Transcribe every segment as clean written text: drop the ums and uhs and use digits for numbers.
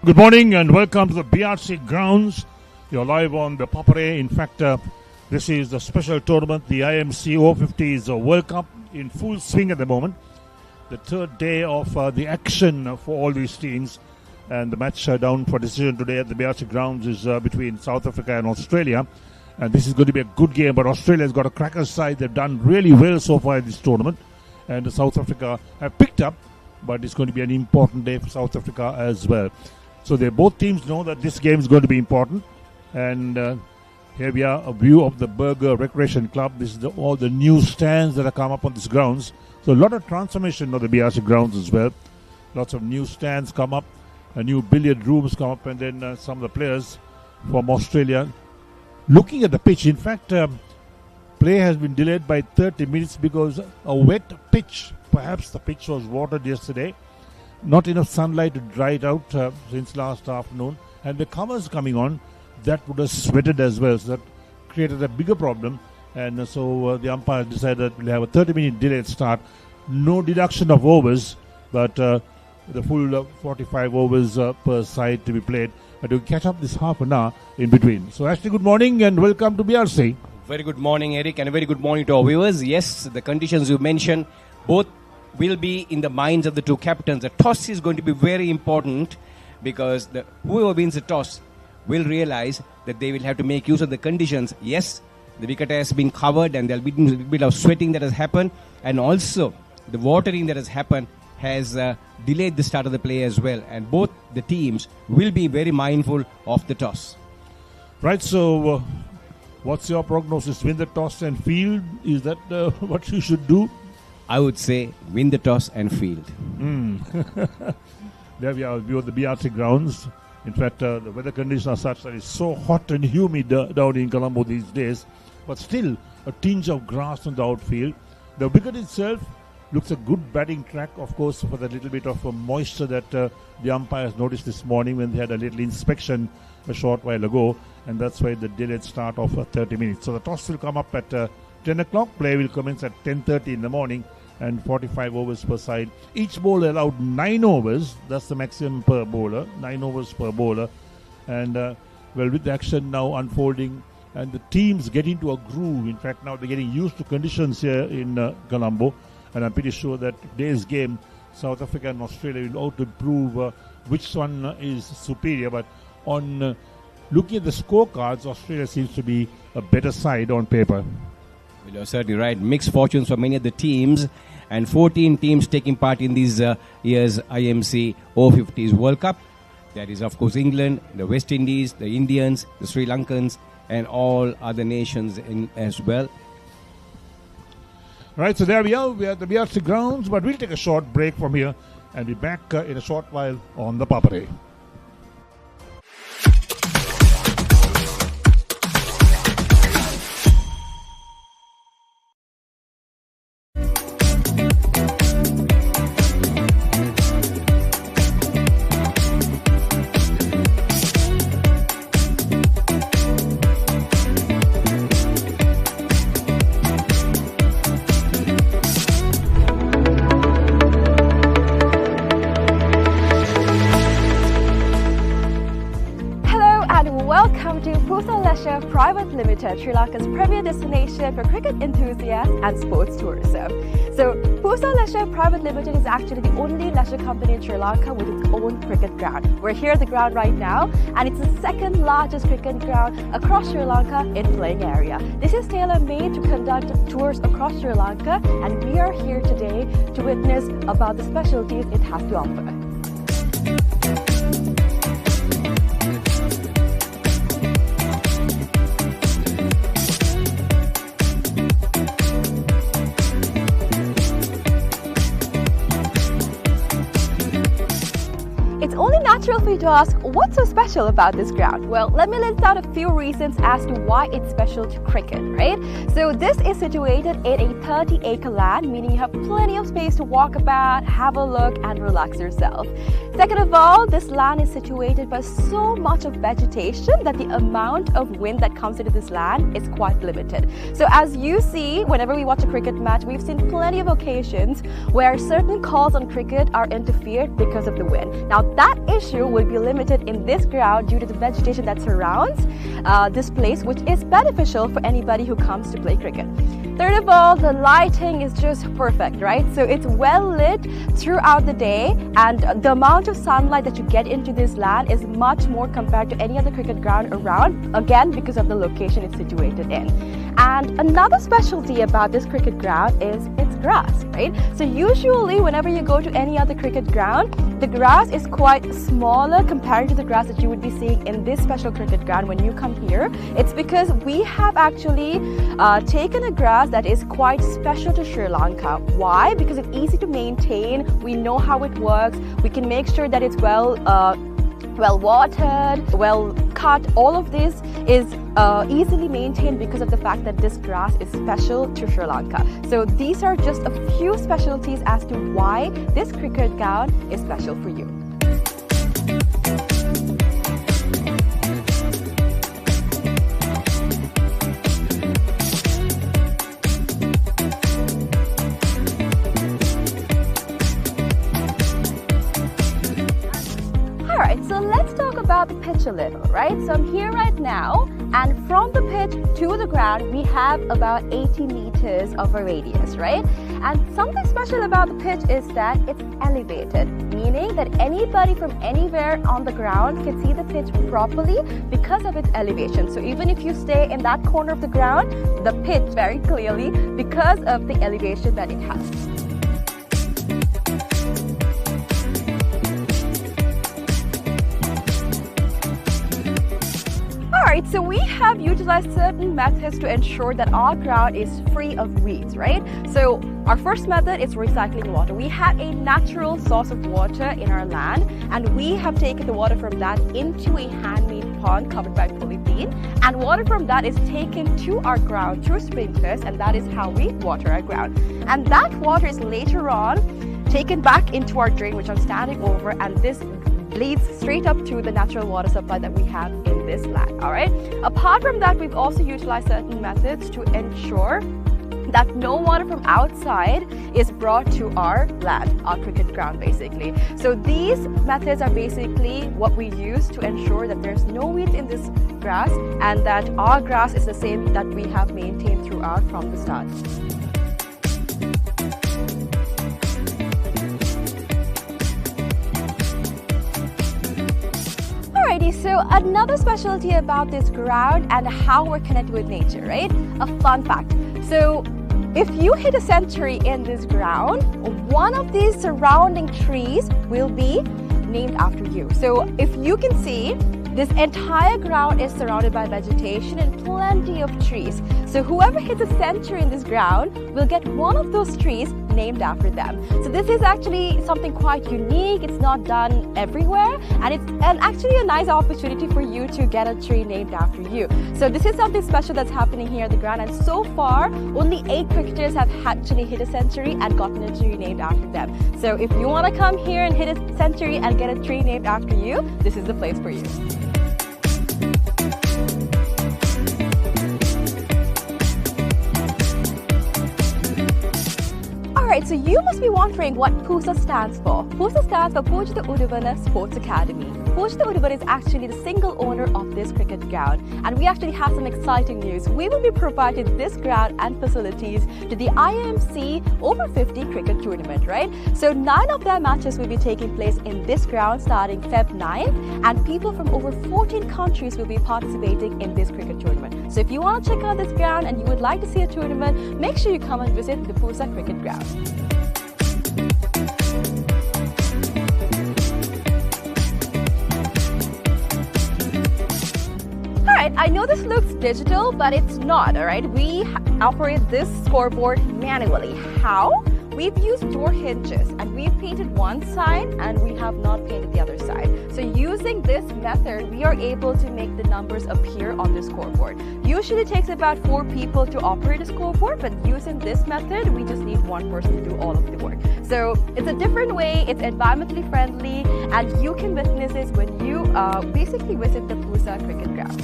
Good morning and welcome to the BRC Grounds. You're live on the Papare. In fact, this is the special tournament, the IMC Over-50s World Cup, in full swing at the moment. The third day of the action for all these teams. And the match down for decision today at the BRC Grounds is between South Africa and Australia. And this is going to be a good game, but Australia's got a cracker side. They've done really well so far in this tournament. And South Africa have picked up, but it's going to be an important day for South Africa as well. So both teams know that this game is going to be important. And here we are, a view of the Burger Recreation Club. This is all the new stands that have come up on these grounds. So a lot of transformation of the BRC Grounds as well. Lots of new stands come up, new billiard rooms come up, and then some of the players from Australia looking at the pitch. In fact, play has been delayed by 30 minutes because a wet pitch. Perhaps the pitch was watered yesterday. Not enough sunlight to dry it out since last afternoon. And the covers coming on, that would have sweated as well. So that created a bigger problem. And so the umpire decided we'll have a 30-minute delayed start. No deduction of overs, but the full 45 overs per side to be played. But we'll catch up this half an hour in between. So Ashley, good morning and welcome to BRC. Very good morning, Eric, and a very good morning to our viewers. Yes, the conditions you mentioned, both will be in the minds of the two captains. The toss is going to be very important because whoever wins the toss will realize that they will have to make use of the conditions. Yes, the wicket has been covered and there will be a bit of sweating that has happened, and also the watering that has happened has delayed the start of the play as well, and both the teams will be very mindful of the toss. Right, so what's your prognosis? Win the toss and field? Is that what you should do? I would say win the toss and field. There we are, view of the BRC Grounds. In fact, the weather conditions are such that it's so hot and humid down in Colombo these days. But still, a tinge of grass on the outfield. The wicket itself looks a good batting track, of course, for the little bit of moisture that the umpires noticed this morning when they had a little inspection a short while ago. And that's why the delayed start of 30 minutes. So the toss will come up at 10 o'clock. Play will commence at 10:30 in the morning. And 45 overs per side. Each bowler allowed 9 overs. That's the maximum per bowler. 9 overs per bowler. And with the action now unfolding and the teams getting to a groove. In fact, now they're getting used to conditions here in Colombo. And I'm pretty sure that today's game, South Africa and Australia will out to prove which one is superior. But on looking at the scorecards, Australia seems to be a better side on paper. Well, you're certainly right. Mixed fortunes for many of the teams, and 14 teams taking part in this year's IMC Over-50s World Cup. That is, of course, England, the West Indies, the Indians, the Sri Lankans, and all other nations as well. Right, so there we are. We are at the BRC Grounds, but we'll take a short break from here and be back in a short while on the Papare. Fel Leisure Private Limited, Sri Lanka's premier destination for cricket enthusiasts and sports tourism. So, Fel Leisure Private Limited is actually the only leisure company in Sri Lanka with its own cricket ground. We're here at the ground right now, and it's the second largest cricket ground across Sri Lanka in playing area. This is tailor-made to conduct tours across Sri Lanka, and we are here today to witness about the specialties it has to offer. It's only natural for you to ask, what's so special about this ground? Well, let me list out a few reasons as to why it's special to cricket, right? So this is situated in a 30-acre land, meaning you have plenty of space to walk about, have a look, and relax yourself. Second of all, this land is situated by so much of vegetation that the amount of wind that comes into this land is quite limited. So as you see, whenever we watch a cricket match, we've seen plenty of occasions where certain calls on cricket are interfered because of the wind. Now that is issue will be limited in this ground due to the vegetation that surrounds this place, which is beneficial for anybody who comes to play cricket. Third of all, the lighting is just perfect, right? So it's well lit throughout the day, and the amount of sunlight that you get into this land is much more compared to any other cricket ground around, again because of the location it's situated in. And another specialty about this cricket ground is its grass, right? So usually whenever you go to any other cricket ground, the grass is quite smaller compared to the grass that you would be seeing in this special cricket ground when you come here. It's because we have actually taken a grass that is quite special to Sri Lanka. Why? Because it's easy to maintain, we know how it works, we can make sure that it's well watered, well cut. All of this is easily maintained because of the fact that this grass is special to Sri Lanka. So these are just a few specialties as to why this cricket ground is special for you. Alright, so let's talk about the pitch a little, right? So I'm here right now, and from the pitch to the ground, we have about 80 meters of a radius, right? And something special about the pitch is that it's elevated, meaning that anybody from anywhere on the ground can see the pitch properly because of its elevation. So even if you stay in that corner of the ground, the pitch very clearly because of the elevation that it has. Alright, so we have utilized certain methods to ensure that our ground is free of weeds, right? So our first method is recycling water. We have a natural source of water in our land, and we have taken the water from that into a handmade pond covered by polythene, and water from that is taken to our ground through sprinklers, and that is how we water our ground. And that water is later on taken back into our drain, which I'm standing over, and this leads straight up to the natural water supply that we have in this land. All right. Apart from that, we've also utilized certain methods to ensure that no water from outside is brought to our land, our cricket ground basically. So these methods are basically what we use to ensure that there's no weeds in this grass and that our grass is the same that we have maintained throughout from the start. Alrighty, so another specialty about this ground and how we're connected with nature, right? A fun fact. So if you hit a century in this ground, one of these surrounding trees will be named after you. So if you can see, this entire ground is surrounded by vegetation and plenty of trees. So whoever hits a century in this ground will get one of those trees named after them. So this is actually something quite unique. It's not done everywhere, and it's actually a nice opportunity for you to get a tree named after you. So this is something special that's happening here at the ground, and so far only 8 cricketers have actually hit a century and gotten a tree named after them. So if you want to come here and hit a century and get a tree named after you, this is the place for you. Alright, so you must be wondering what PUSA stands for. PUSA stands for Pujita Udavana Sports Academy. Pujita Udavana is actually the single owner of this cricket ground, and we actually have some exciting news. We will be providing this ground and facilities to the IMC Over-50 cricket tournament, right? So 9 of their matches will be taking place in this ground starting Feb 9th, and people from over 14 countries will be participating in this cricket tournament. So if you want to check out this ground and you would like to see a tournament, make sure you come and visit the PUSA cricket ground. Alright, I know this looks digital, but it's not, alright? We operate this scoreboard manually. How? We've used door hinges, and we've painted one side and we have not painted the other side. So using this method, we are able to make the numbers appear on the scoreboard. Usually it takes about 4 people to operate a scoreboard, but using this method, we just need 1 person to do all of the work. So it's a different way, it's environmentally friendly, and you can witness this when you basically visit the PUSA cricket ground.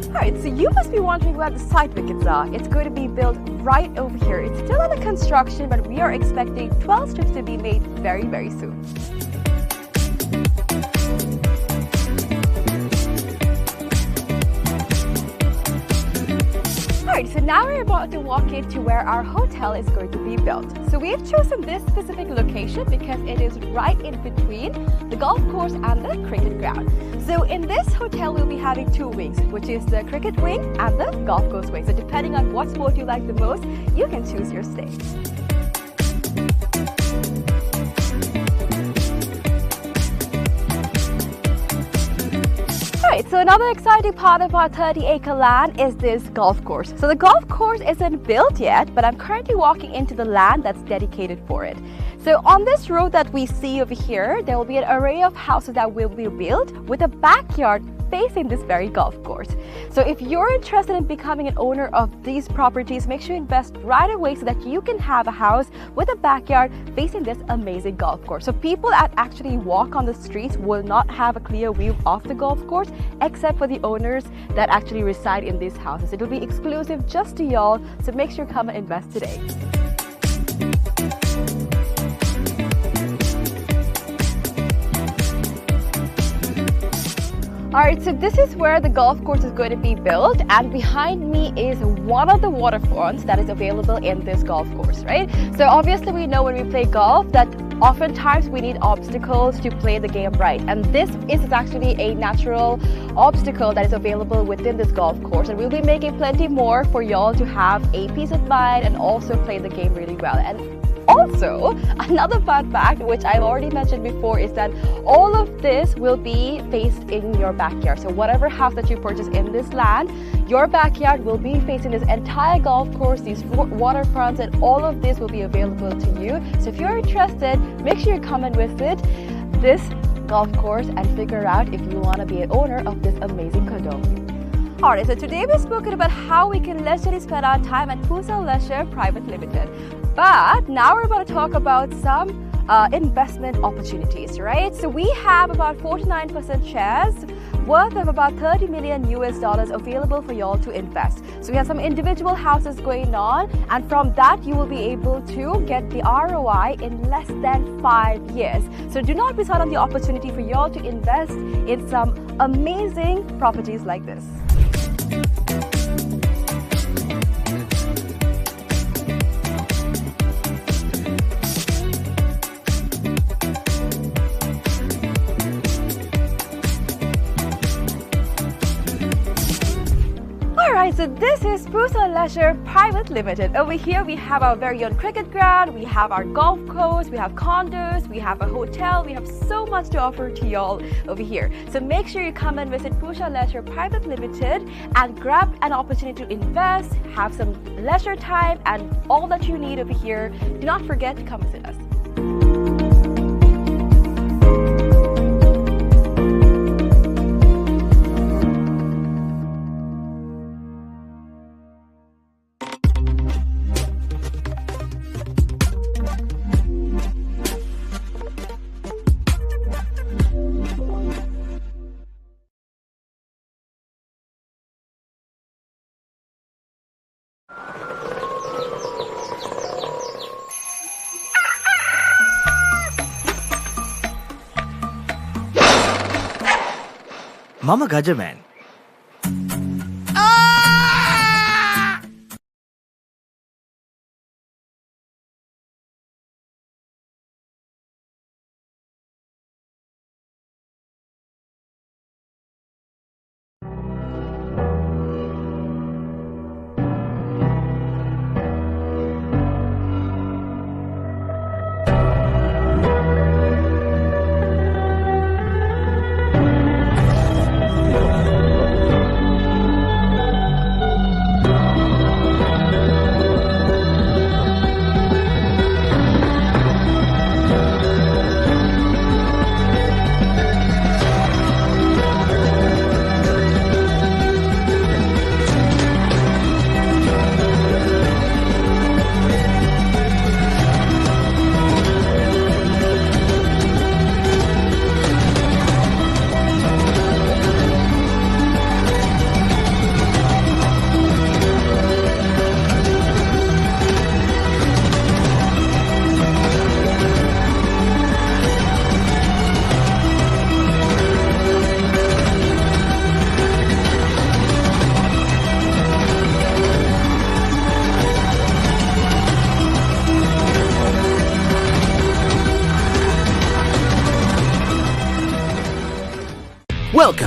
Alright, So you must be wondering where the site wickets are. It's going to be built right over here. It's still under construction, but we are expecting 12 strips to be made very, very soon. Alright, so now we're about to walk into where our hotel is going to be built. So we've chosen this specific location because it is right in between the golf course and the cricket ground. So in this hotel, we'll be having two wings, which is the cricket wing and the golf course wing. So depending on what sport you like the most, you can choose your stay. Alright, so another exciting part of our 30-acre land is this golf course. So the golf course isn't built yet, but I'm currently walking into the land that's dedicated for it. So on this road that we see over here, there will be an array of houses that will be built with a backyard facing this very golf course. So if you're interested in becoming an owner of these properties, make sure you invest right away so that you can have a house with a backyard facing this amazing golf course. So people that actually walk on the streets will not have a clear view of the golf course except for the owners that actually reside in these houses. It will be exclusive just to y'all, so make sure you come and invest today. Alright, so this is where the golf course is going to be built, and behind me is one of the waterfronts that is available in this golf course, right? So obviously we know when we play golf that oftentimes we need obstacles to play the game right, and this is actually a natural obstacle that is available within this golf course, and we'll be making plenty more for y'all to have a peace of mind and also play the game really well. And also, another fun fact, which I've already mentioned before, is that all of this will be faced in your backyard. So whatever house that you purchase in this land, your backyard will be facing this entire golf course, these waterfronts, and all of this will be available to you. So if you're interested, make sure you come and visit this golf course and figure out if you want to be an owner of this amazing condo. Alright, so today we've spoken about how we can leisurely spend our time at Fel Leisure Private Limited. But now we're about to talk about some investment opportunities, right? So we have about 49% shares worth of about $30 million available for y'all to invest. So we have some individual houses going on, and from that you will be able to get the ROI in less than 5 years. So do not miss out on the opportunity for y'all to invest in some amazing properties like this. So this is Fel Leisure Private Limited. Over here we have our very own cricket ground, we have our golf course, we have condos, we have a hotel, we have so much to offer to y'all over here. So make sure you come and visit Fel Leisure Private Limited and grab an opportunity to invest, have some leisure time, and all that you need over here. Do not forget to come visit us. මම Gajaman.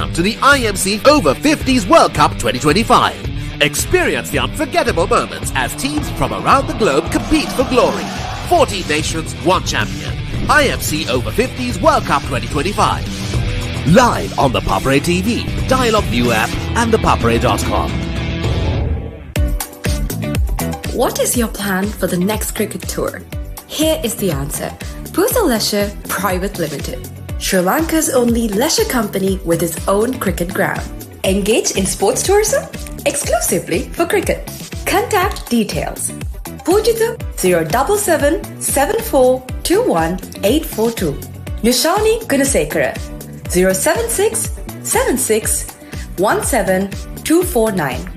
Welcome to the IMC Over-50s World Cup 2025. Experience the unforgettable moments as teams from around the globe compete for glory. 14 nations, 1 champion. IMC Over-50s World Cup 2025. Live on the Papare TV, Dialog ViU App and ThePapare.com. What is your plan for the next cricket tour? Here is the answer. Fel Leisure Private Limited, Sri Lanka's only leisure company with its own cricket ground. Engage in sports tourism exclusively for cricket. Contact details. Pujithu 077 7421 842. Nishani Gunasekara 076 76 17 249.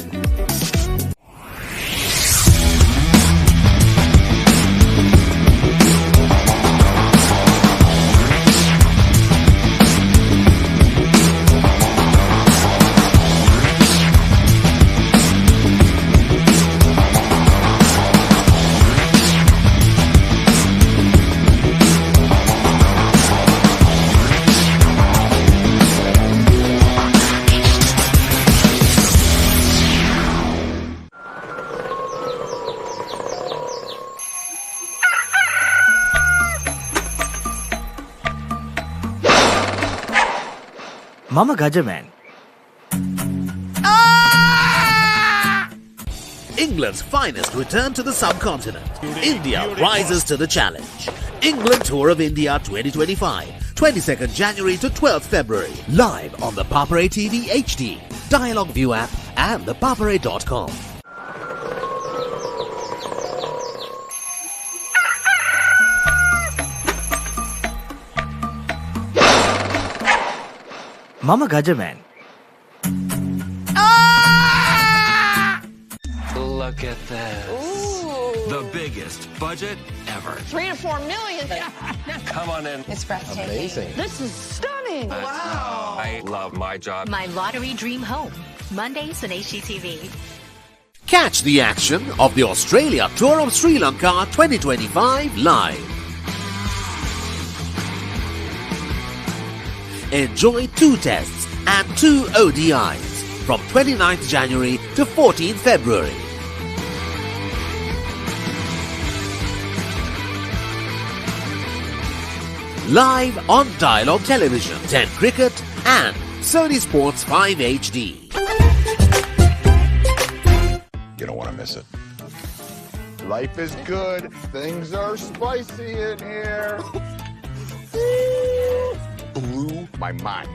Mama Gajaman. England's finest return to the subcontinent. India rises to the challenge. England Tour of India 2025, 22nd January to 12th February. Live on the Papare TV HD, Dialog ViU App and ThePapare.com. Mama Gajaman. Look at this. Ooh. The biggest budget ever. 3 to 4 million. Come on in. It's breathtaking. Amazing. This is stunning. Wow. I love my job. My lottery dream home. Mondays on HGTV. Catch the action of the Australia Tour of Sri Lanka 2025 live. Enjoy 2 tests and 2 ODIs from 29th January to 14th February. Live on Dialog Television, 10 Cricket and Sony Sports 5 HD. You don't want to miss it. Life is good. Things are spicy in here. Blew my mind.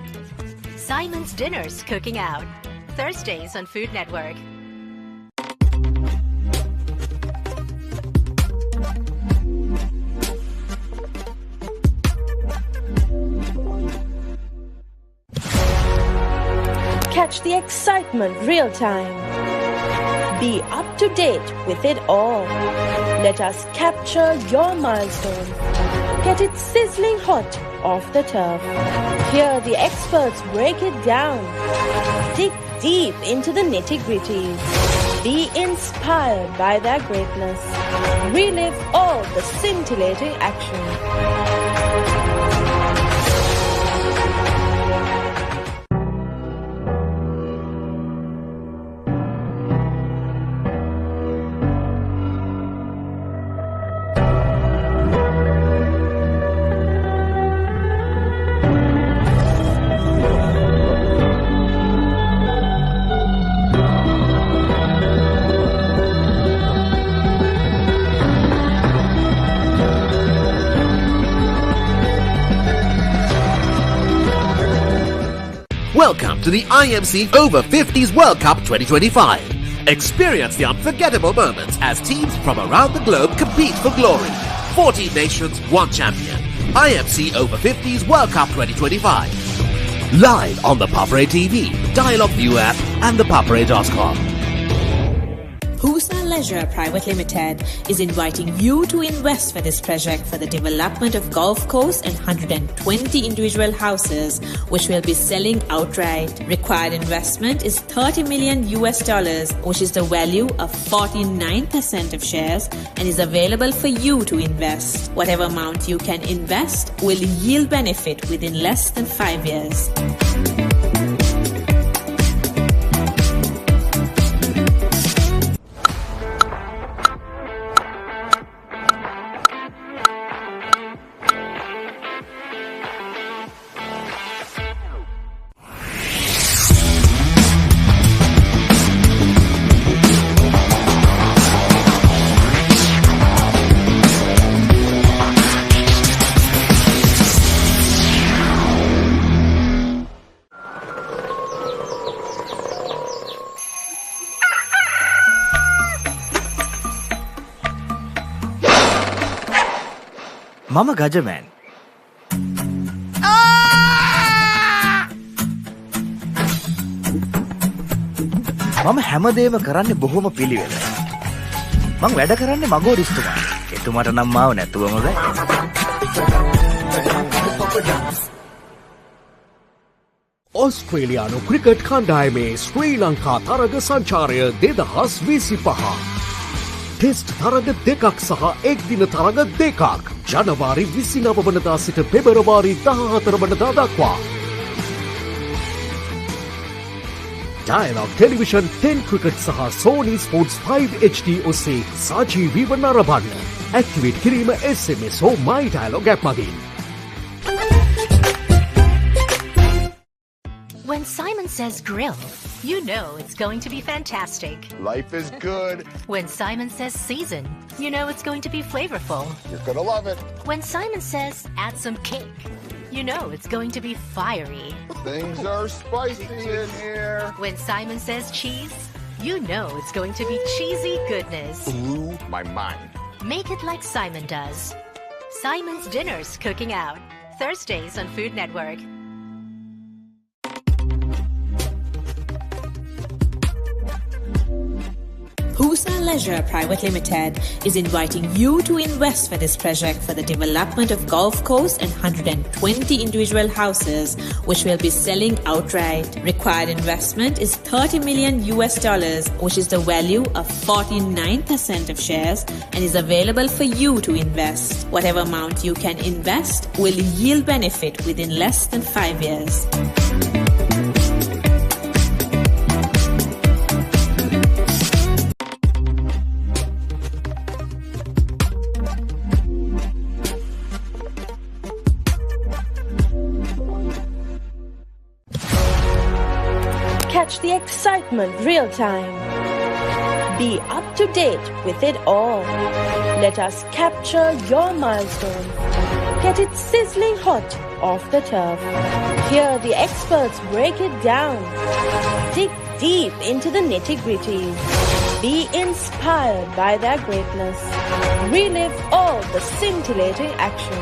Simon's Dinners Cooking Out. Thursdays on Food Network. Catch the excitement real time. Be up to date with it all. Let us capture your milestones. Get it sizzling hot off the turf. Hear the experts break it down. Dig deep into the nitty-gritties. Be inspired by their greatness. Relive all the scintillating action. Welcome to the IMC Over-50s World Cup 2025. Experience the unforgettable moments as teams from around the globe compete for glory. 14 nations, 1 champion. IMC Over-50s World Cup 2025. Live on the Papare TV, Dialog ViU App and ThePapare.com. Fel Leisure Private Limited is inviting you to invest for this project for the development of golf course and 120 individual houses, which will be selling outright. Required investment is $30 million, which is the value of 49% of shares and is available for you to invest. Whatever amount you can invest will yield benefit within less than 5 years. මම ගජමෑන්. මම හැමදේම කරන්නේ බොහොම පිළිවෙලයි. මං වැඩ කරන්නේ මගෝරිස්තුමා. එතුමාට නම් මාව නැතුවම බෑ. ඔස්ට්‍රේලියානු ක්‍රිකට් කණ්ඩායමේ ශ්‍රී ලංකා තරග සංචාරය 2025. ටෙස්ට් තරග දෙකක් සහ එක්දින තරග දෙකක්. ජනවාරි 29 වනදා සිට පෙබරවාරි 14 වනදා දක්වා. Dialog Television 10 cricket සහ Sony Sports 5 HD ඔස්සේ සජීවීව නරඹන්න. ඇක්ටිවේට් කිරීම SMS හෝ My Dialog app මගින්. When Simon says grill, you know it's going to be fantastic. Life is good. When Simon says season, you know it's going to be flavorful. You're gonna love it. When Simon says add some cake, you know it's going to be fiery. Things are spicy in here. When Simon says cheese, you know it's going to be cheesy goodness. Blew my mind. Make it like Simon does. Simon's Dinners Cooking Out. Thursdays on Food Network. Fel Leisure Private Limited is inviting you to invest for this project for the development of golf course and 120 individual houses, which will be selling outright. Required investment is $30 million, which is the value of 49% of shares, and is available for you to invest. Whatever amount you can invest will yield benefit within less than 5 years. Catch the excitement real time. Be up to date with it all. Let us capture your milestones. Get it sizzling hot off the turf. Hear the experts break it down. Dig deep into the nitty-gritties. Be inspired by their greatness. Relive all the scintillating action.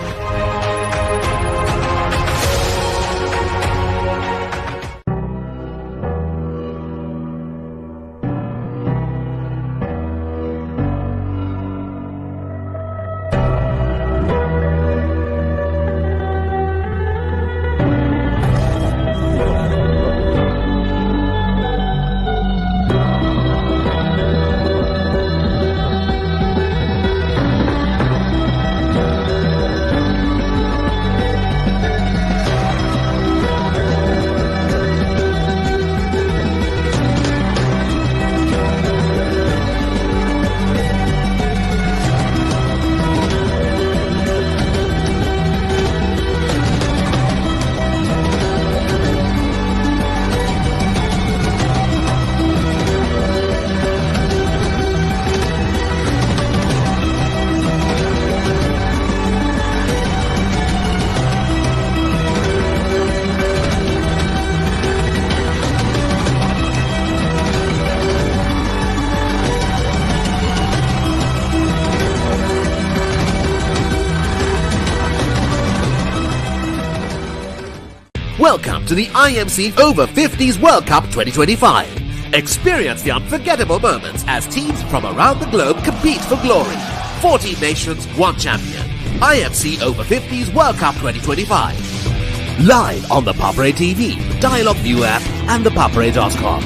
Welcome to the IMC Over-50s World Cup 2025. Experience the unforgettable moments as teams from around the globe compete for glory. 14 nations, 1 champion. IMC Over-50s World Cup 2025. Live on the Papare TV, Dialog ViU App and ThePapare.com.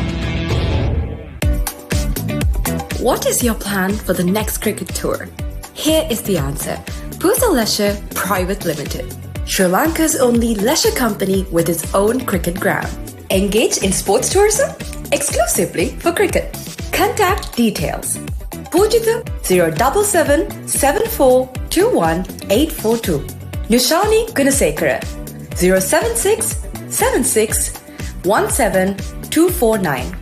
What is your plan for the next cricket tour? Here is the answer. Fel Leisure Private Limited, Sri Lanka's only leisure company with its own cricket ground. Engage in sports tourism exclusively for cricket. Contact details. Pujitha 077 7421 842. Nushani Gunasekara 076 76 17 249.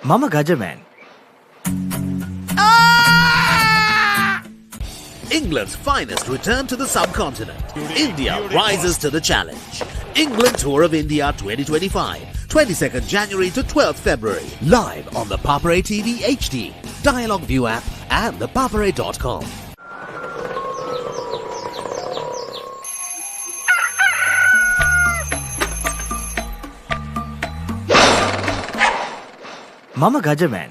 මම Gajaman. England's finest return to the subcontinent. India rises to the challenge. England Tour of India 2025, 22nd January to 12th February. Live on the Papare TV HD, Dialog ViU App and ThePapare.com. මම Gajaman.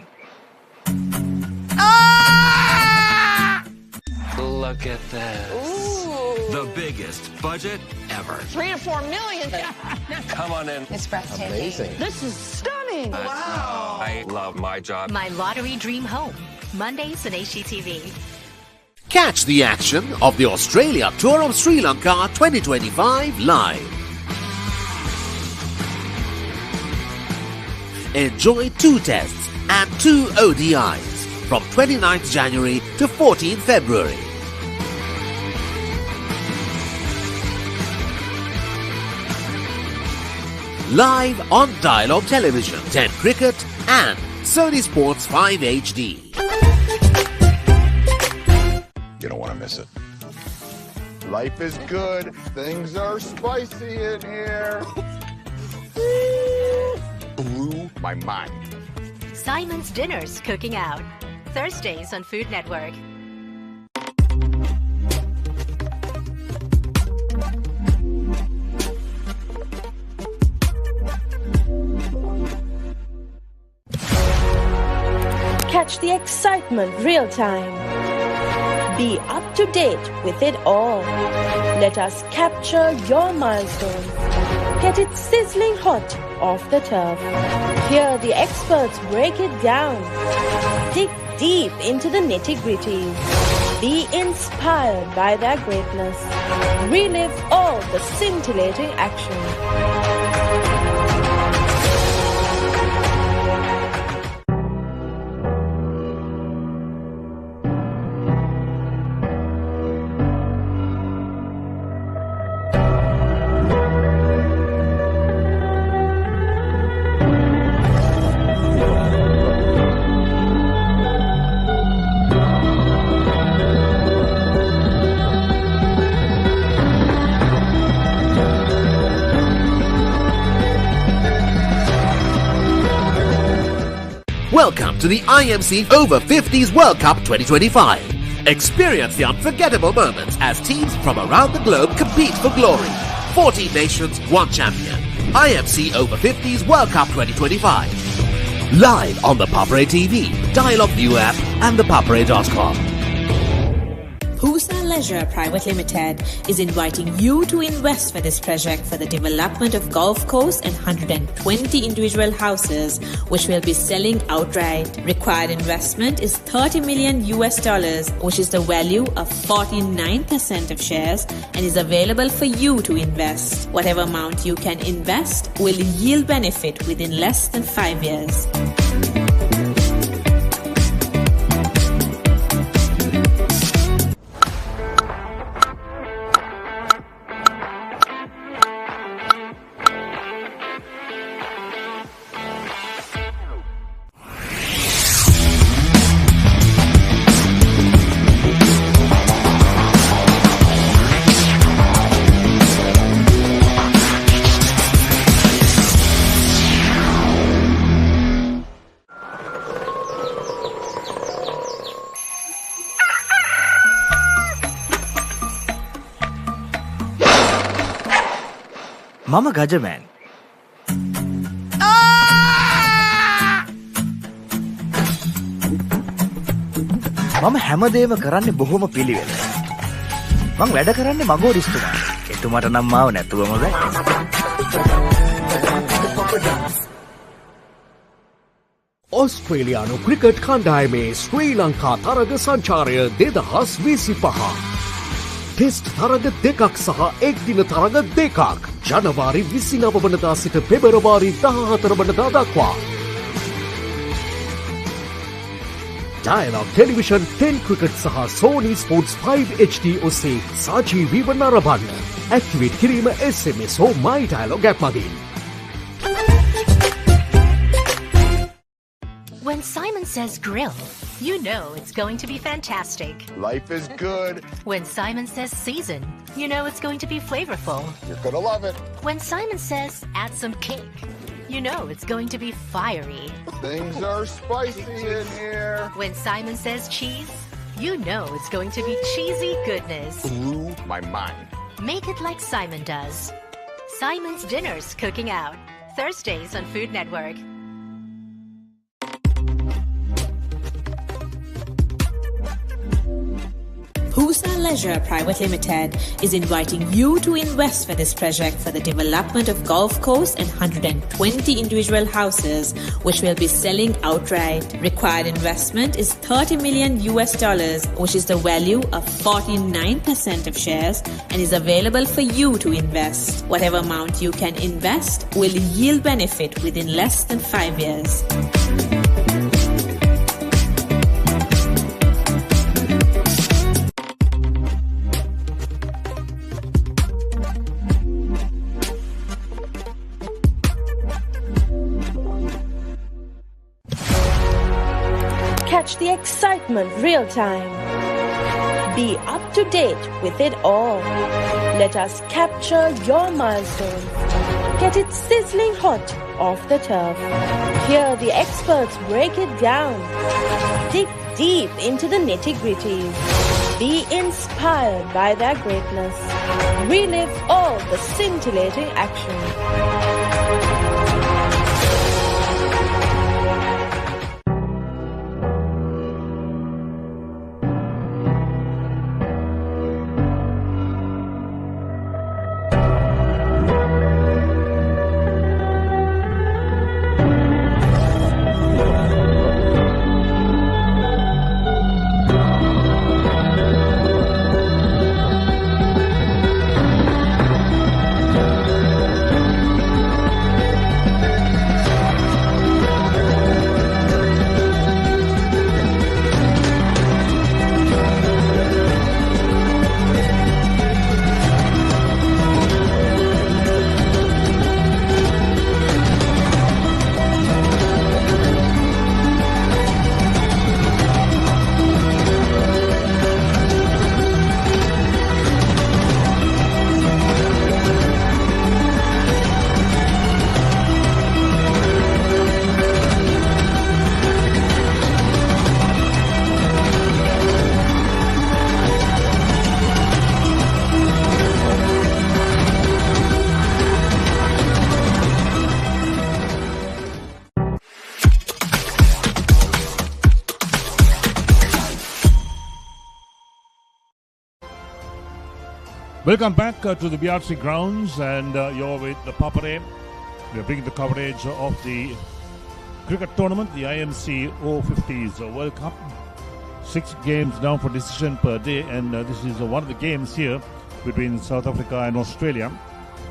Look at this. Ooh. The biggest budget ever. 3 to 4 million. Come on in. It's breathtaking. Amazing. This is stunning. Wow. I love my job. My lottery dream home. Mondays on HGTV. Catch the action of the Australia Tour of Sri Lanka 2025 live. Enjoy 2 tests and 2 ODIs from 29th January to 14th February. Live on Dialog Television, 10 Cricket and Sony Sports 5 HD. You don't want to miss it. Life is good. Things are spicy in here. Blew my mind. Simon's Dinners Cooking Out. Thursdays on Food Network. Catch the excitement real time. Be up to date with it all. Let us capture your milestones. Get it sizzling hot off the turf. Hear the experts break it down. Dig deep into the nitty-gritties. Be inspired by their greatness. Relive all the scintillating action. Welcome to the IMC Over-50s World Cup 2025. Experience the unforgettable moments as teams from around the globe compete for glory. 14 nations, 1 champion. IMC Over-50s World Cup 2025. Live on the Papare TV, Dialog ViU App and ThePapare.com. Fel Leisure Private Limited is inviting you to invest for this project for the development of golf course and 120 individual houses, which will be selling outright. Required investment is $30 million, which is the value of 49% of shares, and is available for you to invest. Whatever amount you can invest will yield benefit within less than 5 years. මම ගජමෑන්. මම හැමදේම කරන්නේ බොහොම පිළිවෙල. මං වැඩ කරන්නේ මගෝරිස්තුමා. එතුමාට නම් මාව නැතුවම බෑ. ඔස්ට්‍රේලියානු ක්‍රිකට් කණ්ඩායමේ ශ්‍රී ලංකා තරග සංචාරය 2025. ටෙස්ට් තරග 2ක් සහ එක්දින තරග 2ක් ජනවාරි 29 වනදා සිට පෙබරවාරි 14 වනදා දක්වා. Dialog Television 10 Cricket සහ Sony Sports 5 HD ඔස්සේ සජීවීව නරඹන්න. ඇක්ටිවේට් කිරීම SMS හෝ My Dialog app මගින්. When Simon says grill, you know it's going to be fantastic. Life is good. When Simon says season, you know it's going to be flavorful. You're gonna love it. When Simon says add some kick, you know it's going to be fiery. Things are spicy in here. When Simon says cheese, you know it's going to be cheesy goodness. Blew my mind. Make it like Simon does. Simon's Dinners Cooking Out. Thursdays on Food Network. Fel Leisure Private Limited is inviting you to invest for this project for the development of golf course and 120 individual houses, which will be selling outright. Required investment is $30 million, which is the value of 49% of shares, and is available for you to invest. Whatever amount you can invest will yield benefit within less than 5 years. Catch the excitement real time. Be up to date with it all. Let us capture your milestones. Get it sizzling hot off the turf. Hear the experts break it down. Dig deep into the nitty-gritties. Be inspired by their greatness. Relive all the scintillating action. Welcome back to the BRC Grounds, and you're with the Papare. We're bringing the coverage of the cricket tournament, the IMC Over-50s World Cup. 6 games now for decision per day, and this is one of the games here between South Africa and Australia.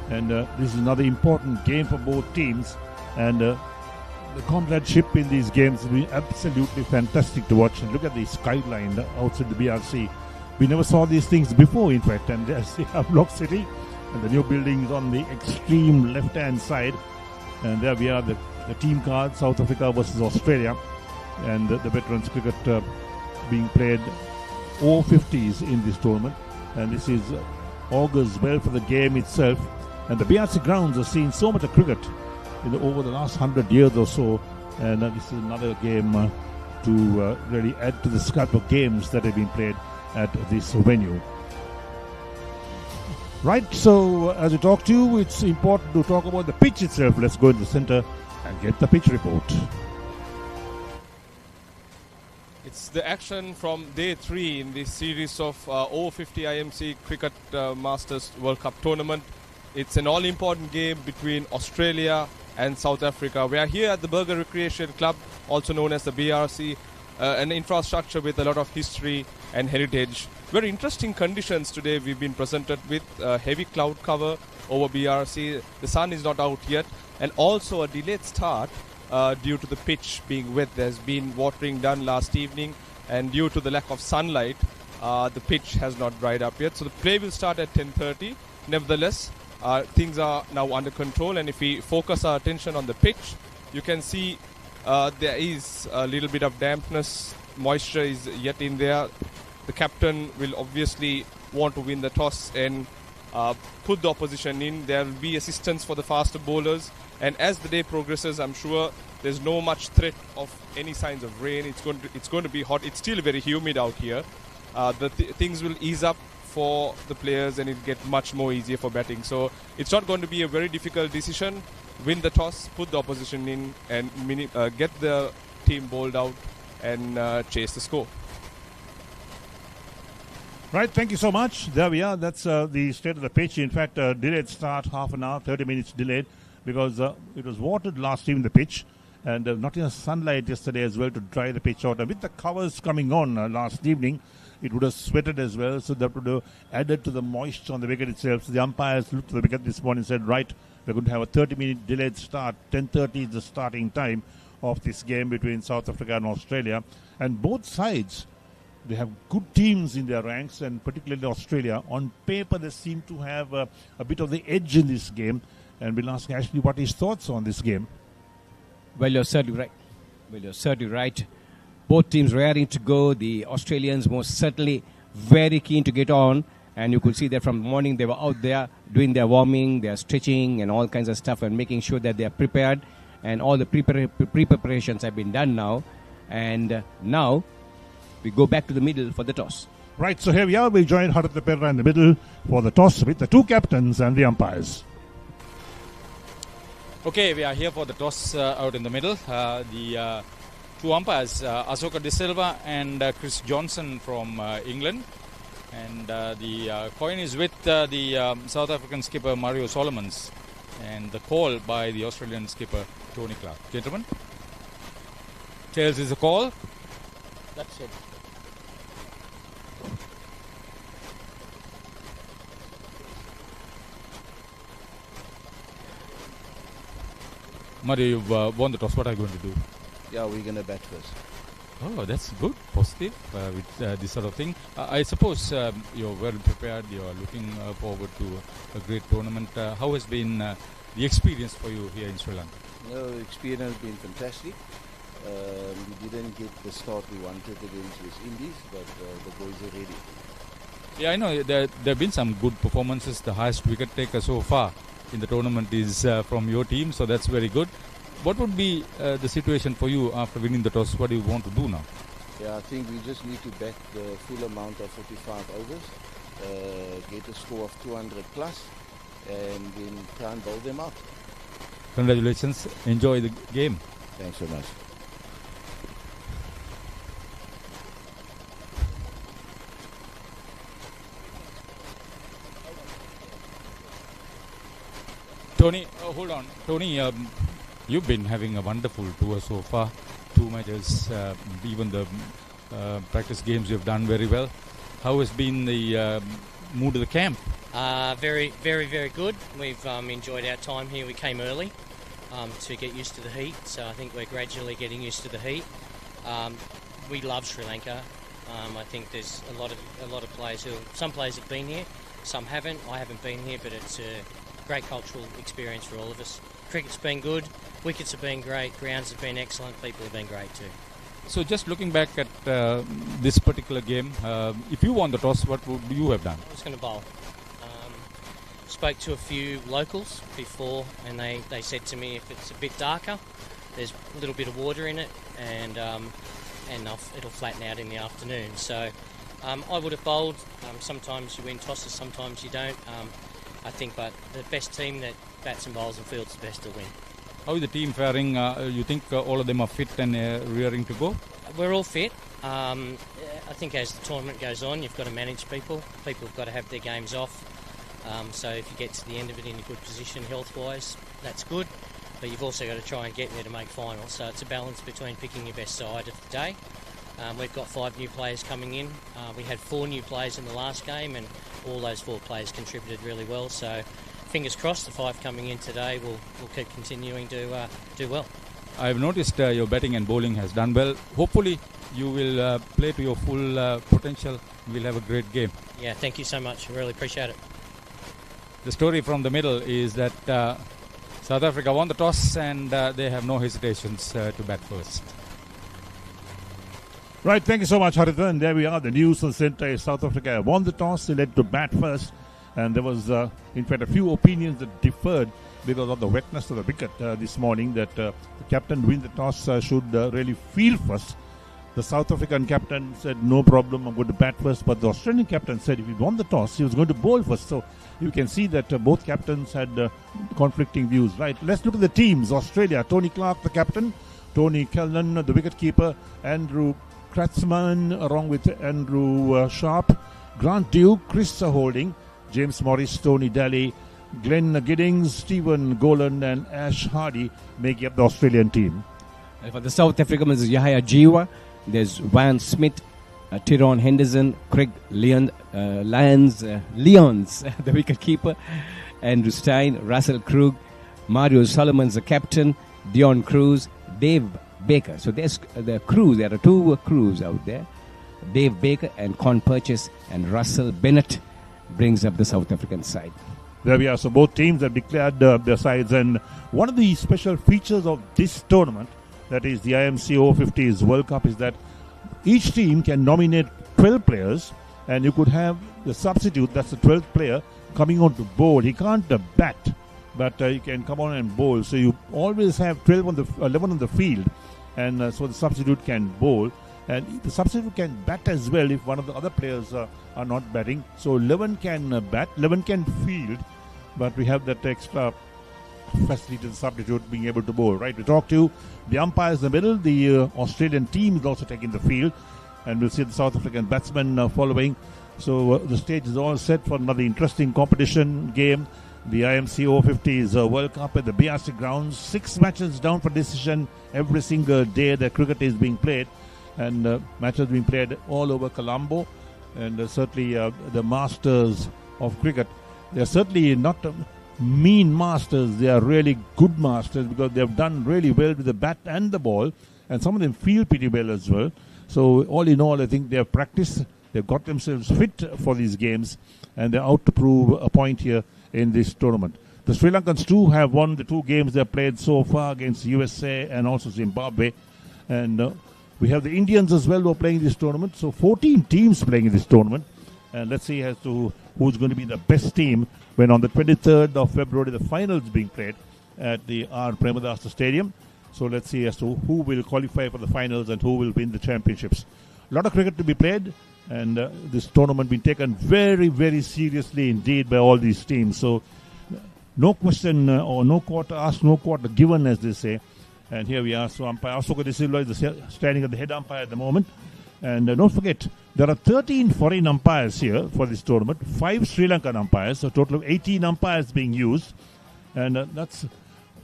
And this is another important game for both teams, and the comradeship in these games will be absolutely fantastic to watch. And look at the skyline outside the BRC. We never saw these things before, in fact, and there's the Block City and the new buildings on the extreme left-hand side. And there we are, the team card, South Africa versus Australia, and the veterans cricket being played over-50s in this tournament. And this is augurs well for the game itself. And the BRC Grounds have seen so much of cricket over the last 100 years or so, and this is another game to really add to the scope of games that have been played at this venue. Right, so as we talk to you, it's important to talk about the pitch itself. Let's go into the center and get the pitch report. It's the action from day 3 in this series of over-50 IMC Cricket Masters World Cup tournament. It's an all-important game between Australia and South Africa. We are here at the Burger Recreation Club, also known as the BRC, an infrastructure with a lot of history and heritage. Very interesting conditions today we've been presented with. Heavy cloud cover over BRC. The sun is not out yet, and also a delayed start due to the pitch being wet. There's been watering done last evening, and due to the lack of sunlight, the pitch has not dried up yet. So the play will start at 10:30. Nevertheless, things are now under control, and if we focus our attention on the pitch, you can see there is a little bit of dampness, moisture is yet in there. The captain will obviously want to win the toss and put the opposition in. There will be assistance for the faster bowlers, and as the day progresses, I'm sure there's no much threat of any signs of rain. It's going to be hot. It's still very humid out here. Things will ease up for the players, and it'll get much more easier for batting. So it's not going to be a very difficult decision. Win the toss, put the opposition in, and get the team bowled out and chase the score. Right, thank you so much. There we are. That's the state of the pitch. In fact, delayed start, half an hour, 30 minutes delayed, because it was watered last evening, the pitch, and not enough sunlight yesterday as well to dry the pitch out. And with the covers coming on last evening, it would have sweated as well, so that would have added to the moisture on the wicket itself. So the umpires looked at the wicket this morning and said, right, we're going to have a 30-minute delayed start. 10:30 is the starting time of this game between South Africa and Australia. And both sides, they have good teams in their ranks, and particularly Australia. On paper, they seem to have a bit of the edge in this game. And we'll ask Ashley what his thoughts on this game. Well, you're certainly right. Both teams raring to go. The Australians most certainly very keen to get on. And you could see that from the morning they were out there doing their warming, their stretching and all kinds of stuff, and making sure that they are prepared. And all the pre-preparations have been done now. And now we go back to the middle for the toss. Right, so here we are. We join ThePapare in the middle for the toss with the two captains and the umpires. Okay, we are here for the toss out in the middle. The two umpires, Asoka De Silva and Chris Johnson from England. And the coin is with the South African skipper Mario Solomons, and the call by the Australian skipper Tony Clark. Gentlemen, tails is the call. That's it. Mario, you've won the toss. What are you going to do? Yeah, we're going to bat first. Oh, that's good, positive with this sort of thing. I suppose you're well prepared. You're looking forward to a great tournament. How has been the experience for you here in Sri Lanka? The experience has been fantastic. We didn't get the start we wanted against West Indies, but the boys are ready. Yeah, I know there have been some good performances. The highest wicket taker so far in the tournament is from your team, so that's very good. What would be the situation for you after winning the toss? What do you want to do now? Yeah, I think we just need to bat the full amount of 45 overs, get a score of 200 plus, and then try and bowl them out. Congratulations. Enjoy the game. Thanks so much. Tony, hold on. Tony, you've been having a wonderful tour so far. 2 matches, even the practice games you've done very well. How has been the mood of the camp? Very, very, very good. We've enjoyed our time here. We came early to get used to the heat, so I think we're gradually getting used to the heat. We love Sri Lanka. I think there's a lot of players some players have been here, some haven't. I haven't been here, but it's a great cultural experience for all of us. Cricket's been good, wickets have been great, grounds have been excellent, people have been great too. So just looking back at this particular game, if you won the toss, what would you have done? I was going to bowl. Spoke to a few locals before, and they said to me if it's a bit darker, there's a little bit of water in it, and it'll flatten out in the afternoon. So I would have bowled. Sometimes you win tosses, sometimes you don't. I think, but the best team that bats and bowls and fields the best will win. How is the team faring? You think all of them are fit and rearing to go? We're all fit. I think as the tournament goes on, you've got to manage people. People have got to have their games off. So if you get to the end of it in a good position health-wise, that's good. But you've also got to try and get there to make finals. So it's a balance between picking your best side of the day. We've got 5 new players coming in. We had 4 new players in the last game, and all those 4 players contributed really well. So fingers crossed, the 5 coming in today will keep continuing to do well. I've noticed your batting and bowling has done well. Hopefully you will play to your full potential. We'll have a great game. Yeah, thank you so much. I really appreciate it. The story from the middle is that South Africa won the toss and they have no hesitations to bat first. Right, thank you so much, Haritha. And there we are. The news from the centre is South Africa won the toss. They led to bat first. And there was, in fact, a few opinions that differed because of the wetness of the wicket this morning, that the captain win the toss should really field first. The South African captain said, no problem, I'm going to bat first. But the Australian captain said if he won the toss, he was going to bowl first. So you can see that both captains had conflicting views. Right, let's look at the teams. Australia, Tony Clark, the captain. Tony Kellnan, the wicketkeeper. Andrew Kratzmann, along with Andrew Sharp. Grant Duke, Chris Holding. James Morris, Tony Daly. Glenn Giddings, Stephen Golan and Ash Hardy making up the Australian team. And for the South Africans, there's Yahya Jiwa. There's Van Smith, Tyrone Henderson, Craig Lyons, the wicketkeeper, Andrew Stein, Russell Krug, Mario Solomon's the captain, Dion Cruz, Dave Baker. So there's the crew. There are two crews out there. Dave Baker and Con Purchase and Russell Bennett brings up the South African side. There we are. So both teams have declared their sides. And one of the special features of this tournament, that is the IMC Over-50s World Cup, is that each team can nominate 12 players, and you could have the substitute, that's the 12th player, coming on to bowl. He can't bat, but he can come on and bowl. So you always have 11 on the field, and so the substitute can bowl. And the substitute can bat as well if one of the other players are not batting. So 11 can bat, 11 can field, but we have that extra facility to the substitute being able to bowl. Right, we talk to the umpires in the middle. The Australian team is also taking the field, and we'll see the South African batsmen following. So the stage is all set for another interesting competition game. The IMC Over-50s World Cup at the BRC Grounds. 6 matches down for decision every single day that cricket is being played, and matches being played all over Colombo, and certainly the masters of cricket. They're certainly not mean masters. They are really good masters because they've done really well with the bat and the ball, and some of them field pretty well as well. So all in all, I think they have practiced. They've got themselves fit for these games, and they're out to prove a point here in this tournament. The Sri Lankans too have won the 2 games they've played so far against USA and also Zimbabwe, and we have the Indians as well who are playing this tournament. So 14 teams playing in this tournament. And let's see as to who's going to be the best team when on the 23rd of February the finals being played at the R. Premadasa Stadium. So let's see as to who will qualify for the finals and who will win the championships. A lot of cricket to be played, and this tournament being taken very, very seriously indeed by all these teams. So no question or no quarter asked, no quarter given, as they say. And here we are. So umpire Asoka De Silva is standing at the head umpire at the moment. And don't forget, there are 13 foreign umpires here for this tournament, 5 Sri Lankan umpires, so a total of 18 umpires being used. And that's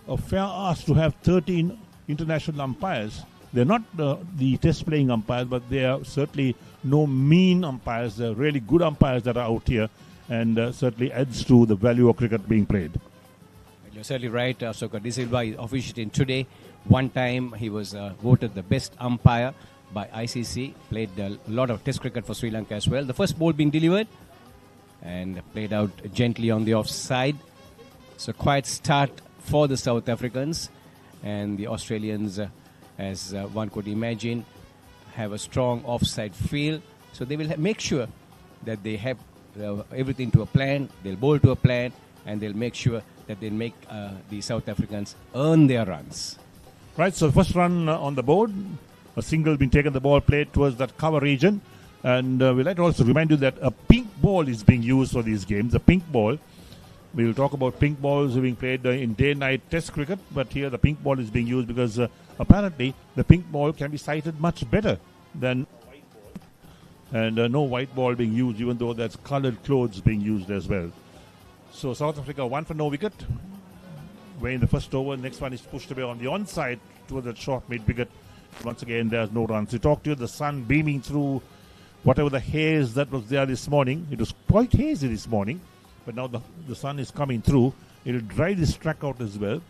a fair ask to have 13 international umpires. They're not the test playing umpires, but they are certainly no mean umpires. They're really good umpires that are out here, and certainly adds to the value of cricket being played. You're certainly right. Asoka De Silva is officiating today. One time he was voted the best umpire by ICC. Played a lot of test cricket for Sri Lanka as well. The first ball being delivered and played out gently on the offside. So quiet start for the South Africans, and the Australians, as one could imagine, have a strong offside feel. So they will make sure that they have everything to a plan. They'll bowl to a plan, and they'll make sure that they make the South Africans earn their runs. Right, so the first run on the board, a single being taken, the ball played towards that cover region. And we'd like to also remind you that a pink ball is being used for these games, a pink ball. We will talk about pink balls being played in day-night test cricket, but here the pink ball is being used because apparently the pink ball can be sighted much better than white ball. And no white ball being used, even though that's coloured clothes being used as well. So South Africa 1 for no wicket. Way in the first over, next one is pushed away on the onside towards that short mid-wicket. Once again, there's no runs. We talked to you, the sun beaming through whatever the haze that was there this morning. It was quite hazy this morning, but now the sun is coming through. It will dry this track out as well.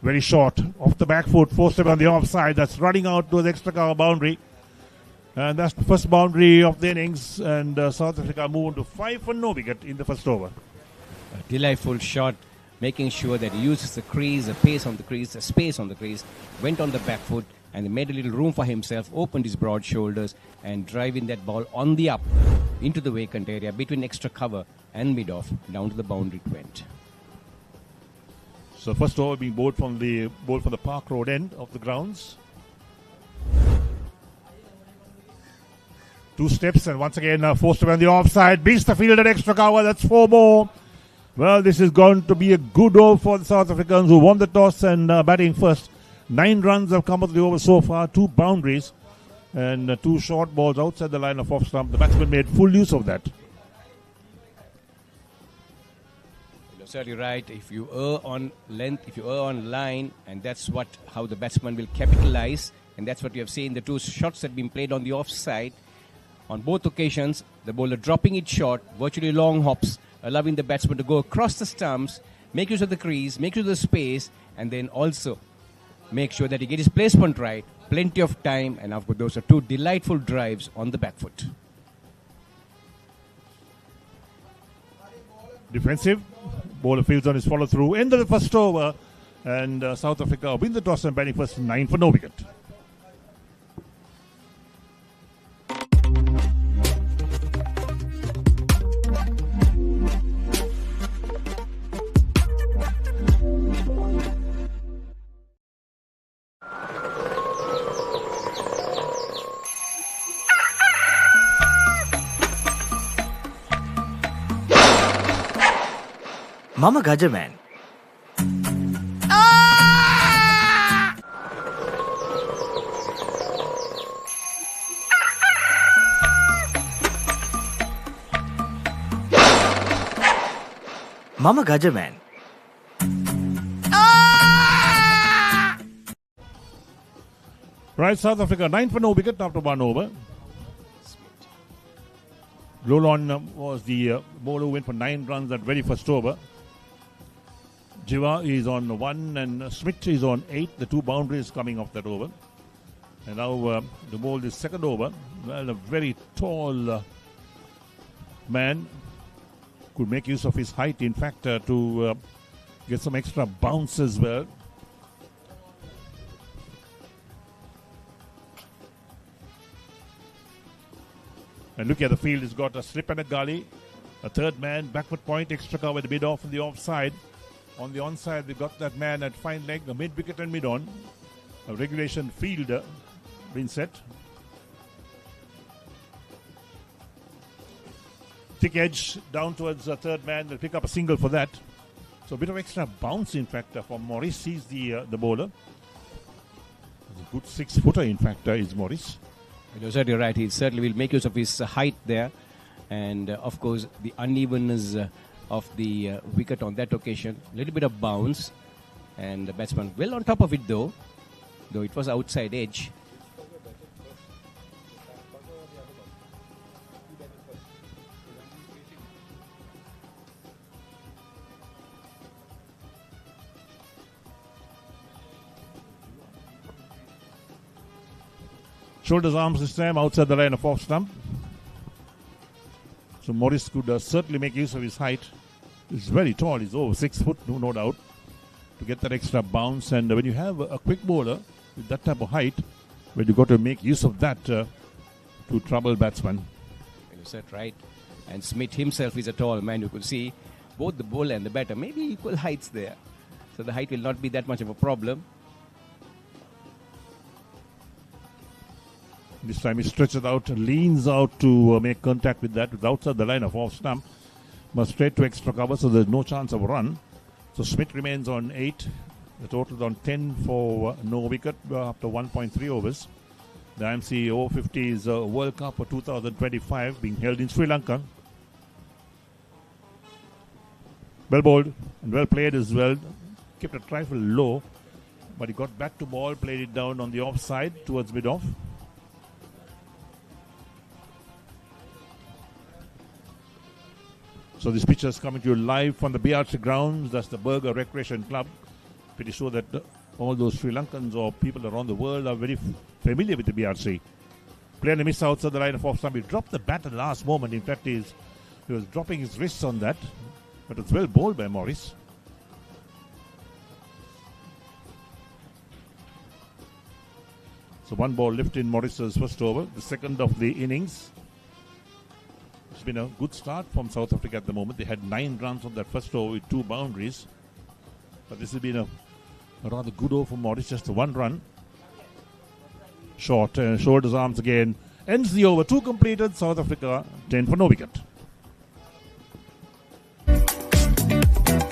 Very short, off the back foot, forced away on the offside. That's running out to the extra cover boundary. And that's the first boundary of the innings. And South Africa moved to 5 for no wicket in the first over. delightful shot, making sure that he uses the crease, the pace on the crease, the space on the crease, went on the back foot and made a little room for himself, opened his broad shoulders and driving that ball on the up into the vacant area between extra cover and mid-off down to the boundary it went. So first over being bowled from the Park Road end of the grounds. 2 steps and once again forced away on the offside. Beats the field at extra cover. That's 4 more. Well, this is going to be a good over for the South Africans who won the toss and batting first. 9 runs have come out of the over so far. 2 boundaries and 2 short balls outside the line of off stump. The batsman made full use of that. You're certainly right. If you err on length, if you err on line, and that's how the batsman will capitalize, and that's what you have seen. The 2 shots that have been played on the offside. On both occasions, the bowler dropping it short, virtually long hops, allowing the batsman to go across the stumps, make use of the crease, make use of the space, and then also make sure that he gets his placement right. Plenty of time, and of course, those are 2 delightful drives on the back foot. Defensive. Bowler fields on his follow through. End of the first over, and South Africa win the toss and batting first 9 for no wicket. Mama Gajaman. Mama Gajaman. Right, South Africa 9 for no wicket after 1 over. Lolon was the bowler who went for 9 runs at very first over. Jiwa is on 1 and Smith is on 8. The 2 boundaries coming off that over. And now the ball is second over. Well, a very tall man could make use of his height, in fact, to get some extra bounce as well. And look at the field, it's got a slip and a gully. A third man, backward point, extra cover, the mid-off and the offside. On the onside, they've got that man at fine leg, the mid-wicket and mid-on. A regulation field been set. Thick edge down towards the third man. They'll pick up a single for that. So a bit of extra bounce, in fact, from Maurice. He's the bowler. A good 6-footer, in fact, is Maurice. You're certainly right. He certainly will make use of his height there. And, of course, the unevenness of the wicket on that occasion. A little bit of bounce. And the batsman well on top of it, though it was outside edge. Shoulders, arms this time outside the line of off stump. So Maurice could certainly make use of his height. He's very tall. He's over 6 foot, no doubt, to get that extra bounce. And when you have a quick bowler with that type of height, well, you've got to make use of that to trouble batsmen. You said right. And Smith himself is a tall man. You could see both the bowler and the batter, maybe equal heights there. So the height will not be that much of a problem. This time he stretches out, leans out to make contact with that. It's outside the line of off stump. Must straight to extra cover, so there's no chance of a run. So Smith remains on 8. The total is on 10 for no wicket after 1.3 overs. The IMC Over-50s World Cup for 2025 being held in Sri Lanka. Well bowled and well played as well. Kept a trifle low, but he got back to ball, played it down on the offside towards mid-off. So this picture is coming to you live from the BRC Grounds. That's the Burger Recreation Club. Pretty sure that all those Sri Lankans or people around the world are very familiar with the BRC. Player miss outside the line of off stump. He dropped the bat at the last moment. In fact, he was dropping his wrists on that. But it's well bowled by Morris. So one ball left in Morris's first over, the second of the innings. It's been a good start from South Africa at the moment. They had 9 runs on that first over with 2 boundaries. But this has been a rather good over for Morris, just 1 run. Short, showed his arms again. Ends the over, 2 completed, South Africa 10 for no wicket.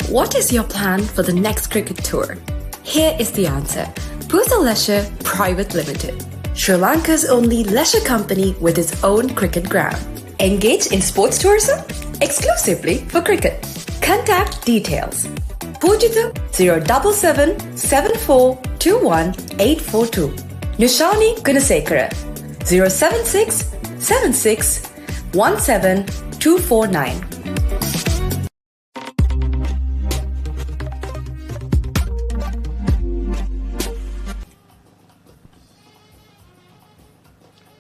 What is your plan for the next cricket tour? Here is the answer. Fel Leisure Private Limited, Sri Lanka's only leisure company with its own cricket ground. Engage in sports tourism exclusively for cricket. Contact details. Pujitha 077 7421 842. Nushani Gunasekara 076 76 17 249.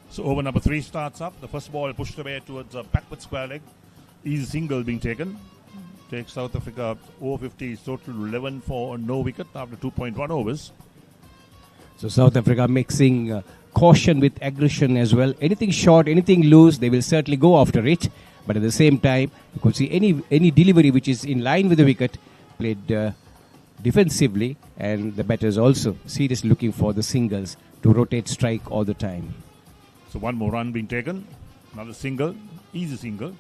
So over number 3 starts up. The first ball pushed away towards a backward square leg. Easy single being taken. Takes South Africa over-50s total 11 for no wicket after 2.1 overs. So South Africa mixing caution with aggression as well. Anything short, anything loose, they will certainly go after it. But at the same time, you could see any delivery which is in line with the wicket played defensively, and the batters also seriously looking for the singles to rotate strike all the time. So one more run being taken. Another single, easy single.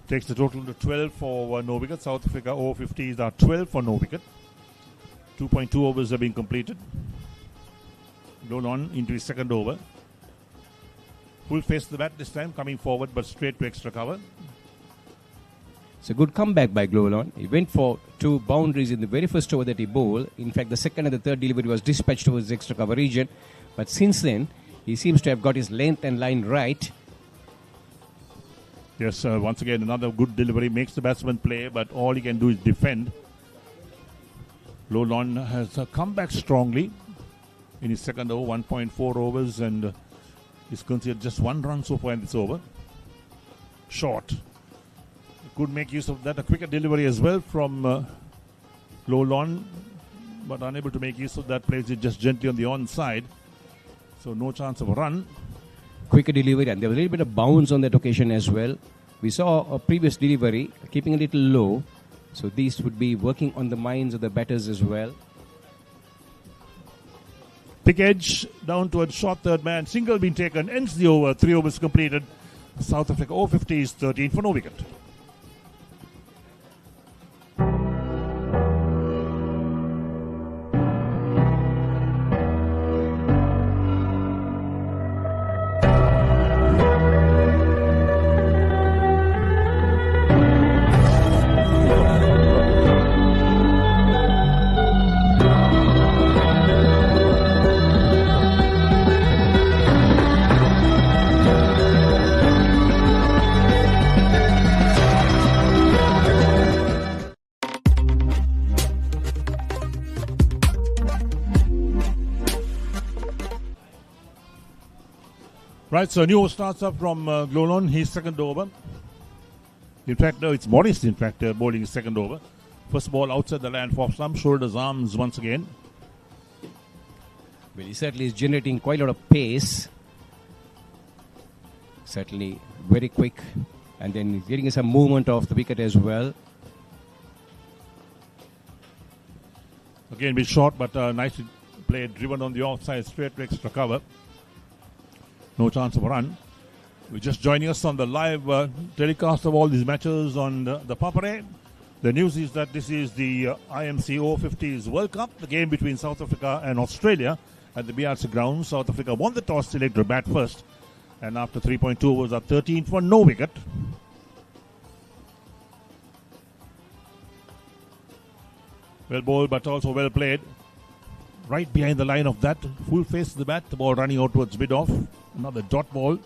Takes the total to 12 for no wicket. South Africa over-50s are 12 for no wicket. 2.2 overs have been completed. Blown on into his second over. Full face the bat this time, coming forward but straight to extra cover. It's a good comeback by Glowlon. He went for 2 boundaries in the very first over that he bowled. In fact, the second and the third delivery was dispatched towards the extra cover region. But since then, he seems to have got his length and line right. Yes, once again, another good delivery. Makes the batsman play, but all he can do is defend. Glowlon has come back strongly in his second over, 1.4 overs, and is considered just 1 run so far in this over. Short. Could make use of that. A quicker delivery as well from Glowlon, but unable to make use of that. Plays it just gently on the onside. So no chance of a run. Quicker delivery, and there was a little bit of bounce on that occasion as well. We saw a previous delivery keeping a little low. So these would be working on the minds of the batters as well. Thick edge down towards short third man. Single being taken. Ends the over. 3 overs completed. South Africa over-50s 13 for no wicket. Right, so new over starts up from Glowlon, his second over. In fact, no, it's Morris, in fact, bowling his second over. First ball outside the land for stump, shoulders, arms once again. Well, he certainly is generating quite a lot of pace. Certainly very quick. And then getting some movement off the wicket as well. Again, bit short, but nicely played, driven on the offside, straight to extra cover. No chance of a run. We're just joining us on the live telecast of all these matches on the Papare. The news is that this is the IMC Over-50s World Cup, the game between South Africa and Australia at the BRC Grounds. South Africa won the toss, selected to bat first, and after 3.2 overs are 13 for no wicket. Well bowled, but also well played. Right behind the line of that, full face of the bat, the ball running out towards mid-off. Another dot ball.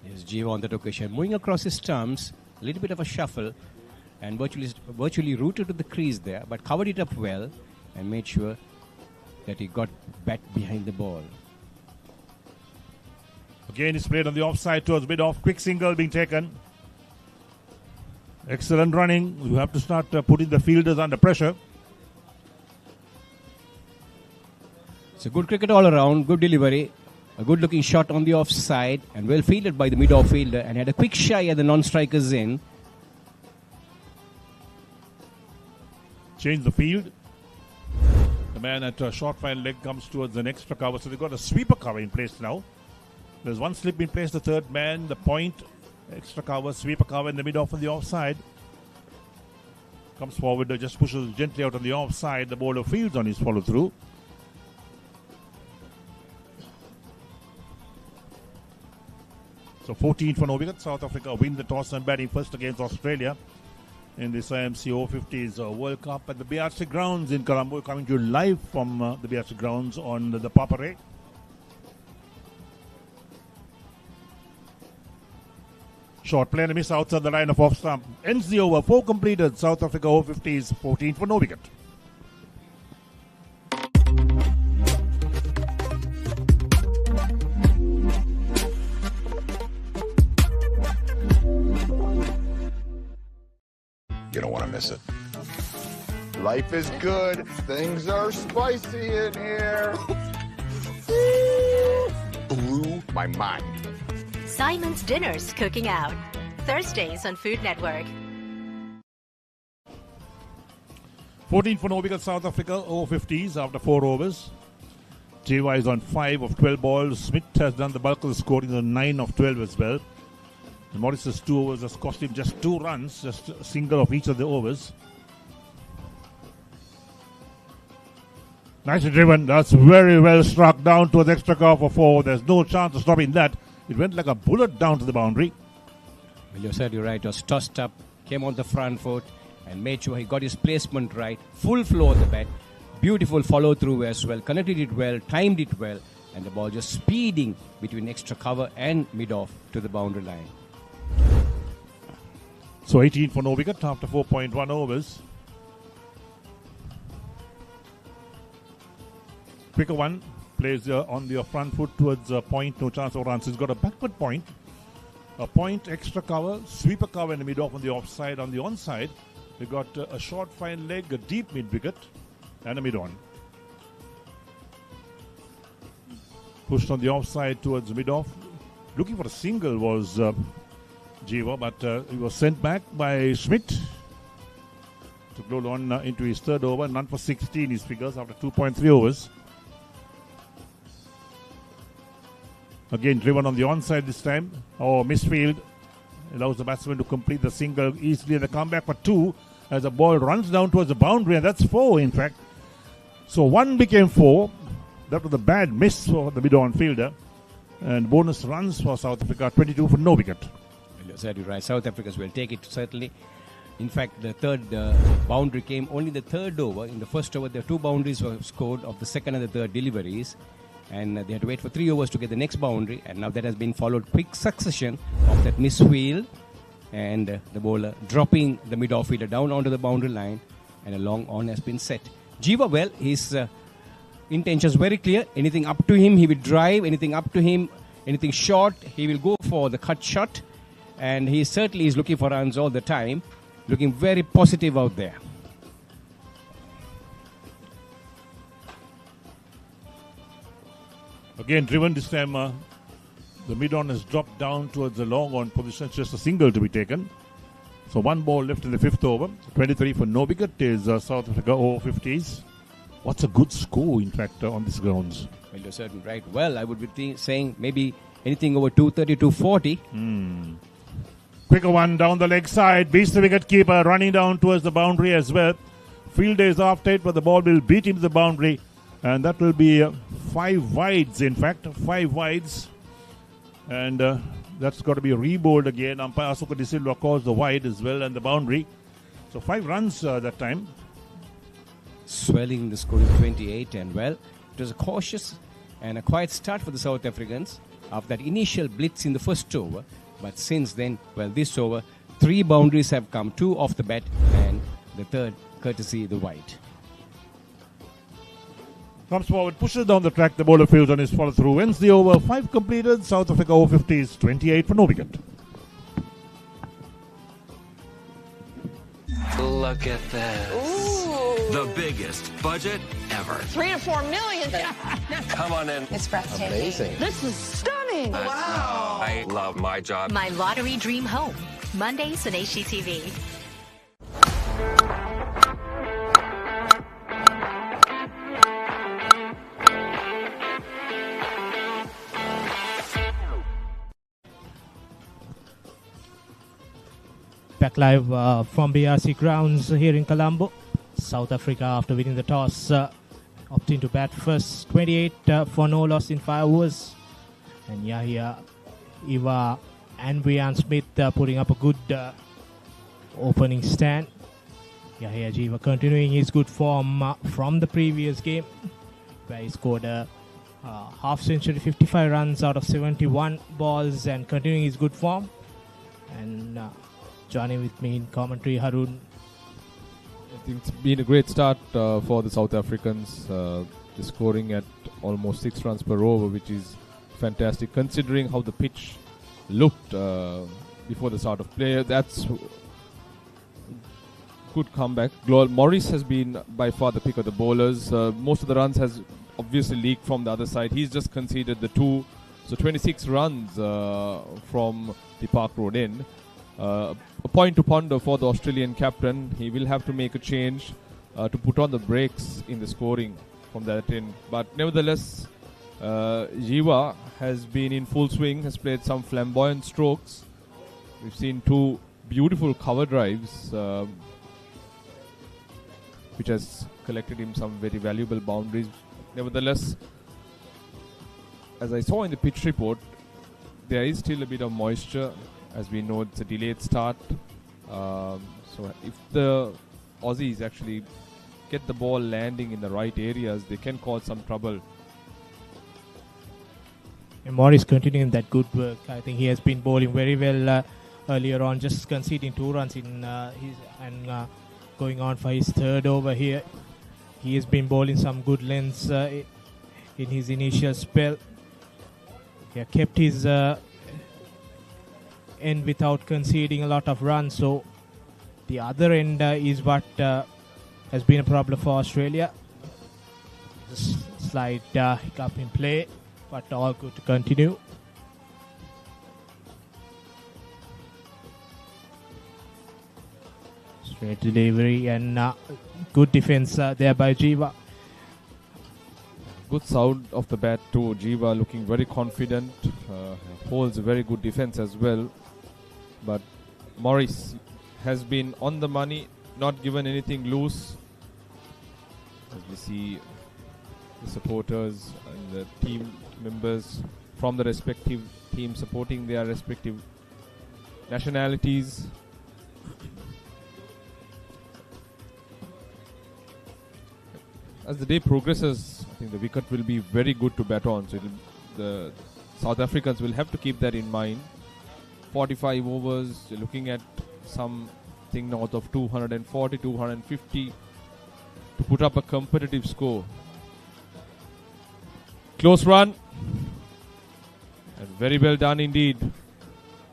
Yes, Jiwa on that occasion. Moving across his stumps, a little bit of a shuffle, and virtually rooted to the crease there, but covered it up well and made sure that he got bat behind the ball. Again, it's played on the offside towards mid-off. Quick single being taken. Excellent running. You have to start putting the fielders under pressure. It's a good cricket all around, good delivery, a good looking shot on the offside, and well fielded by the mid-off fielder, and had a quick shy at the non-strikers in. Change the field. The man at short fine leg comes towards an extra cover, so they've got a sweeper cover in place now. There's one slip in place, the third man, the point, extra cover, sweeper cover in the mid-off on the offside. Comes forward, just pushes gently out on the offside. The bowler fields on his follow-through. So 14 for no wicket. South Africa win the toss and batting first against Australia in this IMC Over-50s World Cup at the BRC Grounds in Colombo. Coming to you live from the BRC Grounds on the Papare. Short play and a miss outside the line of off stump. Ends the over. 4 completed. South Africa Over-50s. 14 for no wicket. You don't want to miss it. Life is good. Things are spicy in here. Blew my mind. Simon's Dinners Cooking Out. Thursdays on Food Network. 14 for no wicket. South Africa Over-50s after 4 overs. Jiwa is on 5 of 12 balls. Smith has done the bulk of the scoring on 9 of 12 as well. And Morris's 2 overs has cost him just 2 runs, just a single of each of the overs. Nicely driven. That's very well struck down to the extra cover for 4. There's no chance of stopping that. It went like a bullet down to the boundary. Well, you said you're right. It was tossed up, came on the front foot, and made sure he got his placement right. Full flow of the bat. Beautiful follow-through as well. Connected it well, timed it well, and the ball just speeding between extra cover and mid-off to the boundary line. So 18 for no wicket after 4.1 overs. Quicker one. Plays on the front foot towards a point. No chance of runs. He's got a backward point. A point, extra cover, sweeper cover in the mid-off on the offside. On the onside, we've got a short fine leg, a deep mid-wicket, and a mid-on. Pushed on the offside towards mid-off. Looking for a single was Jiwa, but he was sent back by Schmidt to go on into his third over. None for 16 his figures after 2.3 overs. Again driven on the onside this time. Oh, misfield. Allows the batsman to complete the single easily. And the comeback for 2 as the ball runs down towards the boundary. And that's 4 in fact. So 1 became 4. That was a bad miss for the mid-on fielder. And bonus runs for South Africa. 22 for no wicket. Well, you said it right. South Africans will take it certainly. In fact, the third boundary came only the third over. In the first over, the 2 boundaries were scored of the second and the third deliveries. And they had to wait for 3 overs to get the next boundary. And now that has been followed quick succession of that misfield. And the bowler dropping the mid-off fielder down onto the boundary line. And a long on has been set. Jiwa, well, his intentions very clear. Anything up to him, he will drive. Anything up to him, anything short, he will go for the cut shot. And he certainly is looking for runs all the time. Looking very positive out there. Again driven this time. The mid-on has dropped down towards the long-on position. It's just a single to be taken. So 1 ball left in the 5th over. 23 for no wicket is South Africa Over-50s. What's a good score, in fact, on these grounds? Well, you're certain right. Well, I would be saying maybe anything over 230, 240. Quicker one down the leg side. Beats the wicket keeper. Running down towards the boundary as well. Fielder is after it, but the ball will beat him to the boundary. And that will be 5 wides, in fact. 5 wides. And that's got to be rebowled again. Umpire Asuka De Silva calls the wide as well and the boundary. So 5 runs that time. Swelling the score to 28. And well, it was a cautious and a quiet start for the South Africans after that initial blitz in the first over. But since then, well, this over, 3 boundaries have come. 2 off the bat and the third courtesy the wide. Comes forward, pushes down the track. The bowler fields on his follow-through. Wins the over. 5 completed. South Africa Over-50s. 28 for no wicket. look at this. Ooh. The biggest budget ever. 3 to 4 million. Come on in. It's breathtaking. Amazing. This is stunning. Wow. I love my job. My lottery dream home. Mondays on HGTV. Back live from BRC Grounds here in Colombo. South Africa, after winning the toss, opting to bat first. 28 for no loss in 5 overs. And here Jiwa and Brian Smith putting up a good opening stand. Here Jiwa continuing his good form from the previous game, where he scored a half century, 55 runs out of 71 balls, and continuing his good form. And joining with me in commentary, Harun. I think it's been a great start for the South Africans. They're scoring at almost 6 runs per over, which is fantastic considering how the pitch looked before the start of play. That's good comeback. Morris has been by far the pick of the bowlers. Most of the runs has obviously leaked from the other side. He's just conceded the 2, so 26 runs from the Park Road end. A point to ponder for the Australian captain. He will have to make a change to put on the brakes in the scoring from that end. But nevertheless, Jiwa has been in full swing, has played some flamboyant strokes. We've seen 2 beautiful cover drives, which has collected him some very valuable boundaries. Nevertheless, as I saw in the pitch report, there is still a bit of moisture. As we know, it's a delayed start. So if the Aussies actually get the ball landing in the right areas, they can cause some trouble. And Morris continuing that good work. I think he has been bowling very well earlier on, just conceding 2 runs in going on for his 3rd over here. He has been bowling some good lengths in his initial spell. He has kept his end without conceding a lot of runs, so the other end is what has been a problem for Australia. Slight hiccup in play, but all good to continue. Straight delivery and good defense there by Jiwa. Good sound of the bat too. Jiwa looking very confident, holds a very good defense as well. But Morris has been on the money, not given anything loose. As we see the supporters and the team members from the respective teams supporting their respective nationalities. As the day progresses, I think the wicket will be very good to bat on. So the South Africans will have to keep that in mind. 45 overs, you're looking at something north of 240, 250 to put up a competitive score. Close run. And very well done indeed.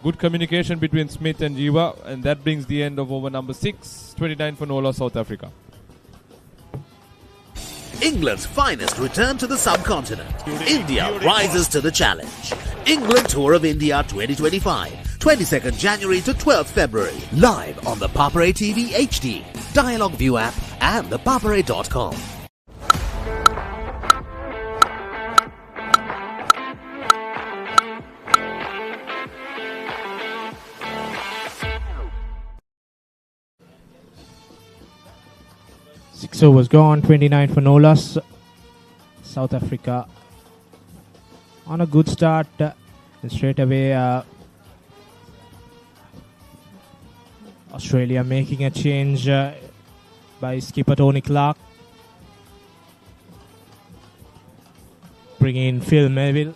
Good communication between Smith and Jiwa, and that brings the end of over number 6, 29 for no loss, South Africa. England's finest return to the subcontinent. India rises to the challenge. England Tour of India 2025, 22nd January to 12th February. Live on the Papare TV HD, Dialog ViU App and ThePapare.com. So was gone, 29 for no loss. South Africa on a good start, and straight away Australia making a change by skipper Tony Clark, bringing in Fel Leisure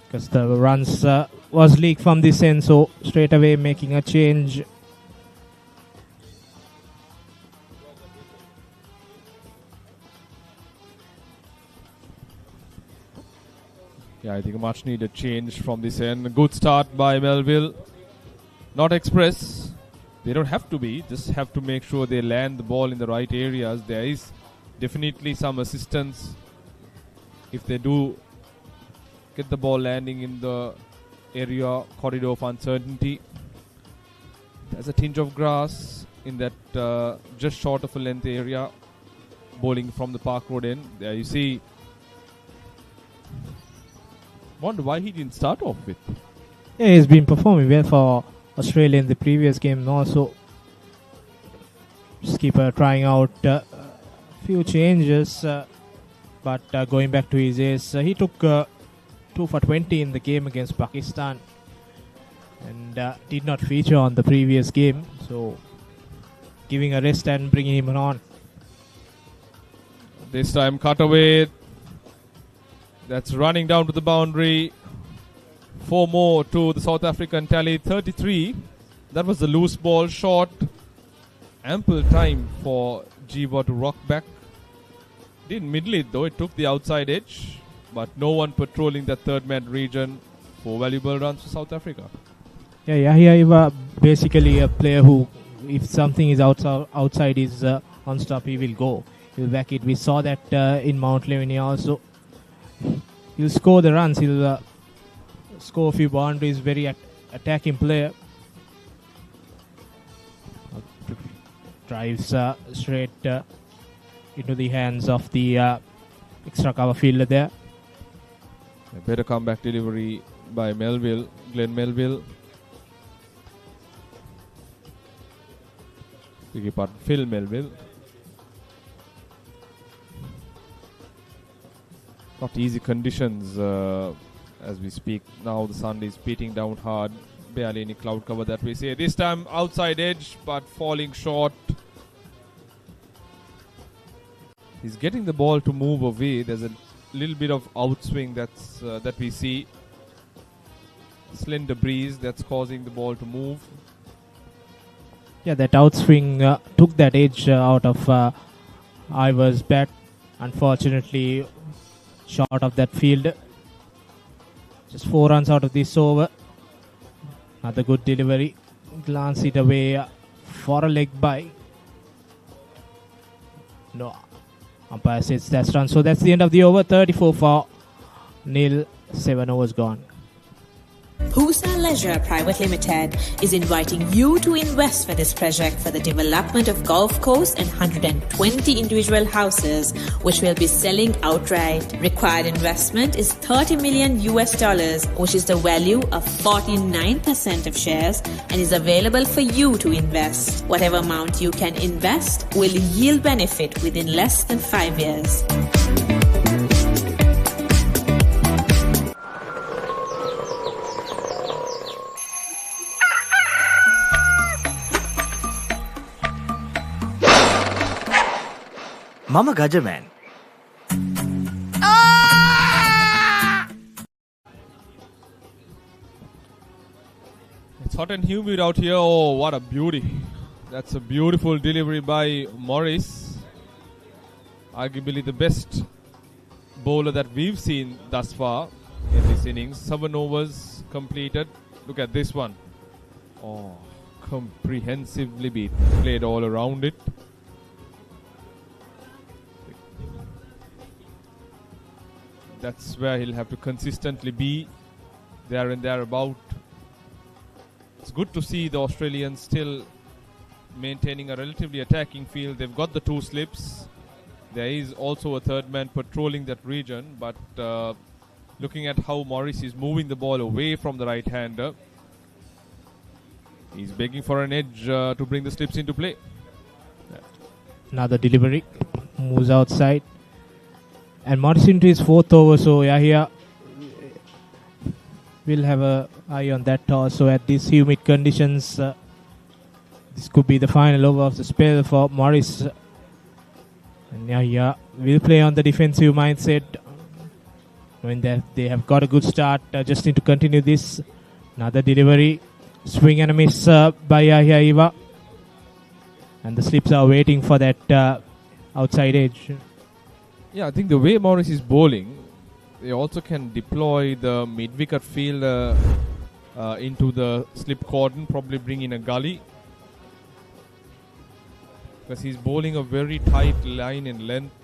because the runs was leaked from this end, so straight away making a change. Yeah, I think a much needed change from this end. Good start by Melville. Not express. They don't have to be, just have to make sure they land the ball in the right areas. There is definitely some assistance if they do get the ball landing in the area corridor of uncertainty. There's a tinge of grass in that just short of a length area, bowling from the Park Road end. There you see. Wonder why he didn't start off with. Yeah, he's been performing well for Australia in the previous game also. Skipper trying out a few changes, but going back to his ace, he took 2 for 20 in the game against Pakistan and did not feature on the previous game, so giving a rest and bringing him on. This time cut away. That's running down to the boundary. 4 more to the South African tally, 33. That was the loose ball shot. Ample time for Jiwa to rock back. Didn't middle it though, it took the outside edge. But no one patrolling that third man region for valuable runs for South Africa. Yeah, Jiwa basically a player who, if something is outside his on stop, he will go. He'll back it. We saw that in Mount Lavinia also. He'll score the runs. He'll score a few boundaries. Very attacking player. Drives straight into the hands of the extra cover fielder there. A better comeback delivery by Glenn Melville. Phil Melville. Not easy conditions as we speak. Now the sun is beating down hard. Barely any cloud cover that we see. This time outside edge, but falling short. He's getting the ball to move away. There's a little bit of outswing that we see. Slender breeze that's causing the ball to move. Yeah, that outswing took that edge out of Ivar's bat. Unfortunately, short of that field. Just 4 runs out of this over. Another good delivery. Glance it away for a leg by. No. Umpire says that's run. So that's the end of the over. 34 for nil. 7 overs gone. Fel Leisure Private Limited is inviting you to invest for this project for the development of golf course and 120 individual houses, which will be selling outright. Required investment is $30 million, which is the value of 49% of shares and is available for you to invest. Whatever amount you can invest will yield benefit within less than 5 years. Mama Gajaman. It's hot and humid out here. Oh, what a beauty. That's a beautiful delivery by Morris. Arguably the best bowler that we've seen thus far in this innings. 7 overs completed. Look at this one. Oh, comprehensively played all around it. That's where he'll have to consistently be there and thereabout. It's good to see the Australians still maintaining a relatively attacking field. They've got the 2 slips. There is also a third man patrolling that region, but looking at how Morris is moving the ball away from the right-hander, he's begging for an edge to bring the slips into play. Another delivery. Moves outside. And Morris into his 4th over, so here we'll have an eye on that toss. So at these humid conditions, this could be the final over of the spell for Morris. And we'll play on the defensive mindset. When they have got a good start, just need to continue this. Another delivery, swing and a miss by Iva. And the slips are waiting for that outside edge. Yeah, I think the way Morris is bowling, they also can deploy the mid-wicket fielder into the slip cordon, probably bring in a gully. because he's bowling a very tight line in length.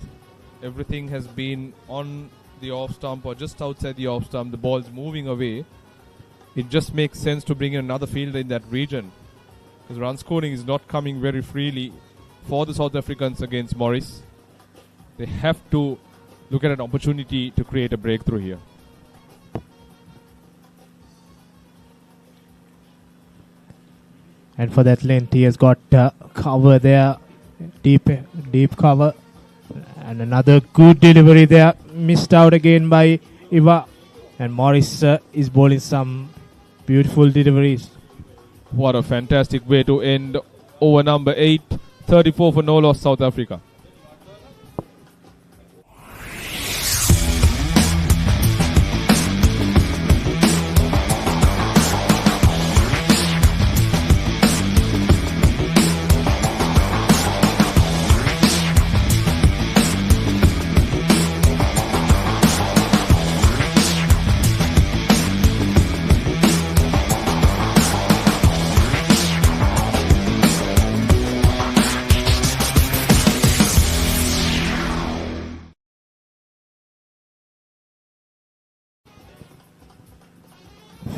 Everything has been on the off stump or just outside the off stump. The ball's moving away. It just makes sense to bring in another fielder in that region, because run scoring is not coming very freely for the South Africans against Morris. They have to look at an opportunity to create a breakthrough here. And for that length, he has got cover there, deep cover. And another good delivery there, missed out again by Jiwa. And Morris is bowling some beautiful deliveries. What a fantastic way to end over number 8, 34 for no loss, South Africa.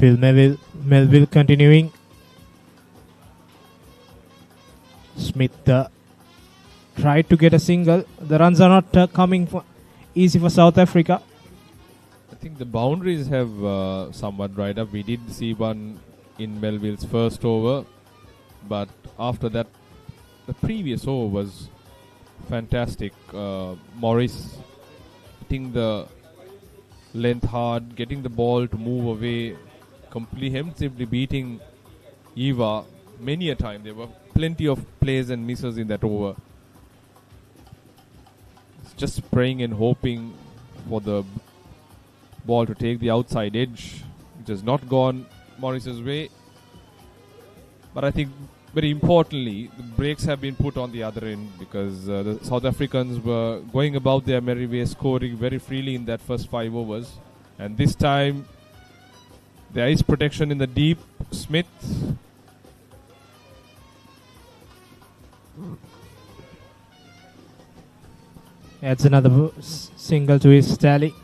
Fel Melville continuing. Smith tried to get a single. The runs are not coming easy for South Africa. I think the boundaries have somewhat dried up. We did see one in Melville's first over, but after that, the previous over was fantastic. Morris hitting the length hard, getting the ball to move away, comprehensively beating Jiwa many a time. There were plenty of plays and misses in that over. It's just praying and hoping for the ball to take the outside edge. It has not gone Morris's way. But I think very importantly, the brakes have been put on the other end, because the South Africans were going about their merry way, scoring very freely in that first 5 overs. And this time, there is protection in the deep. Smith. Adds another single to his tally.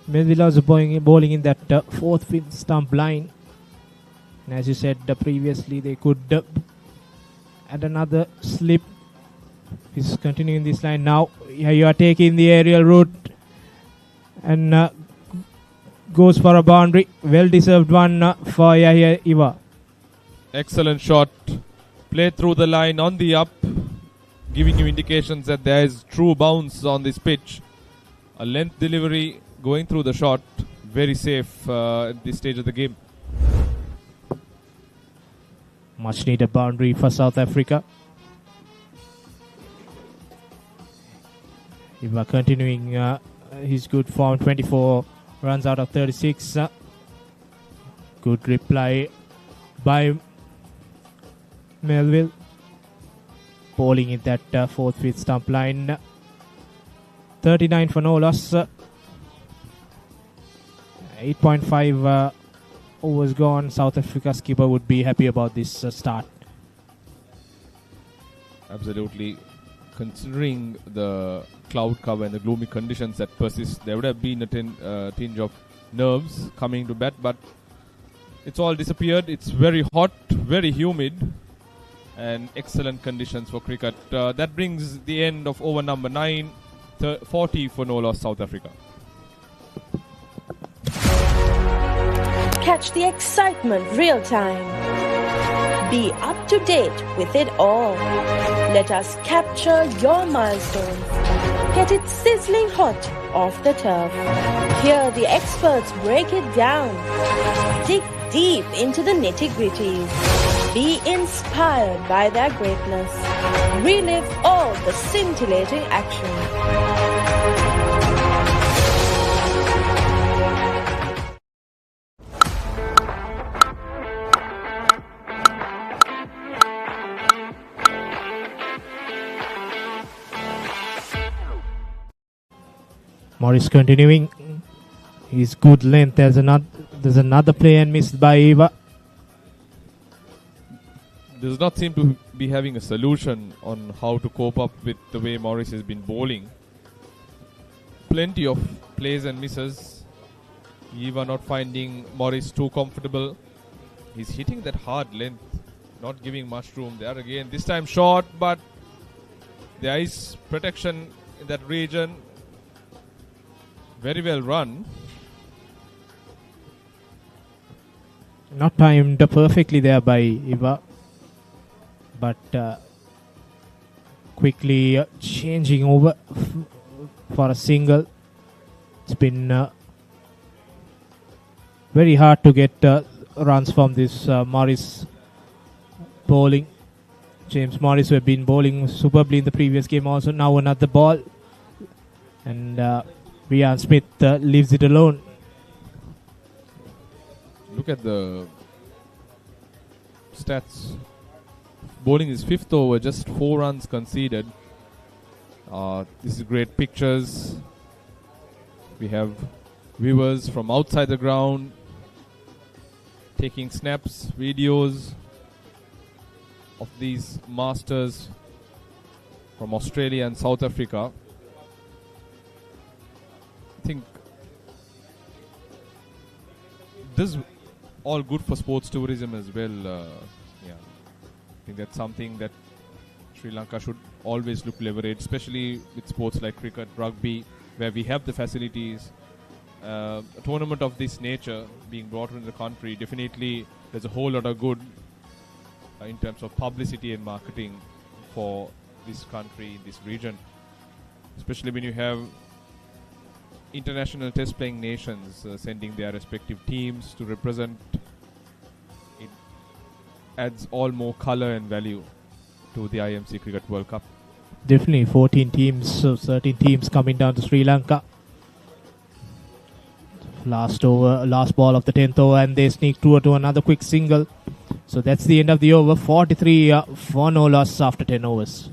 Melville also bowling in that 4th, 5th stump line. And as you said previously, they could add another slip. He's continuing this line now. Yeah, you are taking the aerial route and goes for a boundary. Well deserved one for Jiwa. Excellent shot. Play through the line on the up, giving you indications that there is true bounce on this pitch. A length delivery going through the shot. Very safe at this stage of the game. Much needed boundary for South Africa. Jiwa continuing his good form. 24 runs out of 36. Good reply by Melville. Bowling in that 4th, 5th stump line. 39 for no loss. 8.5 overs gone. South Africa skipper would be happy about this start. Absolutely. Considering the cloud cover and the gloomy conditions that persist, there would have been a tinge of nerves coming to bat, but it's all disappeared. It's very hot, very humid, and excellent conditions for cricket. That brings the end of over number 9, 40 for no loss, South Africa. Catch the excitement real time. Be up to date with it all. Let us capture your milestones. Get it sizzling hot off the turf. Hear the experts break it down. Dig deep into the nitty-gritties. Be inspired by their greatness. Relive all the scintillating action. Morris continuing his good length. There's another play and missed by Jiwa. does not seem to be having a solution on how to cope up with the way Morris has been bowling. Plenty of plays and misses. Jiwa not finding Morris too comfortable. He's hitting that hard length, not giving much room there again. This time short, but there is protection in that region. Very well run. Not timed perfectly there by Jiwa, but quickly changing over for a single. It's been very hard to get runs from this Morris bowling. James Morris, who had been bowling superbly in the previous game also. Now another ball. And Rian Smith leaves it alone. Look at the stats. Bowling is 5th over, just 4 runs conceded. This is great pictures. We have viewers from outside the ground taking snaps, videos of these masters from Australia and South Africa. I think this is all good for sports tourism as well. I think that's something that Sri Lanka should always look leverage, especially with sports like cricket, rugby, where we have the facilities. A tournament of this nature being brought into the country, definitely there's a whole lot of good in terms of publicity and marketing for this country, this region, especially when you have international test playing nations sending their respective teams to represent. It adds all more color and value to the IMC Cricket World Cup. Definitely 14 teams, so 13 teams coming down to Sri Lanka. Last ball of the 10th over, and they sneak through to another quick single. So that's the end of the over. 43 for no loss after 10 overs.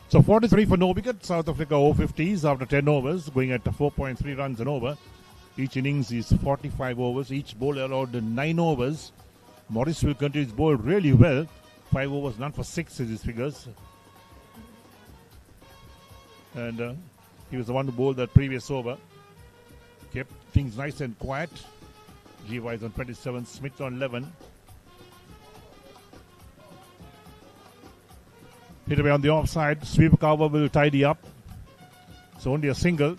So 43 for no wicket. South Africa Over-50s after 10 overs, going at 4.3 runs an over. Each innings is 45 overs. Each bowler allowed 9 overs. Morris will continue his bowl really well. 5 overs, none for 6 is his figures. And he was the one who bowled that previous over. Kept things nice and quiet. Jiwa is on 27, Smith on 11. Hit away on the offside. Sweep cover will tidy up. It's only a single.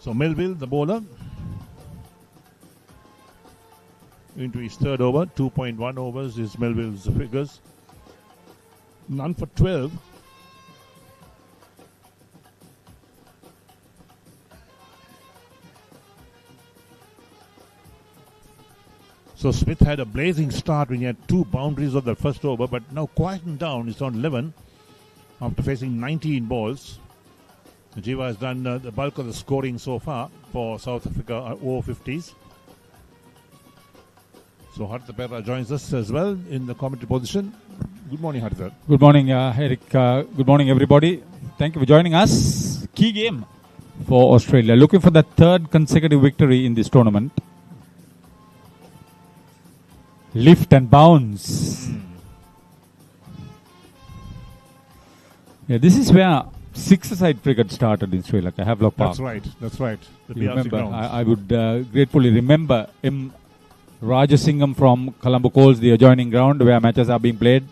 So Melville, the bowler, into his third over. 2.1 overs is Melville's figures. None for 12. So Smith had a blazing start when he had 2 boundaries of the first over, but now quietened down. He's on 11 after facing 19 balls. Jiwa has done the bulk of the scoring so far for South Africa Over-50s. So ThePapare joins us as well in the commentary position. Good morning, Harith. Good morning, Eric. Good morning, everybody. Thank you for joining us. Key game for Australia. Looking for the 3rd consecutive victory in this tournament. Lift and bounce. Yeah, this is where 6-a-side cricket started in Sri Lanka, Havelock Park. That's right. The BRC remember, Grounds. I would gratefully remember M. Rajasingham from Colombo calls the adjoining ground where matches are being played.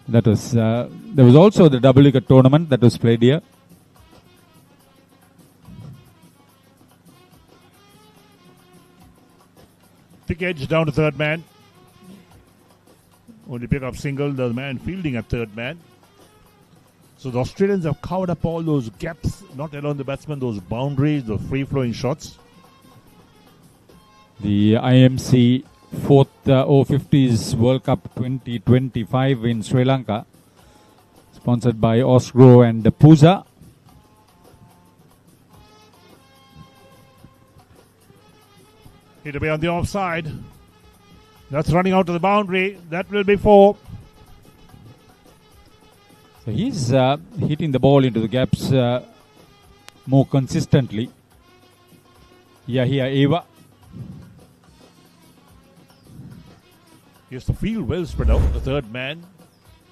That was there was also the double wicket tournament that was played here. quick edge down to third man. Only pick up single, the man fielding at third man. So the Australians have covered up all those gaps, not allowing the batsmen those boundaries, the free-flowing shots. The IMC 4th Over-50s World Cup 2025 in Sri Lanka, sponsored by Osgro and Puza. Hit away on the offside. That's running out to the boundary. That will be 4. So he's hitting the ball into the gaps more consistently. Here, Eva. Here's the field well spread out. The third man.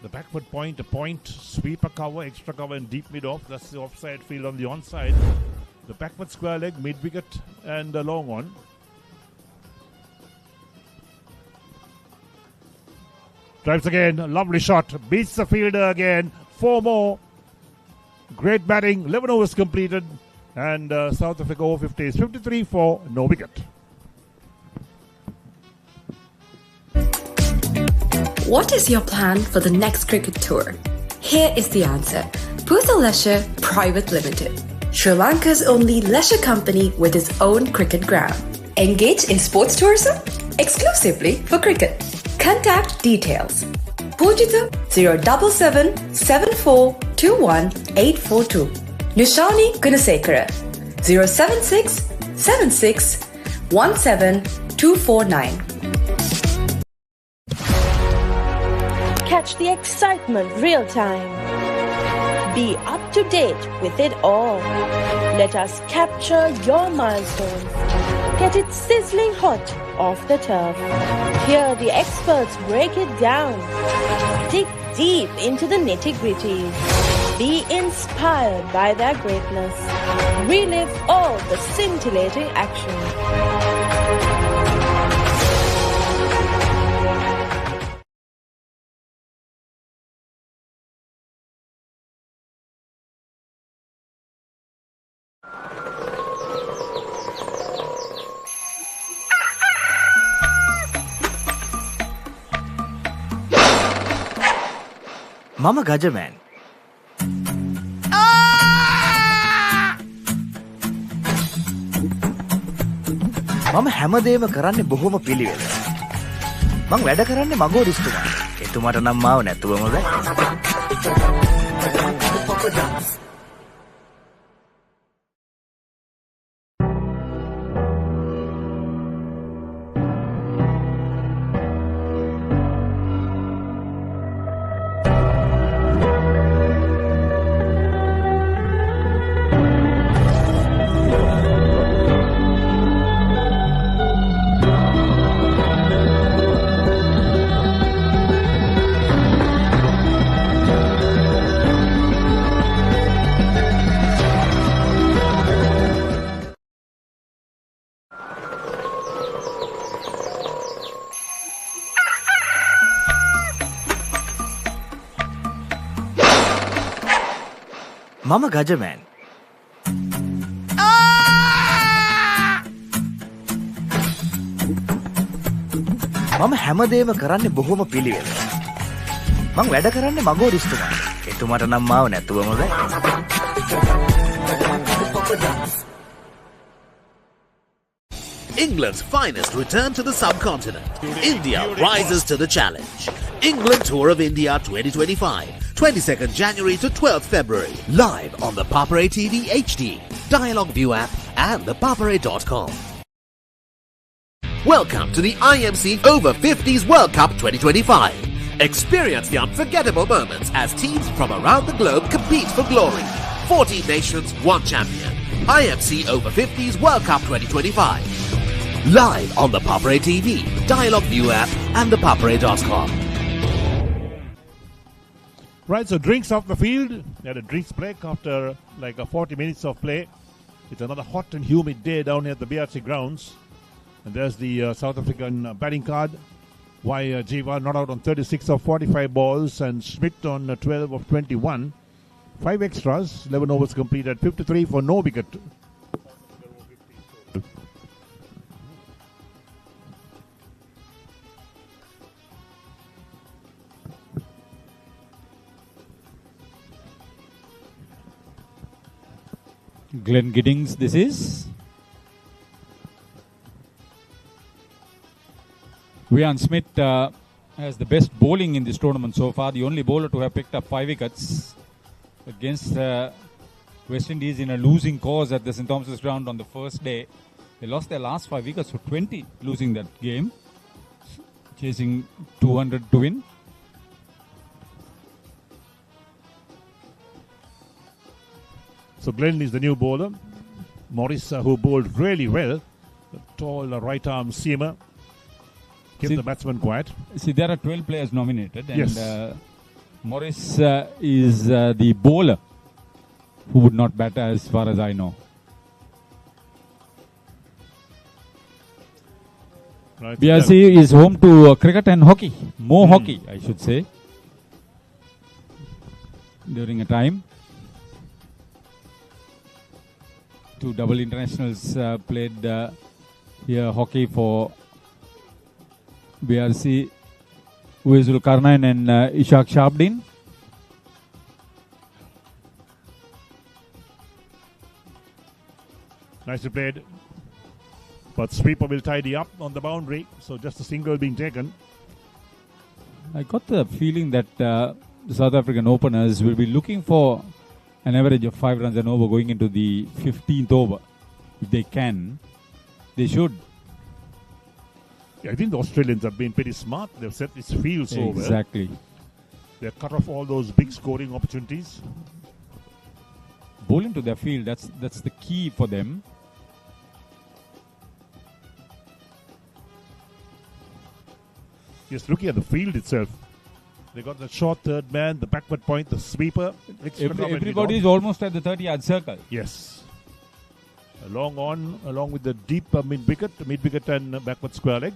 The backward point, a point, sweeper cover, extra cover, and deep mid off. That's the offside field on the onside. The backward square leg, mid wicket, and the long one. Drives again, a lovely shot, beats the fielder again, 4 more. Great batting, 11 overs completed, and South Africa Over-50s 53 for no wicket. What is your plan for the next cricket tour? Here is the answer. Fel Leisure Private Limited, Sri Lanka's only leisure company with its own cricket ground. Engage in sports tourism exclusively for cricket. Contact details. Pujita 077 7421 842. Nishani Gunasekara 076 76 17 249. Catch the excitement real time. Be up to date with it all. Let us capture your milestones. Get it sizzling hot off the turf. Hear the experts break it down. Dig deep into the nitty-gritty. Be inspired by their greatness. Relive all the scintillating action. මම ගජමෑන්. මම හැමදේම කරන්නේ බොහොම පිළිවෙල. මං වැඩ කරන්නේ මගෝරිස්තුමා. එතුමාට නම් මාව නැතුවම බෑ. මම ගජමෑන්. මම හැමදේම කරන්නේ බොහොම පිළිවෙල. මං වැඩ කරන්නේ මගෝරිස්තුමා. එතුමාට නම් මාව නැතුවම බෑ. England's finest return to the subcontinent. India rises to the challenge. England Tour of India 2025, 22nd January to 12th February. Live on the Papare TV HD, Dialog ViU App and ThePapare.com. Welcome to the IMC Over-50s World Cup 2025. Experience the unforgettable moments as teams from around the globe compete for glory. 14 nations, 1 champion. IMC Over-50s World Cup 2025. Live on the Papare TV, Dialog ViU App and ThePapare.com. Right, so drinks off the field. They had a drinks break after like 40 minutes of play. It's another hot and humid day down here at the BRC Grounds. And there's the South African batting card. Jiwa not out on 36 of 45 balls and Schmidt on 12 of 21. 5 extras, 11 overs completed, 53 for no wicket. Glenn Giddings, this is. Vian Smith has the best bowling in this tournament so far. The only bowler to have picked up 5 wickets against West Indies in a losing cause at the St. Thomas's Ground on the first day. They lost their last 5 wickets for 20, losing that game, chasing 200 to win. So Glenn is the new bowler. Morris, who bowled really well, the tall right-arm seamer, kept the batsman quiet. See, there are 12 players nominated, and Yes. Morris is the bowler who would not bat, as far as I know. Right. BRC is home to cricket and hockey. More hockey, I should say, during a time. 2 double internationals played here hockey for BRC. Uezul Karnain and Ishaq Shabdin. Nicely played. But sweeper will tidy up on the boundary. So just a single being taken. I got the feeling that the South African openers will be looking for an average of 5 runs and over going into the 15th over. If they can, they should. Yeah, I think the Australians have been pretty smart. They've set this field so well. Exactly. They've cut off all those big scoring opportunities. Bowl into their field, that's the key for them. Just looking at the field itself. They got the short third man, the backward point, the sweeper. Everybody is almost at the 30-yard circle. Yes. Along with the deep mid-wicket and backward square leg.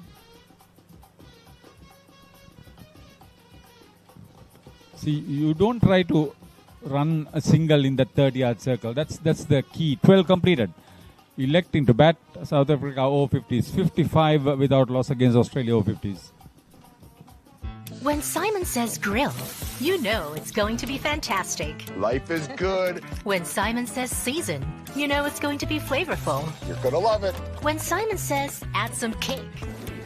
See, you don't try to run a single in that 30-yard circle. That's the key. 12 completed. Electing to bat South Africa Over-50s. 55 without loss against Australia Over-50s. When Simon says grill, you know it's going to be fantastic. Life is good. When Simon says season, you know it's going to be flavorful. You're gonna love it. When Simon says add some cake,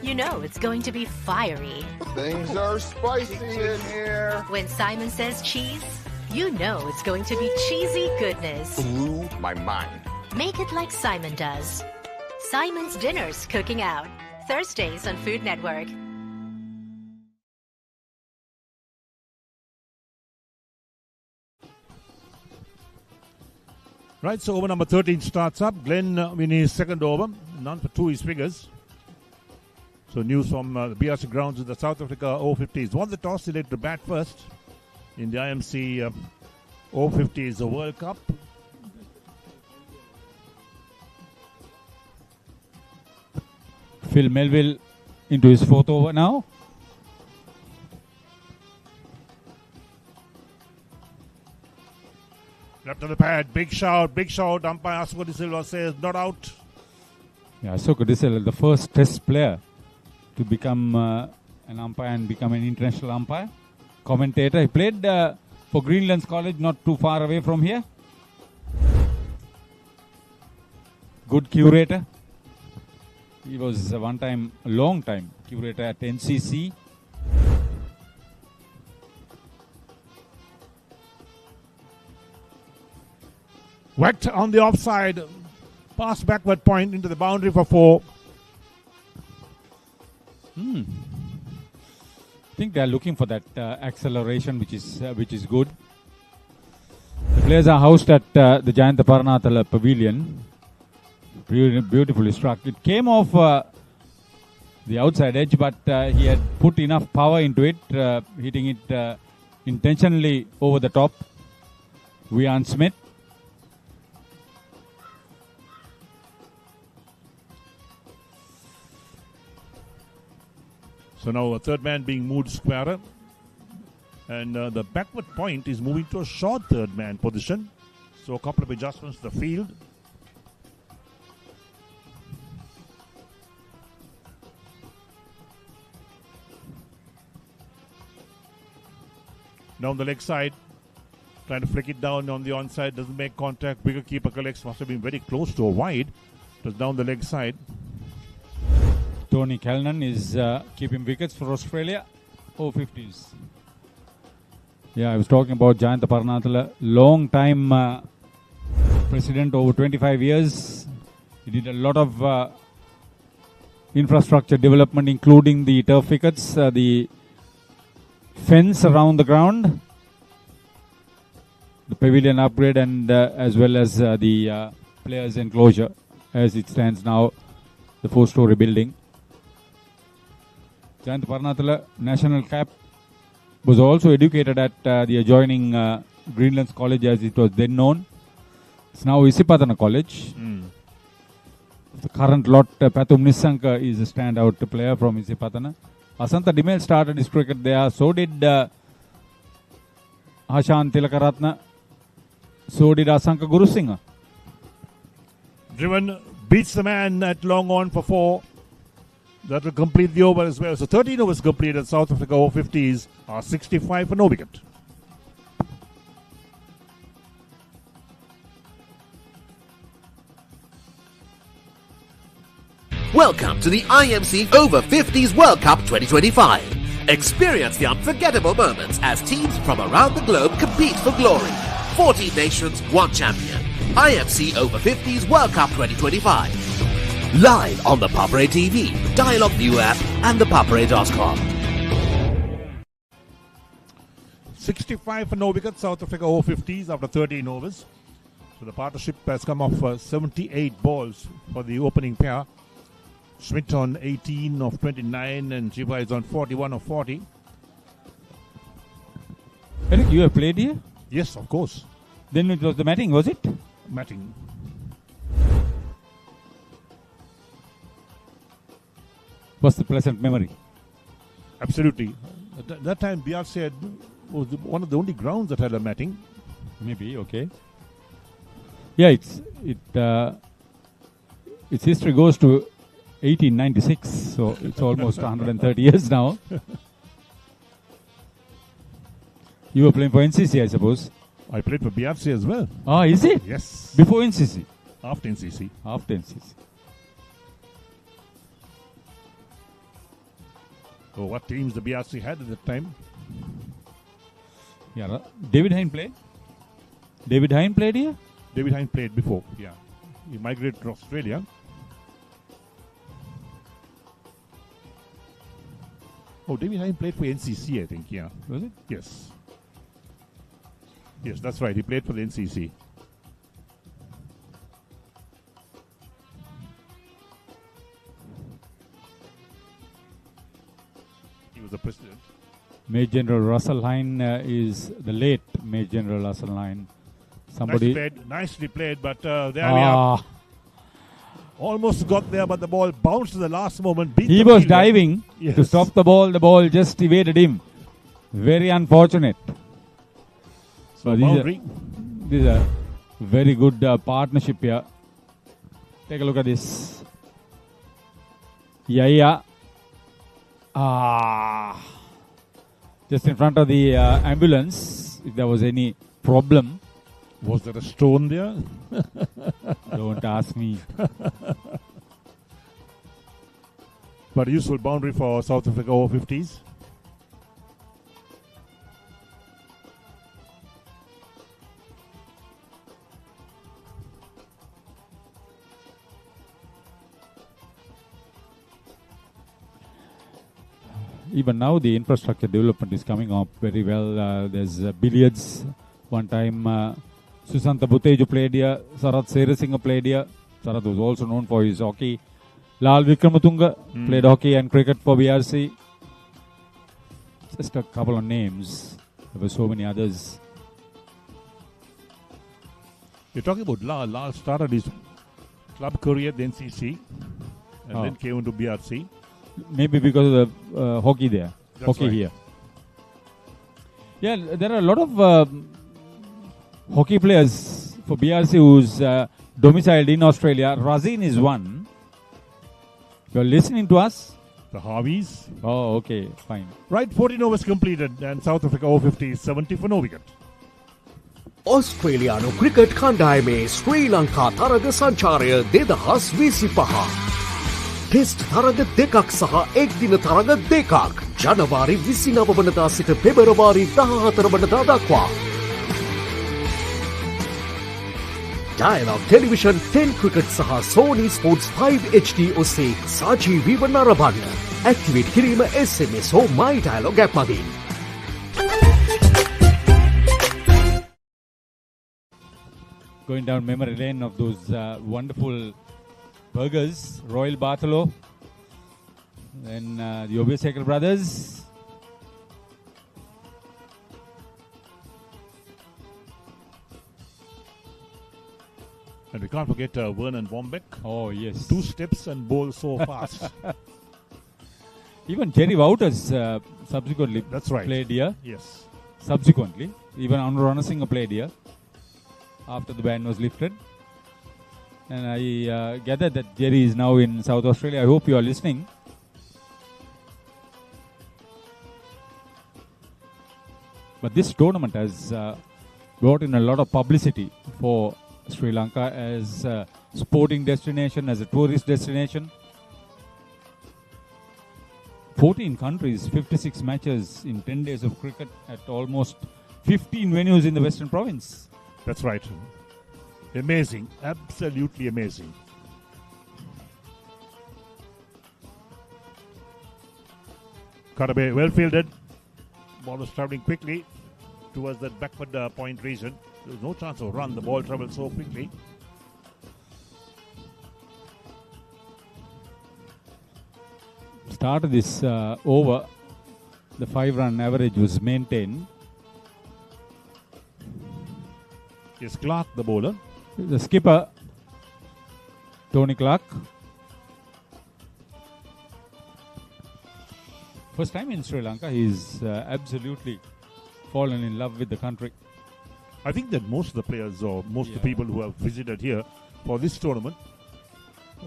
you know it's going to be fiery. Things are spicy in here. When Simon says cheese, you know it's going to be cheesy goodness. Blew my mind. Make it like Simon does. Simon's Dinners Cooking Out. Thursdays on Food Network. Right, so over number 13 starts up. Glenn in his second over. None for 2 his figures. So news from the BRC Grounds in the South Africa Over-50s. Won the toss, selected to bat first in the IMC Over-50s World Cup. Phil Melville into his 4th over now. Left of the pad, big shout. Umpire Asuka De Silva says not out. Yeah, Asuka De Silva, the first test player to become an umpire and become an international umpire. Commentator. He played for Greenlands College, not too far away from here. Good curator. He was a long time curator at NCC. Whacked on the offside. Pass backward point into the boundary for 4. I think they are looking for that acceleration, which is good. The players are housed at the Giant Paranathala Pavilion. Beautifully struck. It came off the outside edge, but he had put enough power into it, hitting it intentionally over the top. Vian Smith. So now a third man being moved squarer. And the backward point is moving to a short third man position. So a couple of adjustments to the field. Down the leg side, Trying to flick it down on the onside, doesn't make contact. Wicketkeeper collects, must have been very close to a wide. It was down the leg side. Tony Calnan is keeping wickets for Australia Over-50s. Yeah, I was talking about Jayantha Parnathala, long time president, over 25 years. He did a lot of infrastructure development, including the turf wickets, the fence around the ground, the pavilion upgrade, and as well as the players' enclosure as it stands now, the 4-story building. Jayantha Parnathala, national cap, was also educated at the adjoining Greenlands College, as it was then known. It's now Isipatana College. The current lot, Pathum Nissanka, is a standout player from Isipatana. Asantha Dimel started his cricket there. So did Hashan Tilakaratna. So did Asanka Gurusingha. Driven beats the man at long on for 4. That will complete the over as well. So 13 overs completed. South Africa Over-50s are 65 for no wicket. Welcome to the IMC Over-50s World Cup 2025. Experience the unforgettable moments as teams from around the globe compete for glory. 14 nations, 1 champion. IMC Over-50s World Cup 2025. Live on the Papare TV, Dialog ViU App and ThePapare.com. 65 for no wicket, South Africa Over-50s after 13 overs. So the partnership has come off 78 balls for the opening pair. Schmidt on 18 of 29 and Jiwa is on 41 of 40. Eric, you have played here? Yes, of course. Then it was the matting, was it? Matting. What's the pleasant memory? Absolutely. At that time, BRC was one of the only grounds that had a matting. Maybe, okay. Yeah, its history goes to 1896, so it's almost 130 years now. You were playing for NCC, I suppose. I played for BRC as well. Ah, is it? Yes. Before NCC? After NCC. After NCC. Oh, what teams the BRC had at that time? Yeah, David Hine played? David Hine played here? David Hine played before, yeah. He migrated to Australia. Oh, David Hine played for NCC, I think, yeah. Was it? Yes. Yes, that's right. He played for the NCC. He was the president. Major General Russell Hine is the late Major General Russell Hine. Somebody Nicely played, but there we are. Almost got there, but the ball bounced at the last moment. He was diving to stop the ball. The ball just evaded him. Very unfortunate. So boundary. This is a very good partnership here. Take a look at this. Yeah. Just in front of the ambulance, if there was any problem. Was there a stone there? Don't ask me. But a useful boundary for South Africa Over-50s. Even now, the infrastructure development is coming up very well. There's billiards. One time, Susanta Buteju played here. Sarath Serisinghe played here. Sarath was also known for his hockey. Lal Vikramatunga played hockey and cricket for BRC. Just a couple of names. There were so many others. You're talking about Lal. Lal started his club career at the NCC and then came into BRC. Maybe because of the hockey there. That's hockey right. here. Yeah, there are a lot of hockey players for BRC who's domiciled in Australia. Razin is one. You're listening to us? The Harveys. Oh, okay, fine. Right, 14 overs completed and South Africa Over-50s 70 for no wicket. ඔස්ට්‍රේලියානු cricket කණ්ඩායමේ ශ්‍රී ලංකා තරග සංචාරය 2025. Test තරග දෙකක් සහ එක්දින තරග දෙකක් ජනවාරි 29 වනදා සිට පෙබරවාරි 14 වනදා දක්වා. Dialog Television 10 Cricket සහ Sony Sports 5 HD ඔස්සේ සජීවීව නරඹන්න. ඇක්ටිවේට් කිරීම SMS හෝ My Dialog app මගින්. Going down memory lane of those wonderful burgers, Royal Bartholo, and the Obesekal brothers. And we can't forget Vernon Wombeck. Oh, yes. 2 steps and bowl so fast. Even Jerry Wouters subsequently played here. Yes. Subsequently. Even Anurana Singh played here after the ban was lifted. And I gather that Jerry is now in South Australia. I hope you are listening. But this tournament has brought in a lot of publicity for Sri Lanka as a sporting destination, as a tourist destination. 14 countries, 56 matches in 10 days of cricket at almost 15 venues in the Western Province. That's right. Amazing. Absolutely amazing. Karabe well fielded. Ball was travelling quickly towards that backward point region. There was no chance of run. The ball travelled so quickly. Start of this over, the 5-run average was maintained. Yes, Clark, the bowler. The skipper, Tony Clark. First time in Sri Lanka, he's absolutely fallen in love with the country. I think that most of the players or most of the people who have visited here for this tournament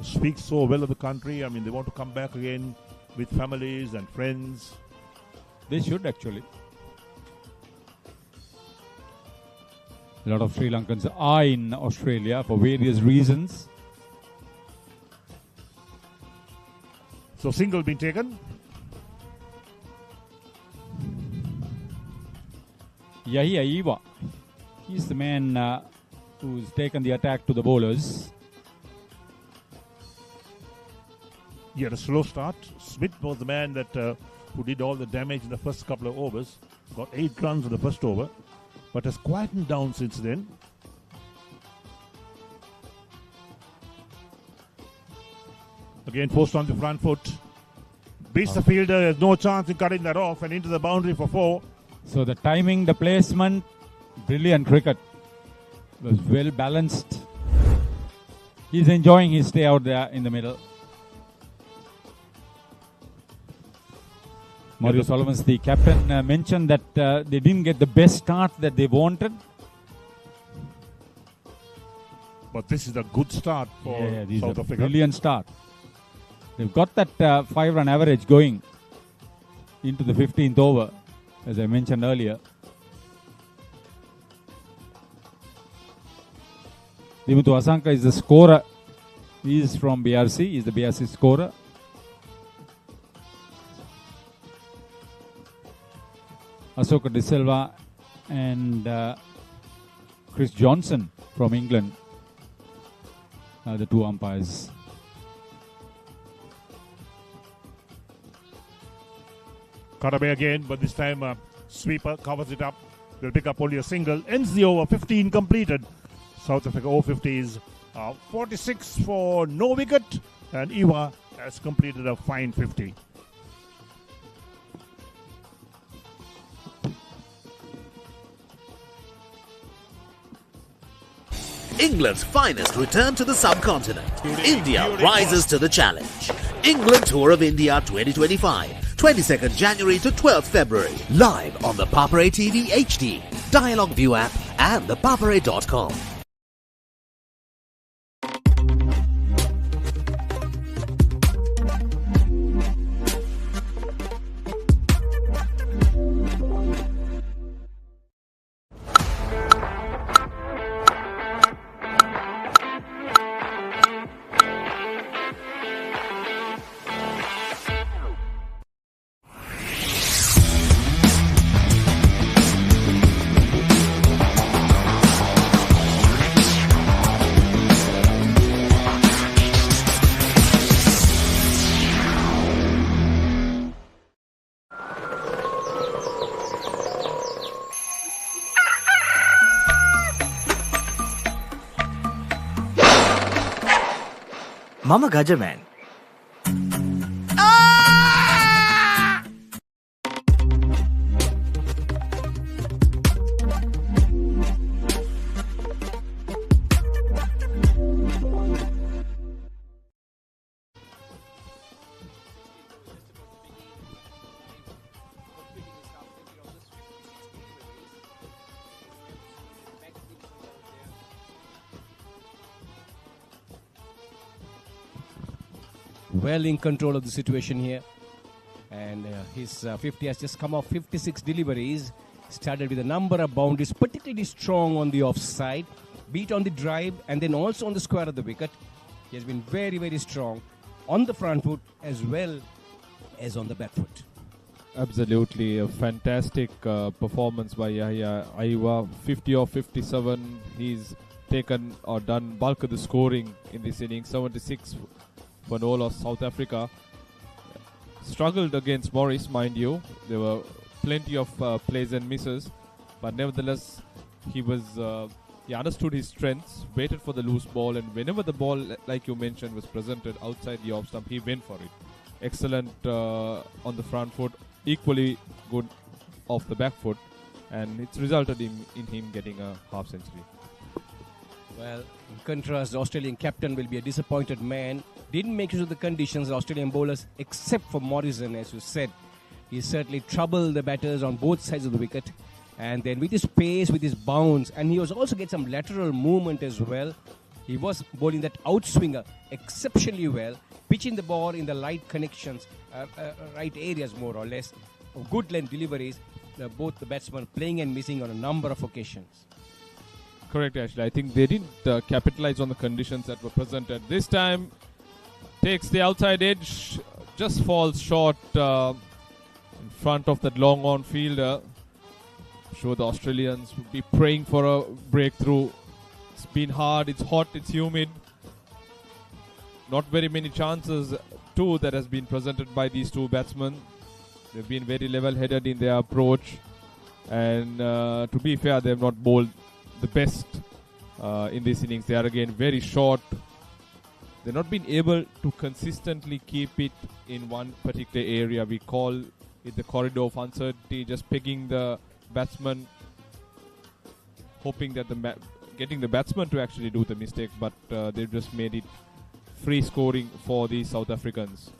speak so well of the country. I mean, they want to come back again with families and friends. They should actually. A lot of Sri Lankans are in Australia for various reasons. So single being taken. Yahia Iwa. He's the man who's taken the attack to the bowlers. He had a slow start. Smith was the man that who did all the damage in the first couple of overs. Got 8 runs in the first over, but has quietened down since then. Again, forced on the front foot. Beats the fielder. There's no chance in cutting that off and into the boundary for 4. So the timing, the placement, brilliant cricket. Was well balanced. He's enjoying his stay out there in the middle. Mario Solomons, the captain, mentioned that they didn't get the best start that they wanted. But this is a good start for South Africa. Brilliant start. They've got that 5-run average going into the 15th over, as I mentioned earlier. Dimutu Asanka is the scorer. He is from BRC. He is the BRC scorer. Asoka De Silva and Chris Johnson from England are the 2 umpires. Karabe again, but this time sweeper covers it up. They'll pick up only a single. Ends the over. 15 completed. South Africa Over-50s 46 for no wicket, and Iwa has completed a fine 50. England's finest return to the subcontinent. India rises to the challenge. England Tour of India 2025, 22nd January to 12th February. Live on the Papare TV HD, Dialog ViU App and ThePapare.com. මම Gajaman. Well in control of the situation here, and his 50 has just come off 56 deliveries. Started with a number of boundaries, particularly strong on the offside, beat on the drive, and then also on the square of the wicket. He has been very, very strong on the front foot as well as on the back foot. Absolutely, a fantastic performance by Yahya Jiwa. 50 of 57. He's taken or done bulk of the scoring in this inning. 76 for all of South Africa. Struggled against Morris, mind you. There were plenty of plays and misses, but nevertheless, he understood his strengths, waited for the loose ball, and whenever the ball, like you mentioned, was presented outside the off stump, he went for it. Excellent on the front foot, equally good off the back foot, and it's resulted in him getting a half century. Well, in contrast, the Australian captain will be a disappointed man. Didn't make use of the conditions, the Australian bowlers, except for Morrison, as you said. He certainly troubled the batters on both sides of the wicket. And then with his pace, with his bounce, and he was also get some lateral movement as well. He was bowling that outswinger exceptionally well, pitching the ball in the right connections, right areas more or less. Good length deliveries, both the batsmen playing and missing on a number of occasions. Correct, actually. I think they didn't capitalize on the conditions that were presented. This time, takes the outside edge, just falls short in front of that long on fielder. I'm sure the Australians would be praying for a breakthrough. It's been hard, it's hot, it's humid. Not very many chances too that has been presented by these two batsmen. They've been very level-headed in their approach, and to be fair, they have not bowled the best in this innings. They are again very short. They've not been able to consistently keep it in one particular area. We call it the corridor of uncertainty, just pegging the batsman, hoping that getting the batsman to actually do the mistake, but they've just made it free scoring for the South Africans.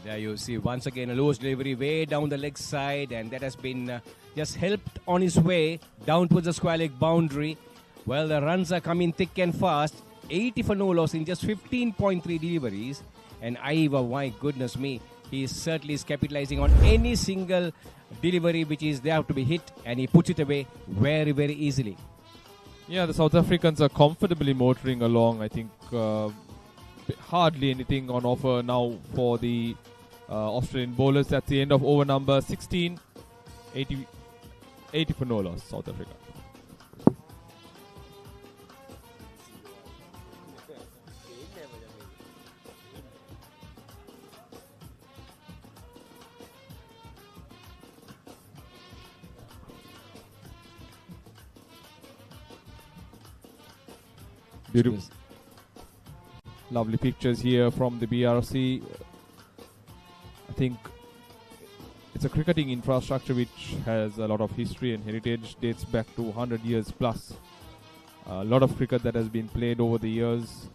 There you see once again a loose delivery way down the leg side, and that has been just helped on his way down towards the square leg boundary. Well, the runs are coming thick and fast. 80 for no loss in just 15.3 deliveries. And Jiwa, my goodness me, he certainly is capitalizing on any single delivery which is there to be hit, and he puts it away very, very easily. Yeah, the South Africans are comfortably motoring along. I think hardly anything on offer now for the Australian bowlers. That's the end of over number 16. 80 for no loss, South Africa. Beautiful. Lovely pictures here from the BRC. I think it's a cricketing infrastructure which has a lot of history and heritage, dates back to 100 years plus. A lot of cricket that has been played over the years.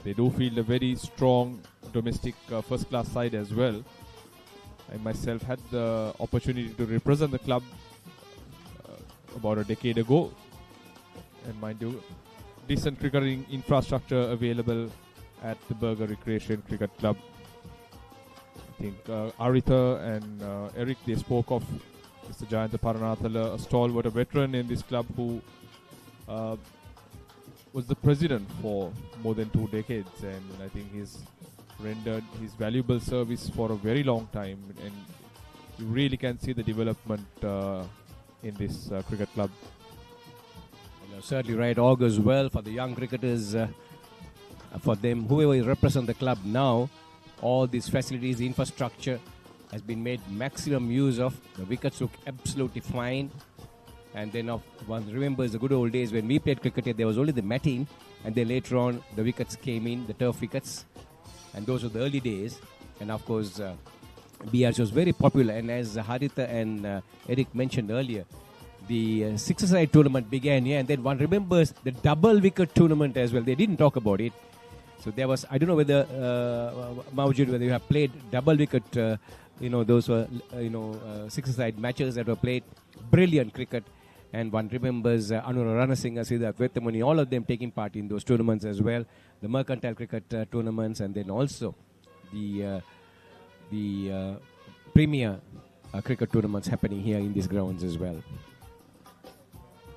They do field a very strong domestic first-class side as well. I myself had the opportunity to represent the club about a decade ago. And mind you, decent cricketing infrastructure available at the Burger Recreation Cricket Club. I think Aritha and Eric, they spoke of Mr. Jayantha Paranathala, a stalwart, a veteran in this club who was the president for more than 2 decades, and I think he's rendered his valuable service for a very long time, and you really can see the development in this cricket club. Certainly right, augurs well for the young cricketers, for them, whoever represent the club now. All these facilities, infrastructure has been made maximum use of. The wickets look absolutely fine. And then one remembers the good old days when we played cricket here, there was only the matting, and then later on the wickets came in, the turf wickets, and those were the early days. And of course, BRC was very popular, and as Haritha and Eric mentioned earlier, the six-a-side tournament began here, and then one remembers the double wicket tournament as well. They didn't talk about it. So there was, I don't know whether, Maujud, whether you have played double wicket, those were, six-a-side matches that were played, brilliant cricket. And one remembers Anura Ranasinghe, Siddharth Vethamani, all of them taking part in those tournaments as well. The mercantile cricket tournaments, and then also the premier cricket tournaments happening here in these grounds as well.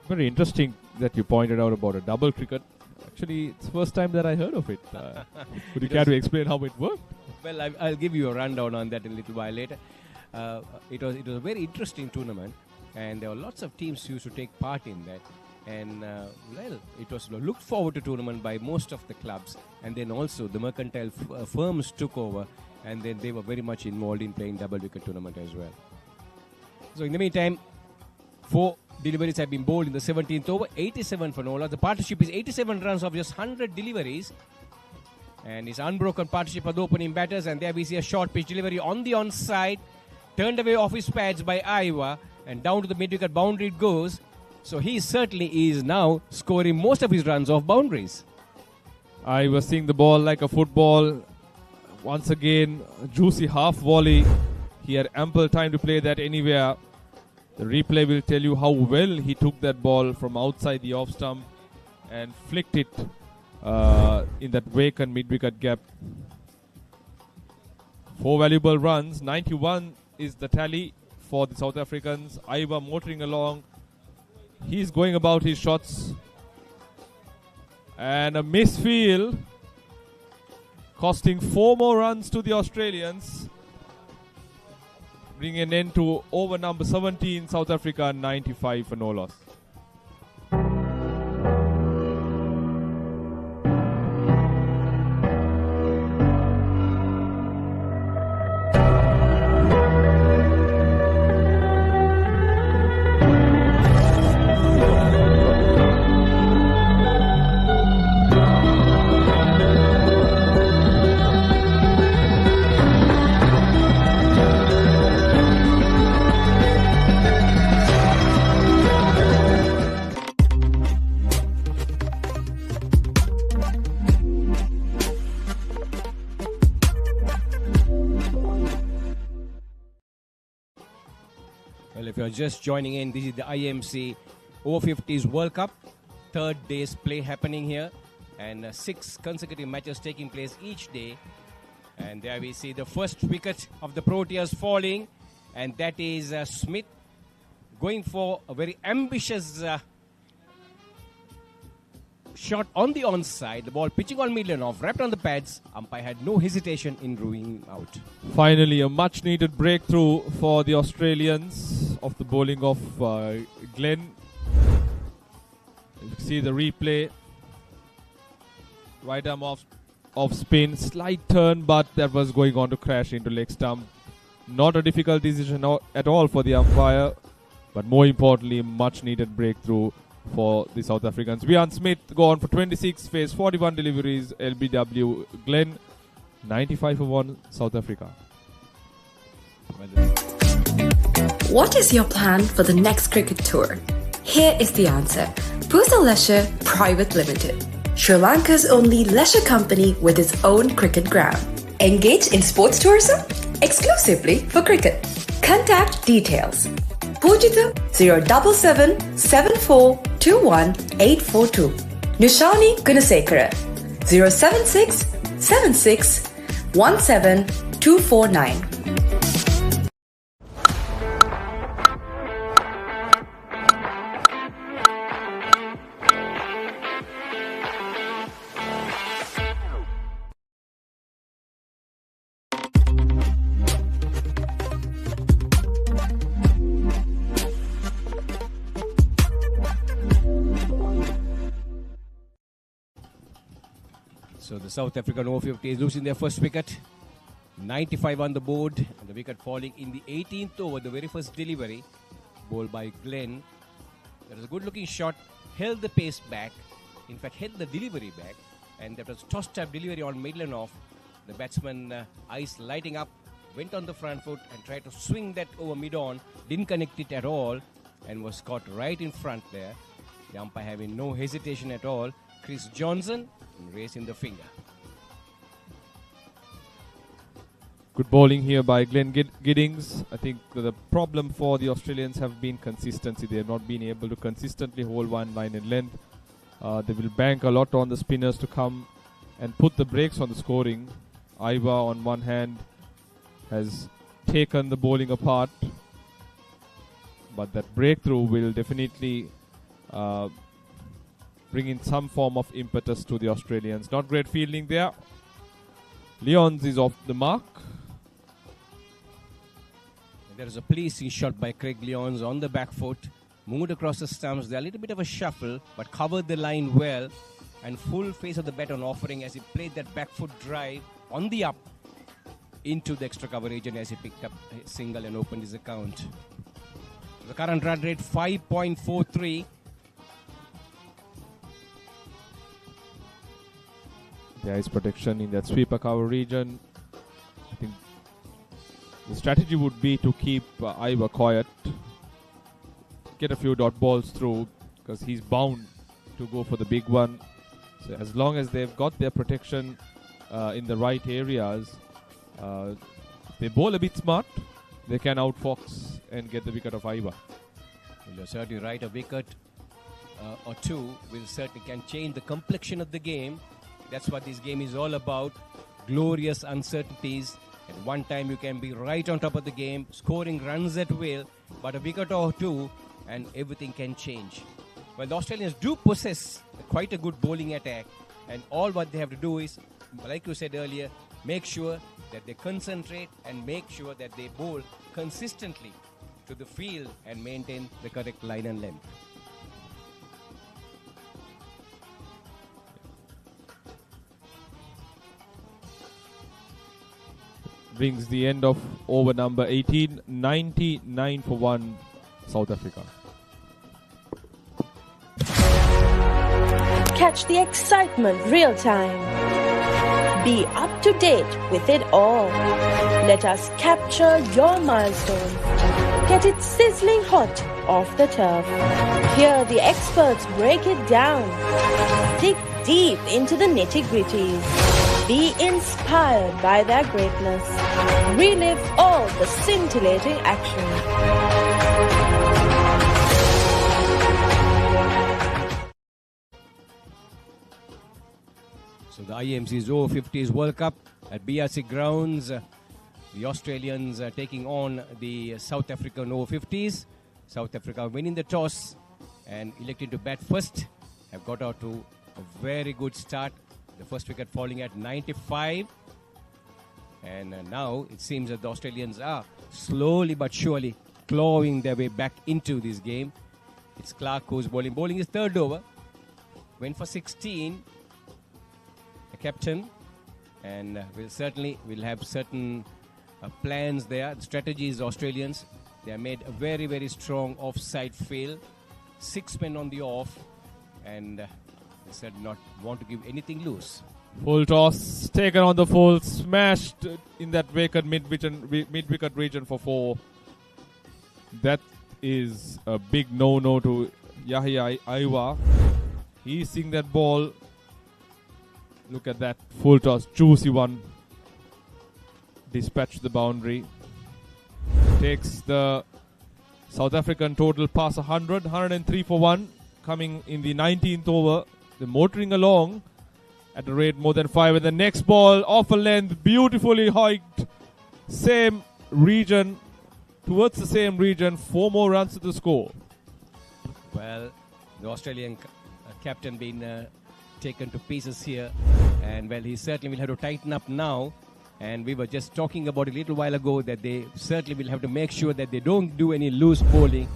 Very interesting that you pointed out about a double cricket. Actually, it's the first time that I heard of it. Would you care to explain how it worked? Well, I'll give you a rundown on that a little while later. It was a very interesting tournament, and there were lots of teams who used to take part in that. And, it was looked forward to tournament by most of the clubs. And then also the mercantile firms took over, and then they were very much involved in playing double wicket tournament as well. So in the meantime, 4 deliveries have been bowled in the 17th over, 87 for no loss. The partnership is 87 runs of just 100 deliveries. And it's unbroken partnership of the opening batters. And there we see a short pitch delivery on the onside. Turned away off his pads by Jiwa. And down to the mid-wicket boundary it goes. So he certainly is now scoring most of his runs off boundaries. I was seeing the ball like a football. Once again, juicy half volley. He had ample time to play that anywhere. The replay will tell you how well he took that ball from outside the off stump and flicked it in that vacant mid-wicket gap. 4 valuable runs. 91 is the tally for the South Africans. Jiwa motoring along. He's going about his shots. And a misfield, costing 4 more runs to the Australians. Bring an end to over number 17, South Africa 95 for no loss. If you're just joining in, this is the IMC Over-50s World Cup. 3rd day's play happening here. And 6 consecutive matches taking place each day. And there we see the first wicket of the Proteas falling. And that is Smith going for a very ambitious shot on the onside. The ball pitching on middle and off, wrapped on the pads. Umpire had no hesitation in ruling out. Finally, a much-needed breakthrough for the Australians of the bowling of Glenn. You see the replay. Right arm off spin, slight turn, but that was going on to crash into leg stump. Not a difficult decision at all for the umpire, but more importantly, much-needed breakthrough for the South Africans. Vian Smith go on for 26, face 41 deliveries. LBW Glenn 95 for 1, South Africa. What is your plan for the next cricket tour? Here is the answer. Fel Leisure Private Limited, Sri Lanka's only leisure company with its own cricket ground. Engage in sports tourism exclusively for cricket. Contact details. Pujita 077 7421 842. Nishani Gunasekara 076 76 17 249. So the South African Over-50s losing their first wicket. 95 on the board. And the wicket falling in the 18th over, the very first delivery. Bowled by Glenn. That was a good-looking shot, held the pace back, in fact, held the delivery back, and that was toss-type delivery on middle and off. The batsman, eyes lighting up, went on the front foot and tried to swing that over mid-on, didn't connect it at all, and was caught right in front there. The umpire having no hesitation at all. Chris Johnson raising the finger. Good bowling here by Glenn Giddings. I think the problem for the Australians have been consistency. They have not been able to consistently hold one line in length. They will bank a lot on the spinners to come and put the brakes on the scoring. Jiwa on one hand has taken the bowling apart, but that breakthrough will definitely bring in some form of impetus to the Australians. Not great fielding there. Lyons is off the mark. There is a pleasing shot by Craig Lyons on the back foot. Moved across the stumps. There a little bit of a shuffle, but covered the line well. And full face of the bat on offering as he played that back foot drive on the up into the extra cover region as he picked up a single and opened his account. The current run rate 5.43. There is protection in that sweeper cover region. I think the strategy would be to keep Jiwa quiet, get a few dot balls through, because he's bound to go for the big one. So as long as they've got their protection in the right areas, if they bowl a bit smart, they can outfox and get the wicket of Jiwa. Well, you're certainly right. A wicket or two will certainly can change the complexion of the game. That's what this game is all about. Glorious uncertainties. At one time you can be right on top of the game, scoring runs at will, but a wicket or two and everything can change. Well, the Australians do possess quite a good bowling attack, and all what they have to do is, like you said earlier, make sure that they concentrate and make sure that they bowl consistently to the field and maintain the correct line and length. Brings the end of over number 18, 99 for 1, South Africa. Catch the excitement real time. Be up to date with it all. Let us capture your milestones. Get it sizzling hot off the turf. Hear the experts break it down. Dig deep into the nitty-gritties. Be inspired by their greatness. Relive all the scintillating action. So the IMC's Over-50s World Cup at BRC Grounds. The Australians are taking on the South African Over-50s. South Africa winning the toss and electing to bat first. Have got out to a very good start. The first wicket falling at 95. And now it seems that the Australians are slowly but surely clawing their way back into this game. It's Clark who's bowling. Bowling is third over. Went for 16. The captain. And we'll have certain plans there. The strategy is Australians. They have made a very, very strong offside field. 6 men on the off. And they said not want to give anything loose. Full toss, taken on the full, smashed in that vacant mid-wicket region for 4. That is a big no-no to Yahya Jiwa. He's seeing that ball. Look at that full toss, juicy one. Dispatched the boundary. Takes the South African total past 100, 103 for 1. Coming in the 19th over. They're motoring along at a rate more than 5. And the next ball off a length, beautifully hiked. Same region, towards the same region. 4 more runs to the score. Well, the Australian captain being taken to pieces here. And well, he certainly will have to tighten up now. And we were just talking about a little while ago that they certainly will have to make sure that they don't do any loose bowling.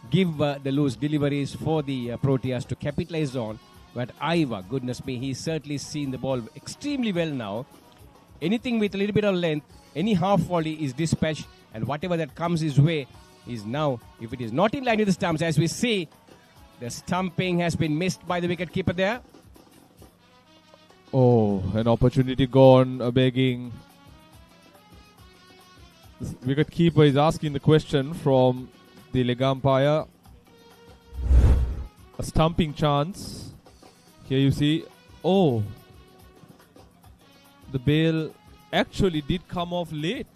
Give the loose deliveries for the Proteas to capitalize on. But Jiwa, goodness me, he's certainly seen the ball extremely well now. Anything with a little bit of length, any half volley is dispatched, and whatever that comes his way is now, if it is not in line with the stumps, as we see, The stumping has been missed by the wicketkeeper there. Oh, an opportunity gone, begging. The wicketkeeper is asking the question from the leg umpire. A stumping chance. Here you see. Oh, the bail actually did come off late.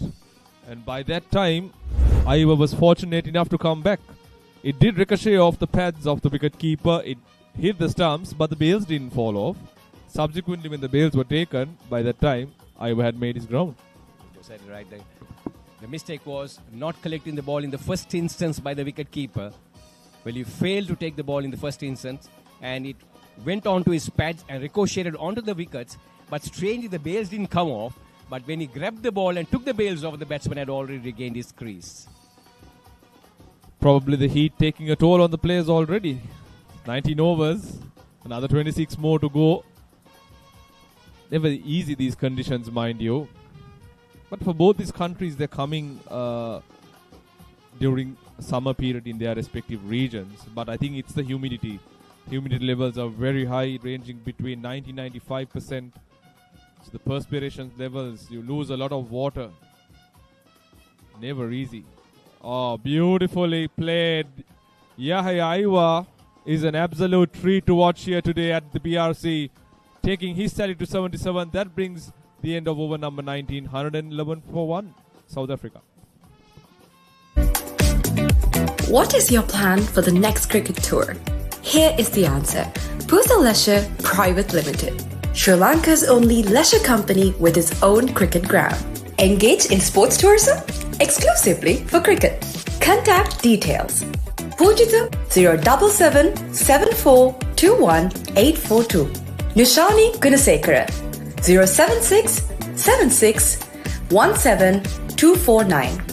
And by that time, Jiwa was fortunate enough to come back. It did ricochet off the pads of the wicketkeeper. It hit the stumps, but the bails didn't fall off. Subsequently, when the bails were taken, by that time, Jiwa had made his ground. You said it right there. The mistake was not collecting the ball in the first instance by the wicketkeeper. Well, he failed to take the ball in the first instance, and it went onto his pads and ricocheted onto the wickets. But strangely, the bails didn't come off. But when he grabbed the ball and took the bails off, the batsman had already regained his crease. Probably the heat taking a toll on the players already. 19 overs, another 26 more to go. Never easy, these conditions, mind you. But for both these countries, they're coming during summer period in their respective regions. But I think it's the humidity. Humidity levels are very high, ranging between 90-95%. So the perspiration levels, you lose a lot of water. Never easy. Oh, beautifully played. Jiwa is an absolute treat to watch here today at the BRC. Taking his tally to 77. That brings the end of over number 19. 111 for 1. South Africa. What is your plan for the next cricket tour? Here is the answer. Fel Leisure Private Limited, Sri Lanka's only leisure company with its own cricket ground. Engage in sports tourism exclusively for cricket. Contact details. Pujita 077 7421 842. Nishani Gunasekara 076 76 17 249.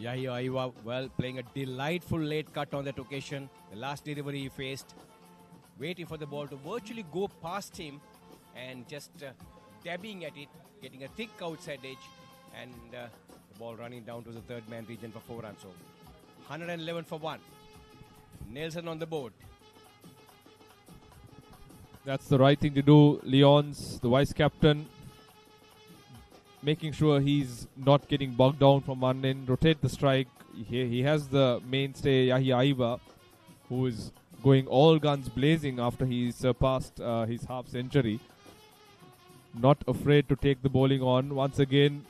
Jiwa, well, playing a delightful late cut on that occasion. The last delivery he faced, waiting for the ball to virtually go past him and just dabbing at it, getting a thick outside edge, and the ball running down to the third man region for 4 runs. So 111 for 1. Nelson on the board. That's the right thing to do. Leons, the vice captain, making sure he's not getting bogged down from one end. Rotate the strike. He has the mainstay Jiwa, who is going all guns blazing after he surpassed his half century. Not afraid to take the bowling on. Once again,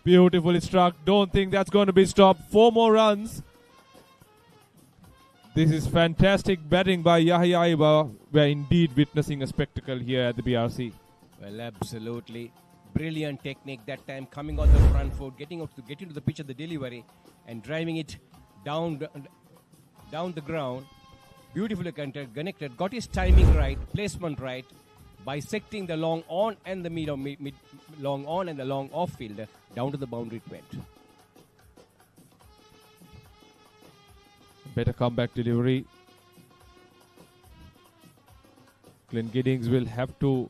beautifully struck. Don't think that's going to be stopped. 4 more runs. This is fantastic batting by Jiwa. We're indeed witnessing a spectacle here at the BRC. Well, absolutely. Brilliant technique that time, coming on the front foot, getting to the pitch of the delivery and driving it down the ground. Beautifully connected, got his timing right, placement right, bisecting the long on and the mid long on and the long off field down to the boundary it went. Better comeback delivery. Glenn Giddings will have to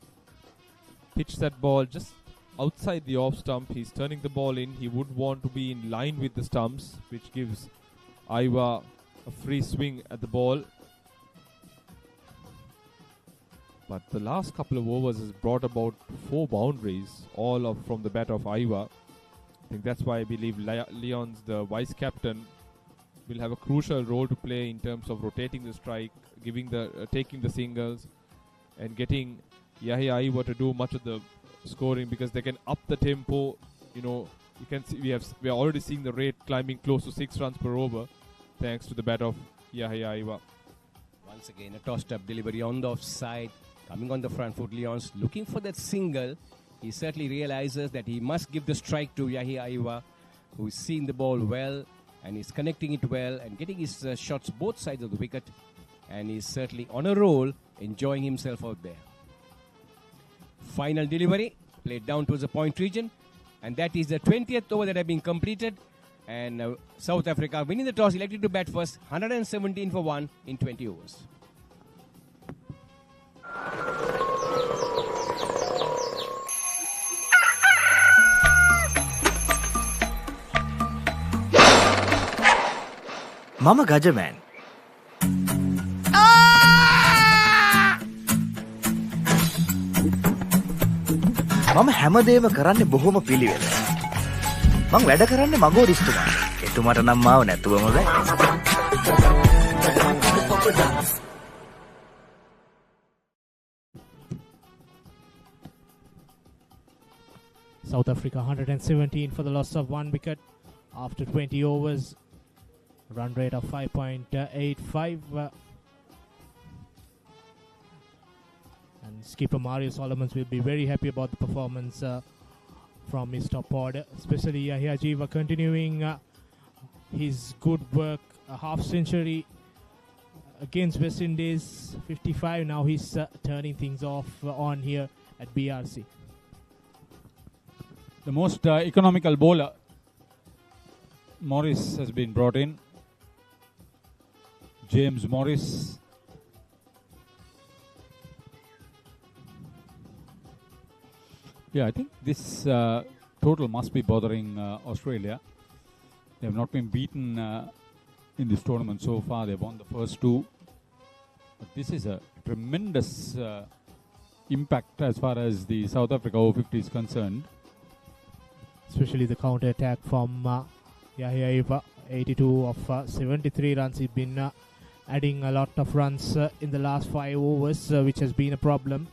pitch that ball just outside the off stump. He's turning the ball in. He would want to be in line with the stumps, which gives Jiwa a free swing at the ball. But the last couple of overs has brought about 4 boundaries, all from the bat of Jiwa. I think that's why I believe Leons, the vice captain, will have a crucial role to play in terms of rotating the strike, taking the singles, and getting Jiwa to do much of the scoring, because they can up the tempo. You know, you can see we are already seeing the rate climbing close to 6 runs per over, thanks to the bat of Jiwa. Once again, a tossed up delivery on the offside, coming on the front foot. Leons looking for that single. He certainly realizes that he must give the strike to Jiwa, who is seeing the ball well and is connecting it well and getting his shots both sides of the wicket, and he's certainly on a roll, enjoying himself out there. Final delivery, played down towards the point region, and that is the 20th over that have been completed, and South Africa winning the toss, elected to bat first, 117 for 1 in 20 overs. මම ගජමෑන්. මම හැමදේම කරන්නේ බොහොම පිළිවෙල. මං වැඩ කරන්නේ මගෝරිස්තුමා. එතුමාට නම් මාව නැතුවම බෑ. South Africa 117 for the loss of 1 wicket after 20 overs. Run rate of 5.85. And skipper Mario Solomons will be very happy about the performance from his top order, especially Yahya Jiwa continuing his good work, a half century against West Indies, 55. Now he's turning things off on here at BRC. The most economical bowler, Morris, has been brought in. James Morris. Yeah, I think this total must be bothering Australia. They have not been beaten in this tournament so far. They won the first two. But this is a tremendous impact as far as the South Africa Over-50s is concerned. Especially the counter attack from Yahya Jiwa, 82 of 73 runs. He's been adding a lot of runs in the last 5 overs, which has been a problem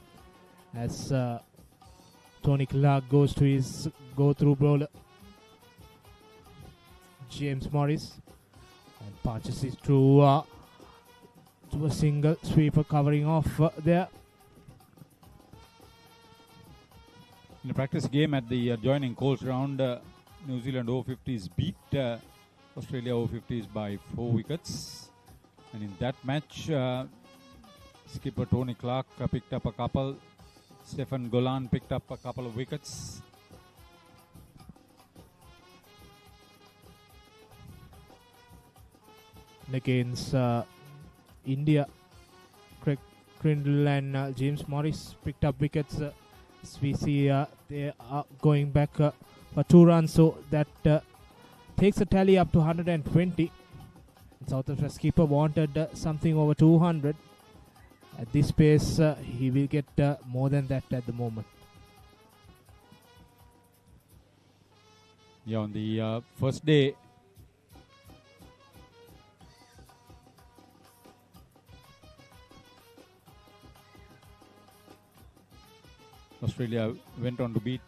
as Tony Clark goes to his go-through bowler James Morris and punches it through to a single sweeper, covering off there. In a practice game at the adjoining Coles Ground, New Zealand Over-50s beat Australia Over-50s by 4 wickets. And in that match, skipper Tony Clark picked up a couple. Stefan Golan picked up a couple of wickets. And against India, Craig Crindle and James Morris picked up wickets. As we see they are going back for 2 runs, so that takes a tally up to 120. South Africa skipper wanted something over 200. At this pace, he will get more than that at the moment. Yeah, on the first day, Australia went on to beat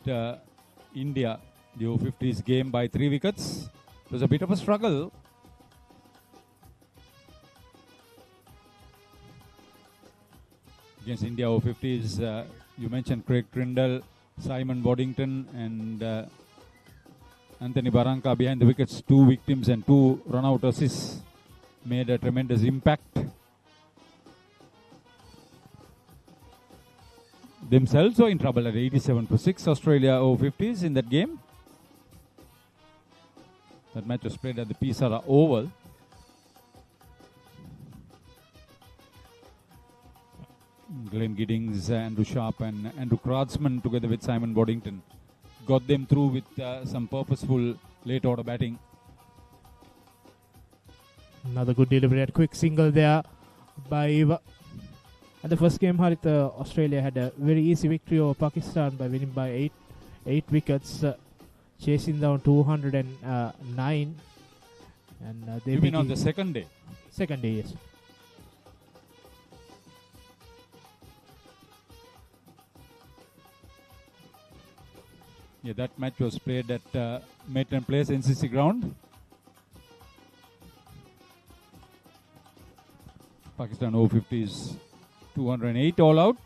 India, the Over-50s game, by 3 wickets. It was a bit of a struggle. Against India Over-50s, you mentioned Craig Crindle, Simon Boddington and Anthony Barranca behind the wickets. 2 victims and 2 run-out assists made a tremendous impact. Themselves were in trouble at 87 for 6, Australia Over-50s in that game. That match was played at the Pisara Oval. Glenn Giddings, Andrew Sharp and Andrew Kradzman together with Simon Boddington got them through with some purposeful late order batting. Another good delivery at quick single there by Jiwa. At the first game, Harit, Australia had a very easy victory over Pakistan by winning by 8 wickets, chasing down 209. And they you mean on the second day? Second day, yes. Yeah, that match was played at Maitland Place, NCC Ground. Pakistan Over-50s 208 all out.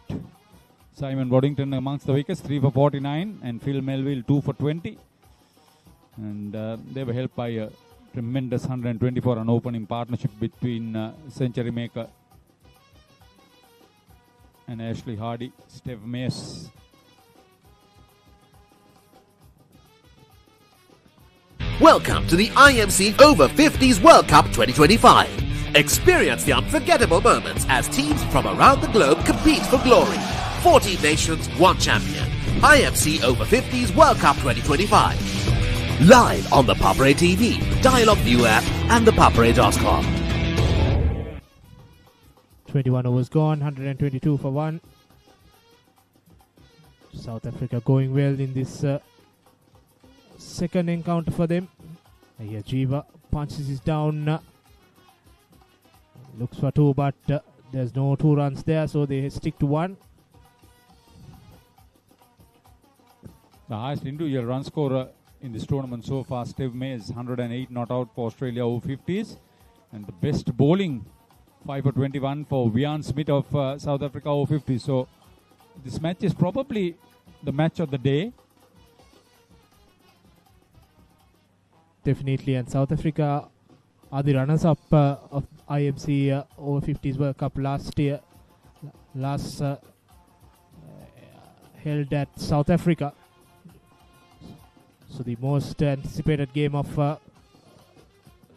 Simon Boddington amongst the wickets, 3 for 49, and Phil Melville 2 for 20. And they were helped by a tremendous 124 run opening partnership between century maker and Ashley Hardy, Steve Mace. Welcome to the IMC Over-50s World Cup 2025. Experience the unforgettable moments as teams from around the globe compete for glory. 14 nations, 1 champion. IMC Over-50s World Cup 2025. Live on the Papare TV, Dialog ViU App and ThePapare.com. 21 overs gone, 122 for 1. South Africa going well in this second encounter for them. Here Jiwa punches it down. Looks for 2, but there's no 2 runs there, so they stick to 1. The highest individual run scorer in this tournament so far, Steve May, is 108 not out for Australia Over-50s. And the best bowling, 5 for 21 for Vian Smith of South Africa Over-50s. So this match is probably the match of the day. Definitely, and South Africa are the runners-up of IMC Over-50s World Cup last year. Held at South Africa. So the most anticipated game of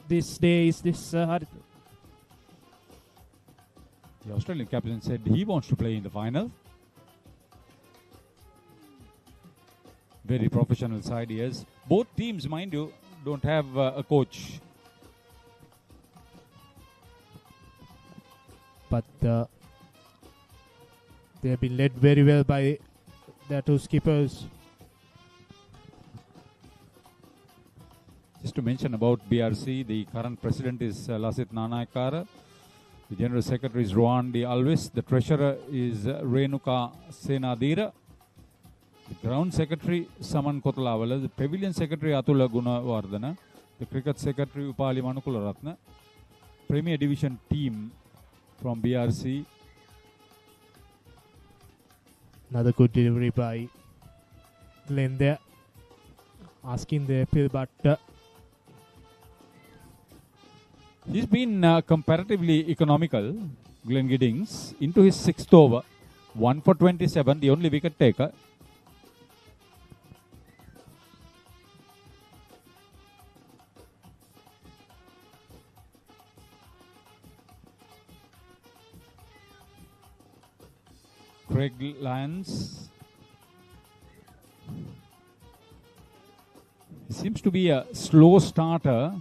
this day is this. The Australian captain said he wants to play in the final. Very professional side he is. Both teams, mind you, don't have a coach. But they have been led very well by their 2 skippers. Just to mention about BRC, the current president is Lasit Nanayakara. The general secretary is Rohan D. Alvis. The treasurer is Renuka Senadira. The ground secretary Saman Kotalawala. The pavilion secretary Atula Gunawardana. The cricket secretary Upali Manukularatna. Premier Division team from BRC. Another good delivery by Glenn there. Asking the appeal, but he's been comparatively economical, Glenn Giddings, into his 6th over. 1 for 27, the only wicket taker. Craig Lyons. He seems to be a slow starter.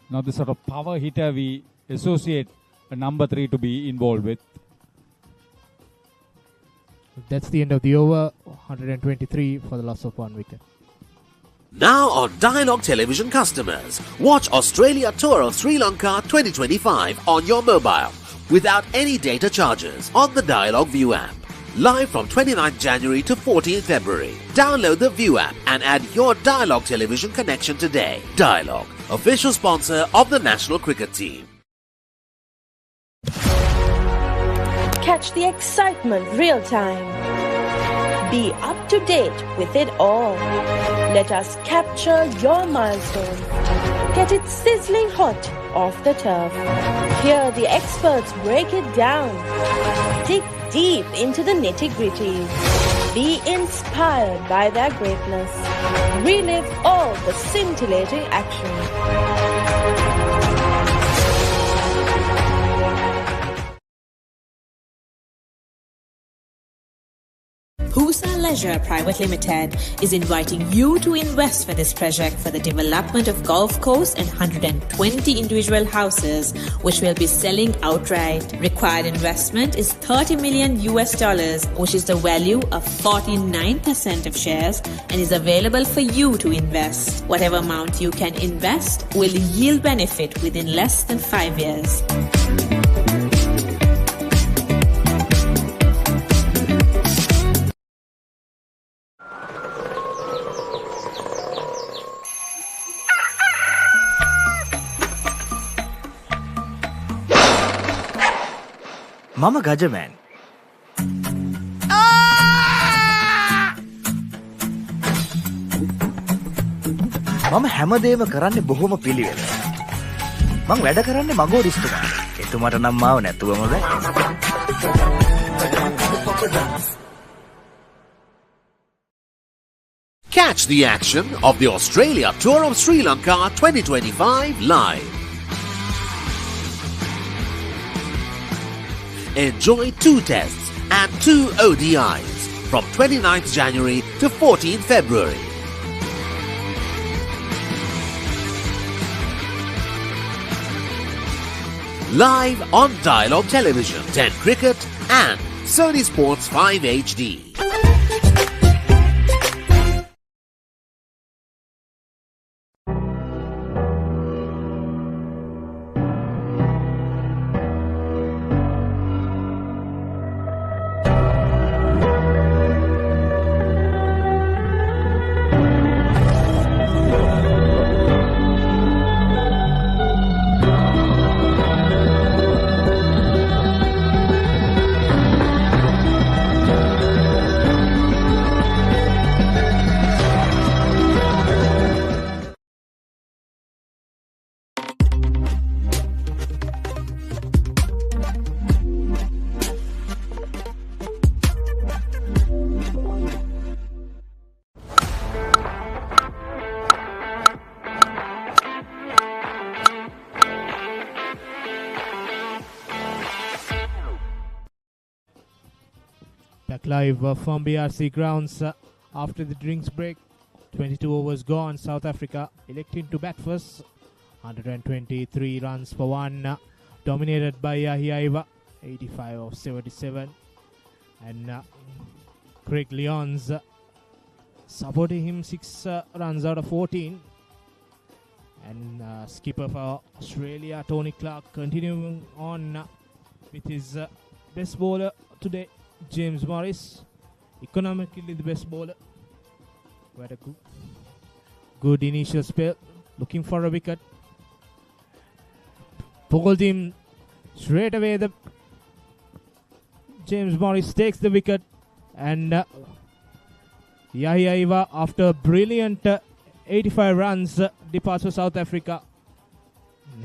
Now the sort of power hitter we associate a number 3 to be involved with. That's the end of the over. 123 for the loss of 1 wicket. Now on Dialog Television customers, watch Australia Tour of Sri Lanka 2025 on your mobile without any data charges on the Dialog ViU App. Live from 29th January to 14th February. Download the ViU App and add your Dialog Television connection today. Dialog, official sponsor of the national cricket team. Catch the excitement real time. Be up to date with it all. Let us capture your milestone. Get it sizzling hot off the turf. Hear the experts break it down. Dig deep into the nitty-gritty. Be inspired by their greatness. Relive all the scintillating action. Fel Leisure Private Limited is inviting you to invest for this project for the development of golf course and 120 individual houses, which will be selling outright. Required investment is $30 million, which is the value of 49% of shares, and is available for you to invest. Whatever amount you can invest will yield benefit within less than 5 years. මම ගජමෑන්. මම හැමදේම කරන්නේ බොහොම පිළිවෙල. මං වැඩ කරන්නේ මගෝරිස්තුමා. එතුමාට නම් මාව නැතුවම බෑ. Catch the action of the Australia Tour of Sri Lanka 2025 live. Enjoy 2 tests and 2 ODIs from 29th January to 14th February. Live on Dialog Television, 10 Cricket and Sony Sports 5 HD. Back live from BRC Grounds after the drinks break. 22 overs gone. South Africa electing to bat first. 123 runs for one. Dominated by Jiwa. 85 of 77. And Craig Lyons supporting him 6 runs out of 14. And skipper for Australia, Tony Clark, continuing on with his best bowler today, James Morris, economically the best bowler. Quite a good initial spell, looking for a wicket. Pulled him straight away. The James Morris takes the wicket, and Jiwa, after a brilliant 85 runs, departs for South Africa.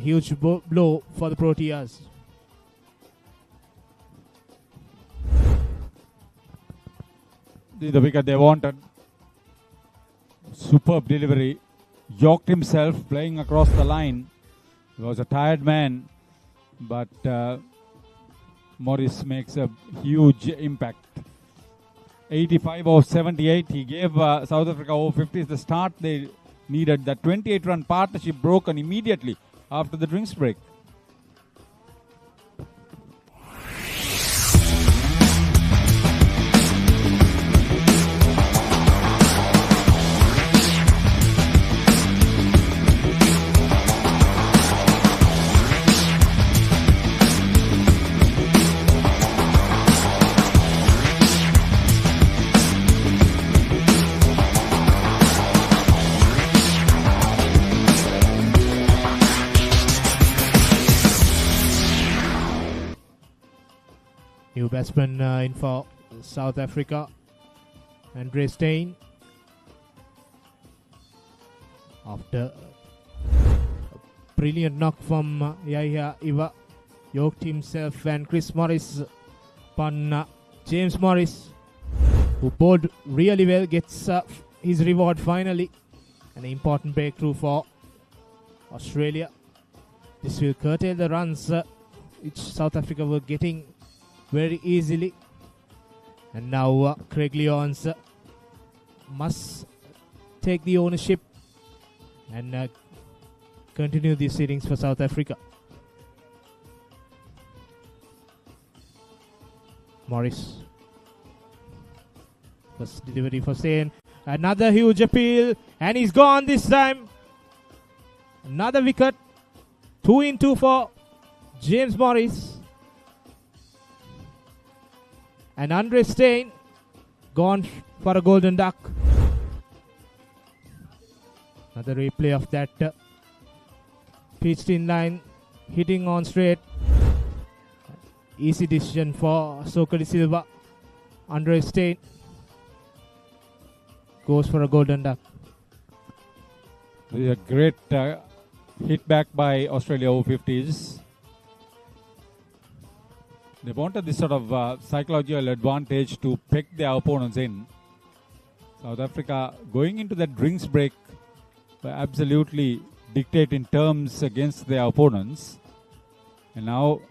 Huge blow for the Proteas. The wicket they wanted. Superb delivery. Yorked himself, playing across the line. He was a tired man, but Morris makes a huge impact. 85 of 78. He gave South Africa Over-50s the start they needed. The 28-run partnership broken immediately after the drinks break. New batsman in for South Africa, Andre Steyn. After a brilliant knock from Jiwa, yoked himself, and Chris Morris upon James Morris, who bowled really well, gets his reward finally. An important breakthrough for Australia. This will curtail the runs which South Africa were getting very easily. And now Craig Lyons must take the ownership and continue these innings for South Africa. Morris. First delivery for Steyn. Another huge appeal, and he's gone this time. Another wicket. 2 in 2 for James Morris. And Andre Steyn gone for a golden duck. Another replay of that pitched in line, hitting on straight. Easy decision for Soka de Silva. Andre Steyn goes for a golden duck. This is a great hit back by Australia Over-50s. They wanted this sort of psychological advantage to pick their opponents in. South Africa going into that drinks break absolutely dictating terms against their opponents. And now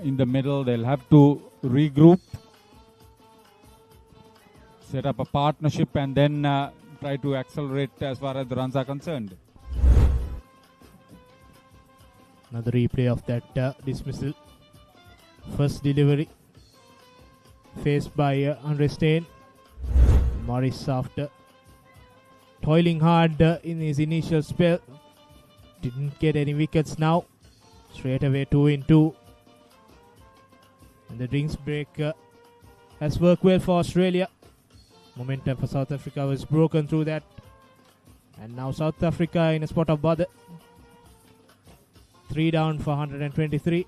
in the middle they'll have to regroup set up a partnership and then try to accelerate as far as the runs are concerned. Another replay of that dismissal. First delivery faced by Andre Steyn. Morris, after toiling hard in his initial spell, didn't get any wickets now. Straight away 2-in-2. And the drinks break has worked well for Australia. Momentum for South Africa was broken through that. And now South Africa in a spot of bother. 3 down for 123.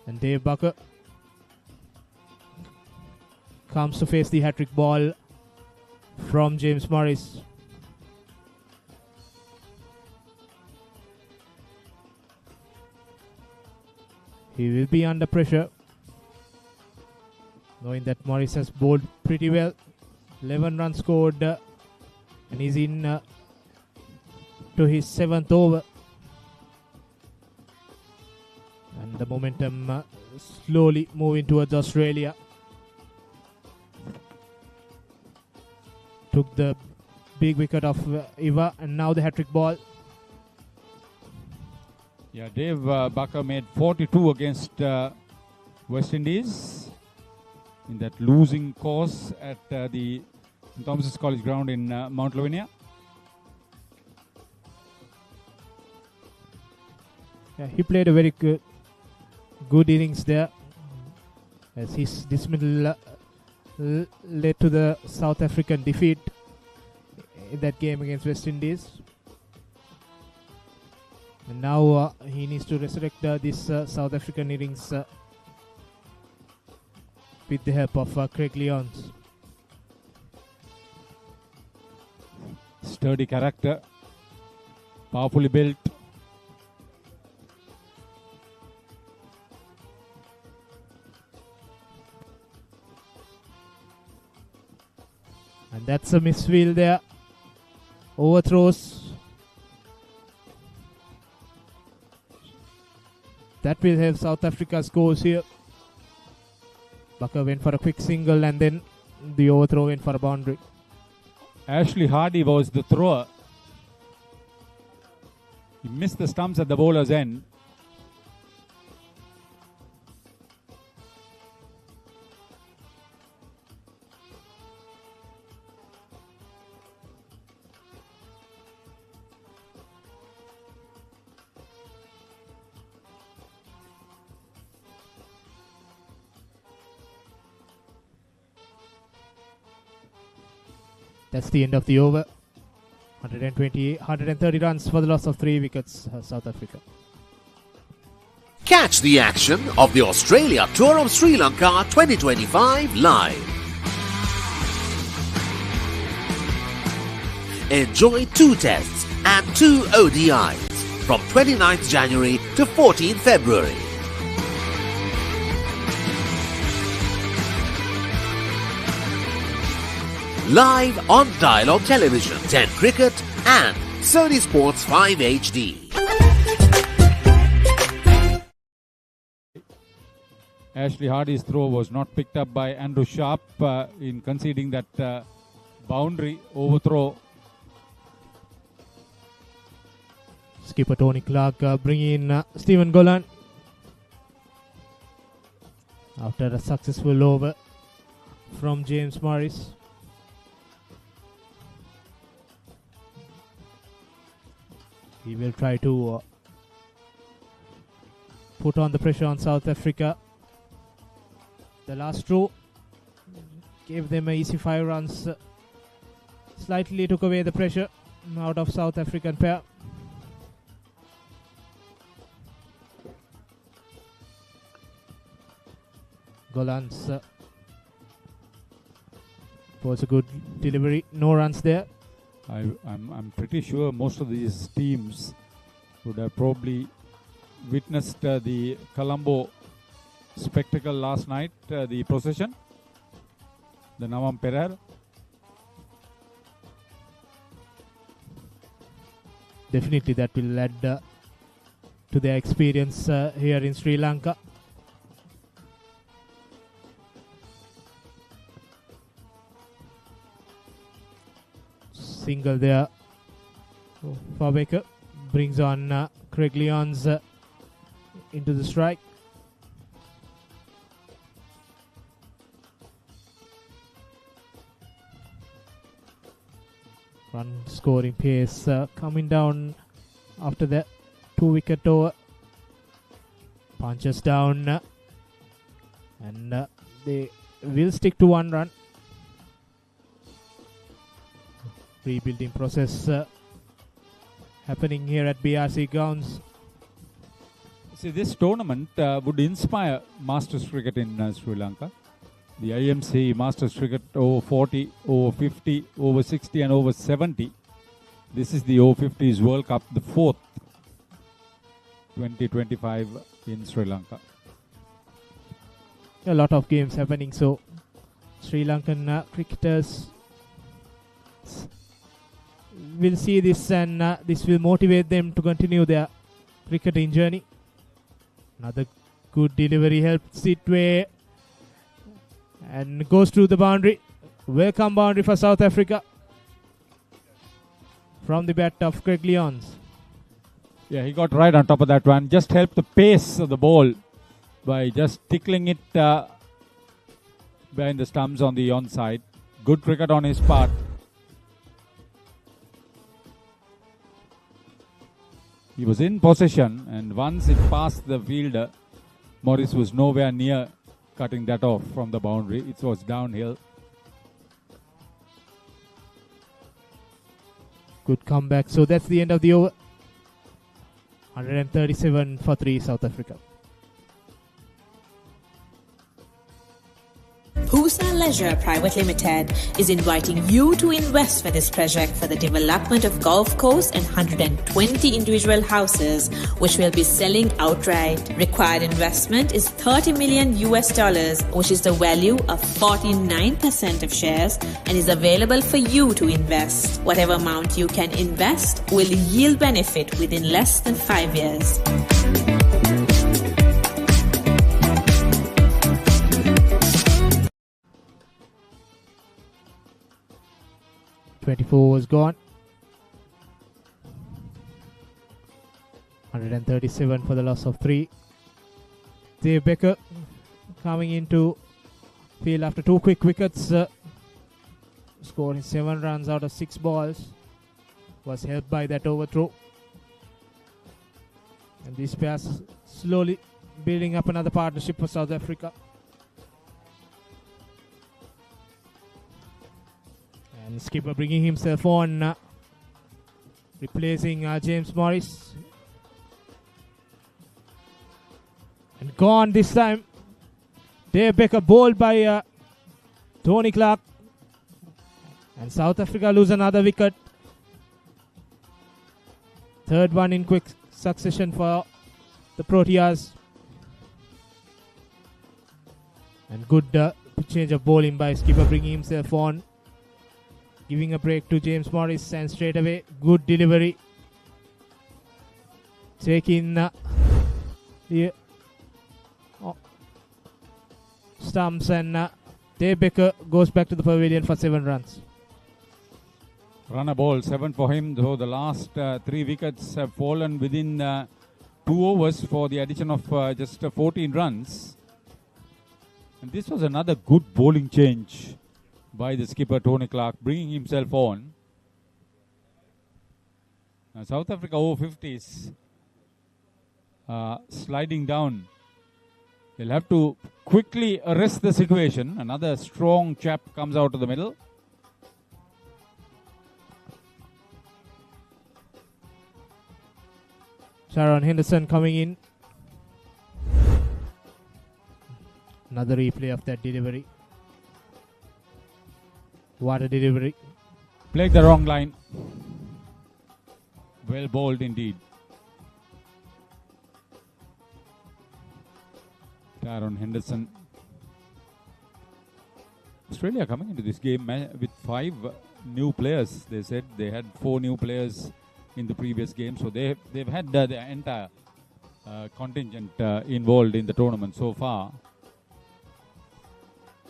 And Dave Bucker comes to face the hat-trick ball from James Morris. He will be under pressure, knowing that Morris has bowled pretty well. 11 runs scored, and he's in to his 7th over. And the momentum slowly moving towards Australia. Took the big wicket of Iva, and now the hat-trick ball. Yeah, Dave Bucker made 42 against West Indies in that losing course at the St. Thomas's College ground in Mount Lavinia. Yeah, he played a very good innings there, as his dismissal led to the South African defeat in that game against West Indies. And now he needs to resurrect this South African innings with the help of Craig Lyons. Sturdy character, powerfully built. And that's a misfield there. Overthrows. That will have South Africa scores here. Bucker went for a quick single and then the overthrow went for a boundary. Ashley Hardy was the thrower. He missed the stumps at the bowler's end. That's the end of the over. 130 runs for the loss of 3 wickets, South Africa. Catch the action of the Australia Tour of Sri Lanka 2025 live. Enjoy 2 tests and 2 ODIs from 29th January to 14th February. Live on Dialog Television, 10 Cricket and Sony Sports 5 HD. Ashley Hardy's throw was not picked up by Andrew Sharp in conceding that boundary overthrow. Skipper Tony Clark bringing in Stephen Golan after a successful over from James Morris. He will try to put on the pressure on South Africa. The last throw gave them an easy 5 runs. Slightly took away the pressure out of South African pair. Golan's was a good delivery. No runs there. I'm pretty sure most of these teams would have probably witnessed the Colombo spectacle last night, the procession, the Navam Pereira. Definitely that will add to their experience here in Sri Lanka. Single there for Baker. Brings on Craig Lyons into the strike. Run scoring pace coming down after the 2-wicket over. Punches down and they will stick to 1 run. Rebuilding process happening here at BRC Grounds. See, this tournament would inspire Masters cricket in Sri Lanka. The IMC Masters cricket over 40, over 50, over 60 and over 70. This is the Over-50s World Cup, the 4th, 2025 in Sri Lanka. A lot of games happening, so Sri Lankan cricketers will see this and this will motivate them to continue their cricketing journey. Another good delivery helps it way and goes through the boundary. Welcome boundary for South Africa from the bat of Craig Lyons. Yeah, he got right on top of that one. Just helped the pace of the ball by just tickling it behind the stumps on the onside. Good cricket on his part. He was in possession, and once it passed the fielder, Morris was nowhere near cutting that off from the boundary. It was downhill. Good comeback. So that's the end of the over. 137 for 3 South Africa. Fel Leisure Private Limited is inviting you to invest for this project for the development of golf course and 120 individual houses, which will be selling outright. Required investment is $30 million, which is the value of 49% of shares and is available for you to invest. Whatever amount you can invest will yield benefit within less than 5 years. 24 was gone. 137 for the loss of 3. Dave Becker coming into field after 2 quick wickets, scoring 7 runs out of 6 balls. Was helped by that overthrow. And this pass slowly building up another partnership for South Africa. And skipper bringing himself on, replacing James Morris. And gone this time. Dave Becker bowled by Tony Clark. And South Africa lose another wicket. Third one in quick succession for the Proteas. And good change of bowling by skipper bringing himself on. Giving a break to James Morris and straight away good delivery. Taking the stumps and Dave Becker goes back to the pavilion for 7 runs. Runner ball, 7 for him, though the last 3 wickets have fallen within 2 overs for the addition of just 14 runs. And this was another good bowling change by the skipper Tony Clark, bringing himself on. Now South Africa Over-50s sliding down. They'll have to quickly arrest the situation. Another strong chap comes out of the middle. Sharon Henderson coming in. Another replay of that delivery. What a delivery. Played the wrong line. Well bowled indeed. Sharon Henderson. Australia coming into this game with 5 new players. They said they had 4 new players in the previous game, so they've had the entire contingent involved in the tournament so far.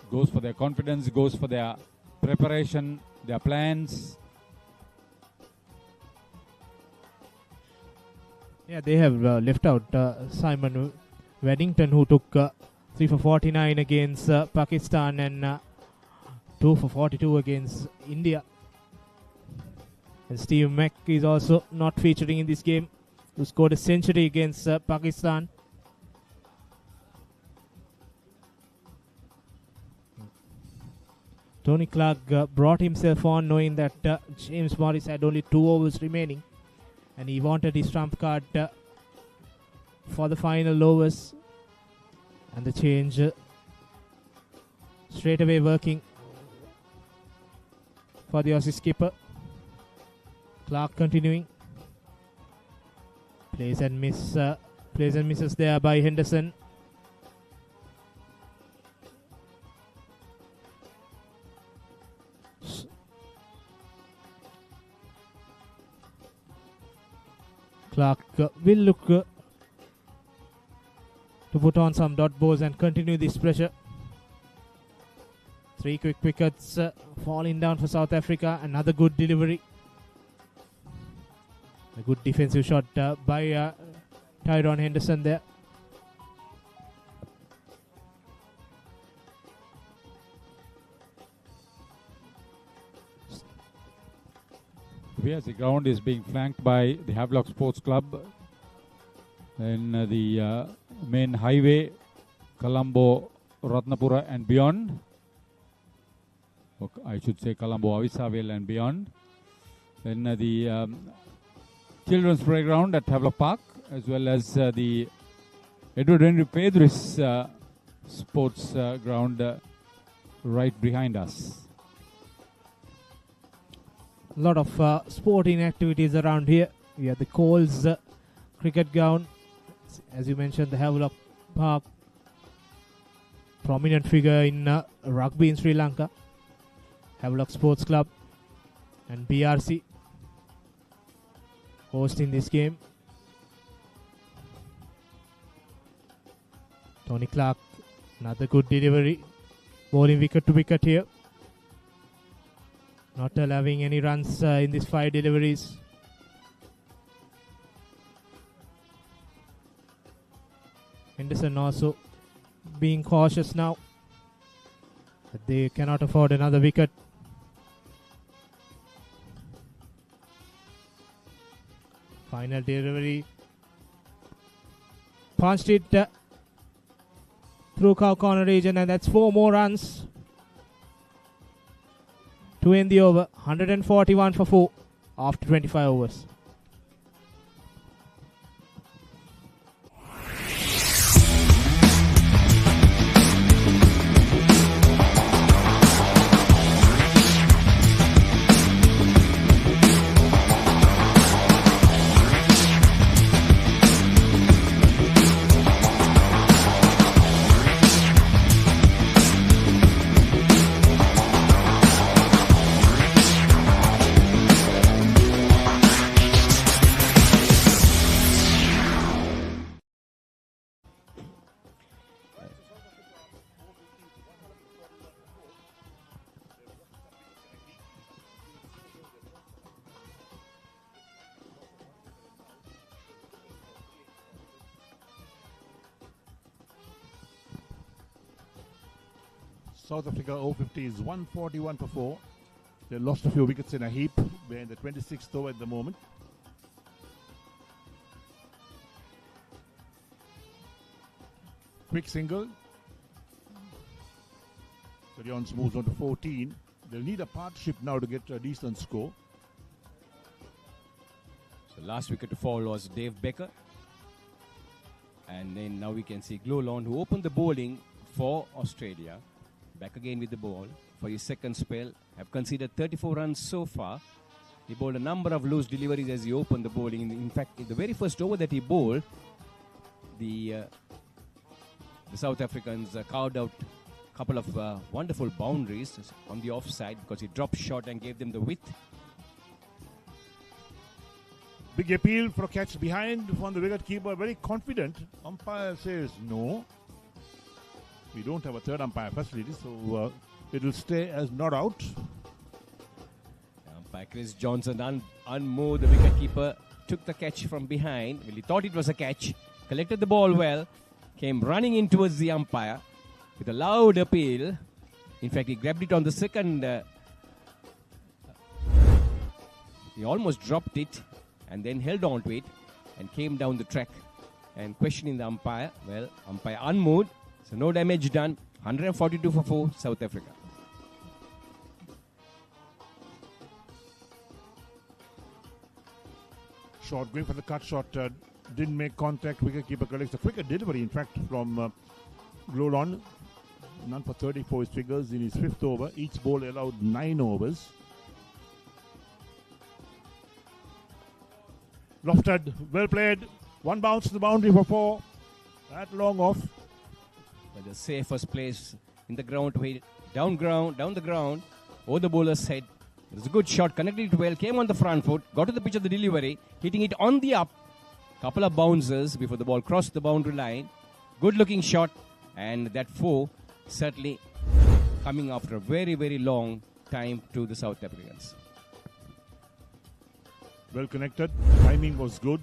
Goes for their confidence, goes for their preparation, their plans. Yeah, they have left out Simon Weddington, who took 3 for 49 against Pakistan and 2 for 42 against India. And Steve Mack is also not featuring in this game, who scored a century against Pakistan. Tony Clark brought himself on knowing that James Morris had only 2 overs remaining, and he wanted his trump card for the final overs, and the change straight away working for the Aussie skipper. Clark continuing. Plays and misses there by Henderson. Clark will look to put on some dot balls and continue this pressure. 3 quick wickets falling down for South Africa. Another good delivery. A good defensive shot by Tyrone Henderson there. The ground is being flanked by the Havelock Sports Club and the main highway, Colombo, Ratnapura and beyond. I should say Colombo, Avisavel and beyond. Then the children's playground at Havelock Park, as well as the Edward Henry Pedris sports ground right behind us. A lot of sporting activities around here. We have the Coles cricket ground, as you mentioned, the Havelock Park, prominent figure in rugby in Sri Lanka, Havelock Sports Club, and BRC hosting this game. Tony Clark, another good delivery, bowling wicket to wicket here. Not allowing any runs in these 5 deliveries. Henderson also being cautious now, but they cannot afford another wicket. Final delivery. Punched it through cow corner region, and that's 4 more runs to end the over. 141 for 4 after 25 overs. South Africa Over-50s 141 for 4. They lost a few wickets in a heap. We're in the 26th over at the moment. Quick single. So Leons moves on to 14. They'll need a partnership now to get a decent score. So last wicket to fall was Dave Becker. And then now we can see Glowlon, who opened the bowling for Australia. Back again with the ball for his second spell. Have conceded 34 runs so far. He bowled a number of loose deliveries as he opened the bowling. In fact, in the very first over that he bowled, the South Africans carved out a couple of wonderful boundaries on the offside because he dropped short and gave them the width. Big appeal for a catch behind from the wicket keeper. Very confident. Umpire says no. We don't have a third umpire facility, so it will stay as not out. Umpire Chris Johnson unmoved the wicketkeeper took the catch from behind. Well, he thought it was a catch, collected the ball well, came running in towards the umpire with a loud appeal. In fact, he grabbed it on the second. He almost dropped it and then held on to it and came down the track and questioning the umpire. Well, umpire unmoved, so no damage done. 142 for 4, South Africa. Short, going for the cut shot, didn't make contact. Wicketkeeper collects a quicker delivery, in fact, from Glolon. None for 34 his figures in his 5th over. Each ball allowed 9 overs. Lofted, well played. One bounce to the boundary for 4. That long off. But the safest place in the ground to hit down the ground, over the bowler's head. It was a good shot, connected it well, came on the front foot, got to the pitch of the delivery, hitting it on the up. Couple of bounces before the ball crossed the boundary line. Good looking shot, and that 4 certainly coming after a very, very long time to the South Africans. Well connected, timing was good,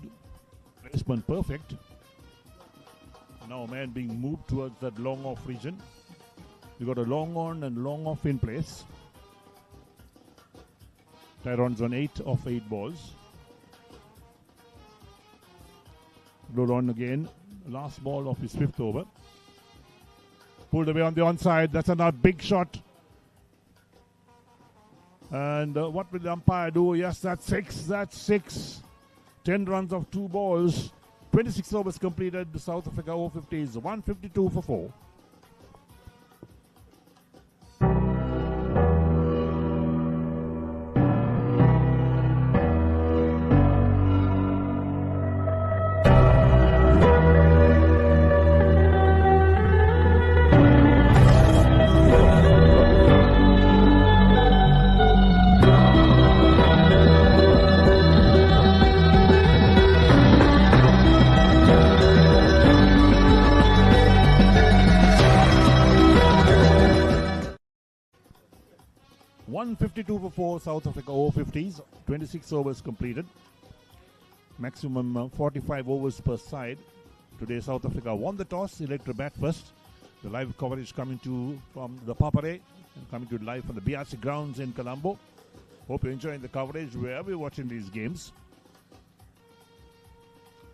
placement perfect. Now a man being moved towards that long off region. You got a long on and long off in place. Tyron's on 8 of 8 balls. Glolon again, last ball of his 5th over. Pulled away on the onside. That's another big shot. And what will the umpire do? Yes, that's 6. That's 6. 10 runs of 2 balls. 26 overs completed. The South Africa Over-50s 152 for 4. For 4, South Africa Over-50s, 26 overs completed. Maximum 45 overs per side. Today South Africa won the toss, elected to bat first. The live coverage coming to from the Papare, coming to live from the BRC Grounds in Colombo. Hope you're enjoying the coverage wherever you're watching these games.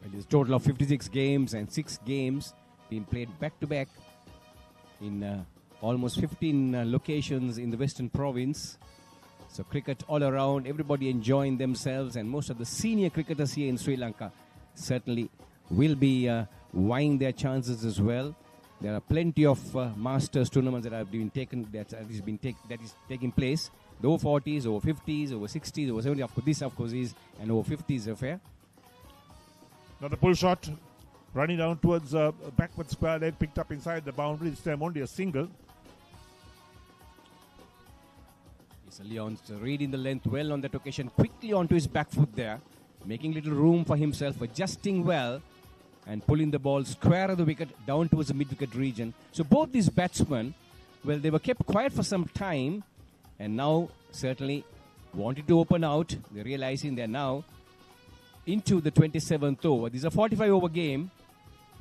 It is a total of 56 games and 6 games being played back to back in almost 15 locations in the Western Province. So cricket all around, everybody enjoying themselves, and most of the senior cricketers here in Sri Lanka certainly will be vying their chances as well. There are plenty of Masters tournaments that have been taken, that is taking place. The Over-40s, Over-50s, Over-60s, Over-70s. Of course, this of course is an Over-50s affair. Now the pull shot, running down towards backward square leg, picked up inside the boundary. This time only a single. Leon reading the length well on that occasion, quickly onto his back foot there, making little room for himself, adjusting well and pulling the ball square of the wicket down towards the mid-wicket region. So both these batsmen, well, they were kept quiet for some time and now certainly wanted to open out. They're realizing they're now into the 27th over. This is a 45-over game.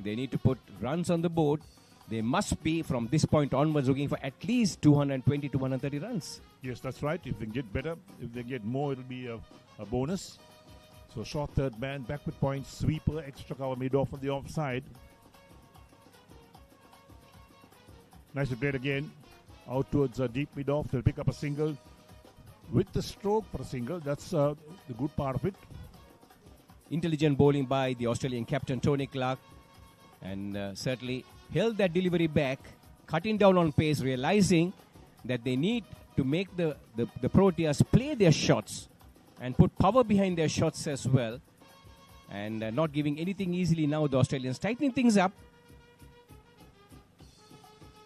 They need to put runs on the board. They must be, from this point onwards, looking for at least 220, 230 runs. Yes, that's right. If they get better, if they get more, it'll be a bonus. So short third man, backward point, sweeper, extra cover made off on the offside. Nicely played again. Out towards deep mid-off. They'll pick up a single with the stroke for a single. That's the good part of it. Intelligent bowling by the Australian captain, Tony Clark. And certainly held that delivery back, cutting down on pace, realizing that they need to make the Proteas play their shots and put power behind their shots as well. And not giving anything easily now, the Australians tightening things up.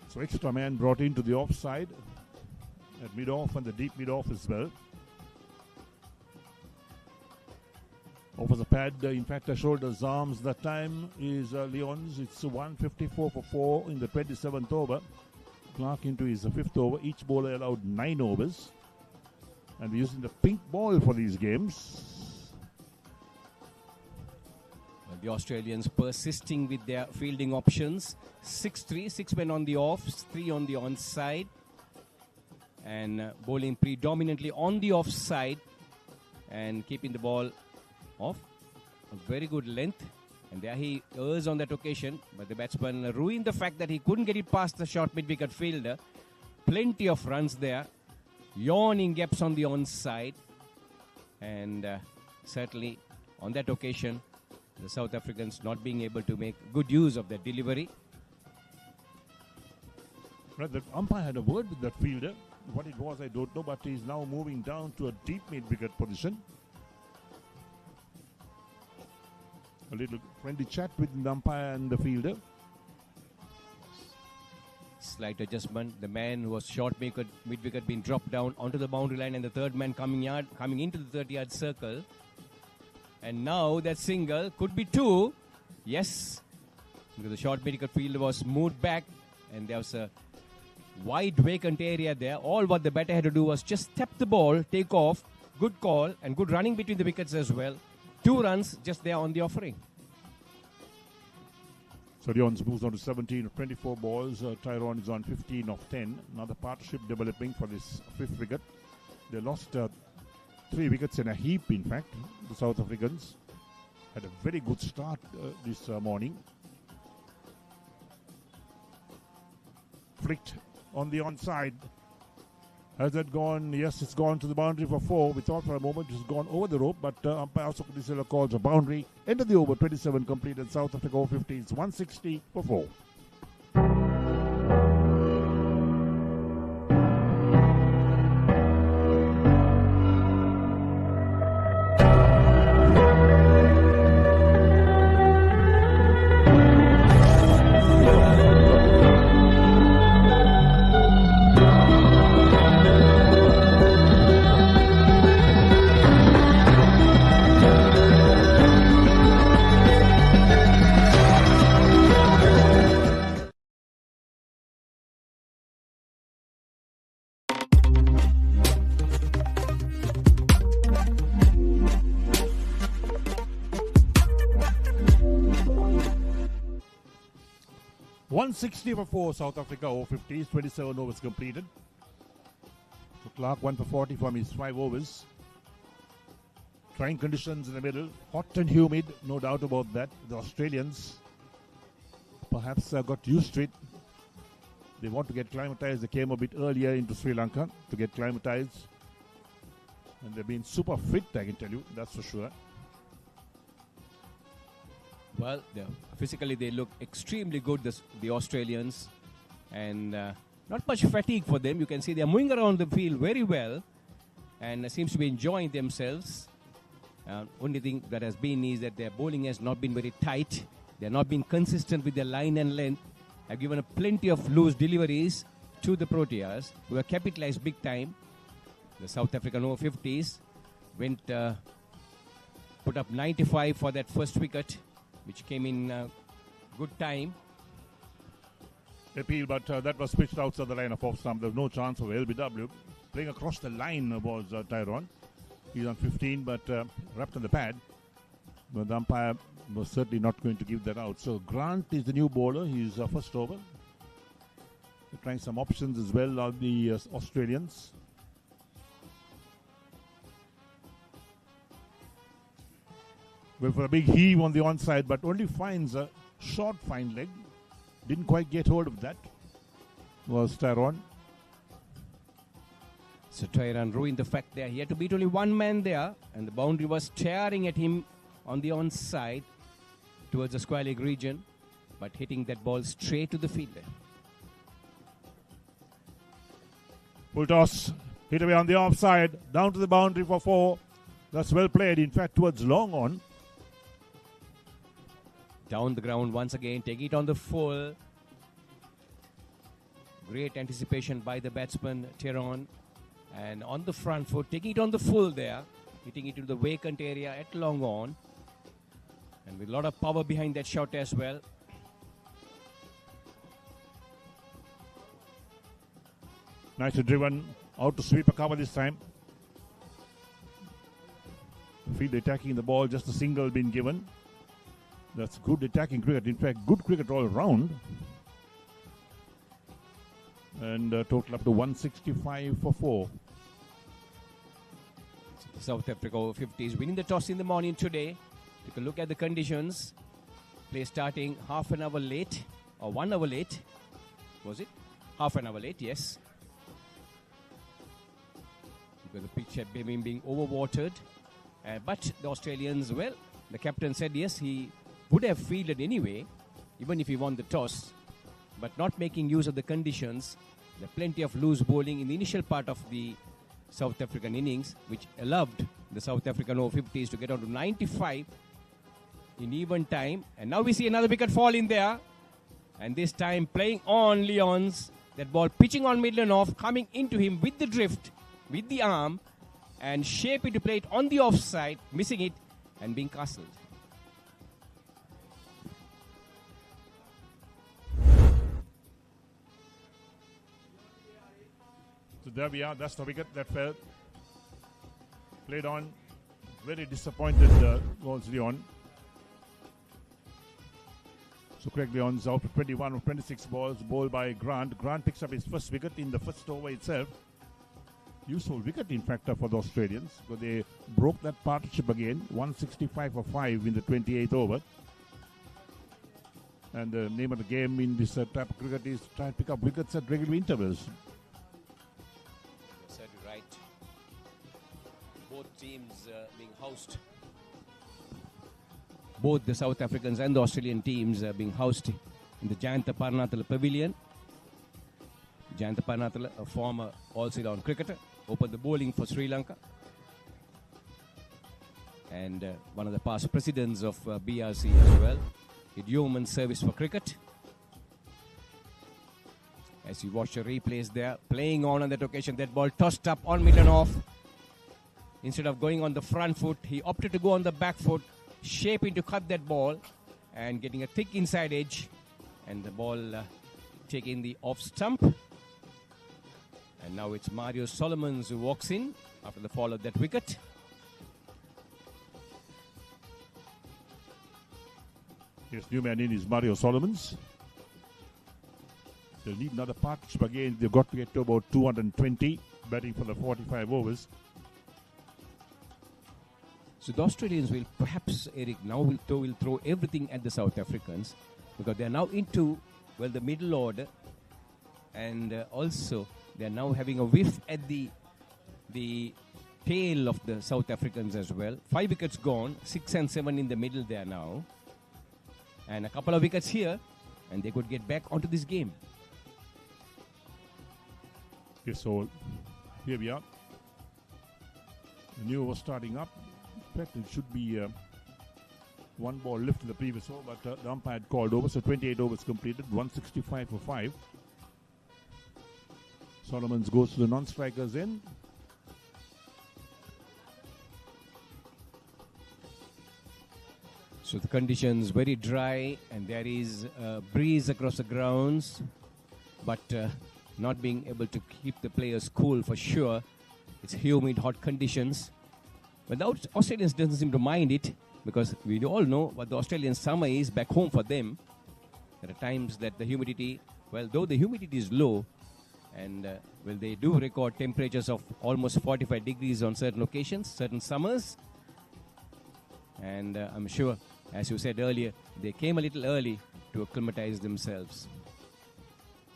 So extra man brought into the offside at mid-off and the deep mid-off as well. Offers a pad, in fact, a shoulder's arms. That time is Leon's. It's 154 for 4 in the 27th over. Clark into his 5th over. Each bowler allowed 9 overs. And we're using the pink ball for these games. The Australians persisting with their fielding options. 6-3, 6 men on the off, 3 on the onside. And bowling predominantly on the offside and keeping the ball off. A very good length. And there he errs on that occasion. But the batsman ruined the fact that he couldn't get it past the short mid-wicket fielder. Plenty of runs there. Yawning gaps on the onside. And certainly on that occasion, the South Africans not being able to make good use of their delivery. Right, the umpire had a word with that fielder. What it was, I don't know, but he's now moving down to a deep mid-wicket position. A little friendly chat with the umpire and the fielder. Slight adjustment. The man who was short mid-wicket being dropped down onto the boundary line, and the third man coming into the 30-yard circle. And now that single could be 2. Yes, because the short mid-wicket fielder was moved back, and there was a wide vacant area there. All what the batter had to do was just step the ball, take off. Good call and good running between the wickets as well. 2 runs just there on the offering. So Leons moves on to 17 of 24 balls. Tyrone is on 15 of 10. Another partnership developing for this 5th wicket. They lost 3 wickets in a heap, in fact. The South Africans had a very good start this morning. Flicked on the onside. Has that gone? Yes, it's gone to the boundary for 4. We thought for a moment it's gone over the rope, but umpire Australia De Silva calls a boundary. End of the over, 27 completed. South Africa Over-50s, 160 for 4. $160 for 4, South Africa Over-50s, 27 overs completed. So Clark 1 for 40 from his 5 overs. Trying conditions in the middle, hot and humid, no doubt about that. The Australians perhaps got used to it. They want to get climatized. They came a bit earlier into Sri Lanka to get climatized. And they've been super fit, I can tell you, that's for sure. Well, physically they look extremely good, the Australians, and not much fatigue for them. You can see they're moving around the field very well and seems to be enjoying themselves. Only thing that has been is that their bowling has not been very tight. They're not been consistent with their line and length. Have given plenty of loose deliveries to the Proteas, who have capitalized big time. The South African Over-50s went put up 95 for that first wicket, which came in good time. Appeal, but that was pitched outside the line of off stump. There was no chance of LBW. Playing across the line was Tyrone. He's on 15, but wrapped on the pad. But the umpire was certainly not going to give that out. So Grant is the new bowler. He's first over. They're trying some options as well on the Australians. Well, for a big heave on the onside, but only finds a short fine leg. Didn't quite get hold of that. Was Tyrone. So Tyrone ruined the fact there. He had to beat only one man there, and the boundary was staring at him on the onside towards the square leg region, but hitting that ball straight to the fielder. Full toss. Hit away on the offside. Down to the boundary for 4. That's well played. In fact, towards long on. Down the ground once again, take it on the full. Great anticipation by the batsman, Tyrone. And on the front foot, taking it on the full there. Hitting it to the vacant area at long on. And with a lot of power behind that shot as well. Nicely driven. Out to sweep a cover this time. The field attacking the ball, just a single been given. That's good attacking cricket. In fact, good cricket all round. And total up to 165 for 4. South Africa Over-50s winning the toss in the morning today. Take a look at the conditions. Play starting half an hour late, or 1 hour late. Was it? Half an hour late, yes. Because the pitch had been being overwatered. But the Australians, well, the captain said yes, he would have fielded anyway, even if he won the toss. But not making use of the conditions. There plenty of loose bowling in the initial part of the South African innings, which allowed the South African Over-50s to get on to 95 in even time. And now we see another wicket fall in there. And this time playing on Leons. That ball pitching on middle and off, coming into him with the drift, with the arm, and shaping to play it on the offside, missing it and being castled. So there we are. That's the wicket that fell. Played on. Very disappointed was Leon. So Craig Leon's out to 21 of 26 balls, bowled by Grant. Grant picks up his first wicket in the first over itself. Useful wicket, in fact, for the Australians, because they broke that partnership again, 165 for 5 in the 28th over. And the name of the game in this type of cricket is try and pick up wickets at regular intervals. That's right. Both teams being housed. Both the South Africans and the Australian teams are being housed in the Jayantha Parnathala Pavilion. Jayantha Parnathala, a former all-Ceylon cricketer, opened the bowling for Sri Lanka. And one of the past presidents of BRC as well. Did yeoman service for cricket. As you watch the replays there, playing on that occasion, that ball tossed up on mid and off. Instead of going on the front foot, he opted to go on the back foot, shaping to cut that ball and getting a thick inside edge, and the ball taking the off stump. And now it's Mario Solomons who walks in after the fall of that wicket. Yes, new man in is Mario Solomons. They'll need another partnership again. They've got to get to about 220, batting for the 45 overs. So the Australians will perhaps, Eric, now will throw everything at the South Africans, because they are now into, well, the middle order, and also they are now having a whiff at the tail of the South Africans as well. 5 wickets gone, 6 and 7 in the middle there now, and a couple of wickets here, and they could get back onto this game. Yes, so here we are. The new over starting up. In fact, it should be 1 ball left in the previous over, but the umpire had called over, so 28 overs completed, 165 for 5. Solomons goes to the non-strikers end. So the conditions very dry, and there is a breeze across the grounds, but not being able to keep the players cool for sure. It's humid, hot conditions. But the Australians doesn't seem to mind it, because we all know what the Australian summer is back home for them. There are times that the humidity, well, though the humidity is low, and well, they do record temperatures of almost 45 degrees on certain occasions, certain summers. And I'm sure, as you said earlier, they came a little early to acclimatize themselves.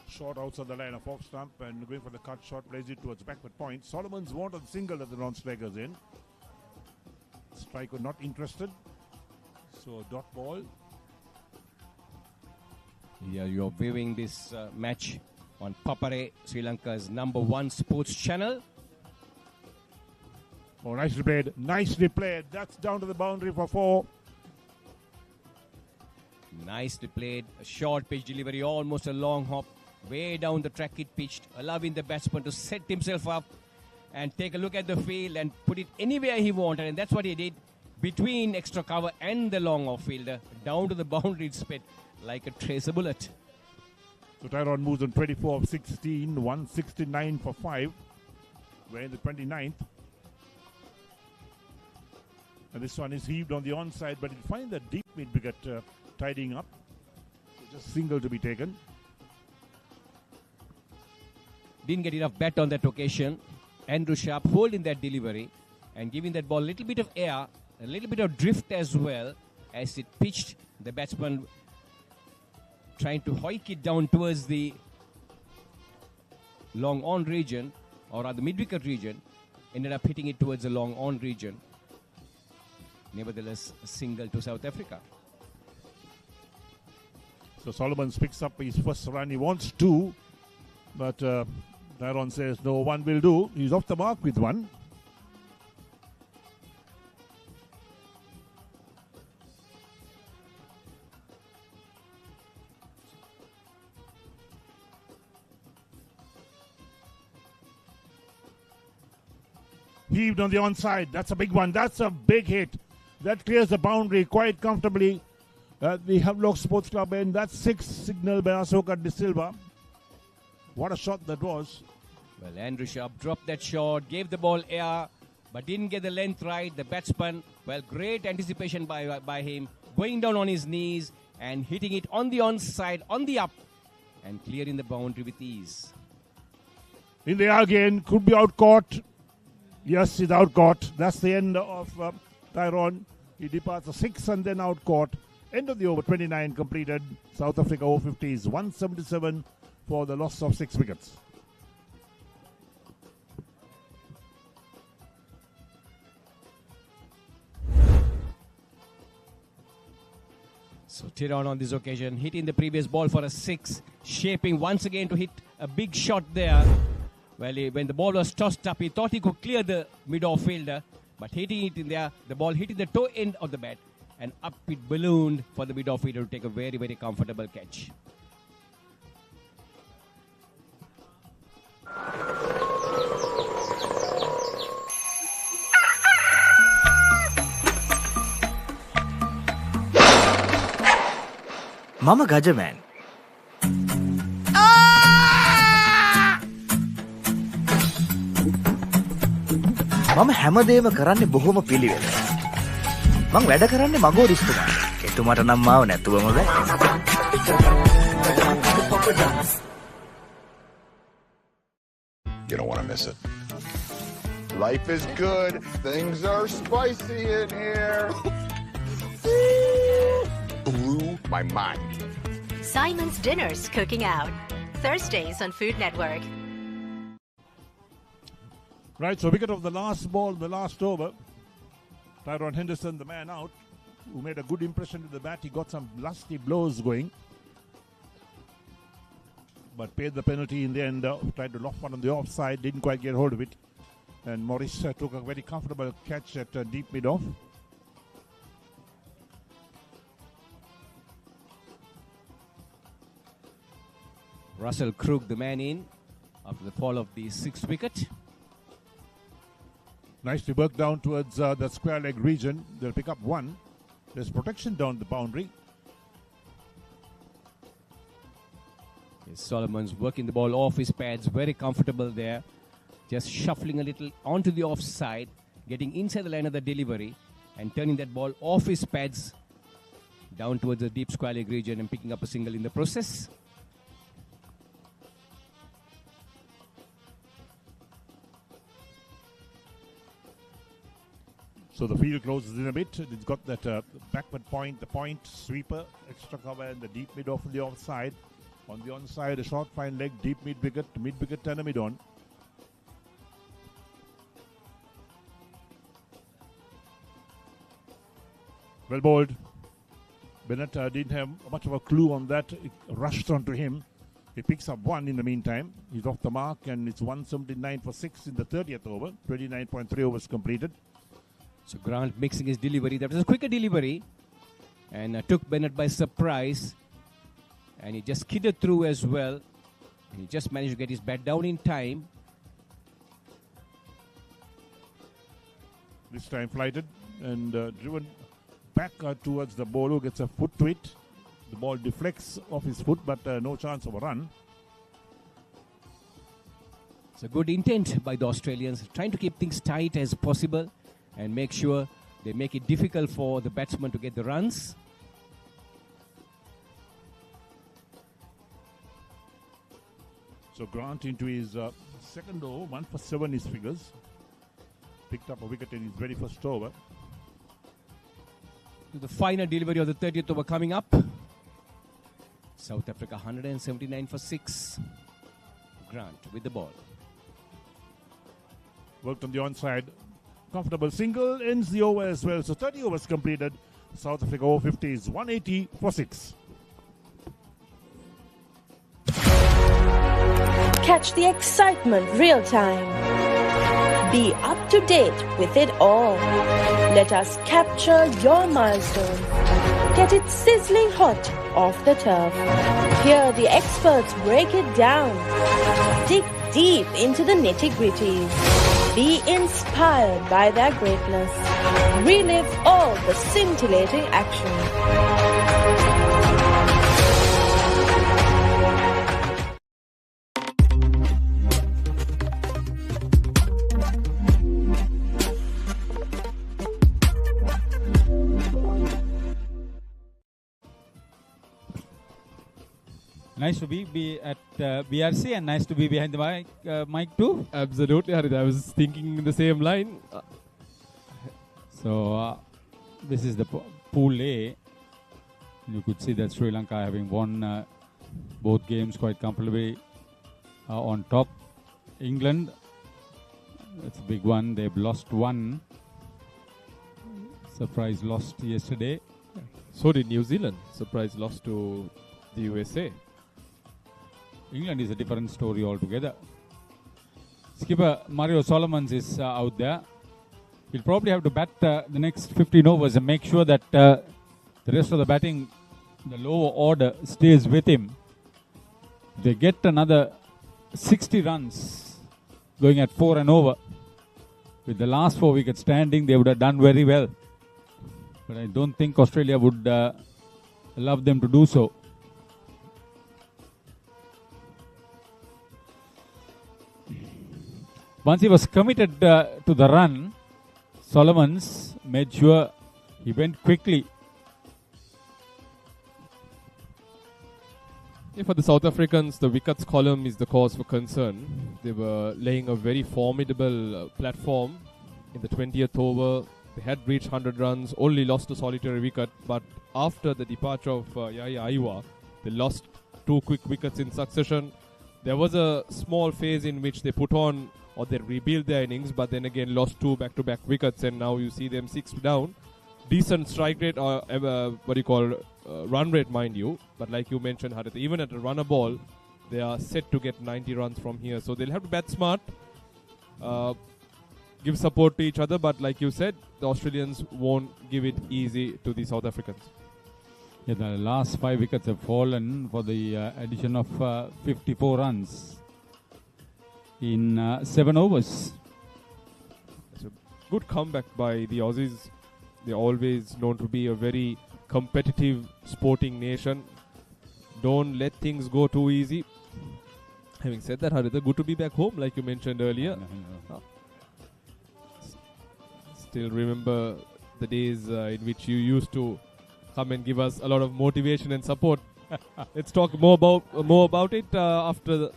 Short outside the line of off stump and going for the cut shot, plays it towards backward point. Solomons wanted single at the non-strikers end. Striker not interested. So dot ball. Yeah, you're viewing this match on Papare, Sri Lanka's #1 sports channel. Oh, nicely played. Nicely played. That's down to the boundary for 4. Nicely played. A short pitch delivery, almost a long hop. Way down the track it pitched, allowing the batsman to set himself up and take a look at the field and put it anywhere he wanted. And that's what he did, between extra cover and the long off fielder. Down to the boundary it sped like a tracer bullet. So Tyrone moves on 24 of 16, 169 for 5. We're in the 29th. And this one is heaved on the onside, but you find that deep mid-wicket tidying up. So just single to be taken. Didn't get enough bat on that occasion. Andrew Sharp holding that delivery and giving that ball a little bit of air, a little bit of drift as well as it pitched. The batsman trying to hoik it down towards the long on region, or rather mid-wicket region, ended up hitting it towards the long on region. Nevertheless, a single to South Africa. So Solomons picks up his first run. He wants two, but Tyrone says no, one will do. He's off the mark with one. Heaved on the onside. That's a big one. That's a big hit. That clears the boundary quite comfortably at the Havelock Sports Club end. That's 6 signal by Asoka De Silva. What a shot that was. Well, Andrew Sharp dropped that shot, gave the ball air, but didn't get the length right. The batsman, well, great anticipation by him, going down on his knees and hitting it on the onside, on the up, and clearing the boundary with ease. In the air again, could be out caught. Yes, he's out caught. That's the end of Tyrone. He departs a 6 and then out caught. End of the over, 29 completed. South Africa Over-50s, 177 for the loss of 6 wickets. So Tyrone on this occasion, hitting the previous ball for a 6, shaping once again to hit a big shot there. Well, when the ball was tossed up, he thought he could clear the mid-off fielder, but hitting it in there, the ball hitting the toe end of the bat, and up it ballooned for the mid-off fielder to take a very, very comfortable catch. Mama Gajaman. මම හැමදේම කරන්නේ බොහොම පිළිවෙල. මං වැඩ කරන්නේ මගෝරිස්තුමා. එතුමාට නම් මාව නැතුවම බෑ. You don't want to miss it. Life is good. Things are spicy in here. Blew my mind. Simon's Dinner's Cooking Out. Thursdays on Food Network. Right, so wicket of the last ball, the last over. Tyrone Henderson, the man out, who made a good impression with the bat. He got some lusty blows going, but paid the penalty in the end. Tried to loft one on the offside, didn't quite get hold of it. And Morris took a very comfortable catch at deep mid-off. Russell Krug, the man in, after the fall of the 6th wicket. Nicely worked down towards the square leg region. They'll pick up one. There's protection down the boundary. Yes, Solomon's working the ball off his pads, very comfortable there. Just shuffling a little onto the offside, getting inside the line of the delivery, and turning that ball off his pads down towards the deep square leg region and picking up a single in the process. So the field closes in a bit. It's got that backward point, the point, sweeper, extra cover, and the deep mid off on the offside. On the onside, a short fine leg, deep mid-wicket and a mid-on. Well bowled. Bennett didn't have much of a clue on that. It rushed onto him. He picks up one in the meantime. He's off the mark, and it's 179 for 6 in the 30th over. 29.3 overs completed. So Grant mixing his delivery. That was a quicker delivery and took Bennett by surprise. And he just skidded through as well. He just managed to get his bat down in time. This time flighted and driven back towards the bowler, gets a foot to it. The ball deflects off his foot, but no chance of a run. It's a good intent by the Australians, trying to keep things tight as possible and make sure they make it difficult for the batsman to get the runs. So Grant into his second over, 1 for 7 his figures. Picked up a wicket in his very first over. To the final delivery of the 30th over coming up. South Africa 179 for 6. Grant with the ball. Worked on the onside. Comfortable single, ends the over as well. So 30 overs completed. South Africa Over-50s 180 for 6. Catch the excitement real time. Be up to date with it all. Let us capture your milestones. Get it sizzling hot off the turf. Hear the experts break it down. Dig deep into the nitty-gritties. Be inspired by their greatness. Relive all the scintillating action. Nice to be at BRC and nice to be behind the mic too. Absolutely, Harit. I was thinking in the same line. So this is the Pool A. You could see that Sri Lanka having won both games quite comfortably on top. England, that's a big one. They've lost one. Surprise lost yesterday. So did New Zealand. Surprise loss to the USA. England is a different story altogether. Skipper Mario Solomons is out there. He'll probably have to bat the next 15 overs and make sure that the rest of the batting, the lower order, stays with him. If they get another 60 runs going at 4 and over, with the last 4 wickets standing, they would have done very well. But I don't think Australia would allow them to do so. Once he was committed to the run, Solomons made sure he went quickly. Yeah, for the South Africans, the wickets column is the cause for concern. They were laying a very formidable platform in the 20th over. They had reached 100 runs, only lost a solitary wicket. But after the departure of Jiwa, they lost 2 quick wickets in succession. There was a small phase in which they put on or they rebuild their innings, but then again lost 2 back-to-back wickets, and now you see them 6 down. Decent strike rate, or run rate, mind you. But like you mentioned, Harit, even at a runner ball, they are set to get 90 runs from here. So they'll have to bat smart, give support to each other. But like you said, the Australians won't give it easy to the South Africans. Yeah, the last 5 wickets have fallen for the addition of 54 runs in 7 overs. It's a good comeback by the Aussies. They're always known to be a very competitive sporting nation. Don't let things go too easy. Having said that, Haritha, good to be back home, like you mentioned earlier. Still remember the days in which you used to come and give us a lot of motivation and support. Let's talk more about it after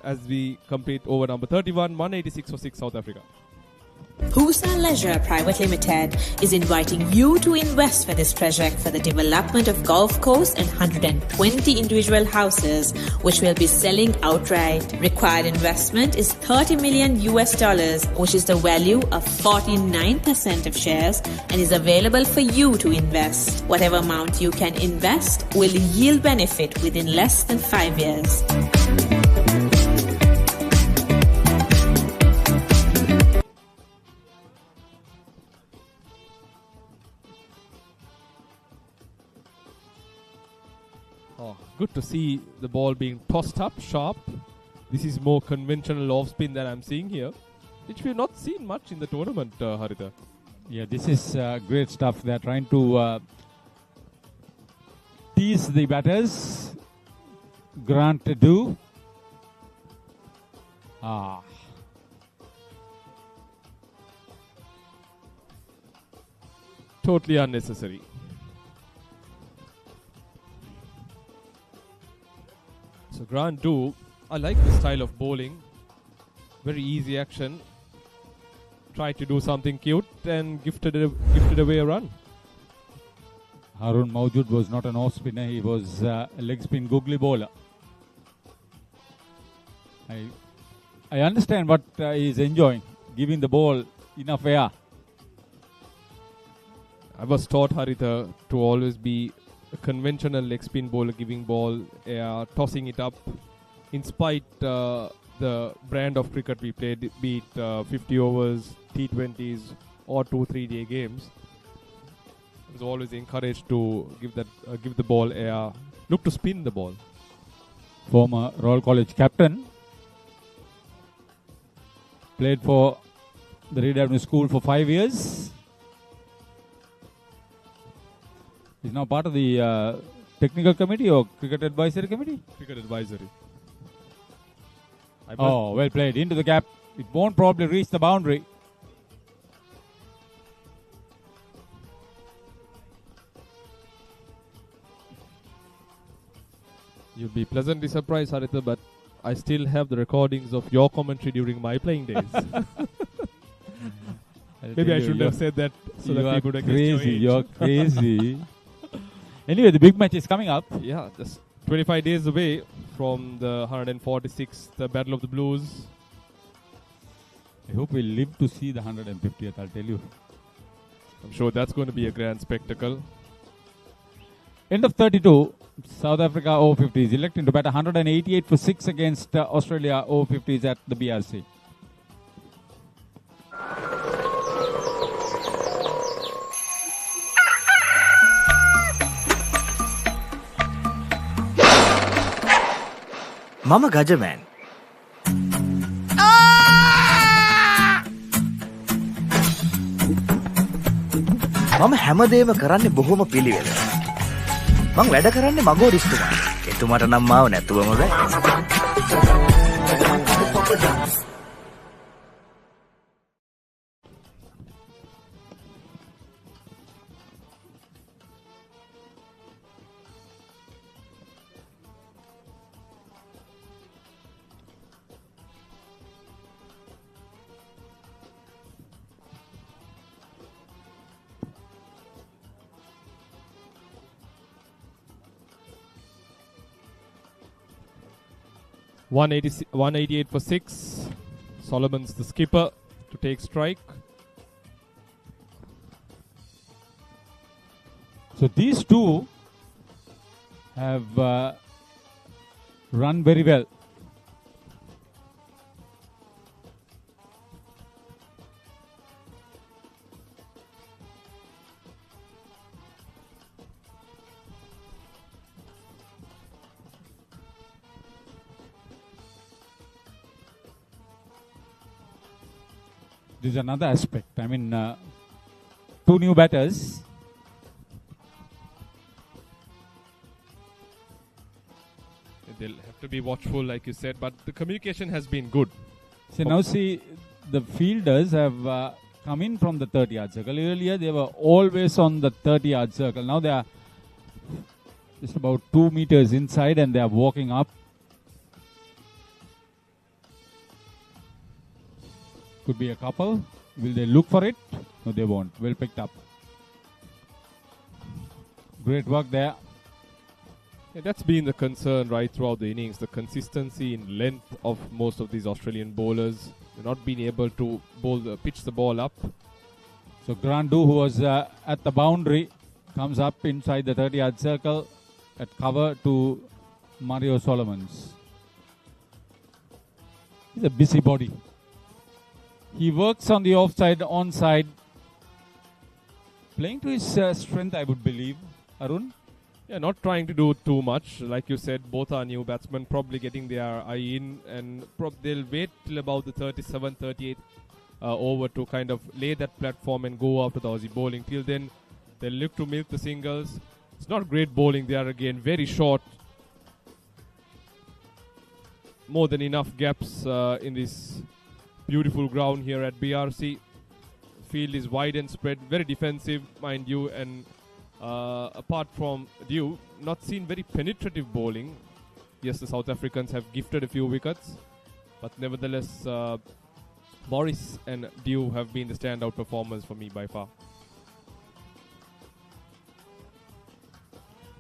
as we complete over number 31, 186 for 6 South Africa. Fel Leisure Private Limited is inviting you to invest for this project for the development of golf course and 120 individual houses, which will be selling outright. Required investment is $30 million, which is the value of 49% of shares, and is available for you to invest. Whatever amount you can invest will yield benefit within less than 5 years. Good to see the ball being tossed up sharp. This is more conventional off spin that I'm seeing here, which we've not seen much in the tournament, Haritha. Yeah, this is great stuff. They're trying to tease the batters. Grant do. Totally unnecessary. So Grant do I like this style of bowling. Very easy action. Tried to do something cute and gifted away a run. Harun Mawjood was not an off spinner, he was a leg spin googly bowler. I understand what he is enjoying, giving the ball enough air. I was taught, Haritha, to always be a conventional leg spin bowler, giving ball air, tossing it up. In spite the brand of cricket we played, be it 50 overs, T20s or 2-3 day games, I was always encouraged to give the ball air, look to spin the ball. Former Royal College captain, played for the Reed Avenue School for 5 years. He's now part of the technical committee or cricket advisory committee? Cricket advisory. Oh, well played. Into the gap. It won't probably reach the boundary. You'll be pleasantly surprised, Haritha, but I still have the recordings of your commentary during my playing days. Maybe I shouldn't have said that so that people would crazy. You're crazy. Anyway, the big match is coming up. Yeah, just 25 days away from the 146th Battle of the Blues. I hope we live to see the 150th, I'll tell you. I'm sure that's going to be a grand spectacle. End of 32, South Africa Over-50s electing to bat 188 for 6 against Australia Over-50s at the BRC. Mama Gajaman. මම හැමදේම කරන්නේ බොහොම පිළිවෙල. මං වැඩ කරන්නේ මගෝරිස්තුමා. එතුමාට නම් මාව නැතුවම බෑ. 188 for 6. Solomon's the skipper to take strike. So these two have run very well. This is another aspect. I mean, two new batters. They'll have to be watchful, like you said, but the communication has been good. So now see, the fielders have come in from the 30-yard circle. Earlier, they were always on the 30-yard circle. Now they are just about 2 meters inside and they are walking up. Could be a couple. Will they look for it? No, they won't. Well picked up. Great work there. Yeah, that's been the concern right throughout the innings. The consistency in length of most of these Australian bowlers. They're not being able to pitch the ball up. So Grandu, who was at the boundary, comes up inside the 30-yard circle at cover to Mario Solomons. He's a busybody. He works on the offside, onside. Playing to his strength, I would believe. Arun? Yeah, not trying to do too much. Like you said, both are new batsmen, probably getting their eye in, and they'll wait till about the 37, 38 over to kind of lay that platform and go after the Aussie bowling. Till then, they'll look to milk the singles. It's not great bowling. They are again very short. More than enough gaps in this beautiful ground here at BRC. Field is wide and spread, very defensive, mind you, and apart from Dew, not seen very penetrative bowling. yes, the South Africans have gifted a few wickets, but nevertheless, Morris and Dew have been the standout performers for me by far.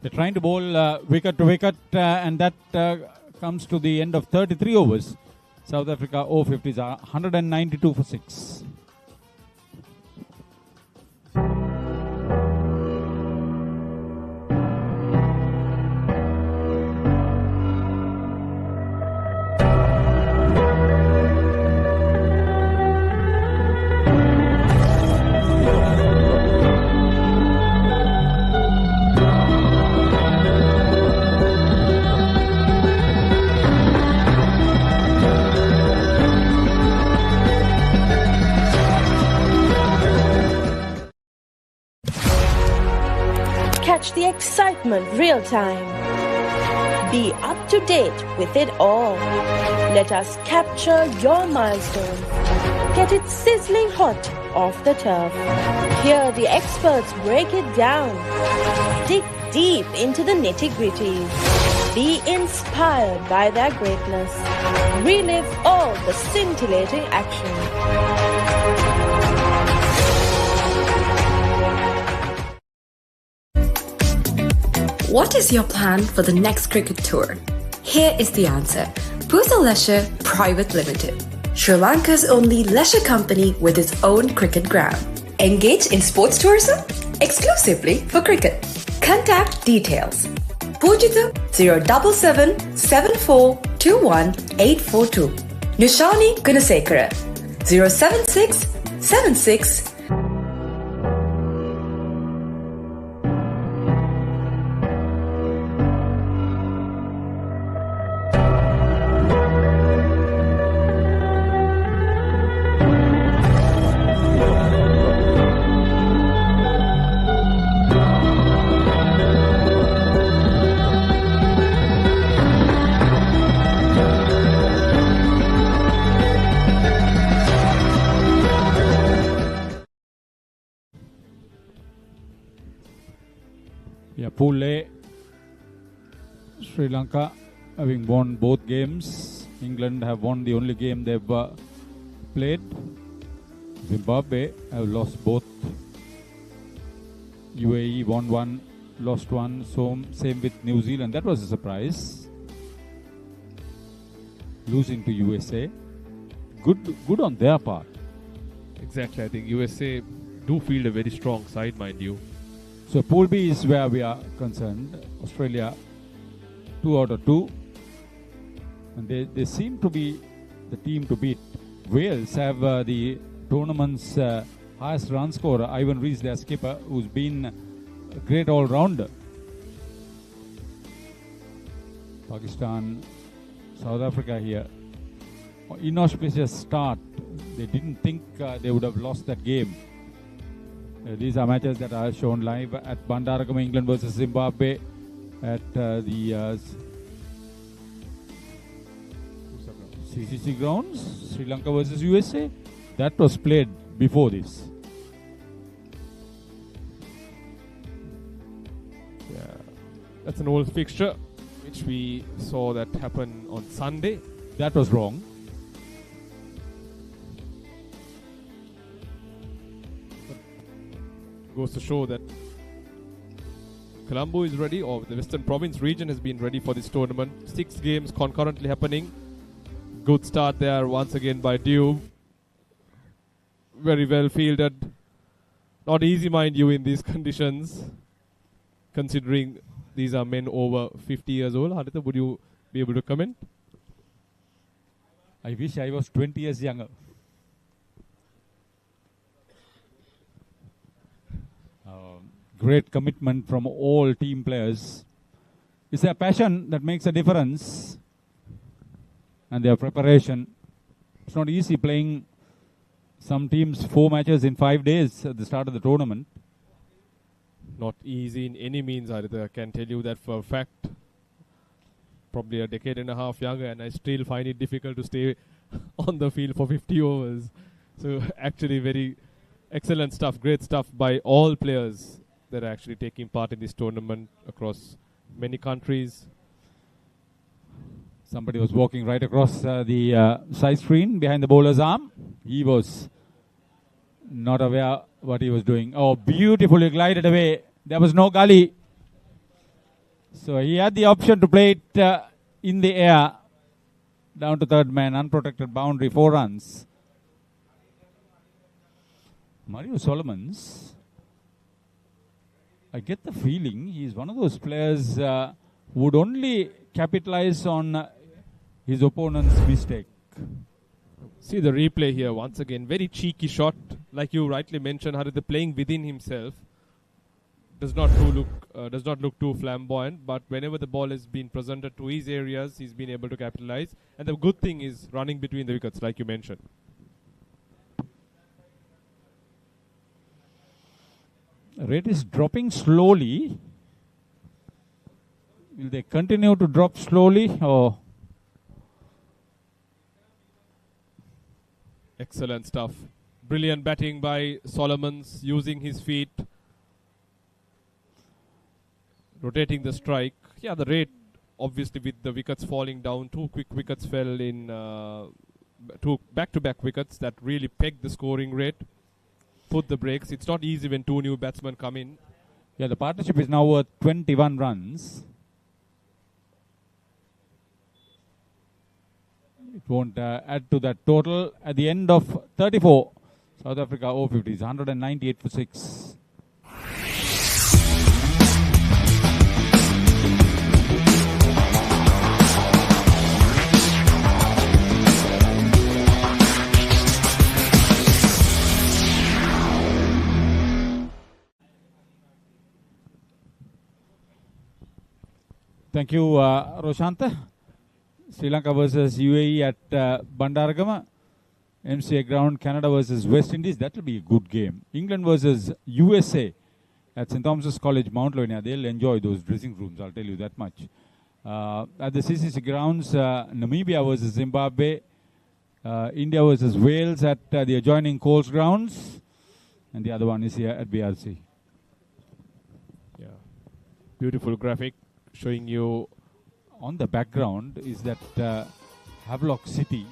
They're trying to bowl wicket to wicket, and that comes to the end of 33 overs. South Africa Over-50s are 192 for 6. Catch the excitement real time. Be up to date with it all. Let us capture your milestones. Get it sizzling hot off the turf. Hear the experts break it down. Dig deep into the nitty-gritty. Be inspired by their greatness. Relive all the scintillating action. What is your plan for the next cricket tour? Here is the answer. Fel Leisure Private Limited, Sri Lanka's only leisure company with its own cricket ground. Engage in sports tourism exclusively for cricket. Contact details. Pujitha 077 7421 842. Nishani Gunasekara 076 76. Pool A, Sri Lanka having won both games. England have won the only game they've played. Zimbabwe have lost both. UAE won one, lost one. So same with New Zealand. That was a surprise. Losing to USA. Good on their part. Exactly. I think USA do field a very strong side, mind you. So Pool B is where we are concerned. Australia 2 out of 2. And they seem to be the team to beat. Wales have the tournament's highest run scorer, Ivan Rees, their skipper, who's been a great all-rounder. Pakistan, South Africa here. Inauspicious start. They didn't think they would have lost that game. These are matches that are shown live at Bandaragama, England versus Zimbabwe, at the CCC Grounds, Sri Lanka versus USA. That was played before this. Yeah, that's an old fixture, which we saw that happen on Sunday. That was wrong. Goes to show that Colombo is ready, or the Western Province region has been ready for this tournament. 6 games concurrently happening. Good start there once again by Dew. Very well fielded. Not easy, mind you, in these conditions, considering these are men over 50 years old. Haditha, would you be able to comment? I wish I was 20 years younger. Great commitment from all team players. It's their passion that makes a difference, and their preparation. It's not easy playing some teams 4 matches in 5 days at the start of the tournament. Not easy in any means, Haritha. I can tell you that for a fact. Probably a decade and a half younger, and I still find it difficult to stay on the field for 50 overs. So actually very excellent stuff, great stuff by all players that are actually taking part in this tournament across many countries. Somebody was walking right across the side screen behind the bowler's arm. He was not aware what he was doing. Oh, beautifully glided away. There was no gully. So he had the option to play it in the air. Down to third man, unprotected boundary, 4 runs. Mario Solomons, I get the feeling he's one of those players who would only capitalize on his opponent's mistake. See the replay here once again. Very cheeky shot. Like you rightly mentioned, Haritha playing within himself. Does not look too flamboyant, but whenever the ball has been presented to his areas, he's been able to capitalize. And the good thing is running between the wickets, like you mentioned. Rate is dropping slowly. Will they continue to drop slowly? Or excellent stuff. Brilliant batting by Solomons, using his feet. Rotating the strike. Yeah, the rate, obviously with the wickets falling down, 2 quick wickets fell in 2 back-to-back wickets that really pegged the scoring rate. Put the brakes. It's not easy when 2 new batsmen come in. Yeah, the partnership is now worth 21 runs. It won't add to that total. At the end of 34, South Africa Over-50s, 198 for 6. Thank you, Roshanta. Sri Lanka versus UAE at Bandaragama. MCA ground, Canada versus West Indies. That will be a good game. England versus USA at St. Thomas's College, Mount Lavinia. They'll enjoy those dressing rooms, I'll tell you that much. At the CCC grounds, Namibia versus Zimbabwe. India versus Wales at the adjoining Coles grounds. And the other one is here at BRC. Yeah, beautiful graphic showing you. On the background is that Havelock City.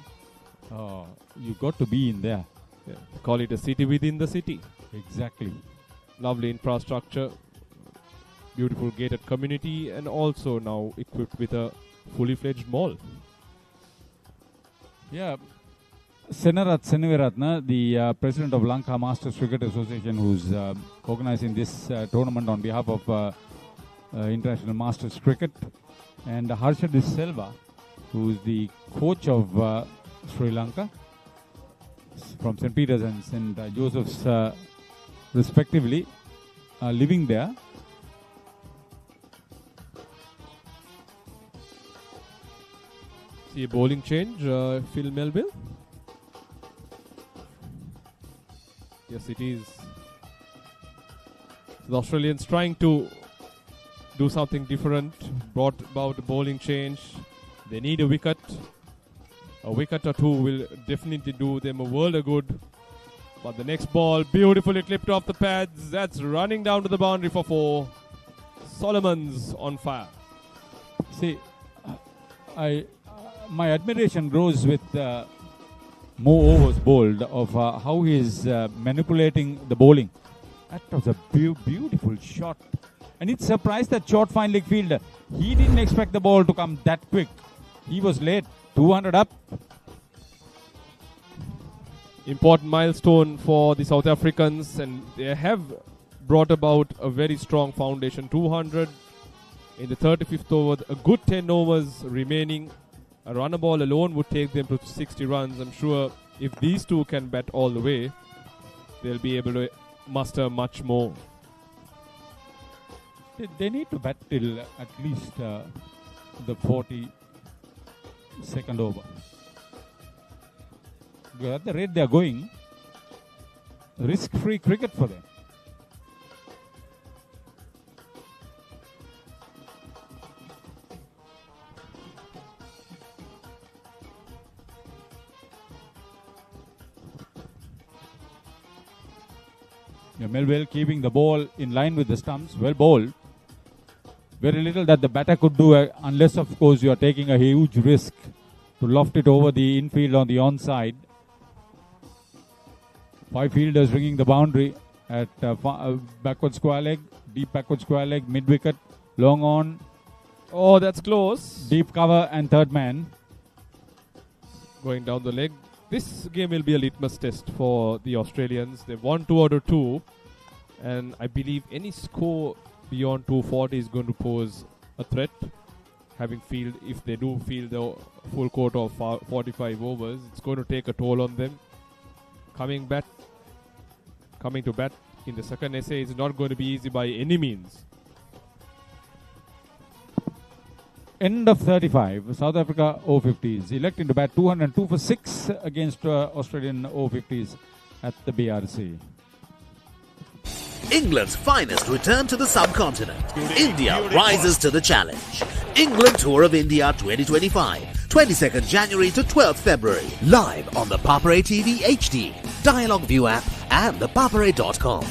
You got to be in there. Yeah. Call it a city within the city. Exactly. Lovely infrastructure, beautiful gated community, and also now equipped with a fully fledged mall. Yeah. Senarath Seneviratna, the president of Lanka Masters Cricket Association, who's organizing this tournament on behalf of International Masters Cricket, and Harsha De Silva, who's the coach of Sri Lanka from St. Peter's and St. Joseph's respectively, living there. See a bowling change, Phil Melville. Yes, it is. The Australians trying to do something different, brought about the bowling change. They need a wicket. A wicket or two will definitely do them a world of good. But the next ball, beautifully clipped off the pads. That's running down to the boundary for 4. Solomons on fire. See, my admiration grows with more overs bowled of how he is manipulating the bowling. That was a beautiful shot. And it surprised that short fine leg fielder. He didn't expect the ball to come that quick. He was late. 200 up. Important milestone for the South Africans, and they have brought about a very strong foundation. 200 in the 35th over. A good 10 overs remaining. A runner ball alone would take them to 60 runs. I'm sure if these two can bat all the way, they'll be able to muster much more. They need to bat till at least the 42nd over. Because at the rate they are going, risk-free cricket for them. Yeah, Melville keeping the ball in line with the stumps, well bowled. very little that the batter could do, unless, of course, you are taking a huge risk to loft it over the infield on the onside. 5 fielders ringing the boundary at backward square leg, deep backward square leg, mid wicket, long on. Oh, that's close. Deep cover and third man. Going down the leg. This game will be a litmus test for the Australians. They've won 2 out of 2. And I believe any score beyond 240 is going to pose a threat. If they do field the full quota of 45 overs, it's going to take a toll on them. Coming to bat in the second essay is not going to be easy by any means. End of 35. South Africa Over-50s electing to bat 202 for 6 against Australian Over-50s at the BRC. England's finest return to the subcontinent. India rises to the challenge. England Tour of India 2025, 22nd January to 12th February. Live on the Papare TV HD, Dialog ViU App and ThePapare.com.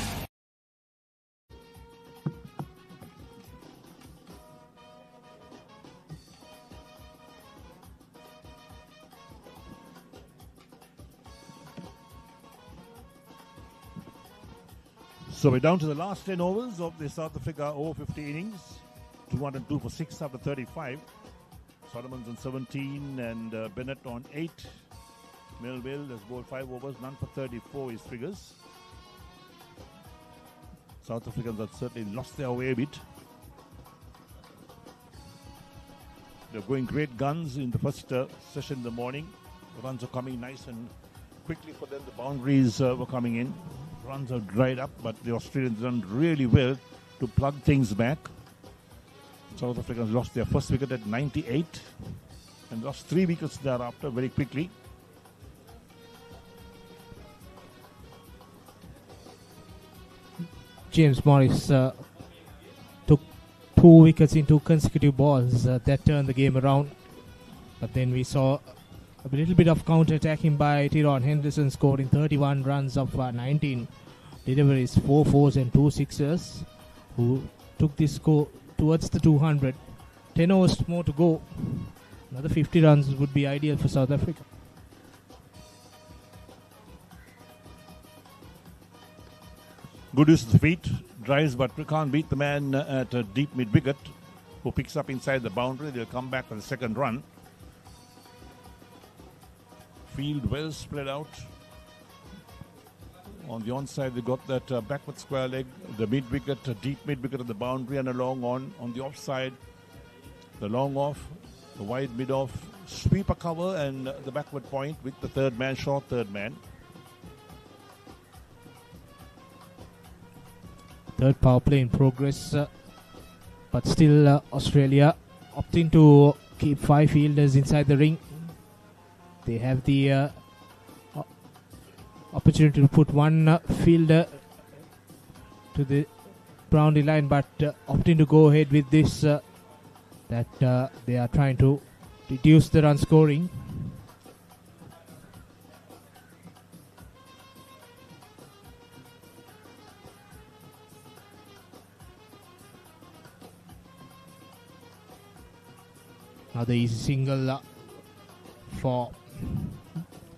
So we're down to the last 10 overs of the South Africa Over-50 innings. 202 for 6 after 35. Solomon's on 17 and Bennett on 8. Melville has bowled 5 overs, none for 34 his figures. South Africans have certainly lost their way a bit. They're going great guns in the first session in the morning. The runs are coming nice and quickly for them. The boundaries were coming in. Runs have dried up, but the Australians done really well to plug things back. South Africans lost their first wicket at 98 and lost 3 wickets thereafter very quickly. James Morris took 2 wickets in 2 consecutive balls. That turned the game around. But then we saw a little bit of counter-attacking by Tyrone Henderson, scoring 31 runs of 19 deliveries, 4 fours and 2 sixes, who took this score towards the 200. 10 overs more to go. Another 50 runs would be ideal for South Africa. Good use of the feet, drives, but we can't beat the man at a deep mid-wicket who picks up inside the boundary. They'll come back for the second run. Field well spread out. On the onside, they got that backward square leg, the mid-wicket, deep mid-wicket on the boundary, and a long on the offside. The long off, the wide mid-off, sweeper cover, and the backward point with the third man, short third man. Third power play in progress, but still Australia opting to keep 5 fielders inside the ring. They have the opportunity to put 1 fielder to the boundary line, but opting to go ahead with this, that they are trying to reduce the run scoring. Another easy single for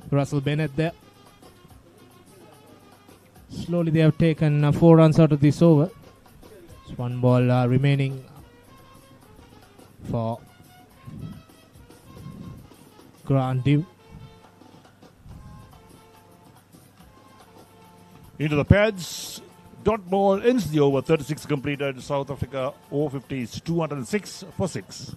Russell Bennett there. Slowly they have taken 4 runs out of this over. It's 1 ball remaining for Grant Div. Into the pads. Dot ball ends the over. 36 completed. South Africa Over-50s 206 for 6.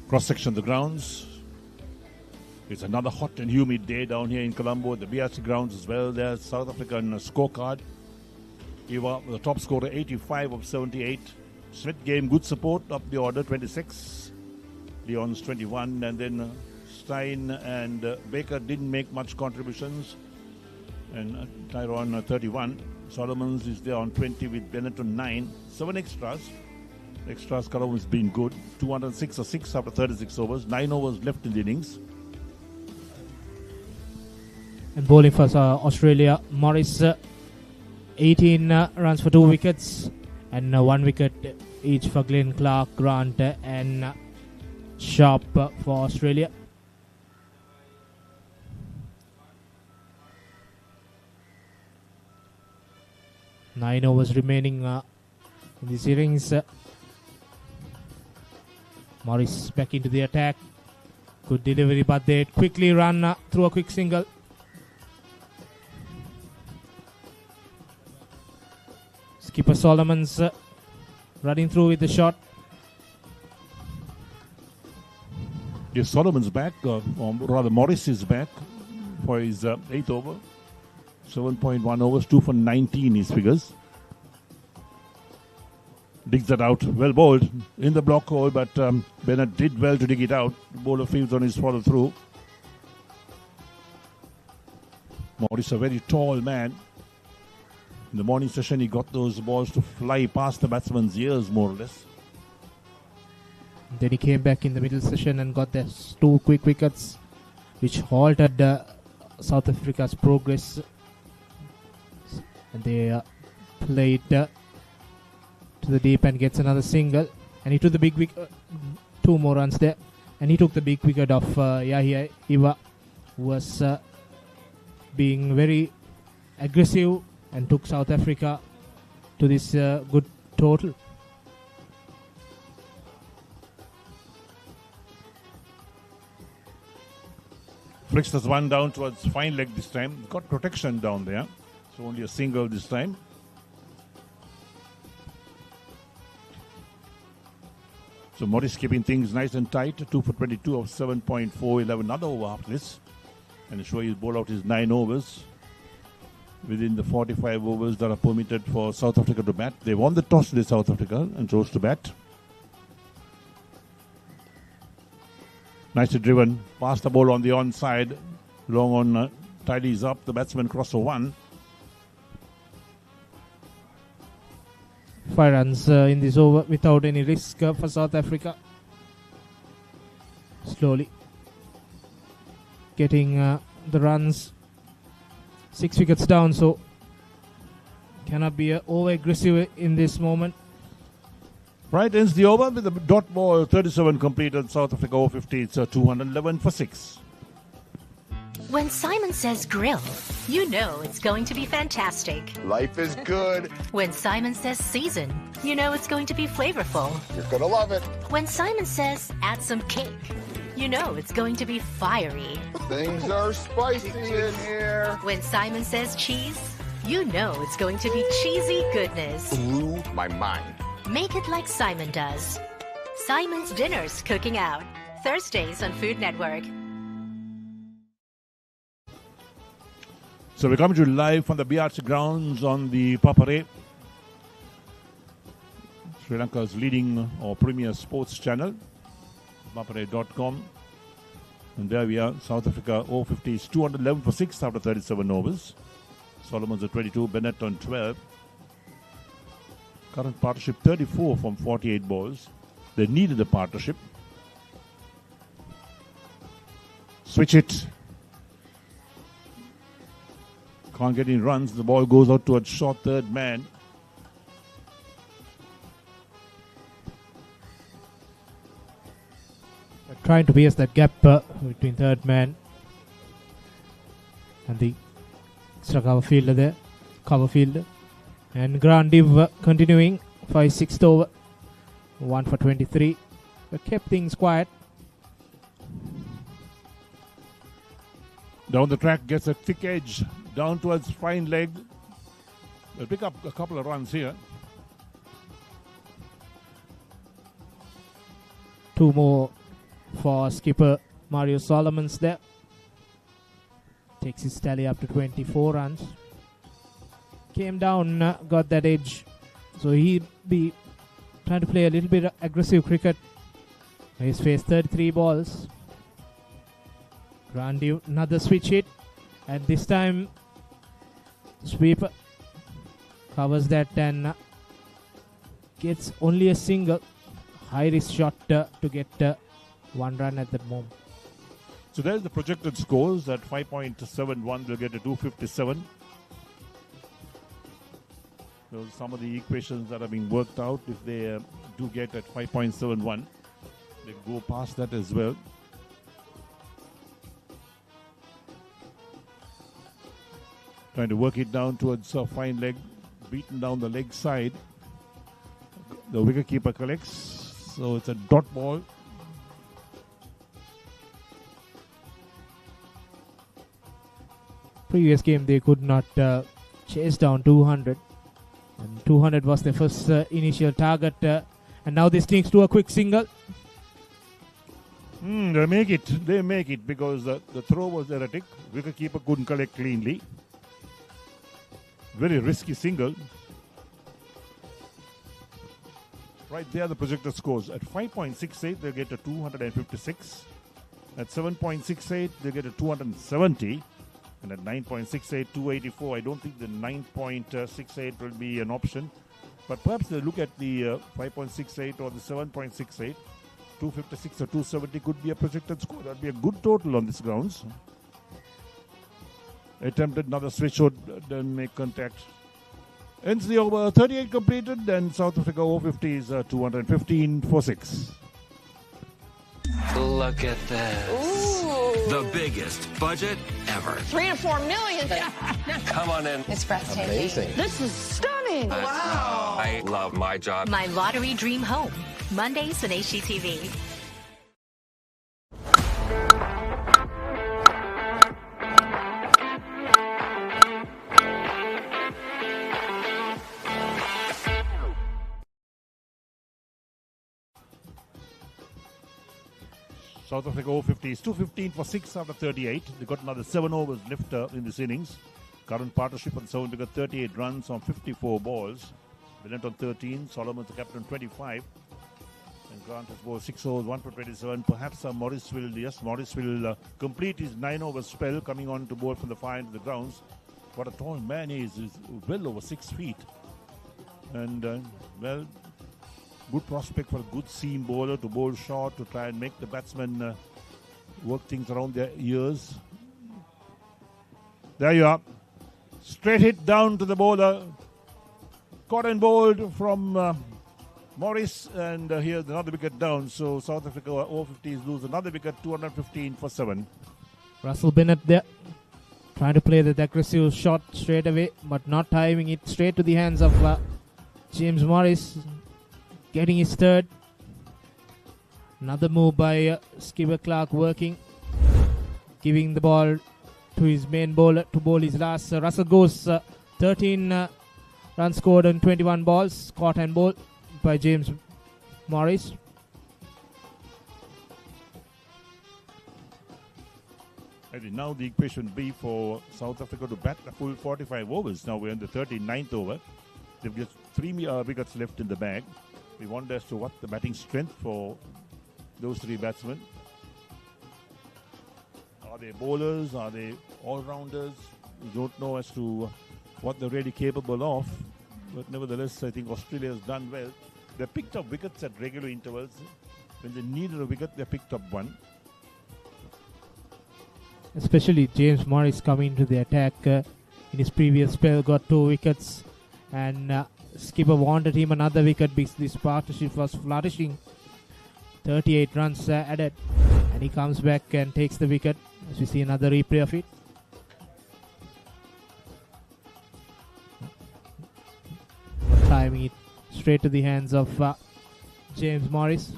Cross-section of the grounds. It's another hot and humid day down here in Colombo. The BRC Grounds as well. There's South African scorecard. Jiwa, the top scorer, 85 of 78. Smith gave good support up the order, 26. Leon's 21. And then Stein and Baker didn't make much contributions. And Tyrone 31. Solomons is there on 20 with Bennett on 9. 7 extras. Extras Colombo has been good. 206 or 6 after 36 overs. 9 overs left in the innings. And bowling for Australia, Morris, 18 runs for 2 wickets. And 1 wicket each for Glenn Clark, Grant and Sharp for Australia. Nine overs remaining in these innings. Morris back into the attack. Good delivery, but they quickly run through a quick single. Skipper Solomon's running through with the shot. Yes, Solomon's back, or rather Morris is back for his 8th over. 7.1 overs, 2 for 19 his figures. Digs that out, well bowled in the block hole, but Bennett did well to dig it out. The bowler fields on his follow through. Morris, a very tall man. In the morning session, he got those balls to fly past the batsman's ears, more or less. Then he came back in the middle session and got those 2 quick wickets, which halted South Africa's progress. And they played to the deep and gets another single. And he took the big wicket, 2 more runs there. And he took the big wicket of Yahya Jiwa, who was being very aggressive and took South Africa to this good total. Flicks this one down towards fine leg this time. Got protection down there. So only a single this time. So Morris keeping things nice and tight. 2 for 22 of 7.4. He'll have another over after this. And sure he'll bowl out his 9 overs within the 45 overs that are permitted for South Africa to bat. They won the toss today, South Africa, and chose to bat. Nicely driven. Past the ball on the onside. Long on tidies up. The batsman cross for 1. 5 runs in this over without any risk for South Africa. Slowly getting the runs. 6 wickets down, so cannot be over aggressive in this moment. Right, ends the over with the dot ball. 37 completed. South Africa Over-50s. It's 211 for 6. When Simon says grill, you know it's going to be fantastic. Life is good. When Simon says season, you know it's going to be flavorful. You're gonna love it. When Simon says add some cake, you know it's going to be fiery. Things are spicy in here. When Simon says cheese, you know it's going to be cheesy goodness. Blew my mind. Make it like Simon does. Simon's Dinners Cooking Out. Thursdays on Food Network. So we're coming to you live from the BRC Grounds on the Papare, Sri Lanka's leading or premier sports channel, papare.com. And there we are, South Africa Over-50s, 211 for 6 after 37 overs. Solomon's at 22, Bennett on 12. Current partnership 34 from 48 balls. They needed a partnership. Switch it. Can't get any runs. The ball goes out towards short third man. Trying to pierce that gap between third man and the extra cover fielder there. Cover fielder. And Grant Div continuing for his 6th over. 1 for 23. But kept things quiet. Down the track, gets a thick edge. Down towards fine leg. They'll pick up a couple of runs here. 2 more for skipper Mario Solomons there. Takes his tally up to 24 runs. Came down, got that edge. So he'll be trying to play a little bit aggressive cricket. He's faced 33 balls. Grandi, another switch hit. And this time, sweeper covers that and gets only a single. high risk shot to get one run at that moment. So there's the projected scores. At 5.71, they'll get a 257. Those are some of the equations that are being worked out. If they do get at 5.71, they go past that as well. Trying to work it down towards a fine leg, beaten down the leg side. The wicketkeeper collects, so it's a dot ball. Previous game they could not chase down 200. And 200 was their first initial target. And now this sneaks to a quick single. They make it. They make it because the throw was erratic. Wicketkeeper couldn't collect cleanly. Very risky single. Right there, the projected scores. At 5.68, they get a 256. At 7.68, they get a 270. And at 9.68, 284. I don't think the 9.68 will be an option. But perhaps they look at the 5.68 or the 7.68. 256 or 270 could be a projected score. That would be a good total on this grounds. Attempted another switch, then make contact. Ends the over. 38 completed, and South Africa Over-50s 215 for 6. Look at this. Ooh. The biggest budget ever. 3 to 4 million. Come on in. It's breathtaking. Amazing. This is stunning. Wow. I love my job. My lottery dream home. Mondays on HGTV. South Africa Over-50s 215 for 6 out of 38. They got another 7 overs left in this innings. Current partnership on 7, they got 38 runs on 54 balls. Bennett on 13, Solomon the captain 25. And Grant has bowled 6 overs, 1 for 27. Perhaps Morris will complete his 9 over spell, coming on to bowl from the far end of the grounds. What a tall man he is well over 6 feet. And, good prospect for a good seam bowler to bowl short, to try and make the batsmen work things around their ears. There you are. Straight hit down to the bowler. Caught and bowled from Morris, and here's another wicket down. So South Africa Over-50s lose another wicket, 215 for 7. Russell Bennett there, trying to play that aggressive shot straight away, but not timing it straight to the hands of James Morris. Getting his third. Another move by Skipper Clark working. Giving the ball to his main bowler to bowl his last. Russell goes 13 runs scored on 21 balls. Caught and bowled by James Morris. I think now the equation be for South Africa to bat a full 45 overs. Now we're in the 39th over. They've got 3 wickets left in the bag. We wonder as to what the batting strength for those 3 batsmen. Are they bowlers? Are they all-rounders? We don't know as to what they're really capable of. But nevertheless, I think Australia has done well. They picked up wickets at regular intervals. When they needed a wicket, they picked up one. Especially James Morris coming into the attack. In his previous spell, got 2 wickets. And Skipper wanted him another wicket because this partnership was flourishing. 38 runs added, and he comes back and takes the wicket. As we see another replay of it. Timing it straight to the hands of James Morris.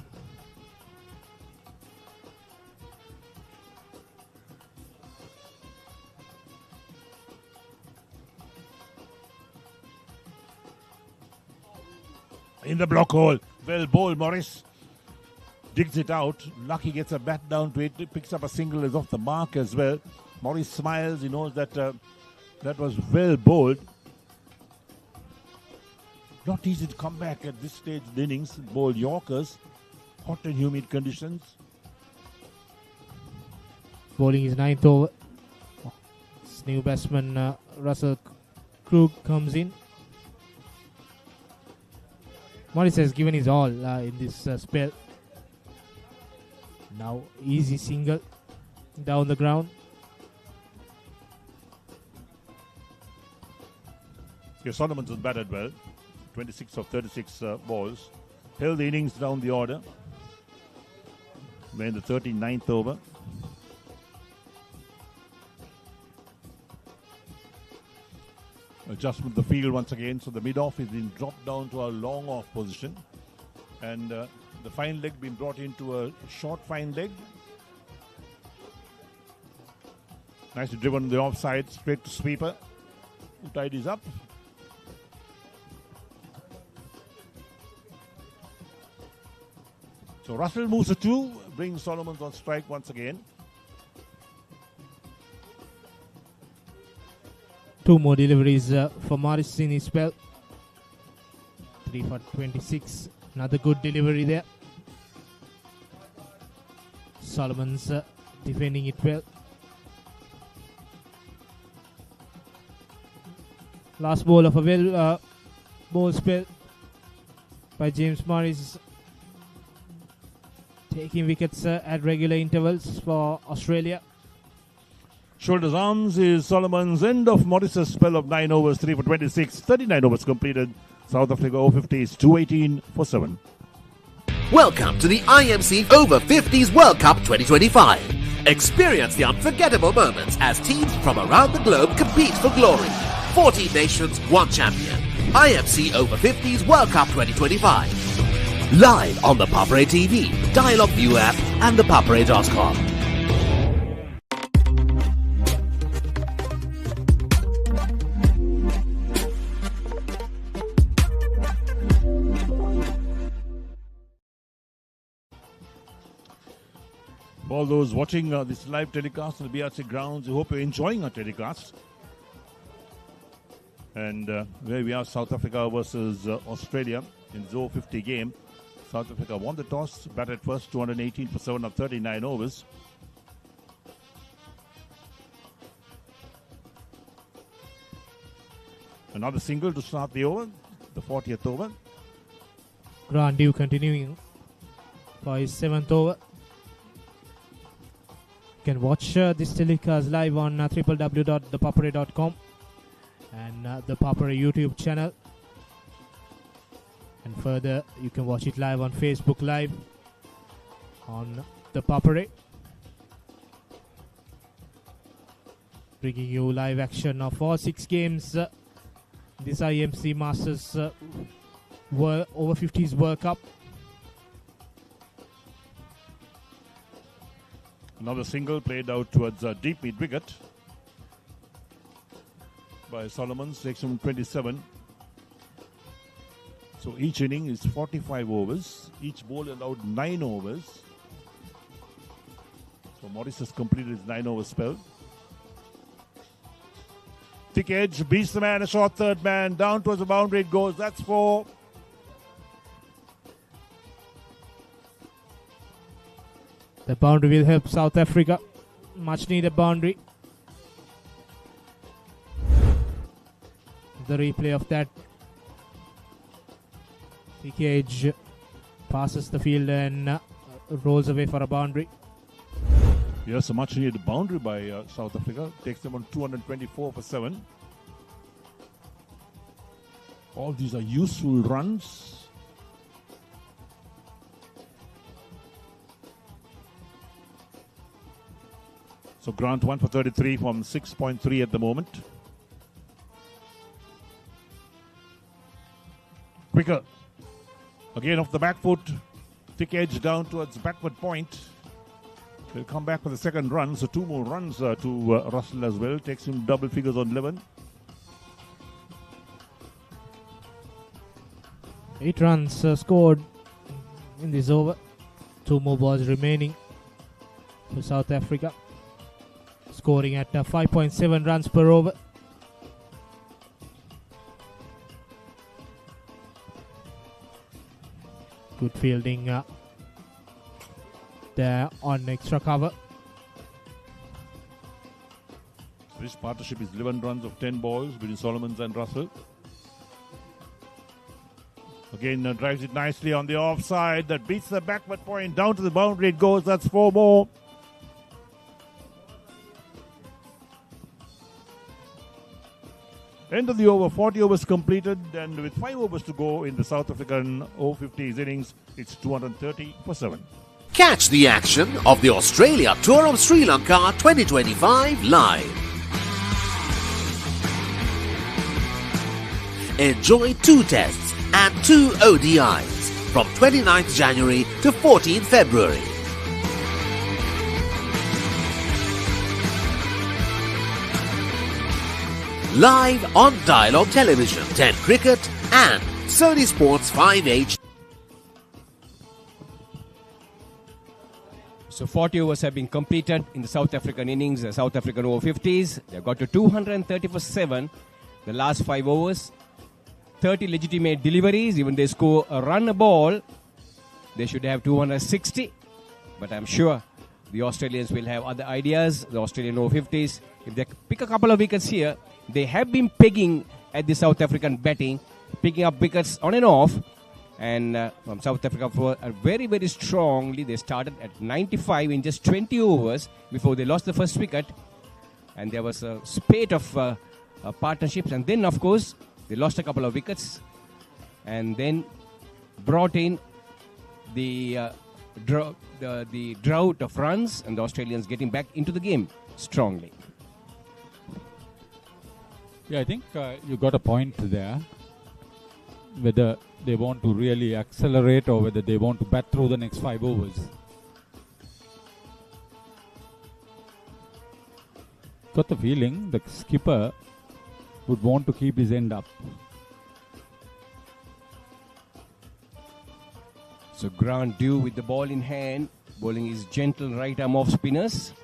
In the block hole. Well bowled, Morris. Digs it out. Lucky gets a bat down to it. Picks up a single, is off the mark as well. Morris smiles. He knows that that was well bowled. Not easy to come back at this stage of the innings. Bowl Yorkers. Hot and humid conditions. Bowling his 9th over. This new batsman Russell Krug comes in. Morris has given his all in this spell. Now easy single down the ground. Solomons has batted well. 26 of 36 balls. Held the innings down the order. We're in the 39th over. Adjustment of the field once again. So the mid-off is being dropped down to a long off position. And the fine leg being brought into a short fine leg. Nicely driven on the offside. Straight to sweeper. Who tidies up. So Russell moves to 2. Brings Solomons on strike once again. 2 more deliveries for Morris in his spell. 3 for 26. Another good delivery there. Solomons defending it well. Last ball of a ball spell by James Morris. Taking wickets at regular intervals for Australia. Shoulders arms is Solomon's end of Morris's spell of 9 overs, 3 for 26. 39 overs completed. South Africa Over-50s, 218 for 7. Welcome to the IMC Over-50s World Cup 2025. Experience the unforgettable moments as teams from around the globe compete for glory. 14 nations, 1 champion. IMC Over-50s World Cup 2025. Live on the Papare TV, Dialog ViU App and ThePapare.com. For all those watching this live telecast on the BRC Grounds, we hope you're enjoying our telecast. And where we are, South Africa versus Australia in the Over-50 game. South Africa won the toss, batted first, 218 for 7 of 39 overs. Another single to start the over, the 40th over. Grant Dew continuing for his 7th over. You can watch this telecast live on www.thepapare.com and the Papare YouTube channel. And further, you can watch it live on Facebook Live on the Papare. Bringing you live action of all 6 games. This IMC Masters Over-50s World Cup. Another single played out towards deep mid-wicket by Solomons, takes him 27. So each inning is 45 overs. Each ball allowed 9 overs. So Morris has completed his 9-over spell. Thick edge, beats the man, a short third man. Down towards the boundary it goes. That's 4. The boundary will help South Africa. Much needed boundary. The replay of that. Thick edge passes the field and rolls away for a boundary. Yes, a much needed boundary by South Africa. Takes them on 224 for 7. All these are useful runs. So Grant 1 for 33 from 6.3 at the moment. Quicker. Again off the back foot. Thick edge down towards backward point. He'll come back for the second run. So 2 more runs to Russell as well. Takes him double figures on 11. 8 runs scored in this over. 2 more balls remaining for South Africa. Scoring at 5.7 runs per over. Good fielding there on extra cover. This partnership is 11 runs of 10 balls between Solomons and Russell. Again, drives it nicely on the offside. That beats the backward point. Down to the boundary it goes. That's 4 more. End of the over. 40 overs completed. And with 5 overs to go in the South African Over-50s innings, it's 230 for 7. Catch the action of the Australia Tour of Sri Lanka 2025 live. Enjoy 2 tests and 2 ODIs from 29th January to 14th February. Live on Dialog Television, 10 Cricket and Sony Sports 5H. So 40 overs have been completed in the South African innings, the South African Over-50s. They've got to 230 for 7. The last 5 overs, 30 legitimate deliveries. Even they score a run a ball, they should have 260. But I'm sure the Australians will have other ideas, the Australian Over-50s. If they pick a couple of wickets here, they have been pegging at the South African batting, picking up wickets on and off. And from South Africa, for very, very strongly, they started at 95 in just 20 overs before they lost the first wicket. And there was a spate of partnerships. And then, of course, they lost a couple of wickets. And then brought in the drought of runs, and the Australians getting back into the game strongly. Yeah, I think you got a point there. Whether they want to really accelerate or whether they want to bat through the next 5 overs. Got the feeling the skipper would want to keep his end up. So Grant Dew with the ball in hand, bowling his gentle right arm off spinners.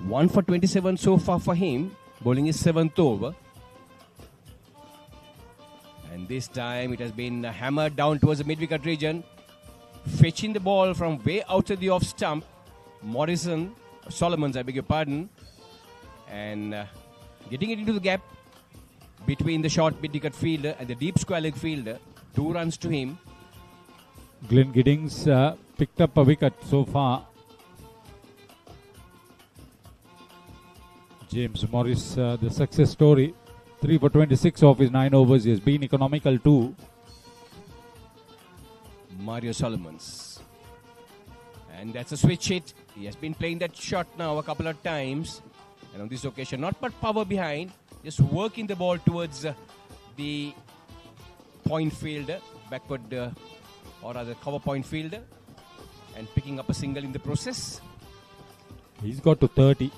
1 for 27 so far for him, bowling his 7th over. And this time it has been hammered down towards the mid-wicket region. Fetching the ball from way outside the off stump. Solomons, I beg your pardon. And getting it into the gap between the short mid-wicket fielder and the deep square leg fielder. 2 runs to him. Glenn Giddings picked up a wicket so far. James Morris, the success story. 3 for 26 off his 9 overs. He has been economical too. Mario Solomons. And that's a switch hit. He has been playing that shot now a couple of times. And on this occasion, not but power behind. Just working the ball towards the point fielder. Backward or rather cover point fielder. And picking up a single in the process. He's got to 30.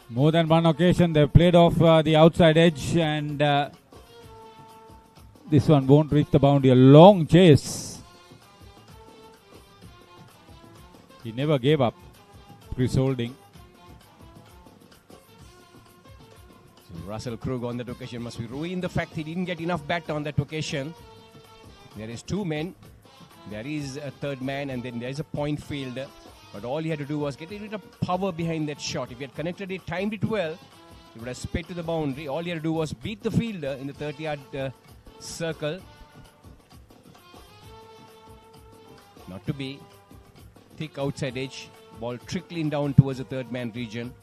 More than one occasion they've played off the outside edge, and this one won't reach the boundary. A long chase. He never gave up. Chris Holding. So Russell Krug on that occasion must be ruined the fact he didn't get enough bat on that occasion. There is 2 men. There is a 3rd man, and then there is a point fielder. But all he had to do was get a bit of power behind that shot. If he had connected it, timed it well, he would have sped to the boundary. All he had to do was beat the fielder in the 30-yard circle. Not to be. Thick outside edge. Ball trickling down towards the 3rd man region.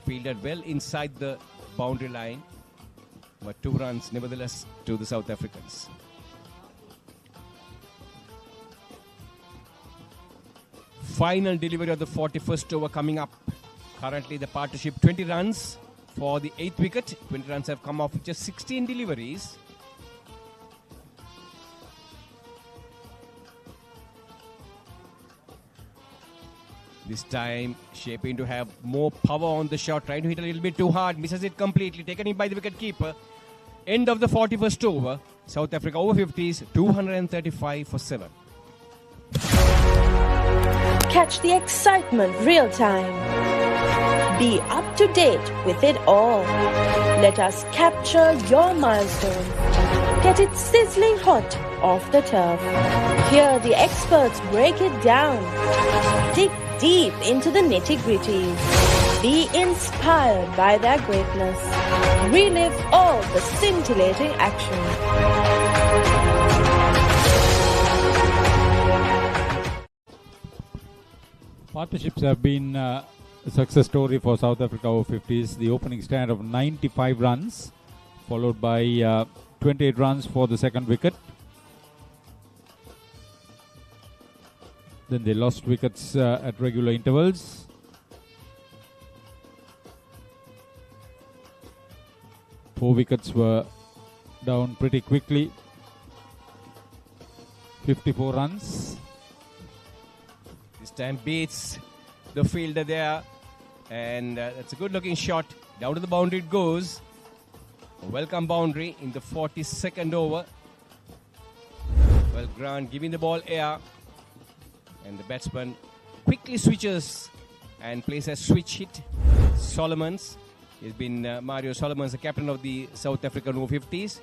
Fielded well inside the boundary line. But 2 runs nevertheless to the South Africans. Final delivery of the 41st over coming up. Currently the partnership 20 runs for the 8th wicket. 20 runs have come off with just 16 deliveries. This time shaping to have more power on the shot. Trying to hit a little bit too hard. Misses it completely. Taken in by the wicket keeper. End of the 41st over. South Africa Over-50s 235 for 7. Catch the excitement real time. Be up to date with it all. Let us capture your milestones. Get it sizzling hot off the turf. Hear the experts break it down. Dig deep into the nitty-gritties. Be inspired by their greatness. Relive all the scintillating action. Partnerships have been a success story for South Africa Over-50s. The opening stand of 95 runs, followed by 28 runs for the second wicket. Then they lost wickets at regular intervals. Four wickets were down pretty quickly. 54 runs. This time beats the fielder there, and that's a good looking shot. Down to the boundary it goes. A welcome boundary in the 42nd over. Well, Grant giving the ball air, and the batsman quickly switches and plays a switch hit. Solomons. He's been Mario Solomons, the captain of the South African Over-50s.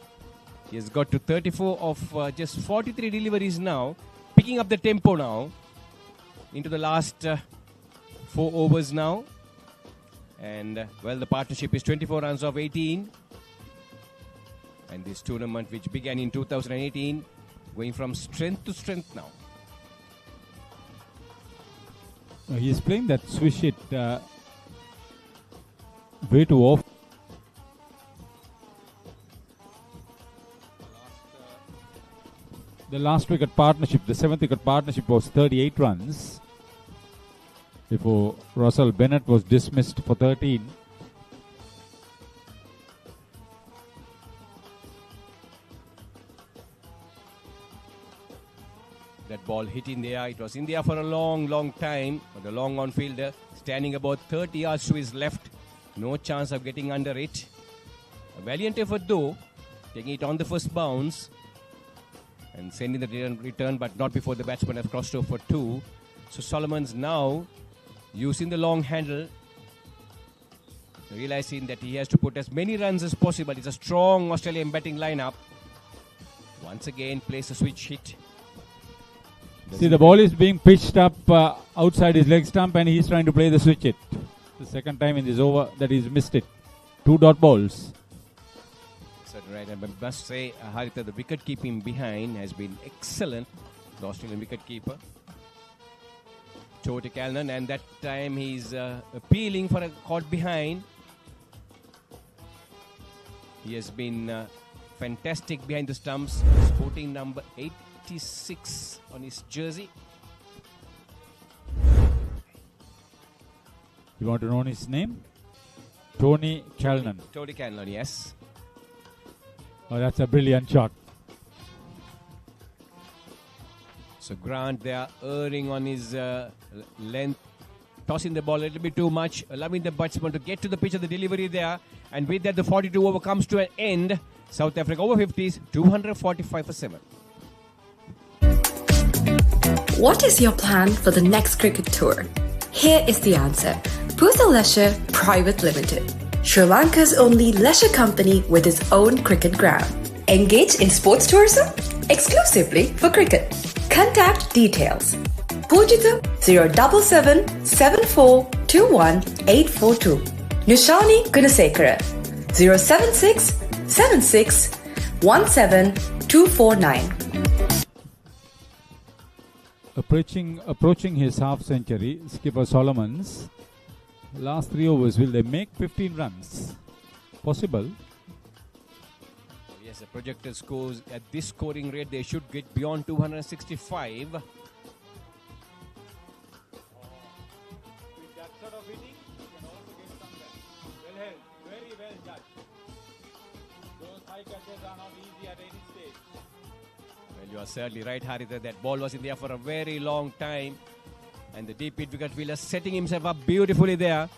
He has got to 34 of just 43 deliveries now, picking up the tempo now into the last 4 overs now. And well, the partnership is 24 runs of 18. And this tournament, which began in 2018, going from strength to strength now. He's playing that swish hit way too off. The last wicket partnership, the 7th wicket partnership, was 38 runs before Russell Bennett was dismissed for 13. That ball hit in the air. It was in the air for a long time. But the long on fielder standing about 30 yards to his left. No chance of getting under it. A valiant effort though, taking it on the first bounce and sending the return, but not before the batsman has crossed over for 2. So Solomon's now using the long handle, realizing that he has to put as many runs as possible. It's a strong Australian batting lineup. Once again, plays a switch hit. See, the ball is being pitched up outside his leg stump, and he's trying to play the switch hit. The second time in this over that he's missed it. 2 dot balls. That's right. I must say, Haritha, the wicket keeping behind has been excellent. The Australian wicket keeper, Tote Calnan, and that time he's appealing for a caught behind. He has been fantastic behind the stumps, sporting number 86 on his jersey. You want to know his name? Tony Calnan. Tony Calnan, yes. Oh, that's a brilliant shot. So Grant there erring on his length, tossing the ball a little bit too much, allowing the batsman to get to the pitch of the delivery there. And with that, the 42 over comes to an end. South Africa Over-50s, 245 for 7. What is your plan for the next cricket tour? Here is the answer. Fel Leisure Private Limited, Sri Lanka's only leisure company with its own cricket ground. Engage in sports tourism exclusively for cricket. Contact details. Poojitam 077 7421 842. Nishani Gunasekara 076 76 17 249. Approaching his half century, skipper Solomons. Last 3 overs, will they make 15 runs? Possible. Yes, the projected scores at this scoring rate, they should get beyond 265. With that sort of hitting, you can also get some runs. Well held, very well judged. Those high catches are not easy at any stage. Well, you are certainly right, Haritha. That ball was in there for a very long time. And the deep hit wicket fielder setting himself up beautifully there.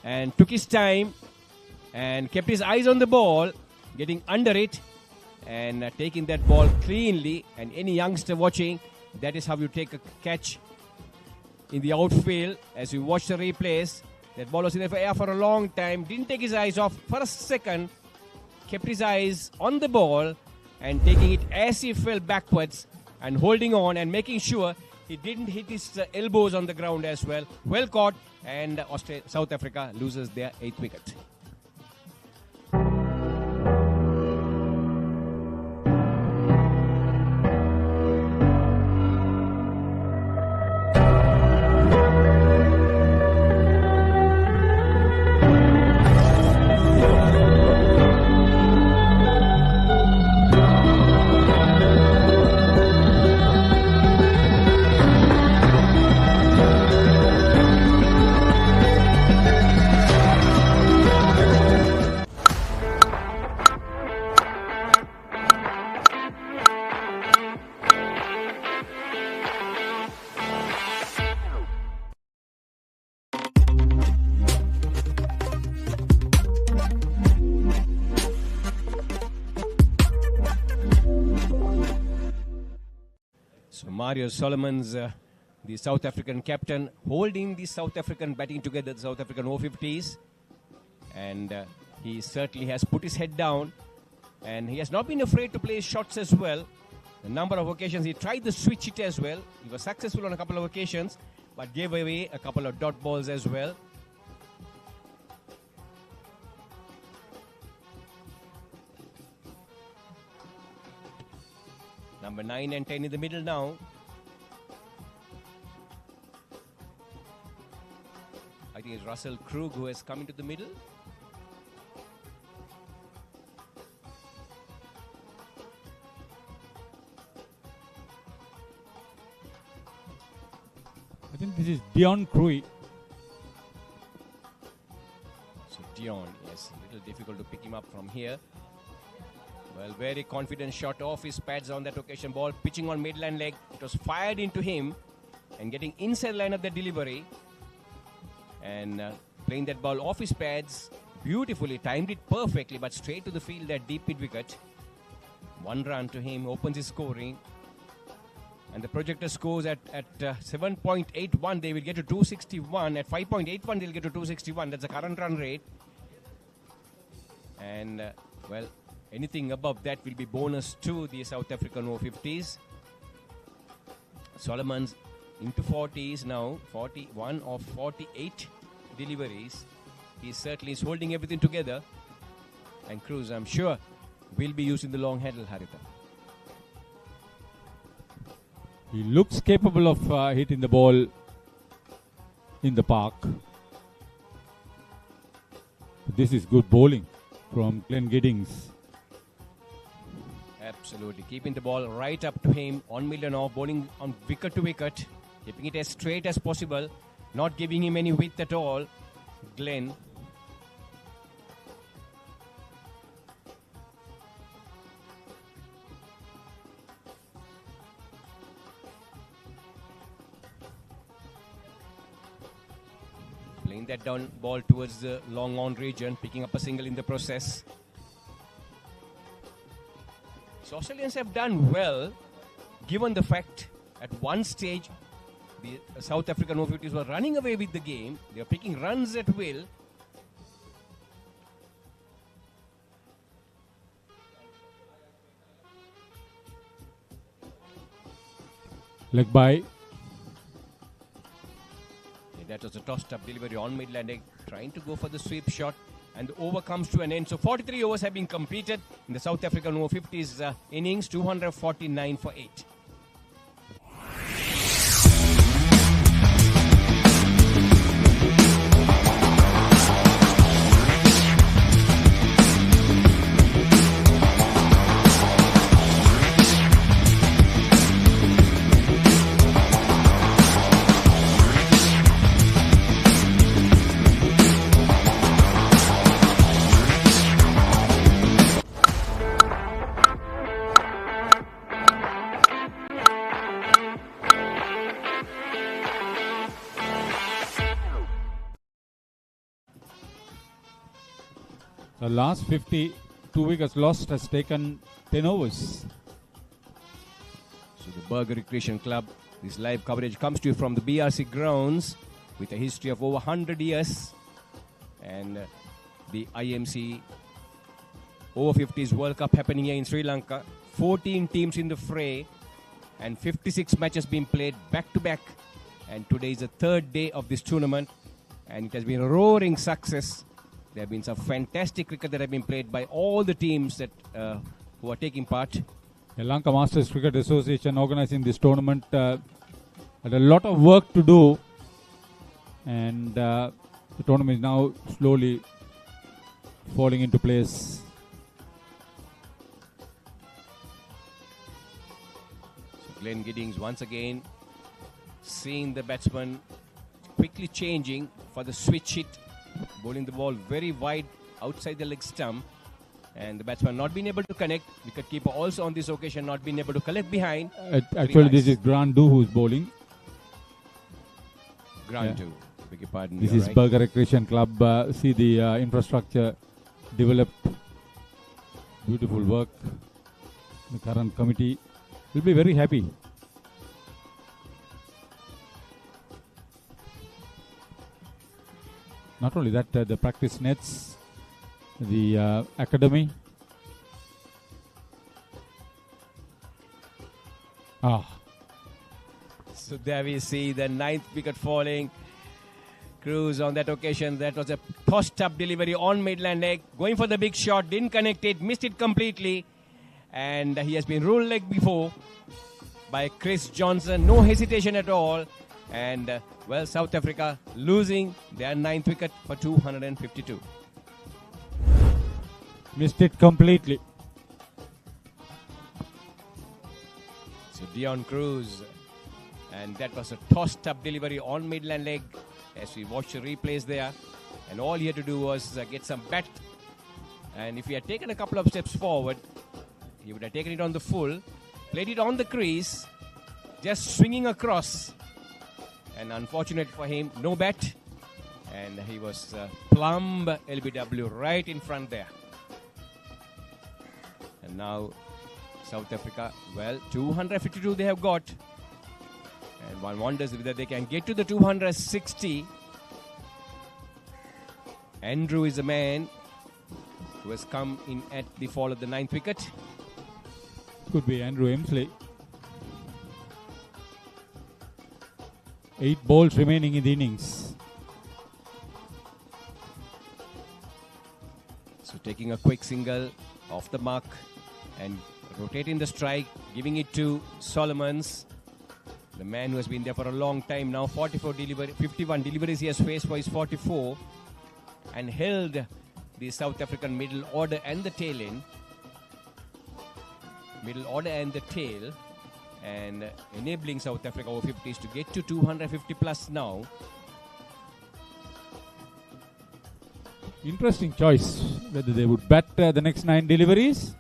And took his time and kept his eyes on the ball, getting under it and taking that ball cleanly. And any youngster watching, that is how you take a catch in the outfield. As you watch the replays, that ball was in the air for a long time. Didn't take his eyes off for a second. Kept his eyes on the ball and taking it as he fell backwards and holding on and making sure he didn't hit his elbows on the ground as well. Well caught, and South Africa loses their 8th wicket. So Mario Solomons, the South African captain, holding the South African batting together, the South African Over-50s. And he certainly has put his head down. And he has not been afraid to play his shots as well. A number of occasions he tried to switch it as well. He was successful on a couple of occasions, but gave away a couple of dot balls as well. Number 9 and 10 in the middle now. I think it's Russell Krug who has come into the middle. I think this is Dion Crui. So Dion, yes, a little difficult to pick him up from here. Well, very confident shot off his pads on that occasion. Ball pitching on midline leg. It was fired into him and getting inside line of the delivery. And playing that ball off his pads beautifully. Timed it perfectly, but straight to the field at deep mid wicket. 1 run to him, opens his scoring. And the projector scores at 7.81. They will get to 261. At 5.81, they'll get to 261. That's the current run rate. And, well, anything above that will be bonus to the South African Over-50s. Solomons into 40s now. 41 of 48 deliveries. He certainly is holding everything together. And Cruz, I'm sure, will be using the long handle, Haritha. He looks capable of hitting the ball in the park. This is good bowling from Glenn Giddings. Absolutely. Keeping the ball right up to him on middle and off, bowling on wicket to wicket, keeping it as straight as possible, not giving him any width at all. Glenn. Playing that down ball towards the long on region, picking up a single in the process. So Australians have done well, given the fact at one stage the South African Over-50s were running away with the game. They are picking runs at will. Leg by. That was a tossed-up delivery on mid-landing, trying to go for the sweep shot, and the over comes to an end. So 43 overs have been completed in the South African Over-50s innings, 249 for 8. The last 52 wickets lost has taken 10 overs. So the Burger Recreation Club, this live coverage comes to you from the BRC Grounds with a history of over 100 years. And the IMC Over-50s World Cup happening here in Sri Lanka. 14 teams in the fray, and 56 matches being played back to back. And today is the third day of this tournament, and it has been a roaring success. There have been some fantastic cricket that have been played by all the teams that who are taking part. The Lanka Masters Cricket Association organizing this tournament had a lot of work to do, and the tournament is now slowly falling into place. So Glenn Giddings once again seeing the batsman quickly changing for the switch hit, bowling the ball very wide outside the leg stump, and the batsman not being able to connect. Wicketkeeper also on this occasion not being able to collect behind. Actually, this is Grandu who's bowling. Grandu, beg your pardon. This is right. Burger Recreation Club. See the infrastructure developed. Beautiful work. The current committee will be very happy. Not only that, the practice nets, the academy. So there we see the 9th wicket falling. Cruz on that occasion, that was a tossed up delivery on midland leg, going for the big shot, didn't connect it, missed it completely, and he has been ruled leg before by Chris Johnson, no hesitation at all, and well, South Africa losing their 9th wicket for 252. Missed it completely. So Dion Cruz, and that was a tossed up delivery on midland leg as we watch the replays there, and all he had to do was get some bat, and if he had taken a couple of steps forward, he would have taken it on the full, played it on the crease, just swinging across, and unfortunate for him, no bat, and he was plumb LBW right in front there. And now South Africa, well, 252 they have got, and one wonders whether they can get to the 260. Andrew is the man who has come in at the fall of the 9th wicket. Could be Andrew Emsley. 8 balls remaining in the innings. So taking a quick single off the mark and rotating the strike, giving it to Solomons, the man who has been there for a long time now. 51 deliveries he has faced for his 44, and held the South African middle order and the tail in. Middle order and the tail, and enabling South Africa Over-50s to get to 250 plus now. Interesting choice whether they would bat the next 9 deliveries,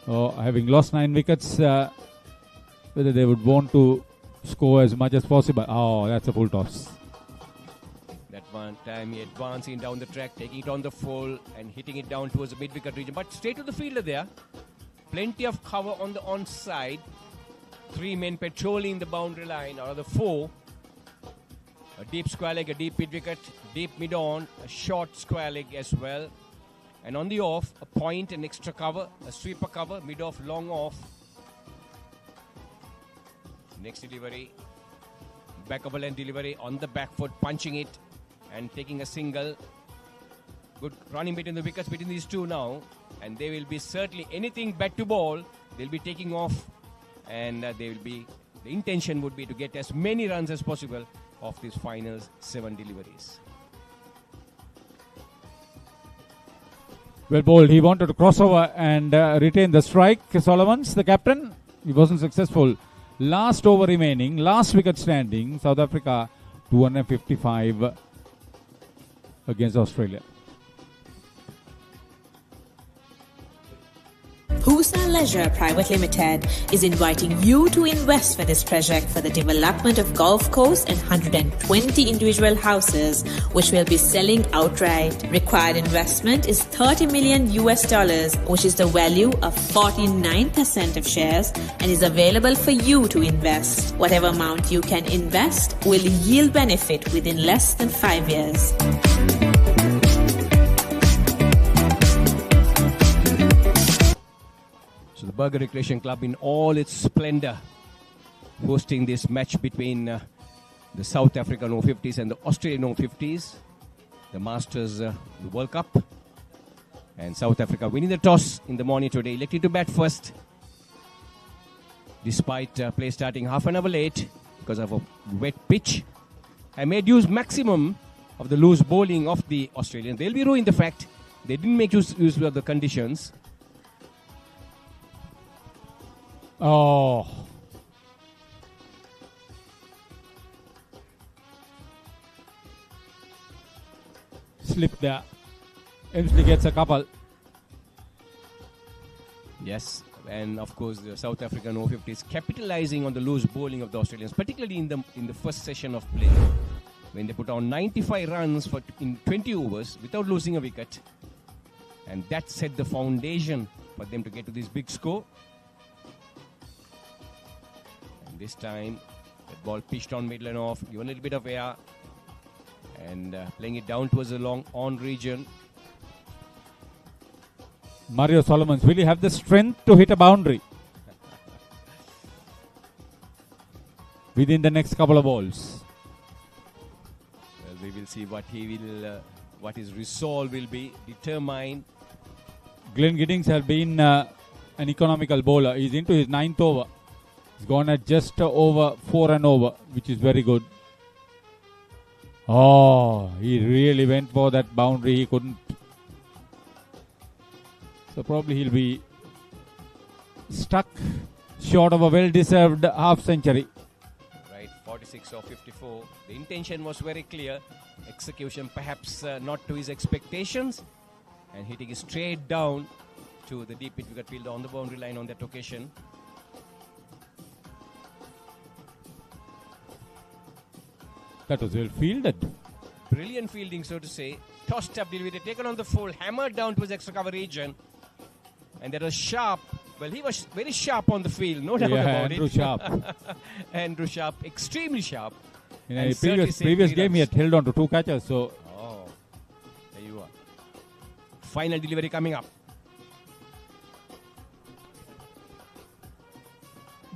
or having lost 9 wickets, whether they would want to score as much as possible. Oh, that's a full toss. That one time he advancing down the track, taking it on the full and hitting it down towards the mid-wicket region, but straight to the fielder there. Plenty of cover on the onside. 3 men patrolling the boundary line out of the 4. A deep square leg, a deep mid-wicket, deep mid-on, a short square leg as well. And on the off, a point, an extra cover, a sweeper cover, mid-off, long off. Next delivery, back of a length delivery on the back foot, punching it and taking a single. Good running between the wickets between these two now, and they will be certainly anything bat to ball, they'll be taking off, and the intention would be to get as many runs as possible of these final 7 deliveries. Well bowled. He wanted to cross over and retain the strike. Solomons, the captain, he wasn't successful. Last over remaining, last wicket standing. South Africa 255 against Australia. Fel Leisure Private Limited is inviting you to invest for this project for the development of golf course and 120 individual houses, which will be selling outright. Required investment is $30 million, which is the value of 49% of shares, and is available for you to invest. Whatever amount you can invest will yield benefit within less than 5 years. So the Burger Recreation Club in all its splendor, hosting this match between the South African Over-50s and the Australian Over-50s, the Masters World Cup. And South Africa winning the toss in the morning today, elected to bat first, despite play starting half an hour late because of a wet pitch, and made use maximum of the loose bowling of the Australians. They'll be ruined the fact they didn't make use of the conditions. Oh. Slip there. Emsley gets a couple. Yes, and of course the South African Over-50s capitalizing on the loose bowling of the Australians, particularly in the first session of play, when they put on 95 runs in 20 overs without losing a wicket, and that set the foundation for them to get to this big score. And this time, the ball pitched on middle and off, given a little bit of air, and playing it down towards the long on region. Mario Solomons, will he have the strength to hit a boundary within the next couple of balls? Well, we will see what he will, what his resolve will be, determined. Glenn Giddings has been an economical bowler. He's into his 9th over. He's gone at just over 4 and over, which is very good. Oh, he really went for that boundary. He couldn't. So probably he'll be stuck short of a well-deserved half century. Right, 46 or 54. The intention was very clear. Execution perhaps not to his expectations. And hitting it straight down to the deep mid-wicket fielder on the boundary line on that occasion. That was well fielded. Brilliant fielding, so to say. Tossed up delivery, taken on the full, hammered down to his extra cover region. And that was sharp. Well, he was very sharp on the field, no doubt about Andrew it. Sharp. Andrew Sharp, extremely sharp. In a previous game, he had held on to 2 catches. So, there you are. Final delivery coming up.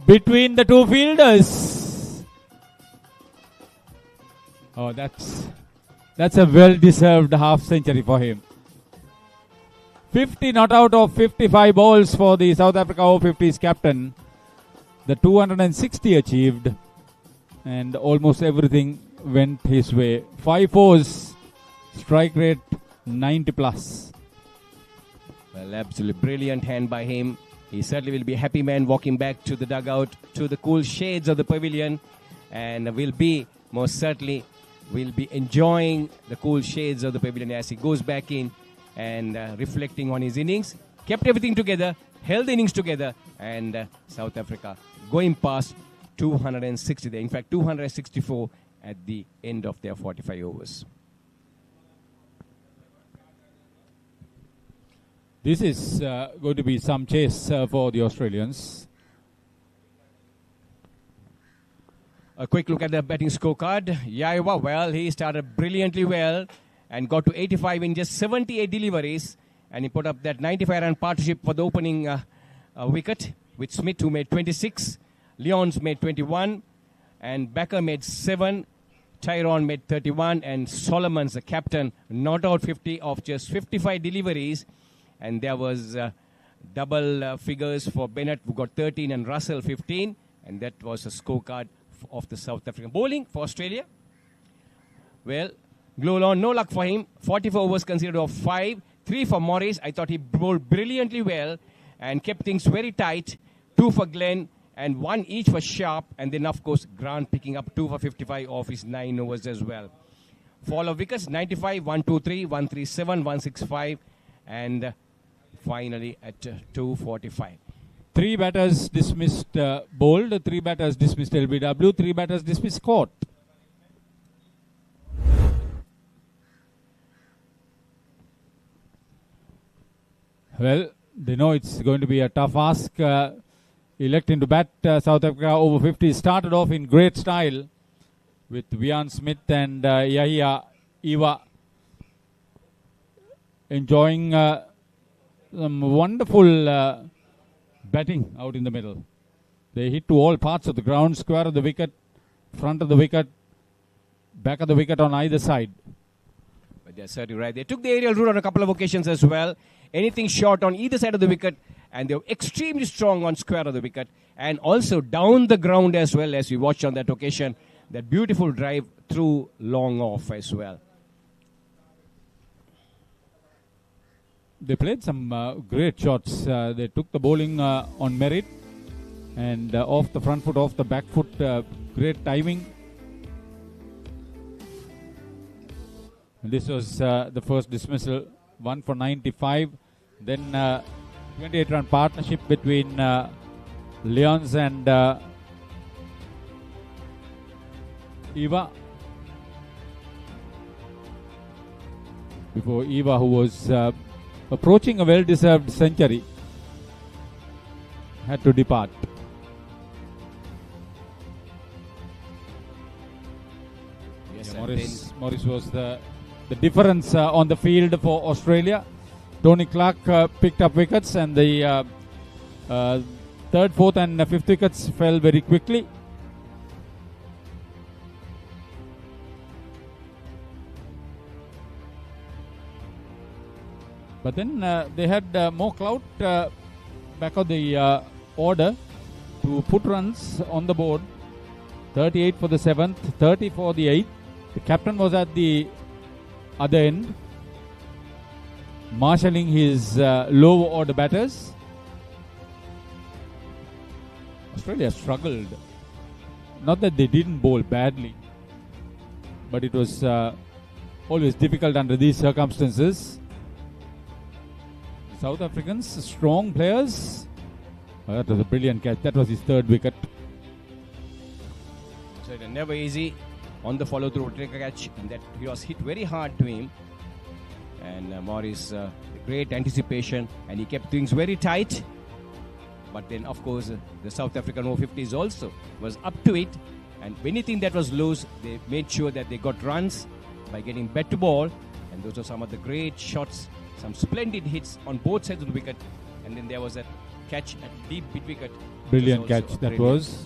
Between the 2 fielders. Oh, that's a well-deserved half century for him. 50 not out of 55 balls for the South Africa Over-50s captain. The 260 achieved, and almost everything went his way. 5 fours, strike rate 90 plus. Well, absolutely brilliant hand by him. He certainly will be a happy man walking back to the dugout, to the cool shades of the pavilion, and will be enjoying the cool shades of the pavilion as he goes back in and reflecting on his innings. Kept everything together, held the innings together, and South Africa going past 260 there. In fact, 264 at the end of their 45 overs. This is going to be some chase for the Australians. A quick look at the batting scorecard. Jiwa, well, he started brilliantly well and got to 85 in just 78 deliveries. And he put up that 95-run partnership for the opening wicket with Smith, who made 26. Leons made 21. And Becker made 7. Tyrone made 31. And Solomons, the captain, not out 50 of just 55 deliveries. And there was double figures for Bennett, who got 13, and Russell 15. And that was a scorecard of the South African bowling for Australia. Well, Glolon, no luck for him. 44 overs considered of 5. 3 for Morris. I thought he bowled brilliantly well and kept things very tight. 2 for Glenn and 1 each for Sharp. And then, of course, Grant picking up 2 for 55 off his 9 overs as well. Fall of wickets, 95, 123, 137, 165, and finally at 245. 3 batters dismissed bowled, 3 batters dismissed LBW, 3 batters dismissed caught. Well, they know it's going to be a tough ask. Electing to bat South Africa Over-50s started off in great style with Vian Smith and Yahya Iwa enjoying some wonderful batting out in the middle. They hit to all parts of the ground, square of the wicket, front of the wicket, back of the wicket on either side. But they're certainly right. They took the aerial route on a couple of occasions as well. Anything short on either side of the wicket, and they were extremely strong on square of the wicket, and also down the ground as well, as we watched on that occasion. That beautiful drive through long off as well. They played some great shots. They took the bowling on merit, and off the front foot, off the back foot, great timing. And this was the first dismissal, 1 for 95. Then 28-run partnership between Lions and Eva. Before Eva, who was approaching a well-deserved century, had to depart. Yes, Morris was the difference on the field for Australia. Tony Clark picked up wickets, and the third, fourth and fifth wickets fell very quickly. But then they had more clout back of the order to put runs on the board. 38 for the 7th, 30 for the 8th. The captain was at the other end, marshalling his lower order batters. Australia struggled. Not that they didn't bowl badly, but it was always difficult under these circumstances. South Africans, strong players. That was a brilliant catch. That was his third wicket. So it was never easy on the follow-through catch, and that he was hit very hard to him. And Morris, great anticipation, and he kept things very tight. But then, of course, the South African Over-50s also was up to it. And anything that was loose, they made sure that they got runs by getting bat to ball. And those are some of the great shots. Some splendid hits on both sides of the wicket, and then there was that catch at deep mid wicket. Brilliant catch that was.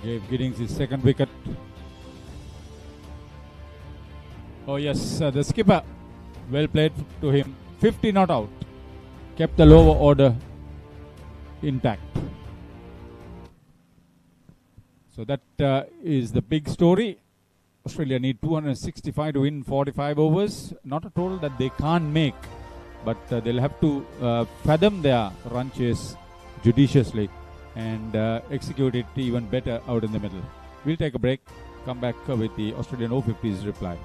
Gave Giddings his second wicket. Oh yes, the skipper, well played to him. 50 not out. Kept the lower order intact. So that is the big story. Australia need 265 to win 45 overs. Not a total that they can't make, but they'll have to fathom their run chase judiciously and execute it even better out in the middle. We'll take a break, come back with the Australian Over-50s reply.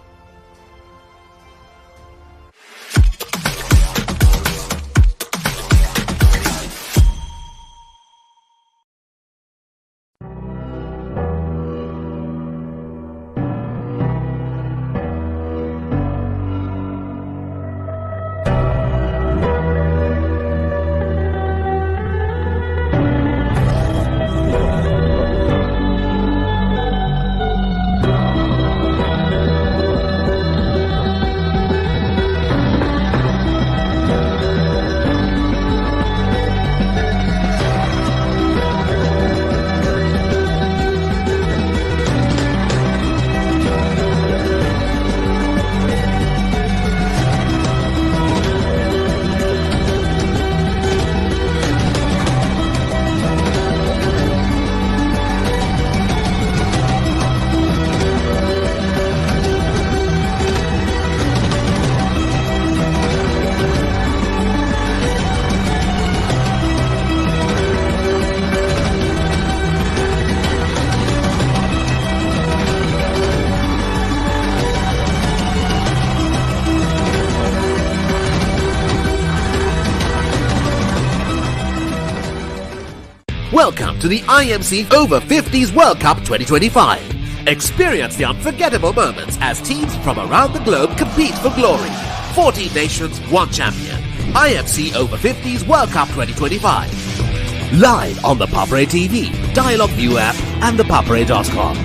Welcome to the IMC Over-50s World Cup 2025. Experience the unforgettable moments as teams from around the globe compete for glory. 14 nations, one champion. IMC Over-50s World Cup 2025. Live on the Papare TV, Dialog ViU App and ThePapare.com.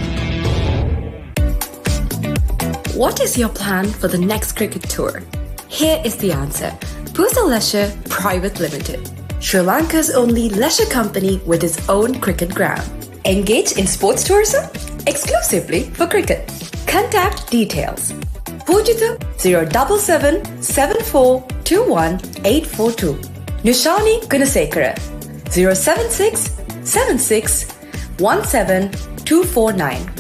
What is your plan for the next cricket tour? Here is the answer. Fel Leisure Private Limited, Sri Lanka's only leisure company with its own cricket ground. Engage in sports tourism exclusively for cricket. Contact details. Pujita 077 7421 842. Nishani Gunasekara 076 76 17 249.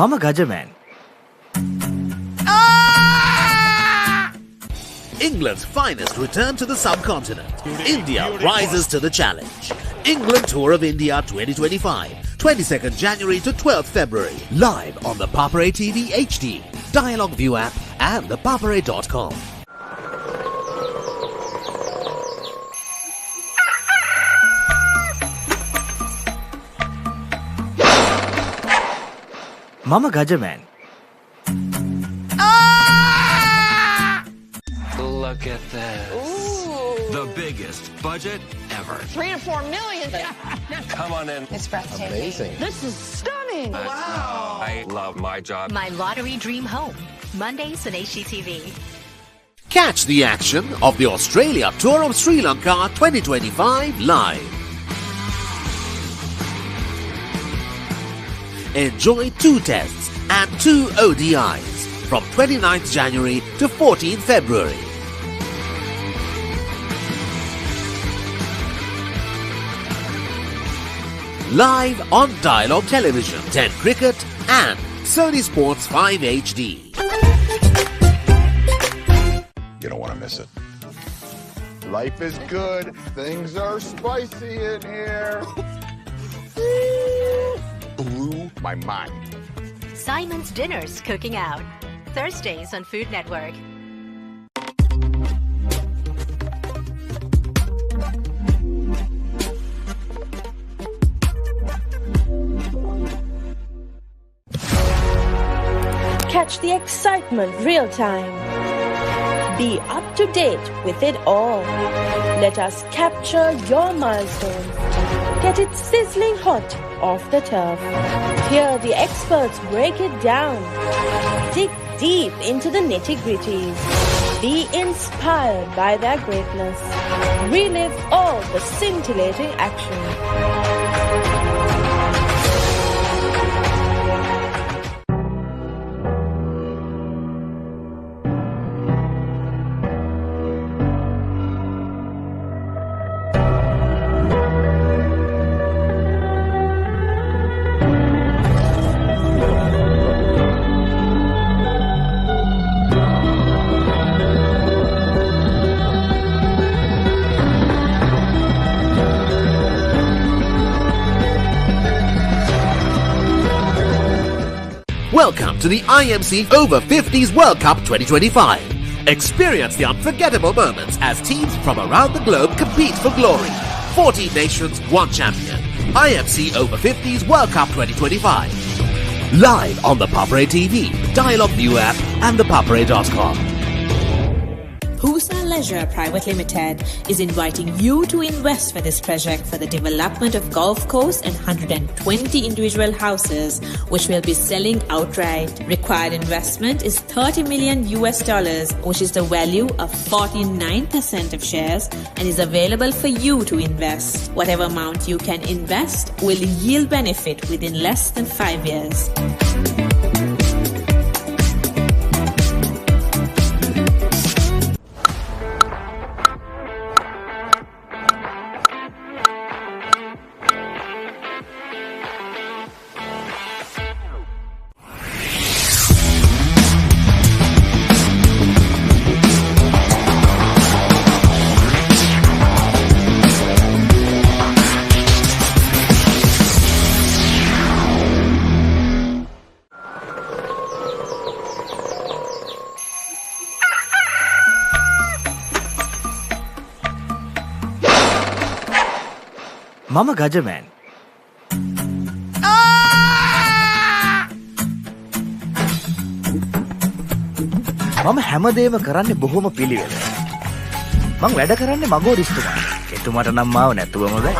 මම Gajaman. England's finest return to the subcontinent. India rises to the challenge. England Tour of India 2025, 22nd January to 12th February. Live on the Papare TV HD, Dialog ViU App and ThePapare.com. මම Gajaman. Look at this. The biggest budget ever. 3 to 4 million. Come on in. It's breathtaking. Amazing. This is stunning. Wow. I love my job. My lottery dream home. Mondays on HGTV. Catch the action of the Australia Tour of Sri Lanka 2025 live. Enjoy 2 tests and 2 ODIs from 29th January to 14th February. Live on Dialog Television, 10 Cricket and Sony Sports 5 HD. You don't want to miss it. Life is good. Things are spicy in here. Blew my mind. Simon's Dinners Cooking Out. Thursdays on Food Network. Catch the excitement real time. Be up to date with it all. Let us capture your milestones. Get it sizzling hot off the turf. Hear the experts break it down. Dig deep into the nitty-gritties. Be inspired by their greatness. Relive all the scintillating action. Welcome to the IMC Over-50s World Cup 2025. Experience the unforgettable moments as teams from around the globe compete for glory. 14 nations, 1 champion. IMC Over-50s World Cup 2025. Live on the Papare TV, Dialog ViU App and ThePapare.com. Fel Leisure Private Limited is inviting you to invest for this project for the development of golf course and 120 individual houses, which will be selling outright. Required investment is $30 million, which is the value of 49% of shares, and is available for you to invest. Whatever amount you can invest will yield benefit within less than 5 years. මම ගජමෑන්. මම හැමදේම කරන්නේ බොහොම පිළිවෙල. මං වැඩ කරන්නේ මගෝරිස්තුමා. එතුමාට නම් මාව නැතුවම බෑ.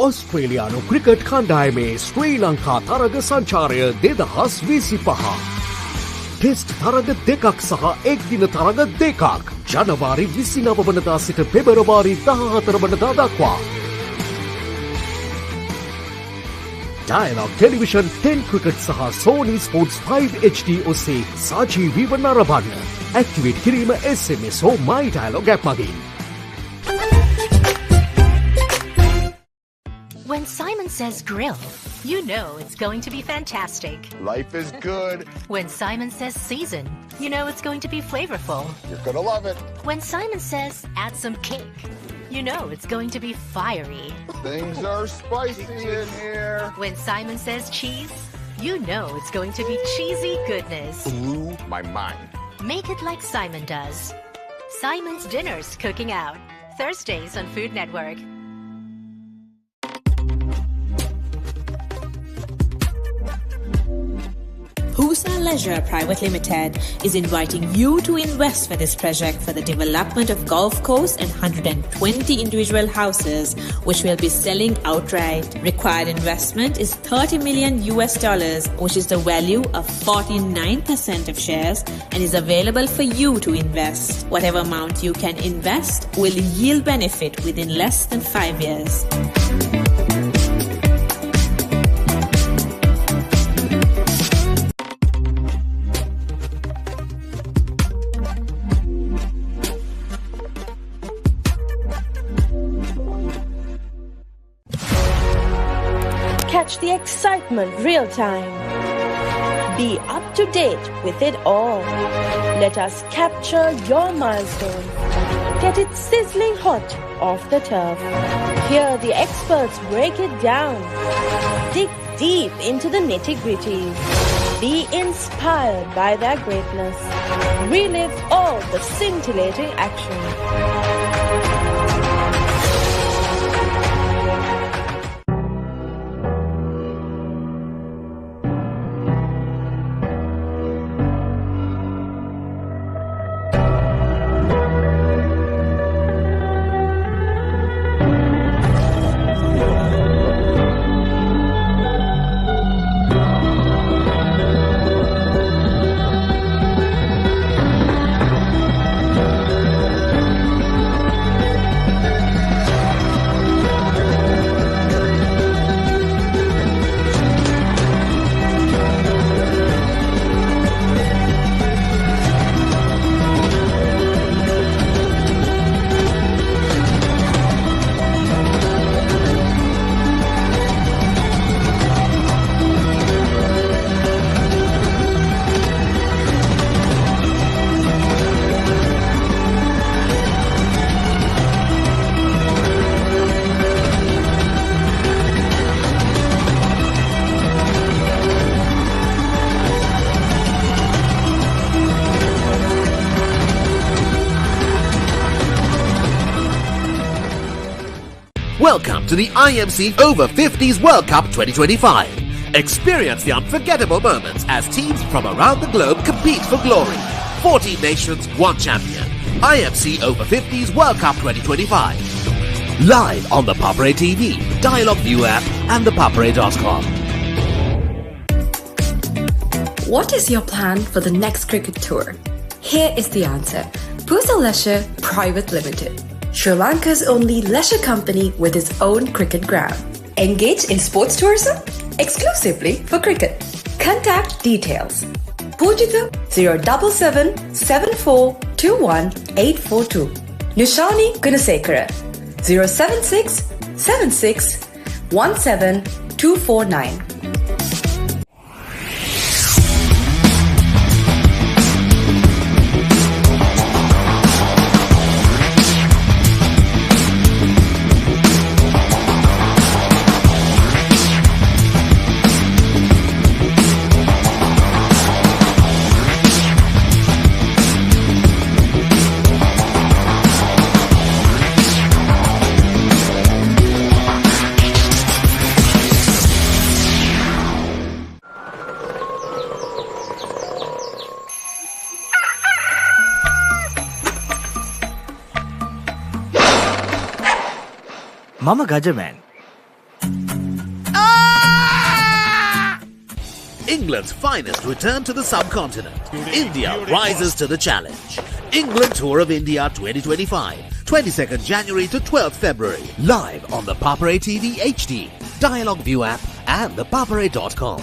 ඔස්ට්‍රේලියානු ක්‍රිකට් කණ්ඩායමේ ශ්‍රී ලංකා තරග සංචාරය 2025. ටෙස්ට් තරග දෙකක් සහ එක්දින තරග දෙකක්. ජනවාරි 29 වනදා සිට පෙබරවාරි 14 වනදා දක්වා. Dialog Television 10 Cricket සහ Sony Sports 5 HD ඔස්සේ සජීවීව නරඹන්න. ඇක්ටිවේට් කිරීම SMS හෝ My Dialog app මගින්. When Simon says grill, you know it's going to be fantastic. Life is good. When Simon says season, you know it's going to be flavorful. You're gonna love it. When Simon says add some kick, you know it's going to be fiery. Things are spicy in here. When Simon says cheese, you know it's going to be cheesy goodness. Blew my mind. Make it like Simon does. Simon's Dinners Cooking Out. Thursdays on Food Network. Fel Leisure Private Limited is inviting you to invest for this project for the development of golf course and 120 individual houses, which will be selling outright. Required investment is $30 million, which is the value of 49% of shares, and is available for you to invest. Whatever amount you can invest will yield benefit within less than 5 years. Catch the excitement real time. Be up to date with it all. Let us capture your milestone. Get it sizzling hot off the turf. Hear the experts break it down. Dig deep into the nitty-gritty. Be inspired by their greatness. Relive all the scintillating action. Welcome to the IMC Over-50s World Cup 2025. Experience the unforgettable moments as teams from around the globe compete for glory. 14 nations, 1 champion. IMC Over-50s World Cup 2025. Live on the Papare TV, Dialog ViU App and ThePapare.com. What is your plan for the next cricket tour? Here is the answer. Fel Leisure Private Limited, Sri Lanka's only leisure company with its own cricket ground. Engage in sports tourism exclusively for cricket. Contact details. Pujita 077 7421 842. Nishani Gunasekara 076 76 17 249. මම Gajaman. England's finest return to the subcontinent. India rises to the challenge. England Tour of India 2025, 22nd January to 12th February. Live on the Papare TV HD, Dialog ViU App and ThePapare.com.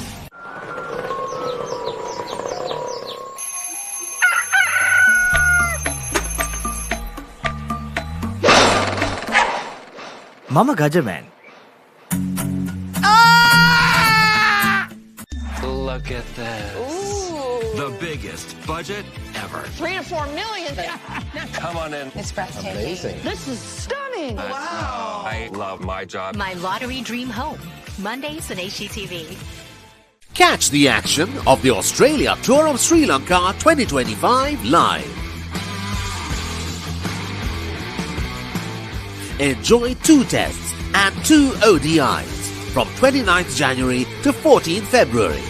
මම Gajaman. Look at this. The biggest budget ever. 3 to 4 million. Come on in. It's breathtaking. Amazing. This is stunning. Wow. I love my job. My lottery dream home. Mondays on HGTV. Catch the action of the Australia Tour of Sri Lanka 2025 live. Enjoy 2 tests and 2 ODIs from 29th January to 14th February.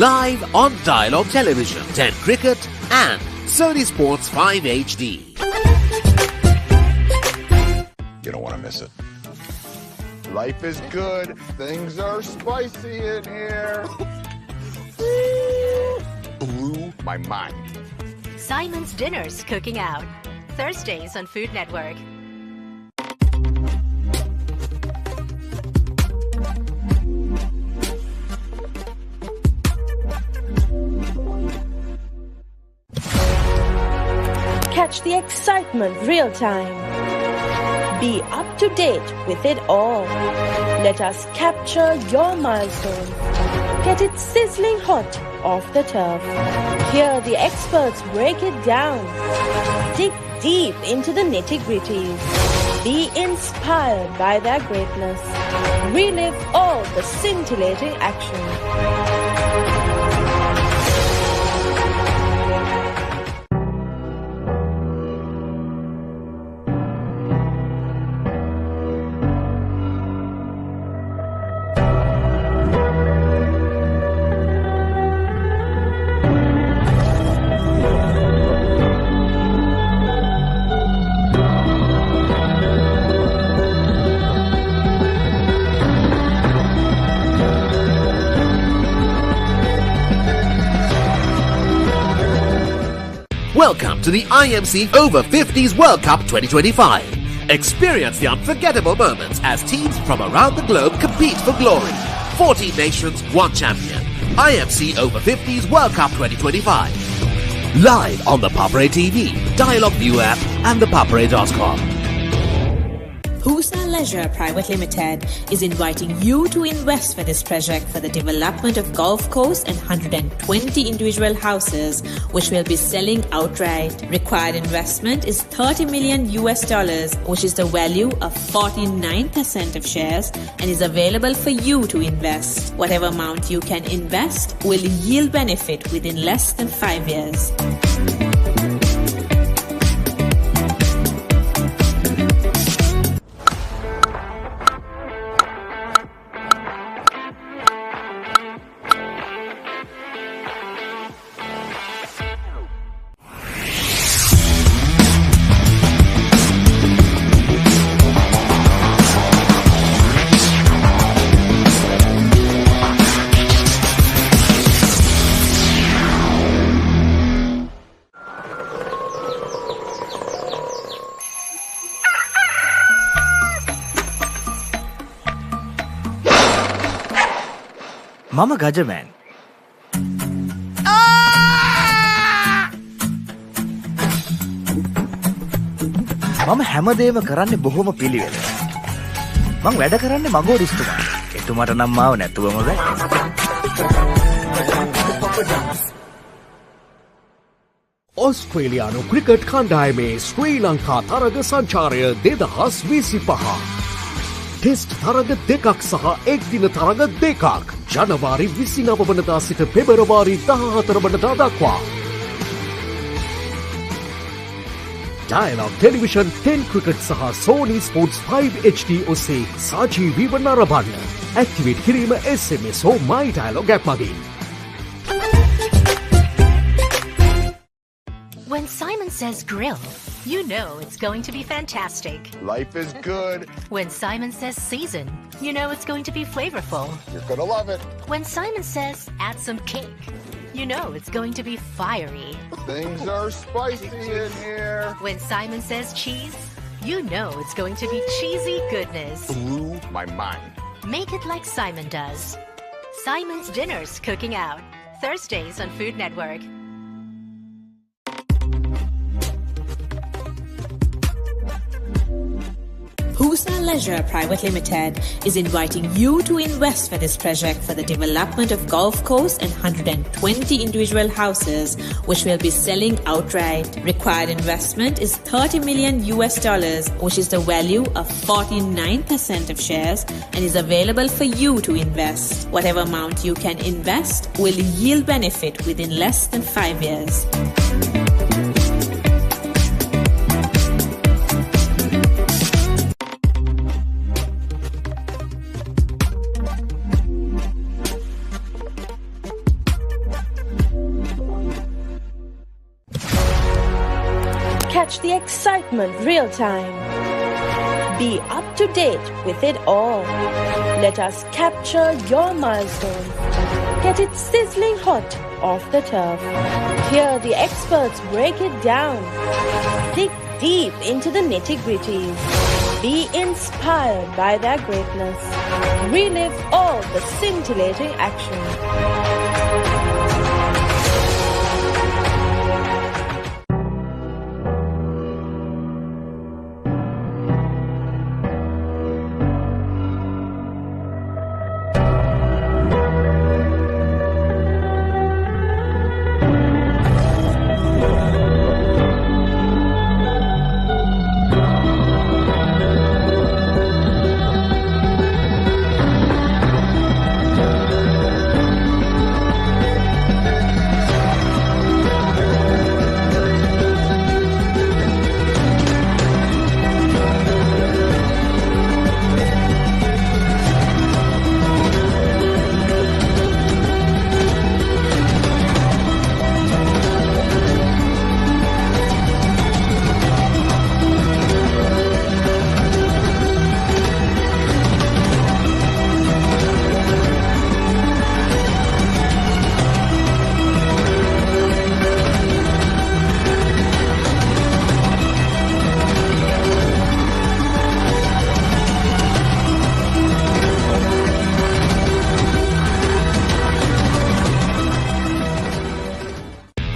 Live on Dialog Television, 10 Cricket and Sony Sports 5 HD. You don't want to miss it. Life is good. Things are spicy in here. Blew my mind. Simon's Dinners Cooking Out. Thursdays on Food Network. Catch the excitement real time. Be up to date with it all. Let us capture your milestones. Get it sizzling hot off the turf. Hear the experts break it down. Dig deep into the nitty-gritties. Be inspired by their greatness. Relive all the scintillating action. Welcome to the IMC Over-50s World Cup 2025. Experience the unforgettable moments as teams from around the globe compete for glory. 14 nations, 1 champion. IMC Over-50s World Cup 2025. Live on the Papare TV, Dialog ViU App and ThePapare.com. Fel Leisure Private Limited is inviting you to invest for this project for the development of Gulf Coast and 120 individual houses, which will be selling outright. Required investment is $30 million, which is the value of 49% of shares, and is available for you to invest. Whatever amount you can invest will yield benefit within less than 5 years. මම ගජමෑන්. මම හැමදේම කරන්නේ බොහොම පිළිවෙලට. මං වැඩ කරන්නේ මගෝරිස්තුමා. එතුමාට නම් මාව නැතුවම බෑ. ඔස්ට්‍රේලියානු ක්‍රිකට් කණ්ඩායමේ ශ්‍රී ලංකා තරග සංචාරය 2025. ටෙස්ට් තරග 2ක් සහ එක්දින තරග 2ක් ජනවාරි 29 වනදා සිට පෙබරවාරි 14 වනදා දක්වා. Dialog Television 10 Cricket සහ Sony Sports 5 HD ඔස්සේ සජීවීව නරඹන්න. ඇක්ටිවේට් කිරීම SMS හෝ My Dialog app මගින්. says grill, you know it's going to be fantastic. Life is good. When Simon says season, you know it's going to be flavorful. You're gonna love it. When Simon says add some cake, you know it's going to be fiery. Things are spicy in here. When Simon says cheese, you know it's going to be cheesy goodness. Blew my mind. Make it like Simon does. Simon's Dinners Cooking Out. Thursdays on Food Network. Fel Leisure Private Limited is inviting you to invest for this project for the development of golf course and 120 individual houses, which will be selling outright. Required investment is $30 million, which is the value of 49% of shares, and is available for you to invest. Whatever amount you can invest will yield benefit within less than 5 years. Catch the excitement real time. Be up to date with it all. Let us capture your milestones. Get it sizzling hot off the turf. Hear the experts break it down. Dig deep into the nitty-gritties. Be inspired by their greatness. Relive all the scintillating action.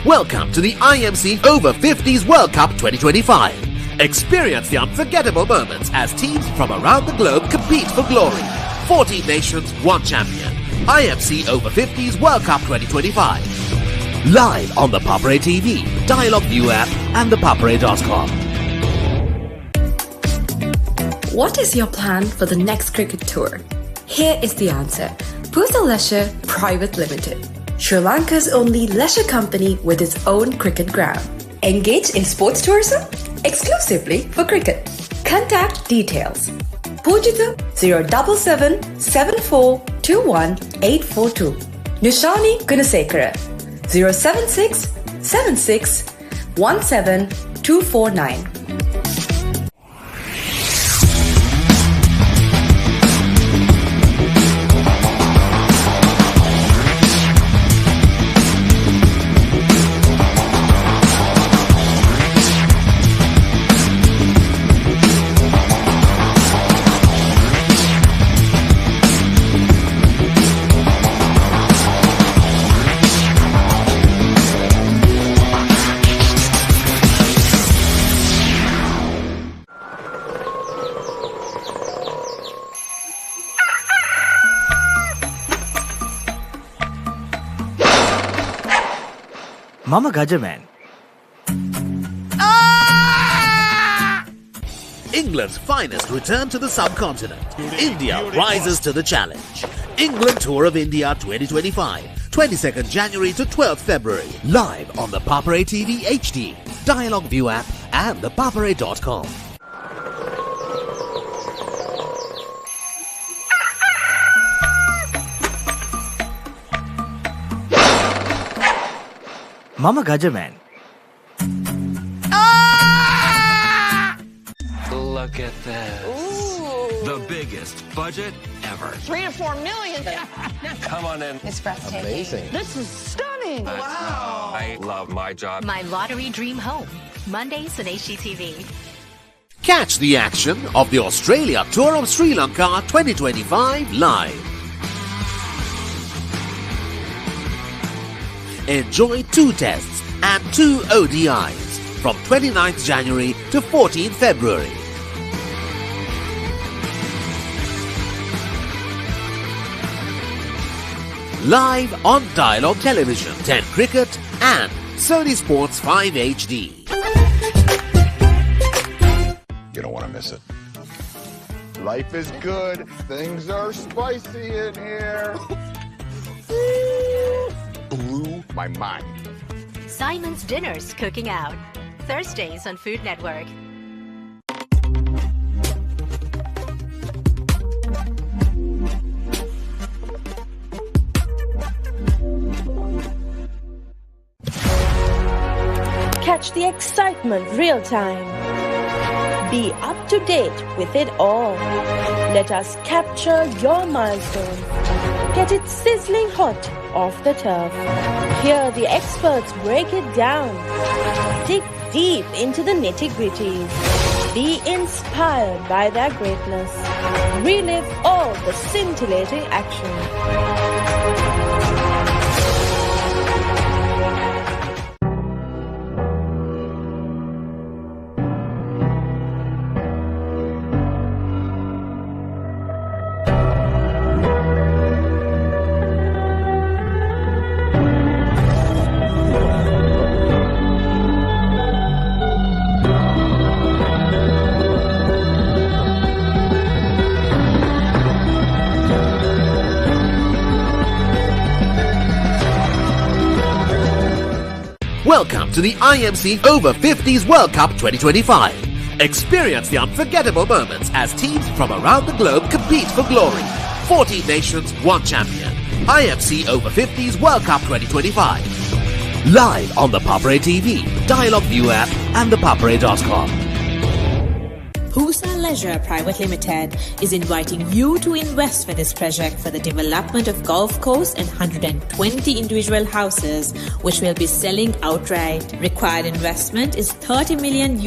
Welcome to the IMC Over-50s World Cup 2025. Experience the unforgettable moments as teams from around the globe compete for glory. 14 nations, 1 champion. IMC Over-50s World Cup 2025. Live on the Papare TV, Dialog ViU App and ThePapare.com. What is your plan for the next cricket tour? Here is the answer. Fel Leisure Private Limited, Sri Lanka's only leisure company with its own cricket ground. Engage in sports tourism exclusively for cricket. Contact details. Pujitha 077 7421 842. Nishani Gunasekara 076 76 17 249. Mama Gajaman. England's finest return to the subcontinent. India rises to the challenge. England Tour of India 2025, 22nd January to 12th February. Live on the Papare TV HD, Dialog ViU App and ThePapare.com. Mama Gajaman. Look at this. Ooh. The biggest budget ever. 3 to 4 million. Come on in. It's breathtaking. Amazing. This is stunning. Wow. I love my job. My Lottery Dream Home. Mondays on HGTV. Catch the action of the Australia Tour of Sri Lanka 2025 live. Enjoy 2 tests and 2 ODIs from 29th January to 14th February. Live on Dialog Television, 10 Cricket and Sony Sports 5 HD. You don't want to miss it. Life is good. Things are spicy in here. Blew my mind. Simon's Dinners Cooking Out. Thursdays on Food Network. Catch the excitement real time. Be up to date with it all. Let us capture your milestones. Get it sizzling hot off the turf. Hear the experts break it down. Dig deep into the nitty-gritties. Be inspired by their greatness. Relive all the scintillating action. Welcome to the IMC Over-50s World Cup 2025. Experience the unforgettable moments as teams from around the globe compete for glory. 14 nations, 1 champion. IMC Over-50s World Cup 2025. Live on the Papare TV, Dialog ViU App and ThePapare.com. Fel Leisure Private Limited is inviting you to invest for this project for the development of golf course and 120 individual houses, which will be selling outright. Required investment is $30 million,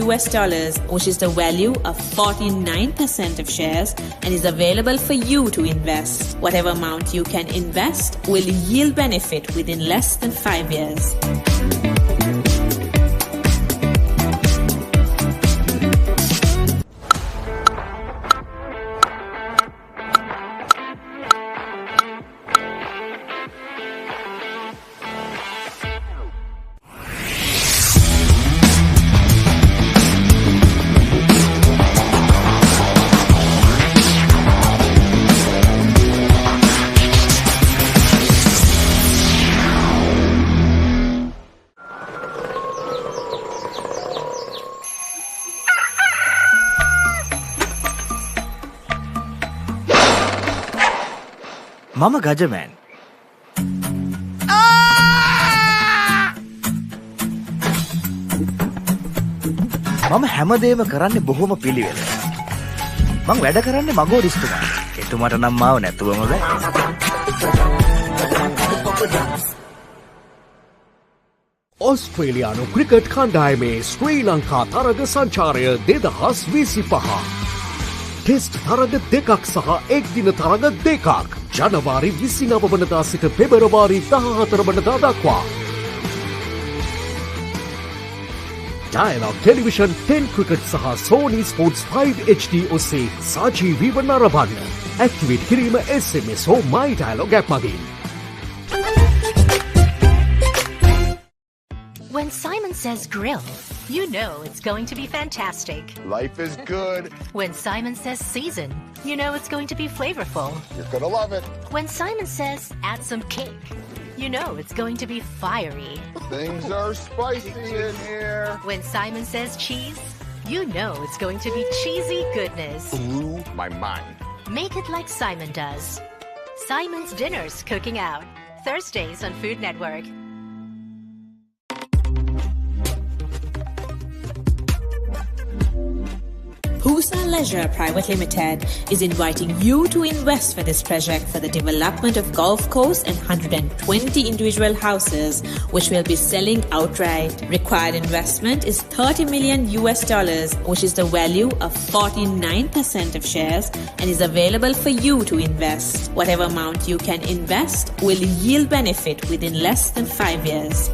which is the value of 49% of shares and is available for you to invest. Whatever amount you can invest will yield benefit within less than 5 years. මම ගජමෑන්. මම හැමදේම කරන්නේ බොහොම පිළිවෙල. මං වැඩ කරන්නේ මගෝරිස්තුමා. එතුමාට නම් මාව නැතුවම බෑ. ඔස්ට්‍රේලියානු ක්‍රිකට් කණ්ඩායමේ ශ්‍රී ලංකා තරග සංචාරය 2025. ටෙස්ට් තරග 2ක් සහ එක්දින තරග 2ක්. ජනවාරි 29 වනදා සිට පෙබරවාරි 14 වනදා දක්වා. Dialog Television 10 Cricket සහ Sony Sports 5 HD ඔස්සේ සජීවීව නරඹන්න. ඇක්ටිවේට් කිරීම SMS හෝ My Dialog app මගින්. When Simon says grill, you know it's going to be fantastic. Life is good. When Simon says season, you know it's going to be flavorful. You're gonna love it. When Simon says add some cake, you know it's going to be fiery. Things are spicy in here. When Simon says cheese, you know it's going to be cheesy goodness. Blew my mind. Make it like Simon does. Simon's Dinners Cooking Out. Thursdays on Food Network. Fel Leisure Private Limited is inviting you to invest for this project for the development of golf course and 120 individual houses, which will be selling outright. Required investment is $30 million, which is the value of 49% of shares, and is available for you to invest. Whatever amount you can invest will yield benefit within less than 5 years.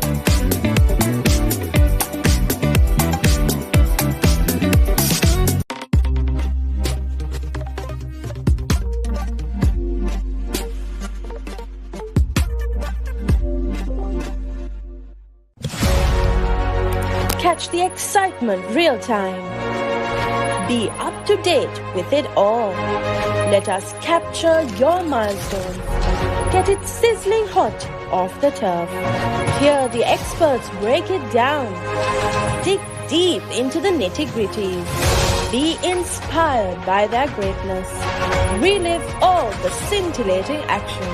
Catch the excitement real time. Be up to date with it all. Let us capture your milestones. Get it sizzling hot off the turf. Hear the experts break it down. Dig deep into the nitty-gritties. Be inspired by their greatness. Relive all the scintillating action.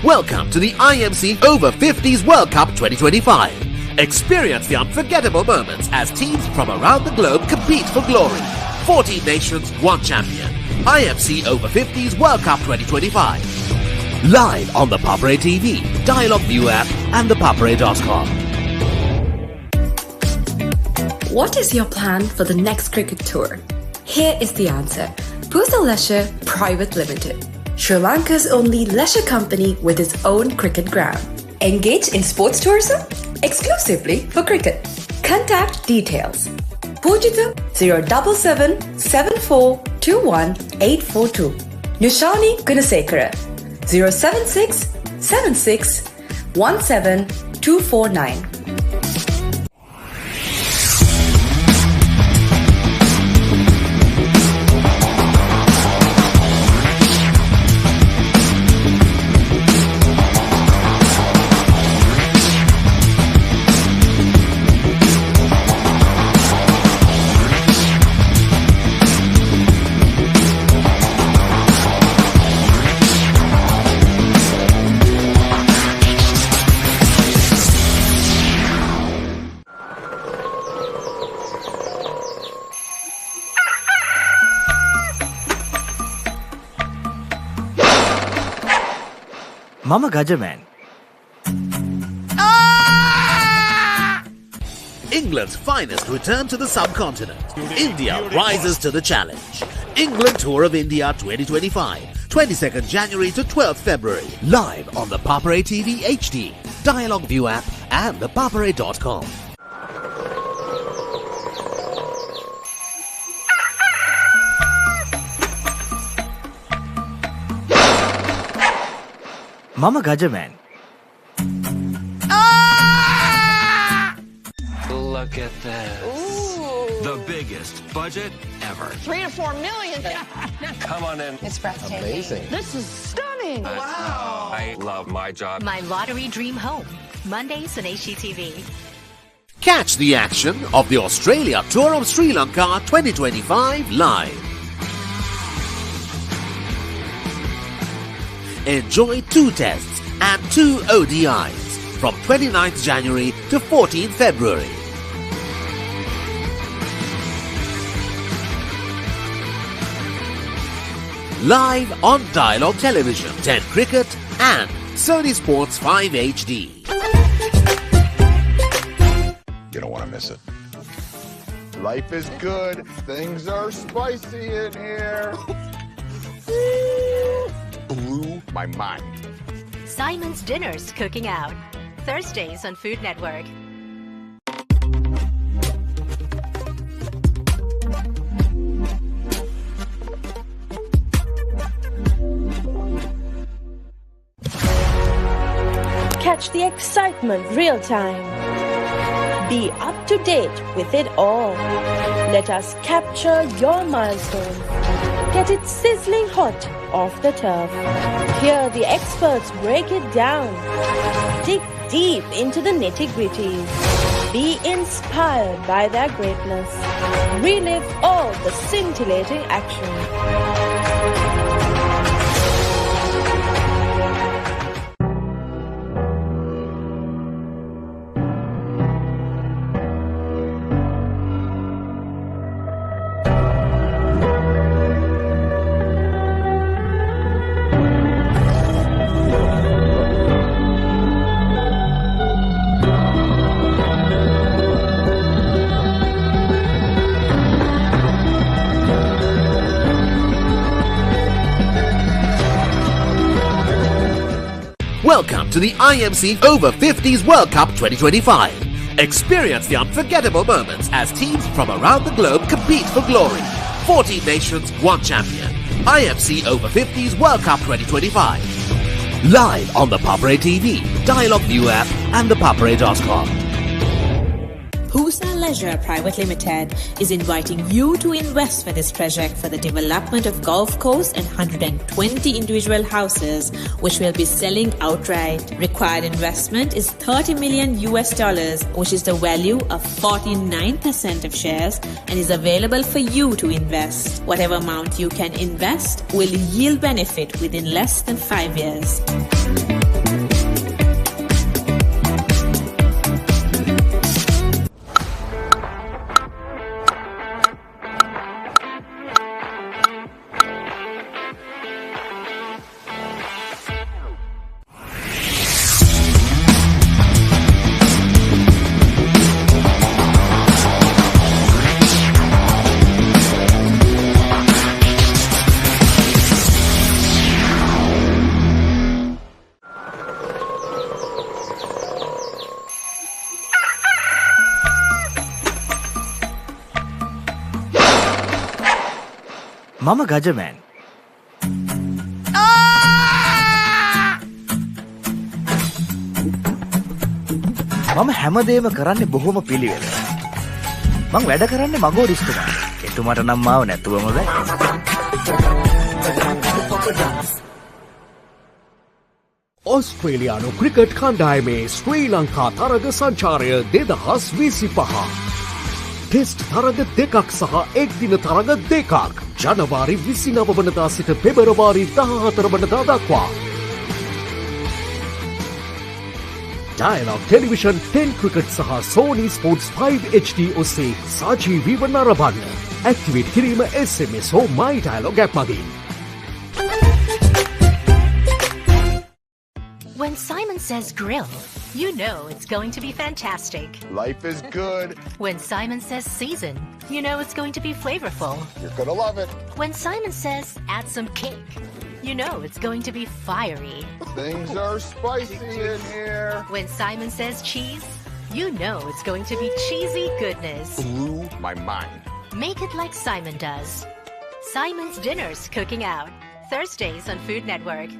Welcome to the IMC Over-50s World Cup 2025. Experience the unforgettable moments as teams from around the globe compete for glory. 14 nations, 1 champion. IMC Over-50s World Cup 2025. Live on the Papare TV, Dialog ViU App and ThePapare.com. What is your plan for the next cricket tour? Here is the answer. Fel Leisure Private Limited, Sri Lanka's only leisure company with its own cricket ground. Engage in sports tourism exclusively for cricket. Contact details. Pujita 077 7421 842. Nushani Gunasekara 076 76 17 249. Mama Gajaman. England's finest return to the subcontinent. India rises to the challenge. England Tour of India 2025, 22nd January to 12th February. Live on the Papare TV HD, Dialog ViU App and ThePapare.com. Mama Gajaman. Look at this. Ooh. The biggest budget ever. 3 to 4 million. Come on in. It's breathtaking. Amazing. This is stunning. Wow. I love my job. My lottery dream home. Mondays on HGTV. Catch the action of the Australia Tour of Sri Lanka 2025 live. Enjoy 2 tests and 2 ODIs from 29th January to 14th February. Live on Dialog Television, 10 Cricket and Sony Sports 5 HD. You don't want to miss it. Life is good. Things are spicy in here. Blew my mind. Simon's Dinner's Cooking Out. Thursdays on Food Network. Catch the excitement real time. Be up to date with it all. Let us capture your milestone. Get it sizzling hot off the turf. Hear the experts break it down. Dig deep into the nitty-gritties. Be inspired by their greatness. Relive all the scintillating action. Welcome to the IMC Over-50s World Cup 2025. Experience the unforgettable moments as teams from around the globe compete for glory. 14 nations, 1 champion. IMC Over-50s World Cup 2025. Live on the Papare TV, Dialog ViU App and ThePapare.com. Fel Leisure Private Limited is inviting you to invest for this project for the development of golf course and 120 individual houses, which will be selling outright. Required investment is $30 million, which is the value of 49% of shares, and is available for you to invest. Whatever amount you can invest will yield benefit within less than 5 years. මම ගජමෑන්. මම හැමදේම කරන්නේ බොහොම පිළිවෙල. මං වැඩ කරන්නේ මගෝරිස්තුමා. එතුමාට නම් මාව නැතුවම බෑ. ඔස්ට්‍රේලියානු ක්‍රිකට් කණ්ඩායමේ ශ්‍රී ලංකා තරග සංචාරය 2025. ටෙස්ට් තරග දෙකක් සහ එක්දින තරග දෙකක් ජනවාරි 29 වනදා සිට පෙබරවාරි 14 වනදා දක්වා. Dialog Television 10 Cricket සහ Sony Sports 5 HD ඔස්සේ සජීවීව නරඹන්න. ඇක්ටිවේට් කිරීම SMS හෝ My Dialog app මගින්. When Simon says grill, you know it's going to be fantastic. Life is good. When Simon says season, you know it's going to be flavorful. You're gonna love it. When Simon says add some kick, you know it's going to be fiery. Things are spicy in here. When Simon says cheese, you know it's going to be cheesy goodness. Blew my mind. Make it like Simon does. Simon's Dinner's Cooking Out. Thursdays on Food Network.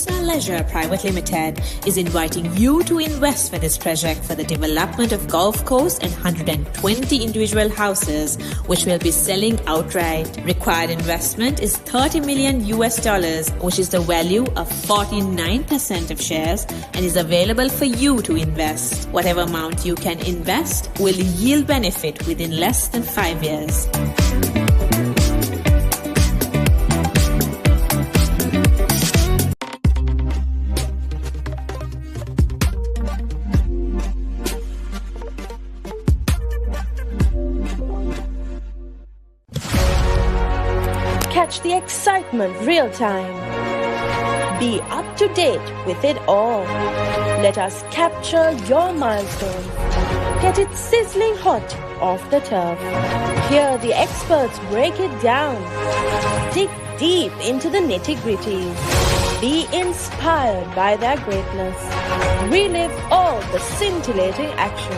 Fel Leisure Private Limited is inviting you to invest for this project for the development of golf course and 120 individual houses, which will be selling outright. Required investment is $30 million, which is the value of 49% of shares, and is available for you to invest. Whatever amount you can invest will yield benefit within less than 5 years. Watch the excitement real time. Be up to date with it all. Let us capture your milestones. Get it sizzling hot off the turf. Hear the experts break it down. Dig deep into the nitty-gritties. Be inspired by their greatness. Relive all the scintillating action.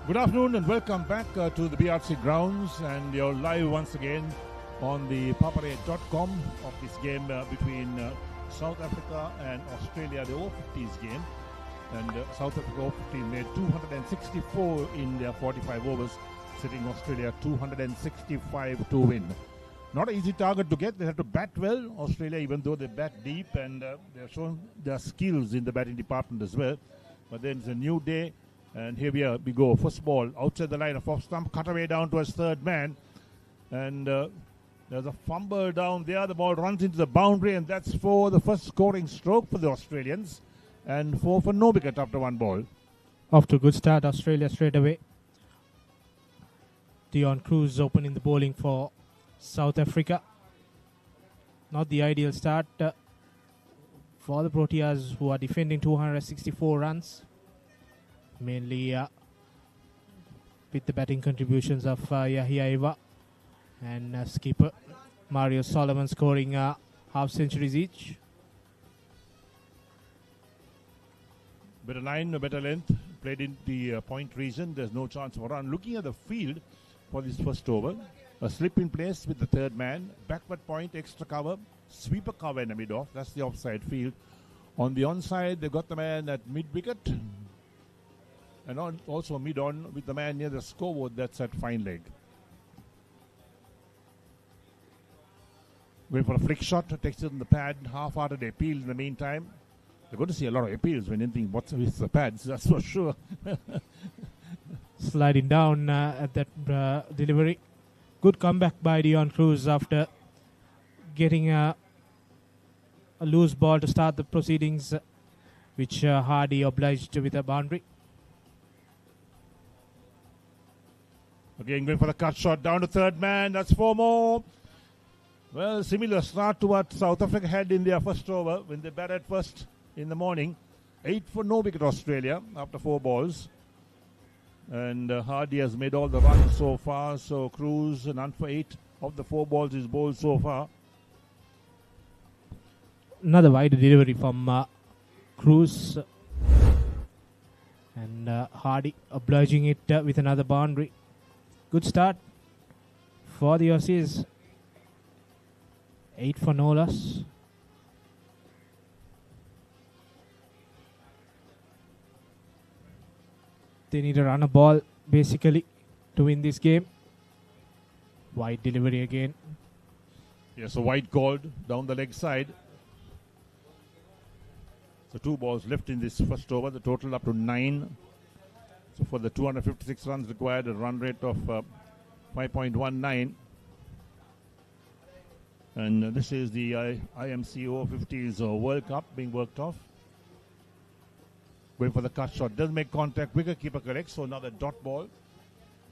Good afternoon and welcome back to the BRC Grounds, and you're live once again on the Papare.com of this game between South Africa and Australia, the Over-50s game. And South Africa Over-50s made 264 in their 45 overs, sitting Australia 265 to win. Not an easy target to get. They have to bat well, Australia, even though they bat deep, and they've shown their skills in the batting department as well. But then it's a new day. And here we go. First ball outside the line of off stump, cut away down to his third man. And there's a fumble down there. The ball runs into the boundary, and that's for the first scoring stroke for the Australians. And 4 for no wicket after one ball. Off to a good start, Australia straight away. Dion Cruz opening the bowling for South Africa. Not the ideal start for the Proteas, who are defending 264 runs. Mainly with the batting contributions of Yahya Eva and skipper Mario Solomon scoring half centuries each. Better line, better length, played in the point region. There's no chance for run. Looking at the field for this first over, a slip in place with the third man, backward point, extra cover, sweeper cover in the mid-off. That's the offside field. On the onside, they've got the man at mid-wicket. And also mid-on with the man near the scoreboard, that's at fine leg. Going for a flick shot, takes it in the pad, half-hearted appeal in the meantime. They're going to see a lot of appeals when anything what's with the pads, that's for sure. Sliding down at that delivery. Good comeback by Dion Cruz after getting a loose ball to start the proceedings, which Hardy obliged with a boundary. Again, going for the cut shot down to third man. That's 4 more. Well, similar start to what South Africa had in their first over when they batted first in the morning. 8 for no wicket Australia after 4 balls. And Hardy has made all the runs so far. So Cruz, none for 8 of the 4 balls is bowled so far. Another wide delivery from Cruz. And Hardy obliging it with another boundary. Good start for the Aussies. 8 for no loss. They need to run a ball basically to win this game. Wide delivery again. Yes, a wide called down the leg side. So 2 balls left in this first over, the total up to 9. So for the 256 runs required, a run rate of 5.19. And this is the IMC Over-50s World Cup being worked off. Going for the cut shot. Doesn't make contact. Wicket keeper correct. So another dot ball.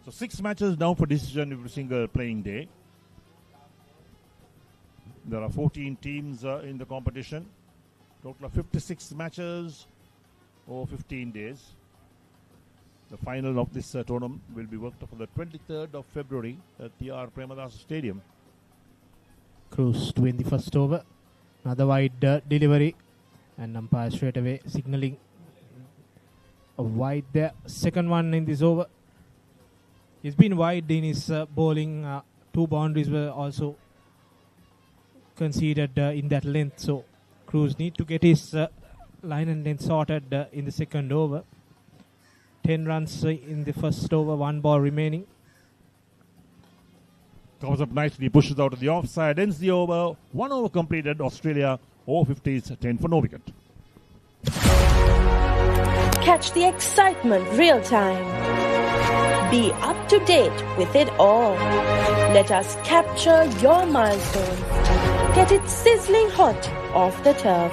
So 6 matches now for decision every single playing day. There are 14 teams in the competition. Total of 56 matches over 15 days. The final of this tournament will be worked off on the 23rd of February at TR Premadasa Stadium. Cruz to win the first over. Another wide delivery. And umpire straight away signalling a wide there. Second one in this over. He's been wide in his bowling. 2 boundaries were also conceded in that length. So Cruz need to get his line and length sorted in the second over. 10 runs in the first over, 1 ball remaining. Comes up nicely, pushes out of the offside, ends the over. 1 over completed. Australia Over-50s 10 for no wicket. Catch the excitement real time. Be up to date with it all. Let us capture your milestones. Get it sizzling hot off the turf.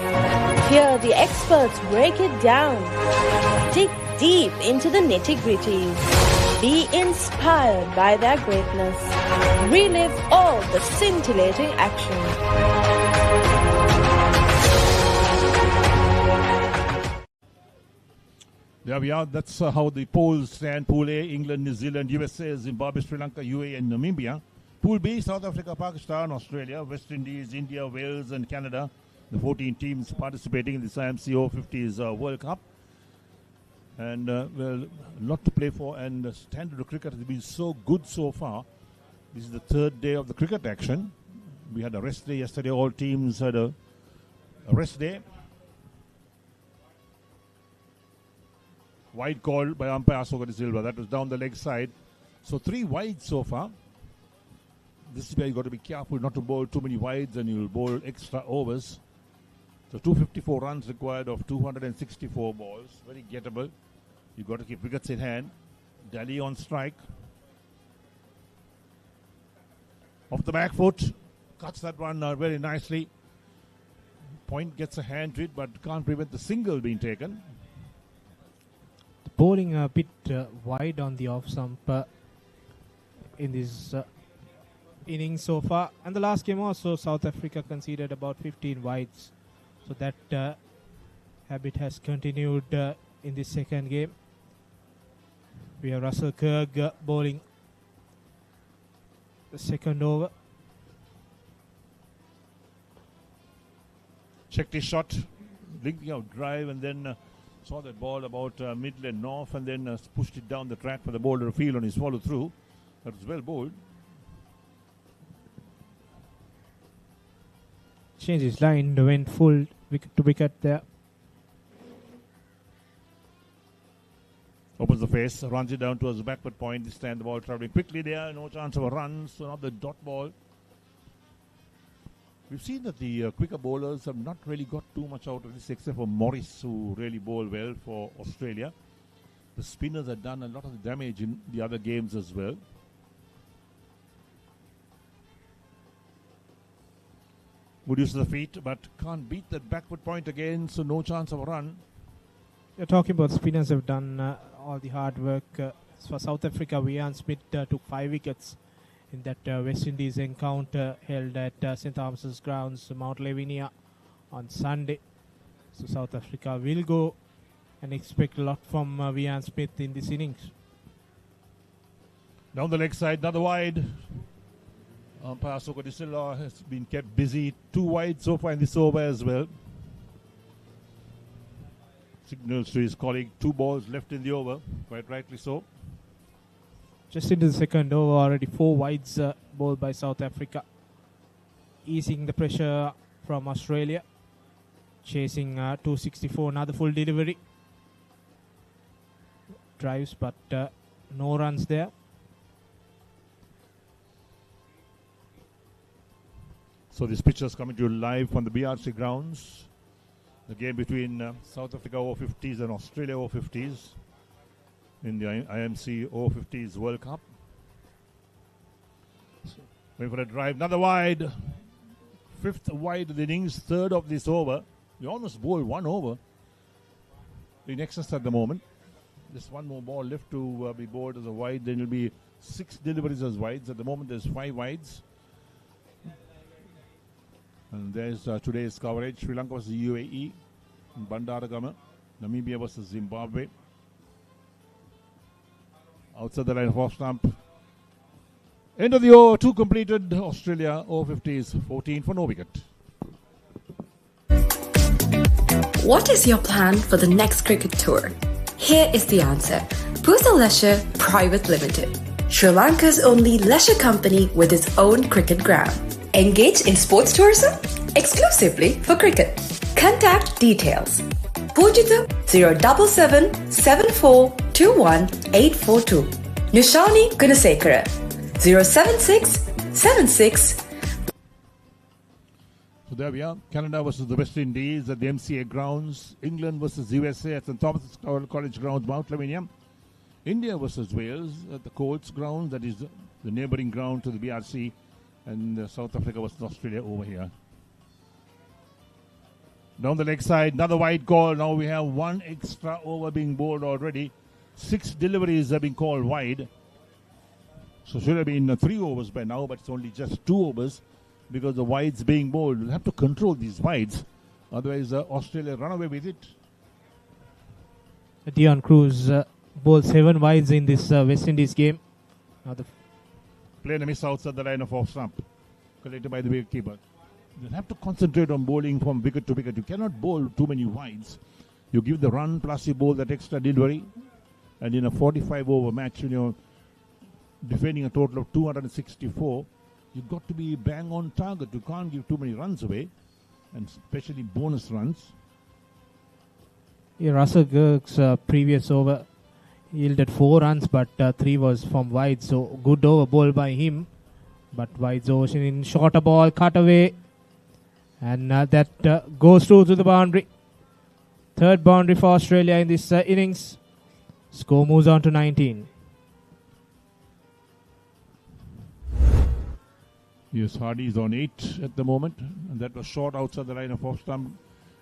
Hear the experts break it down. Dig deep into the nitty-gritties. Be inspired by their greatness. Relive all the scintillating action. There we are. That's how the polls stand. Pool A, England, New Zealand, USA, Zimbabwe, Sri Lanka, UAE and Namibia. Pool B, South Africa, Pakistan, Australia, West Indies, India, Wales and Canada. The 14 teams participating in this IMC Over-50s World Cup. And well, a lot to play for, and standard of cricket has been so good so far. This is the 3rd day of the cricket action. We had a rest day yesterday. All teams had a rest day. Wide called by umpire Asoka De Silva. That was down the leg side. So 3 wides so far. This is where you've got to be careful not to bowl too many wides, and you'll bowl extra overs. So 254 runs required of 264 balls. Very gettable. You've got to keep wickets in hand. Delhi on strike. Off the back foot. Cuts that one very nicely. Point gets a hand to it, but can't prevent the single being taken. The bowling a bit wide on the off stump in this innings so far. And the last game also, South Africa conceded about 15 wides. So that habit has continued in the second game. We have Russell Kirk bowling the second over. Checked his shot, linking out drive, and then saw that ball about mid-lane north, and then pushed it down the track for the bowler to field on his follow through. That was well bowled. Changed his line, went full wicket to wicket there. Opens the face, runs it down towards the backward point. This time the ball traveling quickly there, no chance of a run, so another dot ball. We've seen that the quicker bowlers have not really got too much out of this, except for Morris, who really bowled well for Australia. The spinners have done a lot of the damage in the other games as well. Good use of the feet, but can't beat that backward point again, so no chance of a run. You're talking about spinners have done all the hard work. For South Africa, Ian Smith took 5 wickets in that West Indies encounter held at St. Thomas's Grounds, Mount Lavinia on Sunday. So South Africa will go and expect a lot from Ian Smith in this innings. Down the leg side, another wide. Umpire Asoka De Silva has been kept busy. 2 wide so far in this over as well. Signals to his colleague, 2 balls left in the over, quite rightly so. Just into the second over, already 4 wides bowled by South Africa, easing the pressure from Australia. Chasing 264, another full delivery. Drives, but no runs there. So this picture is coming to you live from the BRC Grounds. The game between South Africa Over-50s and Australia Over-50s in the IMC Over-50s World Cup. Wait for a drive, another wide. Fifth wide of the innings, third of this over. We almost bowled one over in excess at the moment. Just one more ball left to be bowled as a wide. Then it will be 6 deliveries as wides. At the moment, there's 5 wides. And there's today's coverage. Sri Lanka versus UAE, Bandaragama, Namibia versus Zimbabwe. Outside the line of off stump. End of the over, 2 completed. Australia Over-50s, 14 for no wicket. What is your plan for the next cricket tour? Here is the answer. Fel Leisure Private Limited, Sri Lanka's only leisure company with its own cricket ground. Engage in sports tourism exclusively for cricket. Contact details. Pujita 077 7421 842. Nishani Gunasekara 076 76. So there we are. Canada versus the West Indies at the MCA Grounds. England versus USA at St. Thomas College Grounds, Mount Lavinia. India versus Wales at the Colts Ground, that is the neighbouring ground to the BRC. And South Africa versus Australia over here. Down the leg side, another wide call. Now we have 1 extra over being bowled already. 6 deliveries have been called wide. So should have been 3 overs by now, but it's only just 2 overs because the wides being bowled. We'll have to control these wides. Otherwise, Australia run away with it. Dion Cruz bowled 7 wides in this West Indies game. Now the play and a miss outside the line of off stump, collected by the wicketkeeper. You'll have to concentrate on bowling from wicket to wicket. You cannot bowl too many wides. You give the run plus you bowl that extra delivery. And in a 45 over match, when you're defending a total of 264, you've got to be bang on target. You can't give too many runs away, and especially bonus runs. Yeah, Russell Girk's previous over yielded 4 runs, but 3 was from wide. So good over ball by him. But wide's ocean in shorter ball, cut away. And that goes through to the boundary. Third boundary for Australia in this innings. Score moves on to 19. Yes, Hardy is on 8 at the moment. And that was short outside the line of off stump.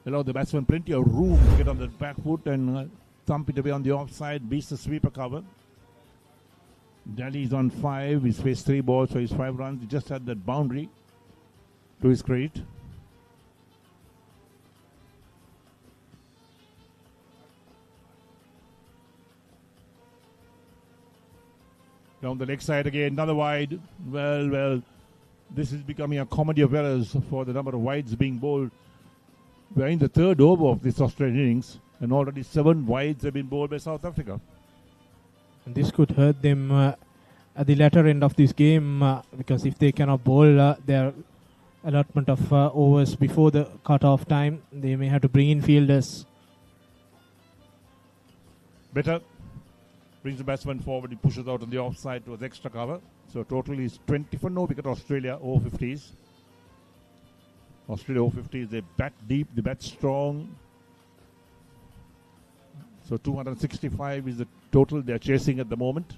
Allowed the batsman plenty of room to get on the back foot and thump it away on the offside. Beats the sweeper cover. Daly is on 5. He's faced 3 balls, so he's 5 runs. He just had that boundary to his credit. Down the leg side again, another wide. Well, this is becoming a comedy of errors for the number of wides being bowled. We're in the 3rd over of this Australian innings, and already 7 wides have been bowled by South Africa. And this could hurt them at the latter end of this game because if they cannot bowl their allotment of overs before the cut-off time, they may have to bring in fielders. Better brings the batsman forward, he pushes out on the offside towards extra cover. So total is 20 for no wicket. Australia Over-50s. Australia Over-50s, they bat deep, they bat strong. So 265 is the total they're chasing at the moment.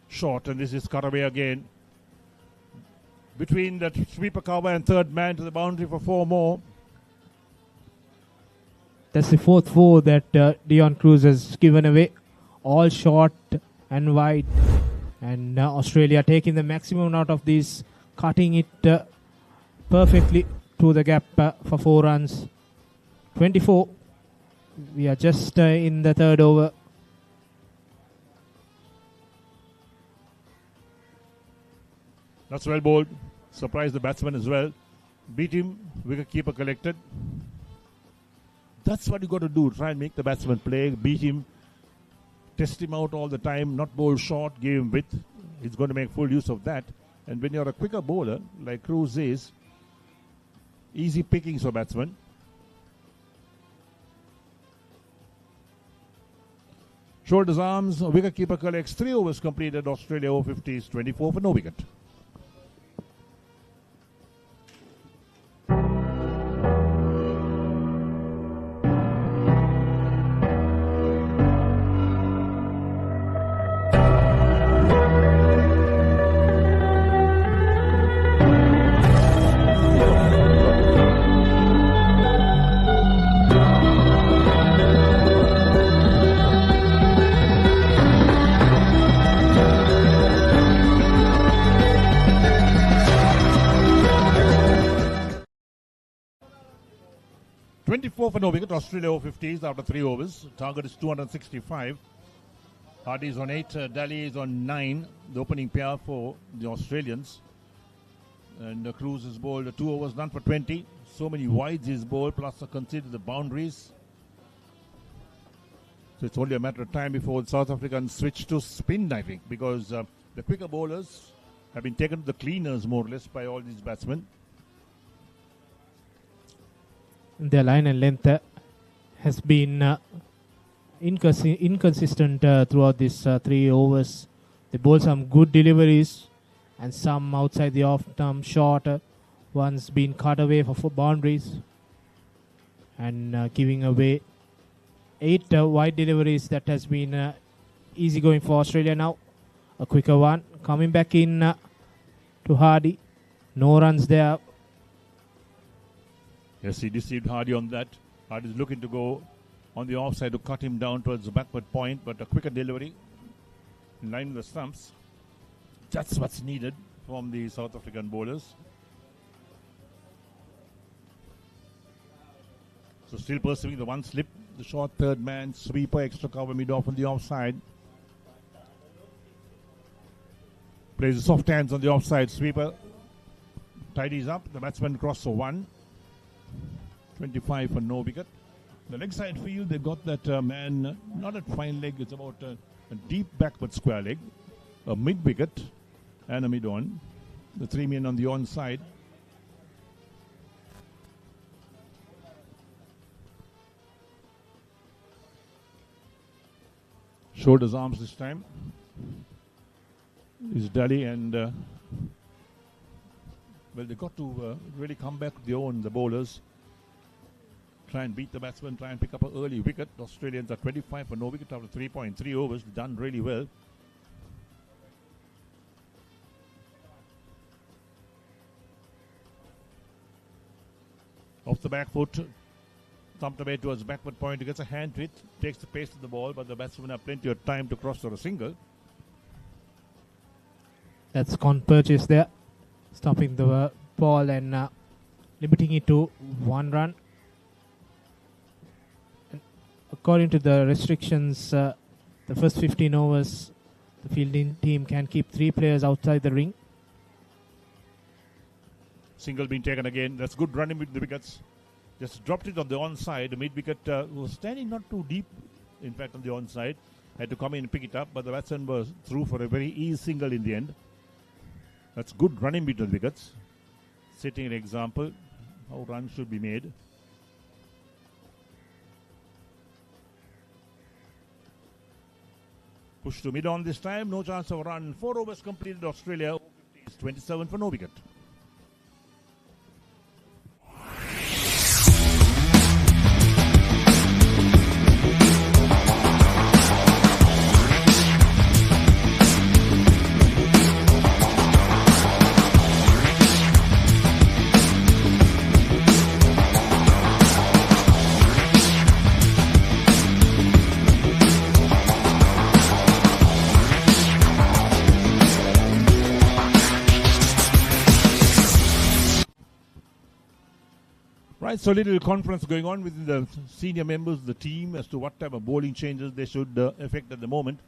Short, and this is cut away again. Between that sweeper cover and third man to the boundary for 4 more. That's the 4th 4 that Dion Cruz has given away. All short and wide. And Australia taking the maximum out of these, cutting it perfectly to the gap for 4 runs. 24. We are just in the 3rd over. That's well bowled. Surprised the batsman as well. Beat him. Wicketkeeper collected. That's what you got to do. Try and make the batsman play. Beat him. Test him out all the time. Not bowl short. Give him width. He's going to make full use of that. And when you're a quicker bowler, like Cruz is, easy pickings for batsmen. Shoulders, arms. Wicketkeeper collects 3 overs completed. Australia Over-50s. 24 for no wicket. 4 for no wicket. Australia Over-50s after 3 overs. Target is 265. Hardy is on 8. Daly is on 9. The opening pair for the Australians. And Cruz is bowled 2 overs, none for 20. So many wides is bowled, plus consider the boundaries. So it's only a matter of time before the South Africans switch to spin, I think, because the quicker bowlers have been taken to the cleaners more or less by all these batsmen. Their line and length has been inconsistent throughout these 3 overs. They bowl some good deliveries and some outside the off-stump short. One's been cut away for boundaries and giving away 8 wide deliveries. That has been easy going for Australia now. A quicker one coming back in to Hardy. No runs there. Yes, he deceived Hardy on that. Hardy is looking to go on the offside to cut him down towards the backward point, but a quicker delivery in line with the stumps. That's what's needed from the South African bowlers. So still pursuing the one slip. The short third man, sweeper, extra cover mid-off on the offside. Plays the soft hands on the offside. Sweeper tidies up. The batsman cross for 1. 25 for no wicket. The leg side field, they've got that man, not at fine leg, it's about a deep backward square leg. A mid-wicket and a mid-on. The 3 men on the on-side. Shoulders, arms this time. Is Daly and well, they got to really come back to their own, the bowlers. Try and beat the batsman, try and pick up an early wicket. The Australians are 25 for no wicket after 3.3 overs. Done really well. Off the back foot, thumped away towards backward point. He gets a hand to it, takes the pace of the ball, but the batsmen have plenty of time to cross for a single. That's con purchase there, stopping the ball and limiting it to 1 run. And according to the restrictions, the first 15 overs, the fielding team can keep 3 players outside the ring. Single being taken again. That's good running with the wickets. Just dropped it on the onside. The mid-wicket was standing not too deep, in fact, on the onside. Had to come in and pick it up, but the batsman was through for a very easy single in the end. That's good running between the wickets. Setting an example how runs should be made. Push to mid-on this time. No chance of a run. 4 overs completed. Australia Over-50s 27 for no wicket. Right, so little conference going on within the senior members of the team as to what type of bowling changes they should effect at the moment.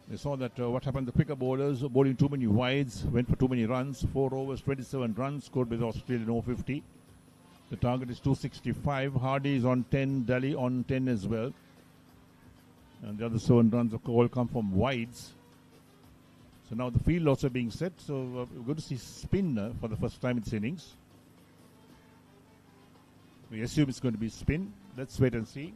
They saw that what happened, the quicker bowlers bowling too many wides, went for too many runs, 4 overs, 27 runs scored by the Australian Over-50. The target is 265. Hardy is on 10, Daly on 10 as well. And the other 7 runs of all come from wides. So now the field also being set, so we're going to see spin for the first time in this innings. We assume it's going to be spin. Let's wait and see.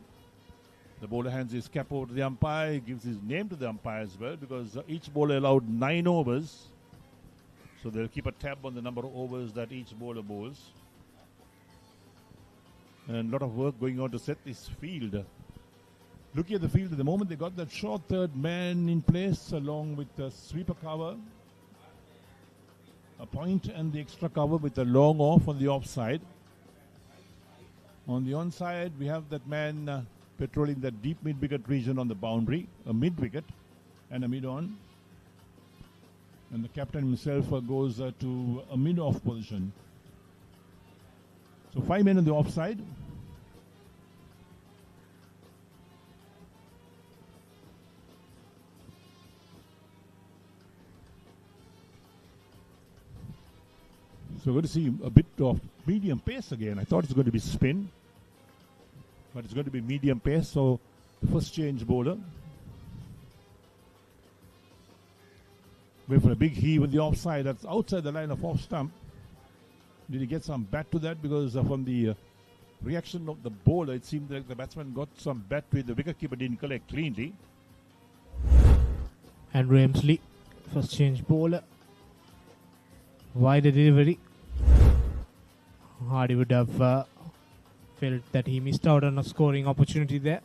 The bowler hands his cap over to the umpire. He gives his name to the umpire as well, because each bowler allowed 9 overs. So they'll keep a tab on the number of overs that each bowler bowls. And a lot of work going on to set this field. Looking at the field at the moment, they got that short third man in place along with the sweeper cover, a point and the extra cover with a long off on the offside. On the onside, we have that man patrolling that deep mid-wicket region on the boundary, a mid-wicket and a mid-on. And the captain himself goes to a mid-off position. So 5 men on the offside. So we're going to see a bit of medium pace again. I thought it's going to be spin, but it's going to be medium pace. So the first change bowler. Wait for a big heave with the offside. That's outside the line of off stump. Did he get some bat to that? Because from the reaction of the bowler, it seemed like the batsman got some bat to it. The wicketkeeper didn't collect cleanly. And Ramsley, first change bowler. Wide delivery. Hardy would have felt that he missed out on a scoring opportunity there.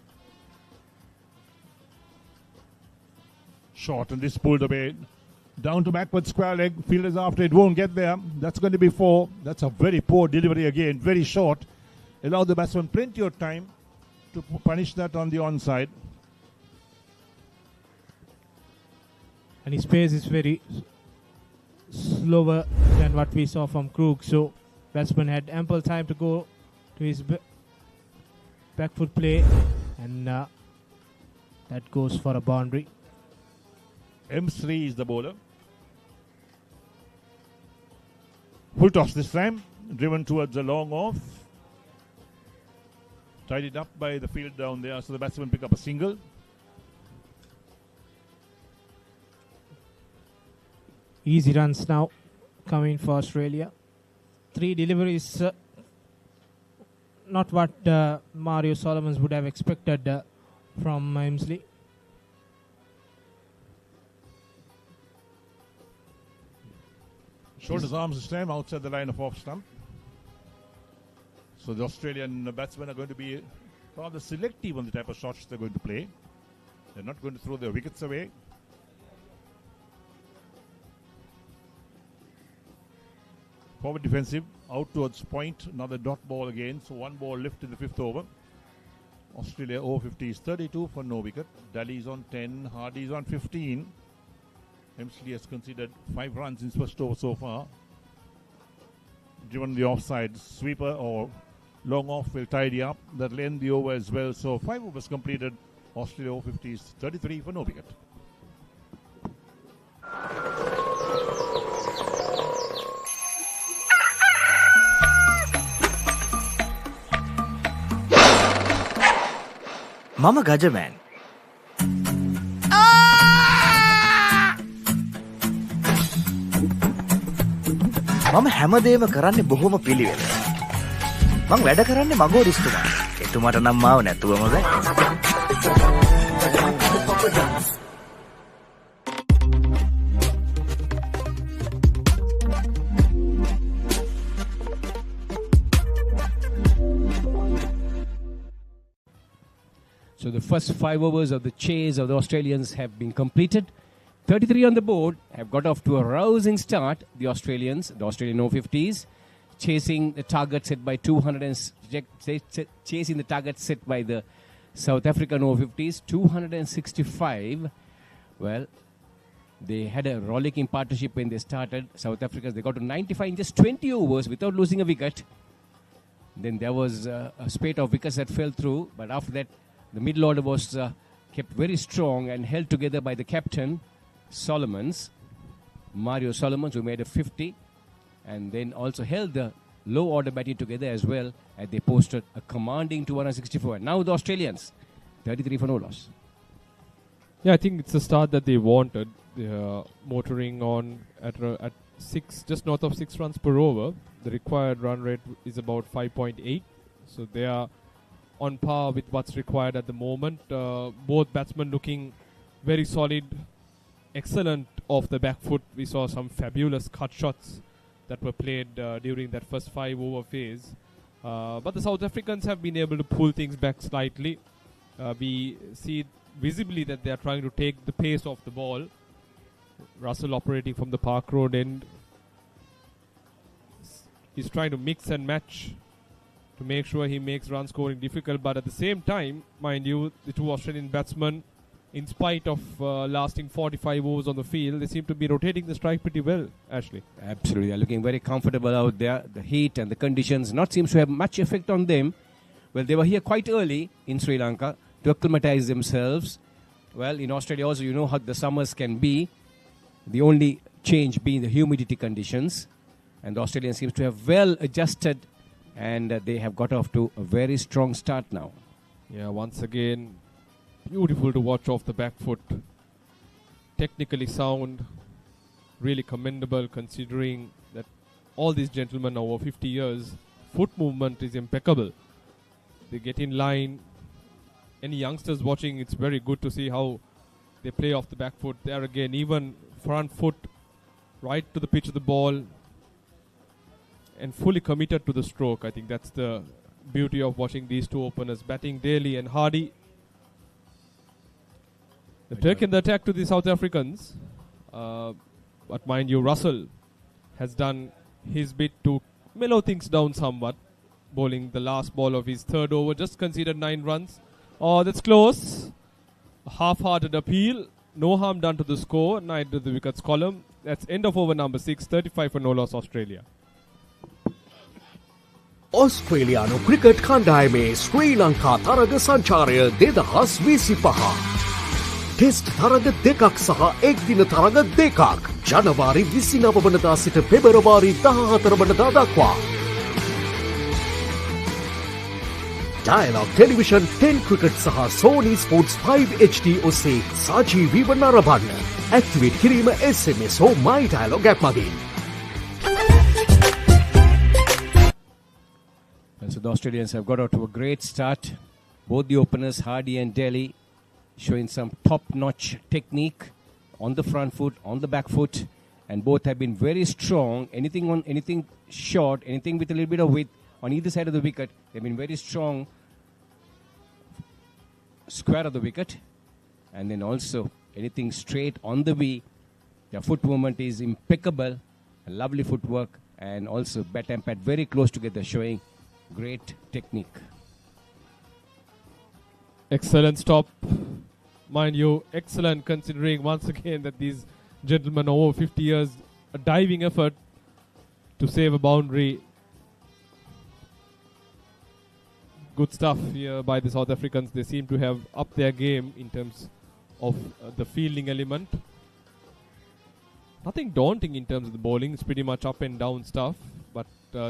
Short, and this pulled away. Down to backward square leg. Fielders after it won't get there. That's going to be 4. That's a very poor delivery again. Very short. Allow the batsman plenty of time to punish that on the onside. And his pace is very slower than what we saw from Krug. So batsman had ample time to go to his back foot play. And that goes for a boundary. M3 is the bowler. Full toss this time, driven towards the long off. Tidied up by the field down there, so the batsman pick up a single. Easy runs now coming for Australia. 3 deliveries, not what Mario Solomons would have expected from Emsley. Showed his arms this time outside the line of off stump. So the Australian batsmen are going to be rather selective on the type of shots they're going to play. They're not going to throw their wickets away. Forward defensive, out towards point, another dot ball again. So 1 ball left in the 5th over. Australia Over-50s 32 for no wicket. Daly's on 10, Hardy's on 15. Emsley has conceded 5 runs in his first over so far. Given the offside, sweeper or long off will tidy up. That'll end the over as well. So 5 overs completed. Australia Over-50s 33 for no wicket. Mama Gajaman. මම හැමදේම කරන්නේ බොහොම පිළිවෙල. මං වැඩ කරන්නේ මගෝරිස්තුමා. එතුමාට නම් මාව නැතුවම බෑ. So the first 5 overs of the chase of the Australians have been completed. 33 on the board, have got off to a rousing start. The Australian Over-50s, chasing the target set by chasing the target set by the South African Over-50s, 265. Well, they had a rollicking partnership when they started. South Africans, they got to 95 in just 20 overs without losing a wicket. Then there was a spate of wickets that fell through, but after that, the middle order was kept very strong and held together by the captain, Mario Solomons, who made a 50, and then also held the low order batting together as well, as they posted a commanding 264. And now the Australians, 33 for no loss. Yeah, I think it's the start that they wanted. They're motoring on at 6, just north of 6 runs per over. The required run rate is about 5.8, so they are on par with what's required at the moment. Both batsmen looking very solid. Excellent off the back foot. We saw some fabulous cut shots that were played during that first 5 over phase. But the South Africans have been able to pull things back slightly. We see visibly that they are trying to take the pace off the ball. Russell operating from the Park Road end. He's trying to mix and match to make sure he makes run scoring difficult. But at the same time, mind you, the 2 Australian batsmen, in spite of lasting 45 overs on the field, they seem to be rotating the strike pretty well, Ashley. Absolutely. They're looking very comfortable out there. The heat and the conditions not seems to have much effect on them. Well, they were here quite early in Sri Lanka to acclimatise themselves. Well, in Australia also, you know how the summers can be. The only change being the humidity conditions. And the Australians seems to have well adjusted, and they have got off to a very strong start now. Yeah, once again, beautiful to watch off the back foot. Technically sound, really commendable considering that all these gentlemen are over 50 years. Foot movement is impeccable. They get in line. Any youngsters watching, it's very good to see how they play off the back foot. There again, even front foot right to the pitch of the ball and fully committed to the stroke. I think that's the beauty of watching these two openers batting Daly and Hardy. They've taken the attack to the South Africans. But mind you, Russell has done his bit to mellow things down somewhat, bowling the last ball of his third over, just conceded 9 runs. Oh, that's close. A half-hearted appeal. No harm done to the score, neither to the wickets column. That's end of over number 6, 35 for no loss Australia. ඔස්ට්‍රේලියානු cricket කණ්ඩායමේ ශ්‍රී ලංකා තරග සංචාරය 2025. Test තරග දෙකක් සහ එක් දින තරග දෙකක් ජනවාරි 29 වනදා සිට පෙබරවාරි 14 වනදා දක්වා. Dialog Television 10 Cricket සහ Sony Sports 5 HD ඔස්සේ සජීවීව නරඹන්න. ඇක්ටිවේට් කිරීම SMS හෝ My Dialog app මගින්. And so the Australians have got out to a great start. Both the openers, Hardy and Daly, showing some top-notch technique on the front foot, on the back foot, and both have been very strong. Anything short, anything with a little bit of width on either side of the wicket, they've been very strong. Square of the wicket, and then also anything straight on the V. Their foot movement is impeccable, a lovely footwork, and also bat and pad very close together, showing great technique. Excellent stop. Mind you, excellent considering once again that these gentlemen are over 50 years. A diving effort to save a boundary. Good stuff here by the South Africans. They seem to have upped their game in terms of the fielding element. Nothing daunting in terms of the bowling. It's pretty much up and down stuff. But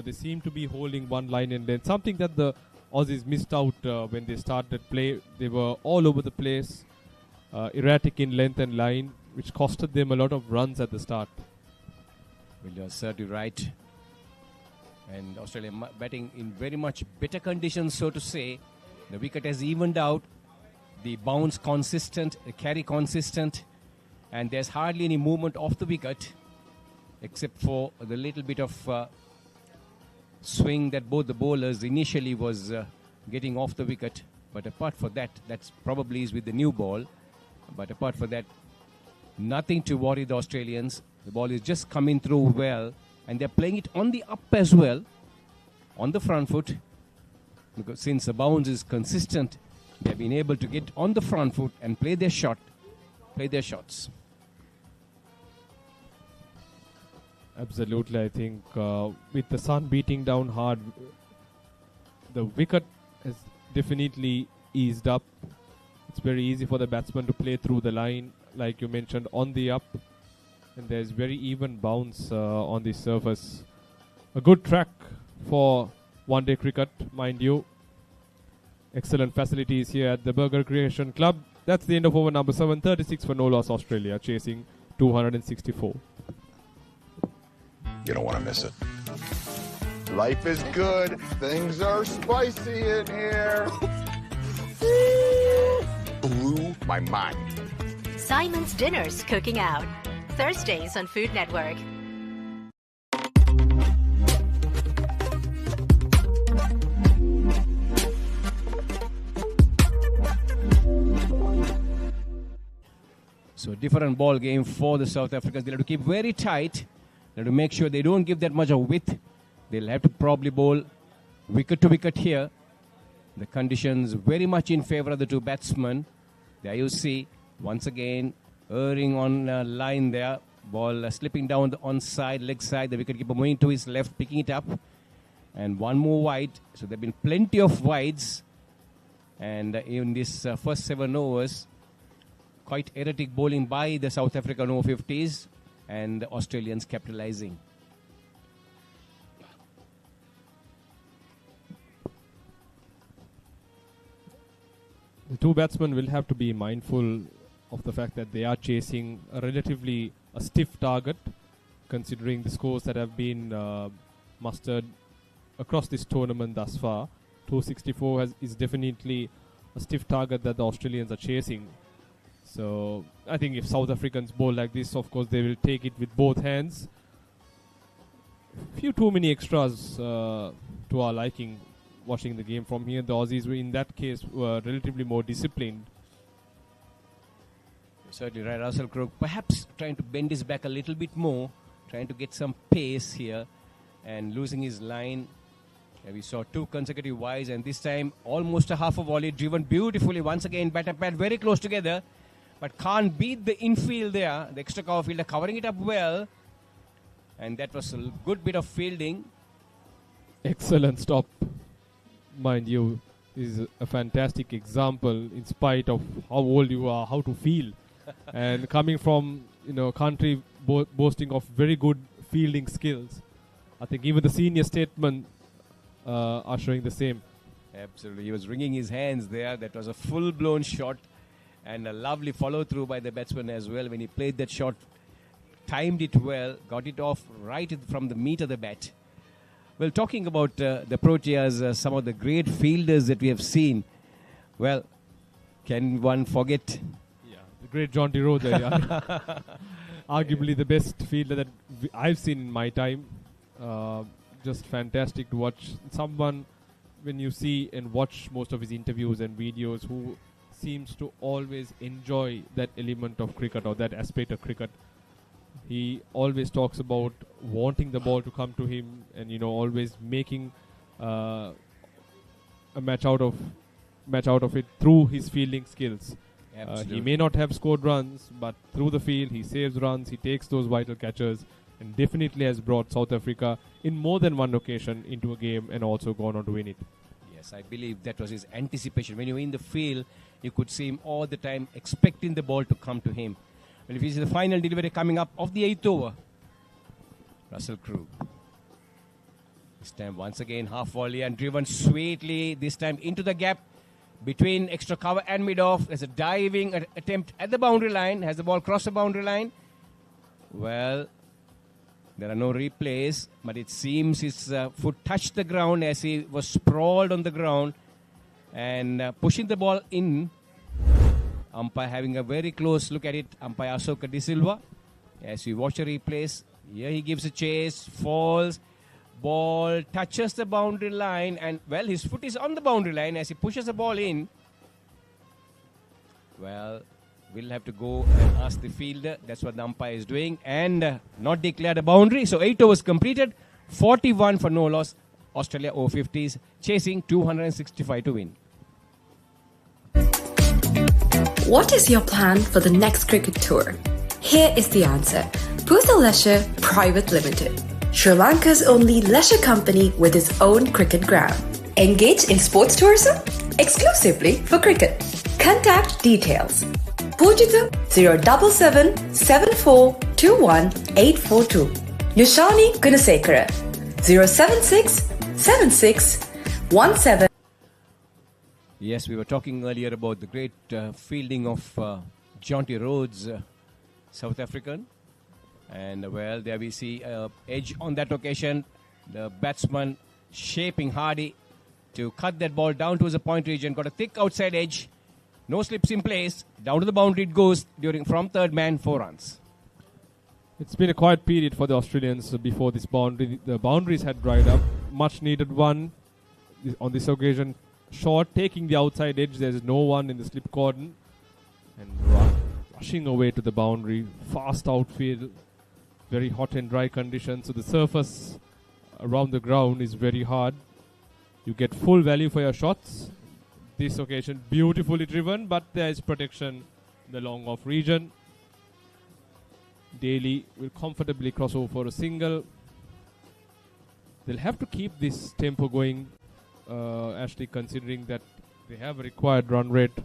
they seem to be holding one line and then something that the Aussies missed out when they started play. They were all over the place, erratic in length and line, which costed them a lot of runs at the start. Well, you're certainly right. And Australia batting in very much better conditions, so to say. The wicket has evened out. The bounce consistent, the carry consistent. And there's hardly any movement off the wicket, except for the little bit of swing that both the bowlers initially was getting off the wicket. But apart from that, that's probably is with the new ball. But apart from that, nothing to worry the Australians. The ball is just coming through well. And they're playing it on the up as well, on the front foot. Because since the bounce is consistent, they've been able to get on the front foot and play their shots. Absolutely, I think with the sun beating down hard, the wicket has definitely eased up. It's very easy for the batsman to play through the line, like you mentioned, on the up. And there's very even bounce on the surface. A good track for one-day cricket, mind you. Excellent facilities here at the Burger Creation Club. That's the end of over number 7, 36 for no loss Australia, chasing 264. You don't want to miss it. Life is good. Things are spicy in here. Blew my mind. Simon's Dinner's Cooking Out. Thursdays on Food Network. So different ball game for the South Africans. They'll have to keep very tight. They'll have to make sure they don't give that much of width. They'll have to probably bowl wicket to wicket here. The conditions very much in favor of the two batsmen. There you see, once again, erring on line there. Ball slipping down the onside, leg side. The wicketkeeper moving to his left, picking it up. And one more wide. So there have been plenty of wides. And in this first 7 overs, quite erratic bowling by the South African Over-50s. And the Australians capitalizing. the two batsmen will have to be mindful of the fact that they are chasing a relatively stiff target, considering the scores that have been mustered across this tournament thus far. 264 is definitely a stiff target that the Australians are chasing. So I think if South Africans bowl like this, of course they will take it with both hands. Few too many extras to our liking watching the game from here. The Aussies were in that case were relatively more disciplined. Certainly right, Russell Crowe perhaps trying to bend his back a little bit more, trying to get some pace here and losing his line. We saw two consecutive wides, and this time almost a half a volley driven beautifully. Once again, bat and pad very close together, but can't beat the infield there. The extra cover fielder covering it up well, and that was a good bit of fielding. Excellent stop, mind you. This is a fantastic example, in spite of how old you are, how to feel. And coming from country boasting of very good fielding skills, I think even the senior statesmen are showing the same. Absolutely, he was wringing his hands there. That was a full-blown shot, and a lovely follow-through by the batsman as well. When he played that shot, timed it well, got it off right from the meat of the bat. Well, talking about the Proteas, some of the great fielders that we have seen. Well, can one forget? The great John T. Rowe there. Arguably the best fielder that I've seen in my time. Just fantastic to watch. Someone, when you see and watch most of his interviews and videos, who seems to always enjoy that element of cricket or that aspect of cricket. He always talks about wanting the ball to come to him and, always making a match out of it through his fielding skills. He may not have scored runs, but through the field, he saves runs, he takes those vital catches, and definitely has brought South Africa in more than one occasion into a game and also gone on to win it. Yes, I believe that was his anticipation. When you were in the field, you could see him all the time expecting the ball to come to him. Well, if you see the final delivery coming up of the 8th over, Russell Crowe. This time once again half volley and driven sweetly, this time into the gap between extra cover and mid-off. There's a diving attempt at the boundary line. Has the ball crossed the boundary line? Well, there are no replays, but it seems his foot touched the ground as he was sprawled on the ground and pushing the ball in. Umpire having a very close look at it. Umpire Asoka De Silva. As we watch the replays, here he gives a chase, falls, ball touches the boundary line, and well, his foot is on the boundary line as he pushes the ball in. Well, we'll have to go and ask the fielder. That's what the umpire is doing, and not declared a boundary. So 8 overs completed, 41 for no loss. Australia Over-50s chasing 265 to win. What is your plan for the next cricket tour? Here is the answer. Fel Leisure Private Limited, Sri Lanka's only leisure company with its own cricket ground. Engage in sports tourism exclusively for cricket. Contact details. Pujithu 077 7421 842. Nushani Gunasekara 076 76 17. Yes, we were talking earlier about the great fielding of John T. Rhodes, South African. And, well, there we see edge on that occasion. The batsman shaping Hardy to cut that ball down towards the point region. Got a thick outside edge. No slips in place. Down to the boundary it goes from third man, 4 runs. It's been a quiet period for the Australians before this boundary. The boundaries had dried up. Much needed one on this occasion. Short, taking the outside edge. There's no one in the slip cordon. And rushing away to the boundary. Fast outfield. Very hot and dry conditions. So the surface around the ground is very hard. You get full value for your shots. This occasion beautifully driven, but there is protection in the long off region. Daly will comfortably cross over for a single. They'll have to keep this tempo going, Ashley, considering that they have a required run rate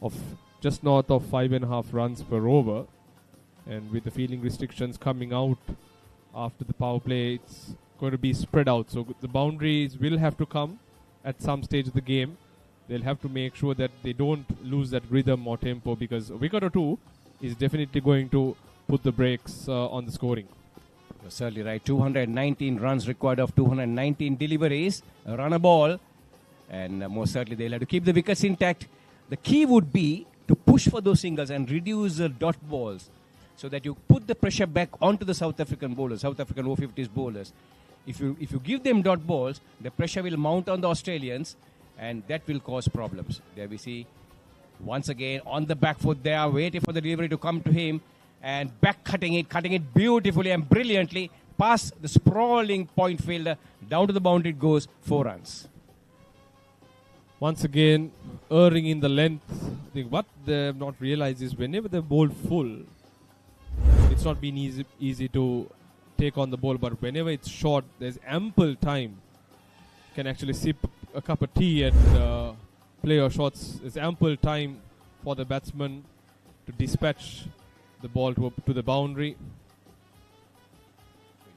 of just north of 5.5 runs per over. And with the fielding restrictions coming out after the power play, it's going to be spread out. So the boundaries will have to come at some stage of the game. they'll have to make sure that they don't lose that rhythm or tempo, because a wicket or two is definitely going to put the brakes on the scoring. You're certainly right. 219 runs required of 219 deliveries, a run a ball, and most certainly they'll have to keep the wickets intact. The key would be to push for those singles and reduce the dot balls, so that you put the pressure back onto the South African bowlers, South African Over-50s bowlers. If you give them dot balls, the pressure will mount on the Australians, and that will cause problems. There we see, once again, on the back foot there, waiting for the delivery to come to him, and back cutting it beautifully and brilliantly, past the sprawling point fielder, down to the boundary it goes, 4 runs. Once again, erring in the length. I think what they have not realized is whenever they bowl full, it's not been easy to take on the ball, but whenever it's short, there's ample time. You can actually sip a cup of tea and play your shots. There's ample time for the batsman to dispatch the ball to the boundary.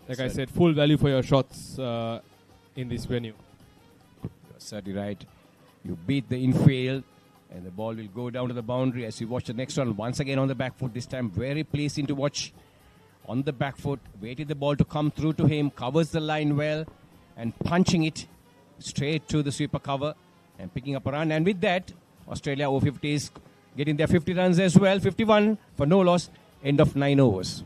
Like I said, full value for your shots in this venue. You're certainly right. You beat the infield, and the ball will go down to the boundary as you watch the next one. Once again on the back foot, this time very pleasing to watch. On the back foot, waiting the ball to come through to him, covers the line well, and punching it straight to the sweeper cover and picking up a run. And with that, Australia Over-50s getting their 50 runs as well. 51 for no loss, end of 9 overs.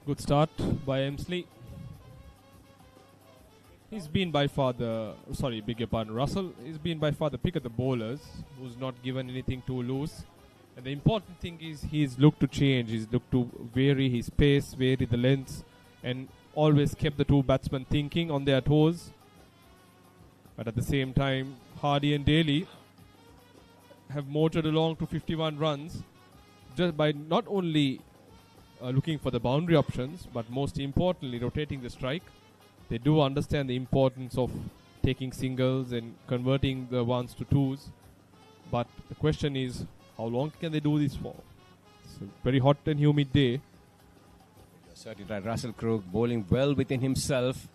Good start by Emsley. He's been by far Russell. He's been by far the pick of the bowlers, who's not given anything too loose. And the important thing is he's looked to change. He's looked to vary his pace, vary the lengths, and always kept the two batsmen thinking on their toes. But at the same time, Hardy and Daly have motored along to 51 runs just by not only looking for the boundary options, but most importantly rotating the strike. They do understand the importance of taking singles and converting the ones to twos, but the question is, how long can they do this for? It's a very hot and humid day. Certainly right. Russell Crowe bowling well within himself,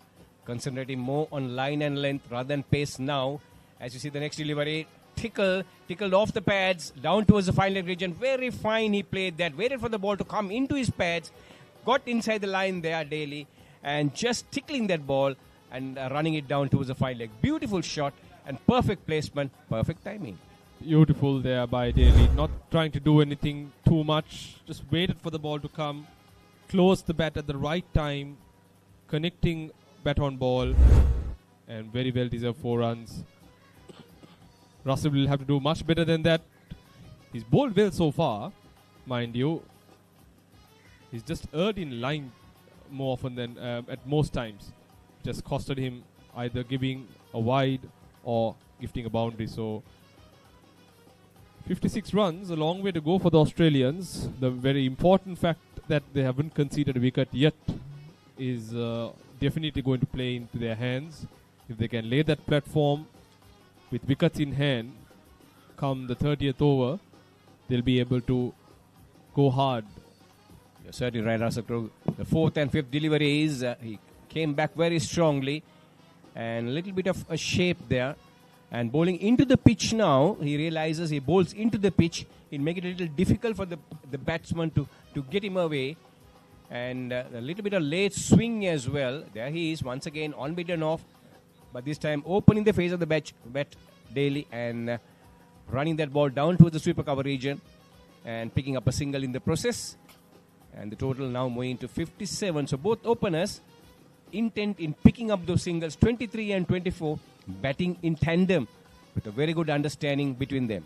concentrating more on line and length rather than pace now. As you see the next delivery, tickled off the pads, down towards the fine leg region. Very fine he played that. Waited for the ball to come into his pads. Got inside the line there, Daly. And just tickling that ball and running it down towards the fine leg. Beautiful shot and perfect placement. Perfect timing. Beautiful there by Daly. Not trying to do anything too much. Just waited for the ball to come. Closed the bat at the right time. Connecting bat on ball. And very well deserved 4 runs. Russell will have to do much better than that. He's bowled well so far, mind you. He's just erred in line more often than at most times. Just costed him either giving a wide or gifting a boundary. So 56 runs, a long way to go for the Australians. The very important fact that they haven't conceded a wicket yet is definitely going to play into their hands. If they can lay that platform with wickets in hand, come the 30th over, they'll be able to go hard. You're certainly right, Russell Crowe. The 4th and 5th deliveries, he came back very strongly, and a little bit of a shape there. And bowling into the pitch now, he realizes he bowls into the pitch. It'll make it a little difficult for the batsman to get him away. And a little bit of late swing as well. There he is, once again, unbeaten off. But this time opening the face of the bat Daly and running that ball down towards the sweeper cover region and picking up a single in the process. And the total now moving to 57. So both openers intent in picking up those singles, 23 and 24, batting in tandem with a very good understanding between them.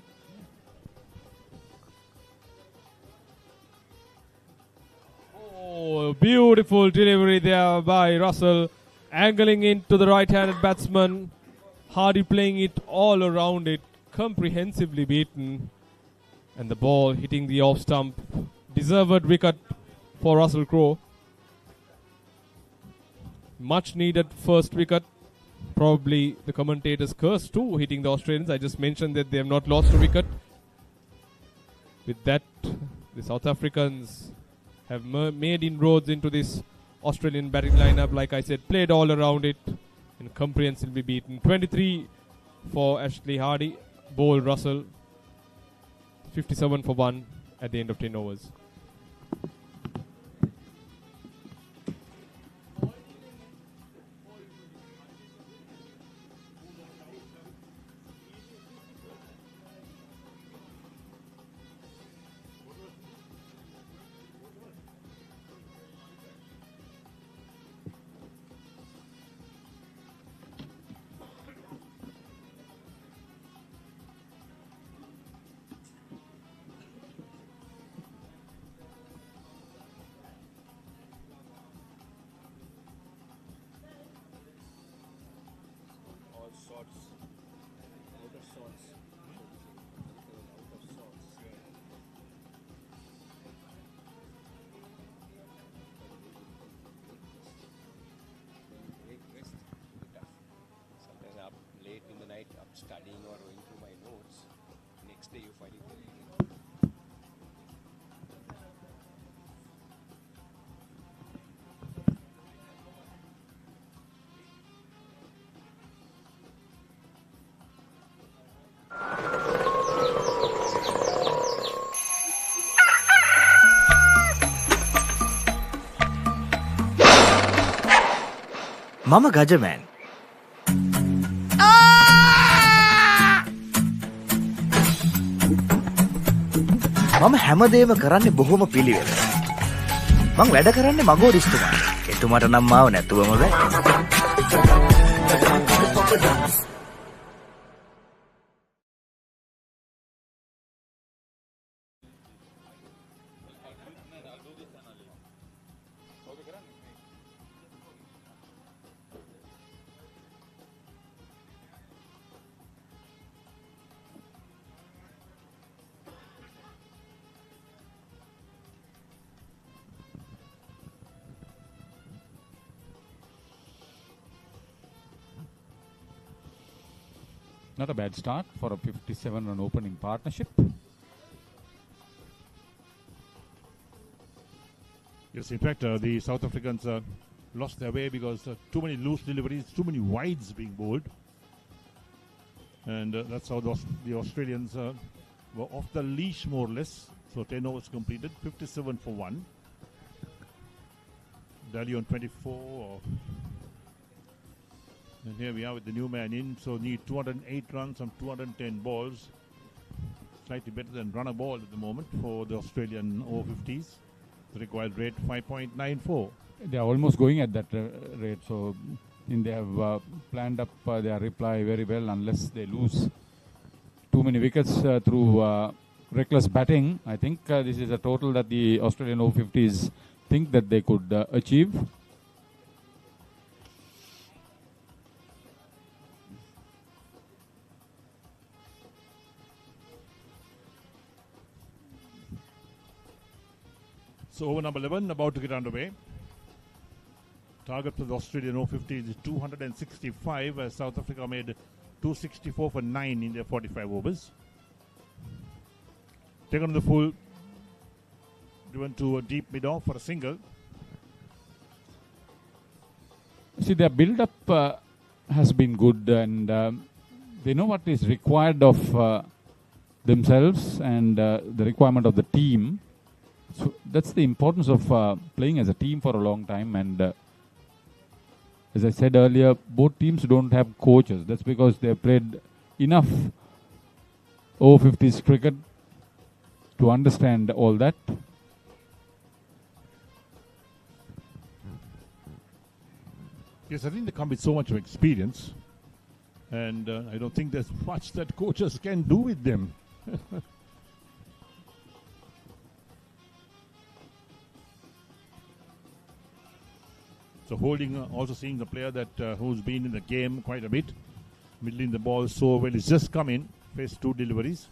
beautiful delivery there by Russell. Angling into the right-handed batsman. Hardy playing it all around it. Comprehensively beaten. And the ball hitting the off stump. Deserved wicket for Russell Crowe. Much needed first wicket. Probably the commentators' curse too, hitting the Australians. I just mentioned that they have not lost a wicket. With that, the South Africans have made inroads into this Australian batting lineup. Like I said, played all around it and comprehensively beaten. 23 for Ashley Hardy, bowled Russell. 57 for 1 at the end of 10 overs. Studying or going through my notes, next day you find it very Mama Gajaman. මම හැමදේම කරන්නේ බොහොම පිළිවෙල. මං වැඩ කරන්නේ මගෝරිස්තුමා. එතුමාට නම් මාව නැතුවම බෑ. Not a bad start for a 57-run opening partnership. Yes, in fact, the South Africans lost their way because too many loose deliveries, too many wides being bowled. And that's how the Australians were off the leash more or less. So 10 overs completed, 57 for 1. Dali on 24. And here we are with the new man in, so need 208 runs on 210 balls. Slightly better than run a ball at the moment for the Australian Over-50s. The required rate 5.94. They are almost going at that rate, so they have planned up their reply very well unless they lose too many wickets through reckless batting. I think this is a total that the Australian Over-50s think that they could achieve. So over number 11, about to get underway. Target for the Australian Over-50s is 265, as South Africa made 264 for 9 in their 45 overs. Taken on the full, driven to a deep mid-off for a single. See, their build-up has been good, and they know what is required of themselves and the requirement of the team. So that's the importance of playing as a team for a long time. And as I said earlier, both teams don't have coaches. That's because they have played enough Over-50s cricket to understand all that. Yes, I think they come with so much of experience. And I don't think there's much that coaches can do with them. So holding, also seeing the player that who's been in the game quite a bit, middling the ball so well. He's just come in, faced 2 deliveries.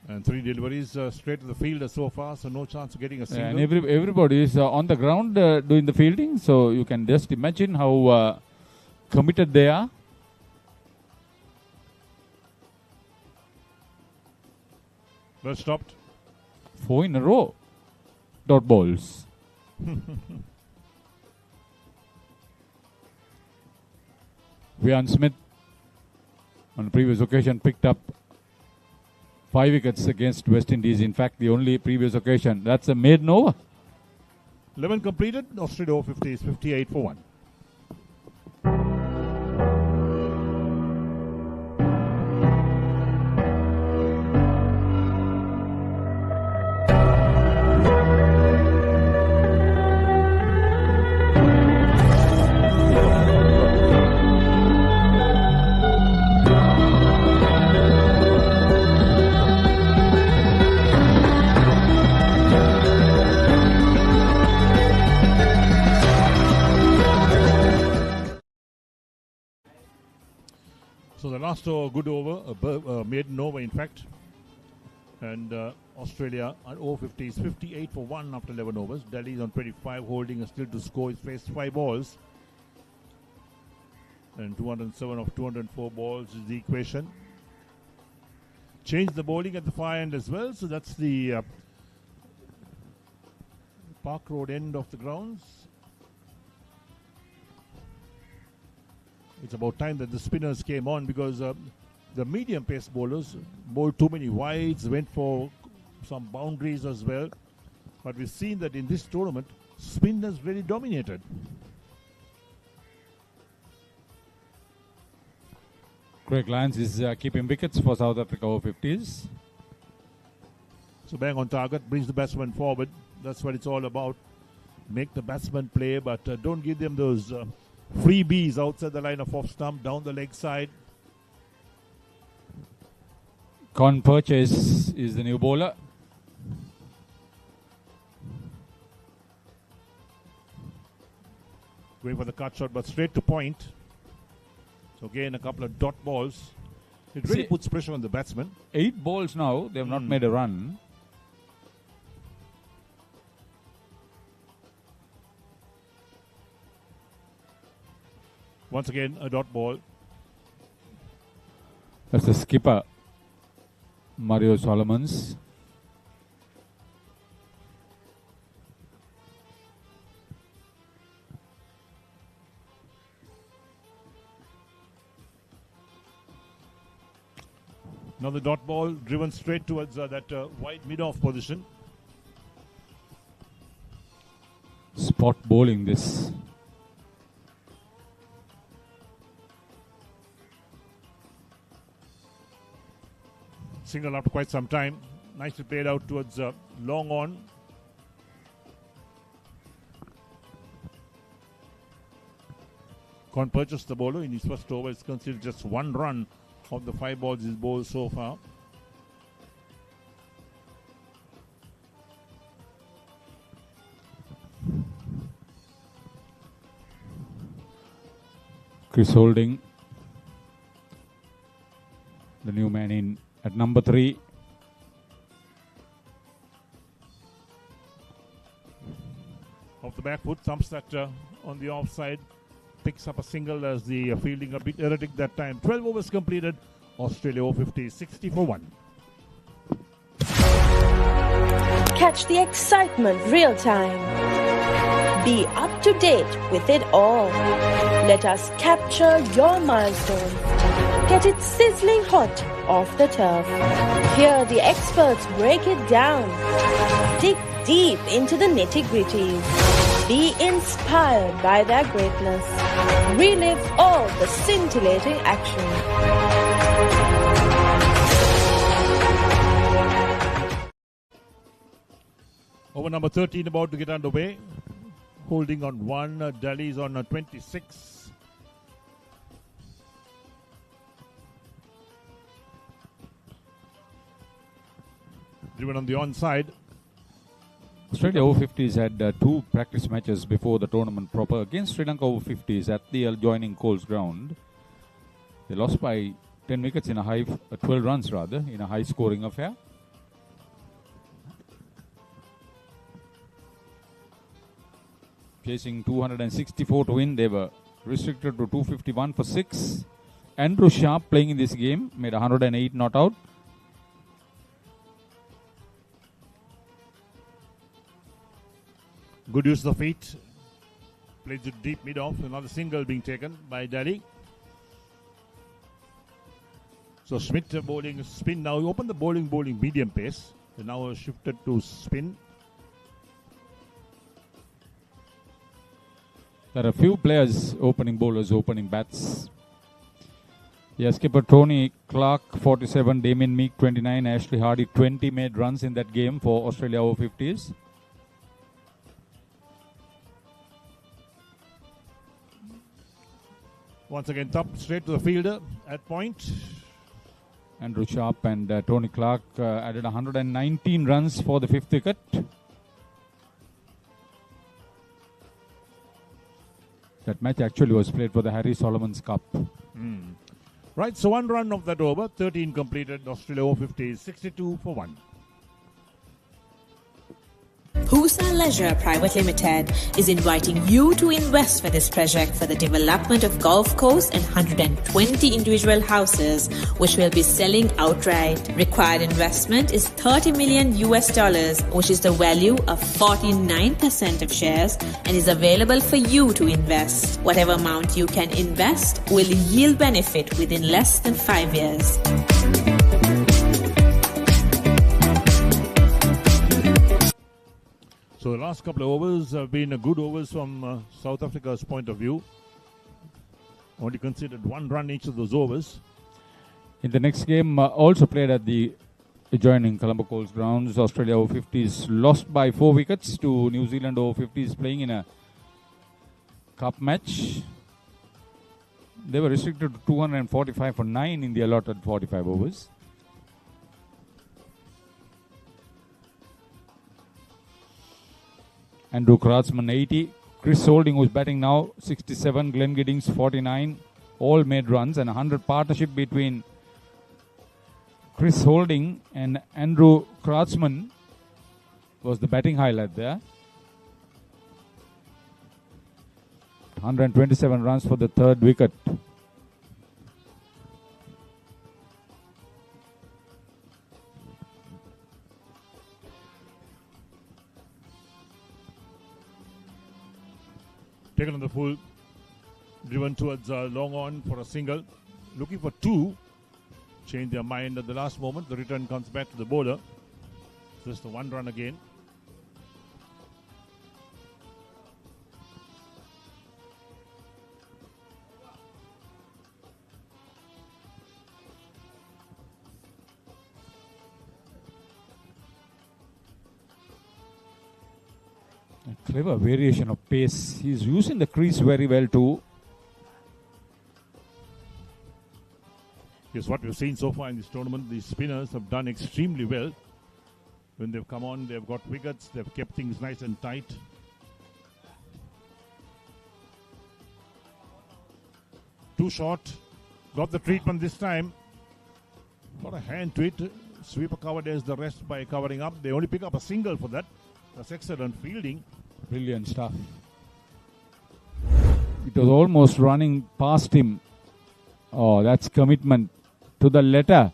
And 3 deliveries straight to the fielder so far, so no chance of getting a single. And everybody is on the ground doing the fielding, so you can just imagine how committed they are. Well stopped. 4 in a row. Dot balls. Vian Smith on the previous occasion picked up 5 wickets against West Indies. In fact, the only previous occasion. That's a maiden over. 11 completed. Australia Over-50s 58 for 1. So the last good over, maiden over in fact, and Australia at Over-50s 58 for 1 after 11 overs. Delhi's on 25, holding a still to score. He's faced 5 balls, and 207 of 204 balls is the equation. Changed the bowling at the far end as well, so that's the Park Road end of the grounds. It's about time that the spinners came on, because the medium pace bowlers bowled too many wides, went for some boundaries as well. But we've seen that in this tournament, spin has really dominated. Craig Lyons is keeping wickets for South Africa Over-50s. So bang on target, brings the batsman forward. That's what it's all about. Make the batsman play, but don't give them those freebies outside the line of off stump, down the leg side. Con Purchase is the new bowler. Going for the cut shot, but straight to point. So again, a couple of dot balls. It really puts pressure on the batsman. 8 balls now. They have not made a run. Once again, a dot ball. That's the skipper, Mario Solomons. Another dot ball driven straight towards that wide mid-off position. Spot bowling this. Single after quite some time. Nicely played out towards long on. Con Purchase, the bowler, in his first over, is considered just 1 run of the 5 balls he's bowled so far. Chris Holding, the new man in at number 3. Off the back foot, thumps that on the offside. Picks up a single as the fielding a bit erratic that time. 12 overs completed. Australia Over-50s 60 for 1. Catch the excitement real time. Be up to date with it all. Let us capture your milestones. Get it sizzling hot off the turf. Hear the experts break it down. Dig deep into the nitty-gritties. Be inspired by their greatness. Relive all the scintillating action. Over number 13 about to get underway. Holding on 1. Delhi's on 26. driven on the onside. Australia Over-50s had 2 practice matches before the tournament proper against Sri Lanka Over-50s at the adjoining Coles ground. They lost by 10 wickets in 12 runs rather, in a high-scoring affair. Chasing 264 to win, they were restricted to 251 for 6. Andrew Sharp playing in this game made 108 not out. Good use of the feet. Plays it deep mid-off. Another single being taken by Daly. So Schmidt bowling spin now. Open the bowling medium pace. They now shifted to spin. There are a few players, opening bowlers, opening bats. Yes, skipper Tony Clark, 47, Damien Meek, 29, Ashley Hardy, 20 made runs in that game for Australia Over-50s. Once again, top straight to the fielder at point. Andrew Sharp and Tony Clark added 119 runs for the 5th wicket. That match actually was played for the Harry Solomons Cup. Right, so 1 run of that over, 13 completed. Australia Over-50s, 62 for 1. Fel Leisure Private Limited is inviting you to invest for this project for the development of golf course and 120 individual houses, which will be selling outright. Required investment is $30 million, which is the value of 49% of shares, and is available for you to invest. Whatever amount you can invest will yield benefit within less than 5 years. So the last couple of overs have been good overs from South Africa's point of view. Only considered 1 run each of those overs. In the next game, also played at the adjoining Colombo Coles grounds, Australia Over-50s lost by 4 wickets to New Zealand Over-50s playing in a cup match. They were restricted to 245 for 9 in the allotted 45 overs. Andrew Kratzman 80, Chris Holding who's batting now 67, Glenn Giddings 49, all made runs, and 100 partnership between Chris Holding and Andrew Kratzman was the batting highlight there. 127 runs for the 3rd wicket. Taken on the full, driven towards long on for a single, looking for 2, change their mind at the last moment. The return comes back to the bowler. Just the 1 run again. A clever variation of pace. He's using the crease very well too. Yes, what we've seen so far in this tournament, the spinners have done extremely well. When they've come on, they've got wickets, they've kept things nice and tight. Too short, got the treatment this time. Got a hand to it. Sweeper covered as the rest by covering up. They only pick up a single for that. That's excellent fielding. Brilliant stuff. It was almost running past him. Oh, that's commitment to the letter.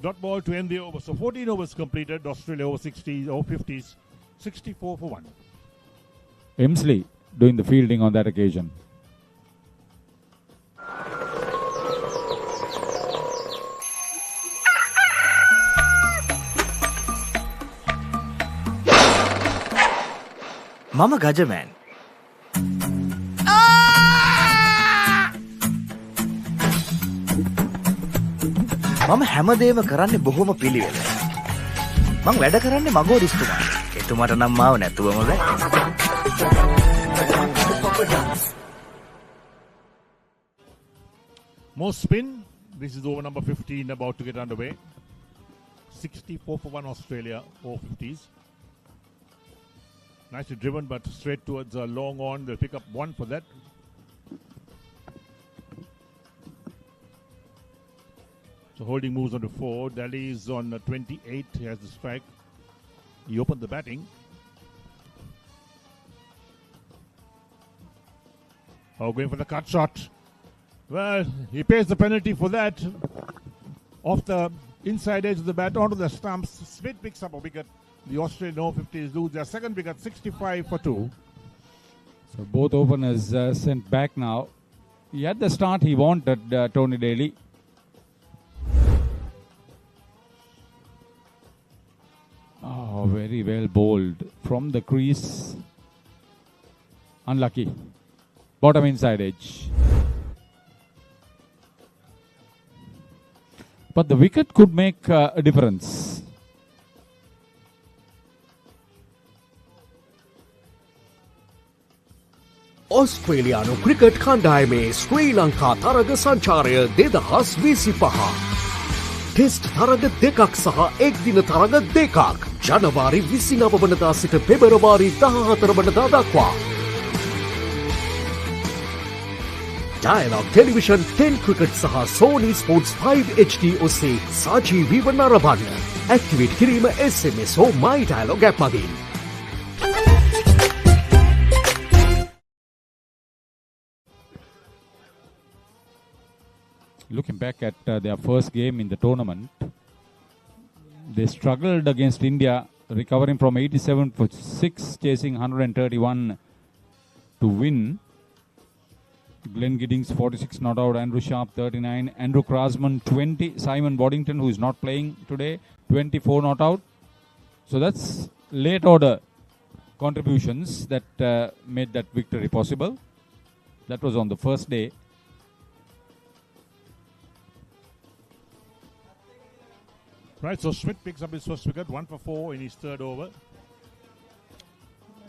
Dot ball to end the over. So 14 overs completed. Australia Over-60s, Over-50s, 64 for 1. Emsley doing the fielding on that occasion. Mama Gajaman. මම හැමදේම කරන්නේ බොහොම පිළිවෙලට. මං වැඩ කරන්නේ මගෝරිස්තුමාට. එතුමාට නම් මාව නැතුවම බෑ. products. More spin. This is over number 15 about to get underway. 64 for 1 Australia Over-50s. Nicely driven, but straight towards a long on. They'll pick up 1 for that. So holding moves on to 4. Delhi is on 28. He has the strike. He opened the batting. Oh, going for the cut shot. Well, he pays the penalty for that. Off the inside edge of the bat onto the stumps. Smith picks up a wicket. The Australian Over-50s lose their second wicket, 65 for 2. So both openers sent back now. He had the start he wanted, Tony Daly. Oh, very well bowled from the crease. Unlucky. Bottom inside edge. But the wicket could make a difference. ඔස්ට්‍රේලියානු cricket කණ්ඩායමේ ශ්‍රී ලංකා තරග සංචාරය 2025. Test තරග දෙකක් සහ එක්දින තරග දෙකක් ජනවාරි 29 වනදා සිට පෙබරවාරි 14 වනදා දක්වා. Dialog Television 10 Cricket සහ Sony Sports 5 HD ඔස්සේ සජීවීව නරඹන්න. ඇක්ටිවේට් කිරීම SMS හෝ My Dialog app මගින්. Looking back at their first game in the tournament, they struggled against India, recovering from 87 for 6, chasing 131 to win. Glenn Giddings 46 not out, Andrew Sharp 39, Andrew Krasman 20, Simon Boddington, who is not playing today, 24 not out. So that's late order contributions that made that victory possible. That was on the first day. Right, so Schmidt picks up his first wicket, 1 for 4 in his third over.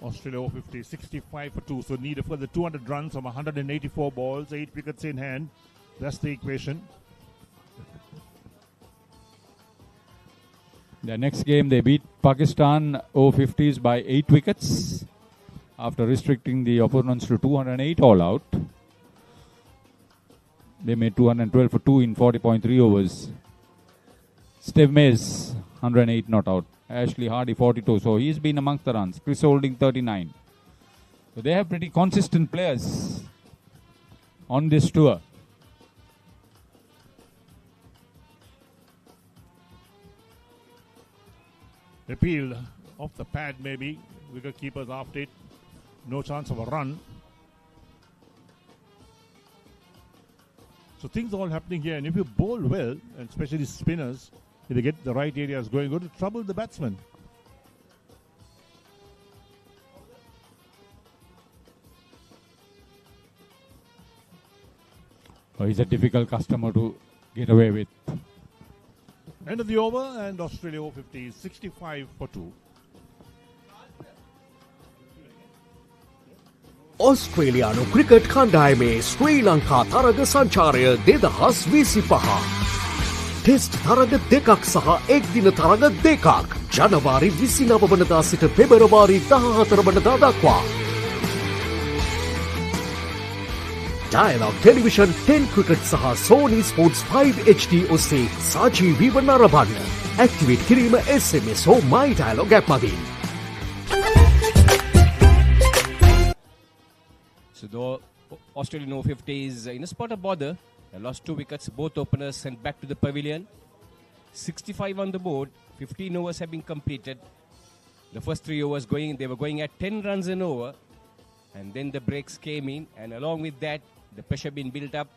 Australia Over-50, 65 for 2. So need a further 200 runs from 184 balls, 8 wickets in hand. That's the equation. Their next game, they beat Pakistan Over-50s by 8 wickets after restricting the opponents to 208 all out. They made 212 for 2 in 40.3 overs. Steve Mays, 108 not out. Ashley Hardy, 42. So he's been amongst the runs. Chris Holding, 39. So they have pretty consistent players on this tour. Appeal off the pad maybe. Wicket keepers after it. No chance of a run. So things are all happening here. And if you bowl well, and especially spinners, if they get the right areas going, go to trouble the batsman. Oh, he's a difficult customer to get away with. End of the over, and Australia Over-50s 65 for 2. ඔස්ට්‍රේලියානු cricket කණ්ඩායමේ ශ්‍රී ලංකා තරග සංචාරය 2025. Test තරග දෙකක් සහ එක්දින තරග දෙකක් ජනවාරි 29 වනදා සිට පෙබරවාරි 14 වනදා දක්වා. Dialog Television 10 Cricket සහ Sony Sports 5 HD ඔස්සේ සජීවීව නරඹන්න. ඇක්ටිවේට් කිරීම SMS හෝ My Dialog app මගින්. So the Australian Over-50s in a spot of bother. They lost 2 wickets. Both openers sent back to the pavilion. 65 on the board. 15 overs have been completed. The first 3 overs they were going at 10 runs an over. And then the breaks came in. And along with that, the pressure been built up.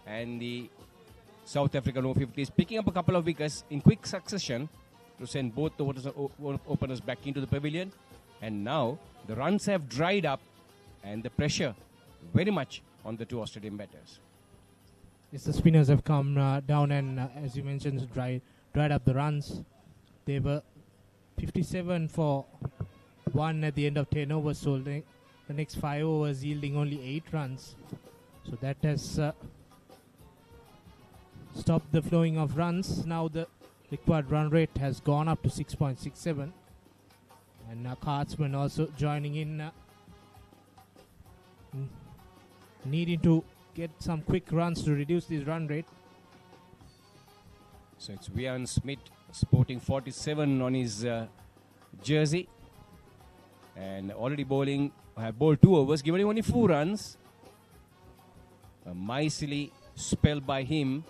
And the South African Over-50s picking up a couple of wickets in quick succession to send both openers back into the pavilion. And now the runs have dried up. And the pressure very much on the 2 Australian batters. Yes, the spinners have come down and, as you mentioned, dried up the runs. They were 57 for 1 at the end of 10 overs, so the next 5 overs, yielding only 8 runs. So that has stopped the flowing of runs. Now the required run rate has gone up to 6.67. And Cartsman also joining in, needing to get some quick runs to reduce this run rate. So it's Vian Smith sporting 47 on his jersey. And already bowling, have bowled 2 overs, given him only 4 runs. A miserly spell by him.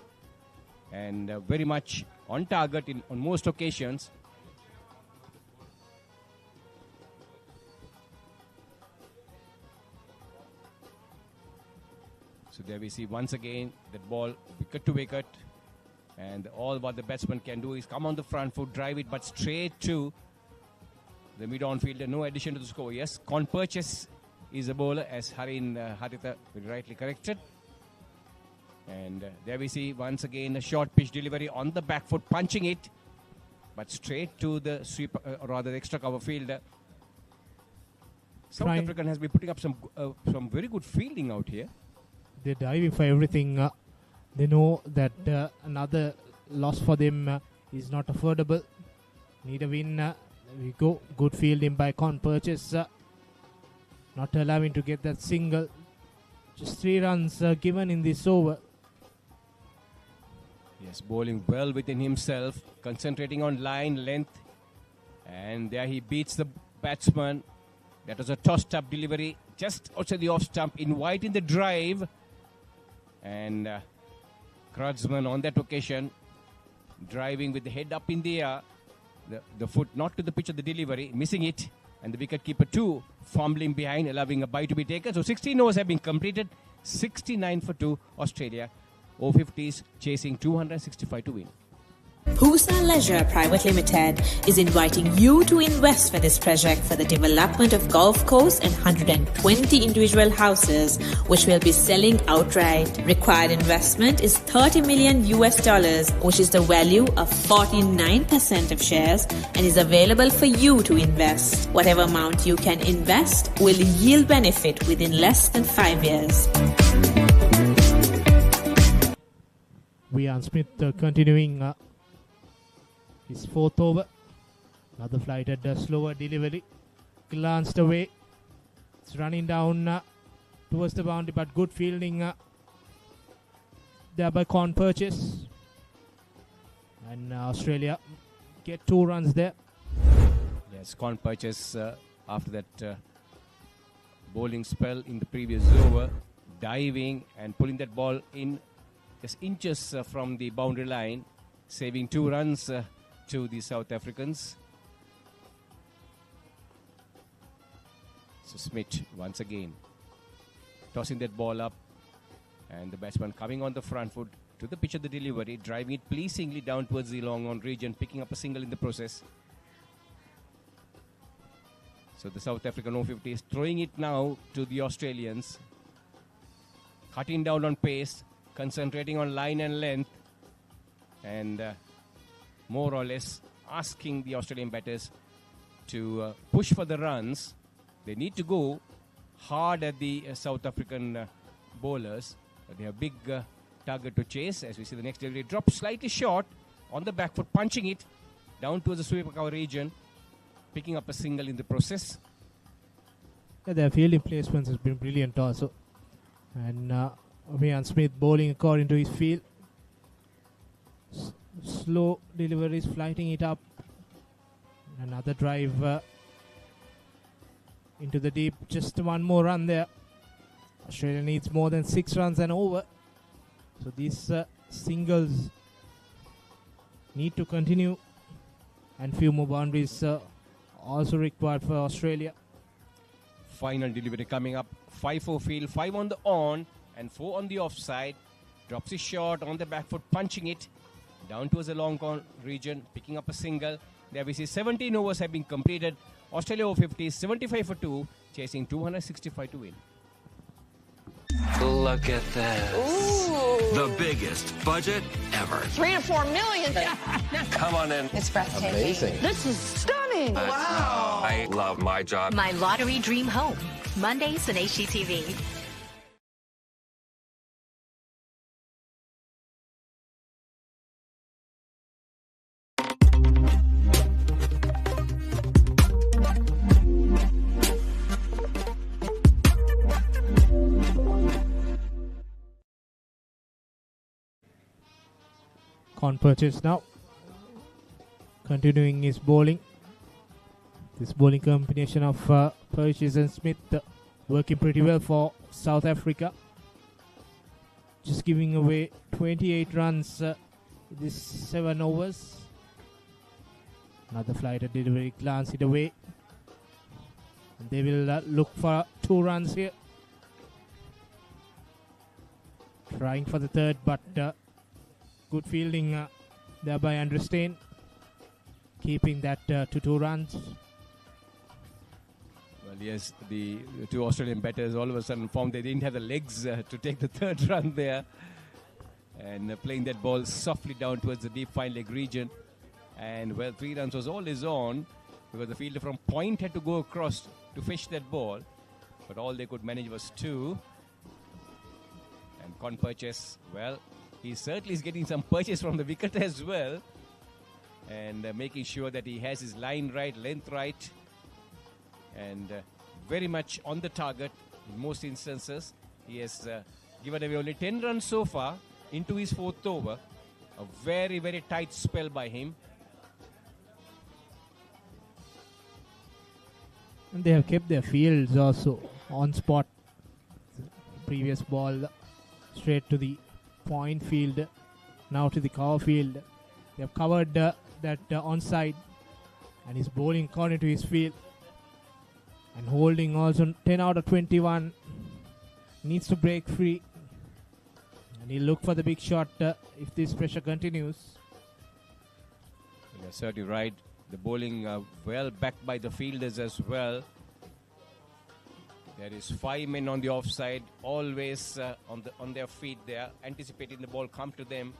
And very much on target on most occasions. So there we see once again that ball wicket to wicket. And all what the batsman can do is come on the front foot, drive it, but straight to the mid-on fielder. No addition to the score. Yes, Con Purchase is a bowler, as Harin Haritha rightly corrected. And there we see once again a short pitch delivery on the back foot, punching it, but straight to the sweep, or rather the extra cover fielder. South African has been putting up some very good fielding out here. They're diving for everything. They know that another loss for them is not affordable. Need a win. We go. Good fielding by Con Purchase. Not allowing to get that single. Just 3 runs given in this over. Yes, bowling well within himself, concentrating on line, length. And there he beats the batsman. That was a tossed up delivery just outside the off stump, inviting the drive. And Kreutzmann on that occasion driving with the head up in the air, the foot not to the pitch of the delivery, missing it, and the wicketkeeper too fumbling behind, allowing a bye to be taken. So 16 overs have been completed, 69 for 2, Australia Over-50s chasing 265 to win. Fel Leisure Private Limited is inviting you to invest for this project for the development of golf course and 120 individual houses, which will be selling outright. Required investment is $30 million, which is the value of 49% of shares, and is available for you to invest. Whatever amount you can invest will yield benefit within less than 5 years. Vian Smith continuing his 4th over. Another flighted slower delivery. Glanced away. It's running down towards the boundary, but good fielding there by Con Purchase. And Australia get 2 runs there. Yes, Con Purchase after that bowling spell in the previous over, diving and pulling that ball in just inches from the boundary line, saving 2 runs to the South Africans. So Smith once again tossing that ball up, and the batsman coming on the front foot to the pitch of the delivery, driving it pleasingly down towards the long on region, picking up a single in the process. So the South African Over-50 is throwing it now to the Australians, cutting down on pace, concentrating on line and length, and more or less asking the Australian batters to push for the runs. They need to go hard at the South African bowlers. They have big target to chase. As we see the next delivery, drop slightly short on the back foot, punching it down towards the sweep cover region, picking up a single in the process. Yeah, their fielding placements has been brilliant also. And Vian Smith bowling according to his field. Slow deliveries, flighting it up. Another drive into the deep. Just 1 more run there. Australia needs more than 6 runs and over. So these singles need to continue. And few more boundaries also required for Australia. Final delivery coming up. 5-4 field, 5 on the on and 4 on the offside. Drops his shot on the back foot, punching it down towards the long con region, picking up a single. There we see 17 overs have been completed. Australia Over-50s 75 for 2, chasing 265 to win. Look at this. Ooh. The biggest budget ever. 3 to 4 million. Come on in. It's breathtaking. Amazing. This is stunning. stunning. Wow. I love my job. My lottery dream home. Mondays on HGTV. Con purchase now. Continuing his bowling. This bowling combination of Purchase and Smith working pretty well for South Africa. Just giving away 28 runs this 7 overs. Another flighter delivery, glance it away. And they will look for 2 runs here. Trying for the third, but good fielding there by Andrew Steyn, keeping that to 2 runs. Well, yes, the 2 Australian batters all of a sudden formed. They didn't have the legs to take the third run there. And playing that ball softly down towards the deep fine leg region. And well, 3 runs was all his own because the fielder from point had to go across to fish that ball. But all they could manage was 2. And Con Purchase, well, he certainly is getting some purchase from the wicket as well. And making sure that he has his line right, length right. And very much on the target in most instances. He has given away only 10 runs so far into his 4th over. A very, very tight spell by him. And they have kept their fields also on spot. Previous ball straight to the point field, now to the cover field. They have covered that onside, and he's bowling according to his field. And holding also 10 out of 21. Needs to break free. And he'll look for the big shot if this pressure continues. You're certainly right. The bowling well backed by the fielders as well. There is 5 men on the offside, always on their feet there, anticipating the ball come to them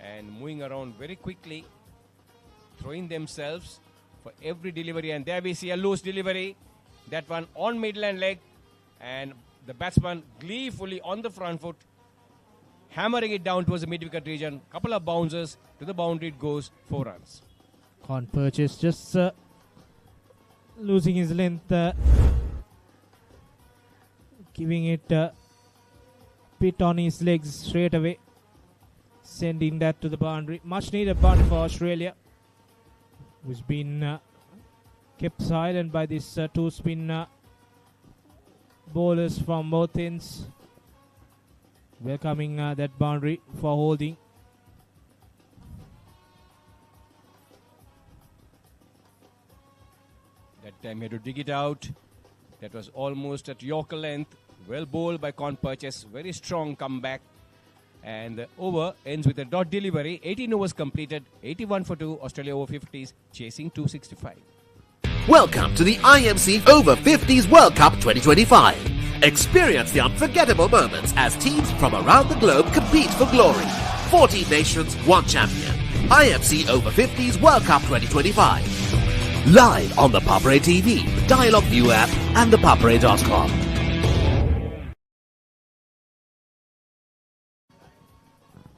and moving around very quickly, throwing themselves for every delivery. And there we see a loose delivery. That one on midland leg, and the batsman gleefully on the front foot, hammering it down towards the mid-wicket region. Couple of bouncers to the boundary, it goes 4 runs. Con Purchase just losing his length, giving it a bit on his legs straight away, sending that to the boundary. Much needed boundary for Australia, who's been kept silent by these 2 spin bowlers from both ends. Welcoming that boundary for holding. That time he had to dig it out. That was almost at Yorker length. Well bowled by Con Purchase. Very strong comeback. And the over ends with a dot delivery. 18 overs completed. 81 for 2. Australia Over-50s chasing 265. Welcome to the IMC Over-50s World Cup 2025. Experience the unforgettable moments as teams from around the globe compete for glory. 14 nations, 1 champion. IMC Over-50s World Cup 2025. Live on the Papare TV, Dialog ViU App and ThePapare.com.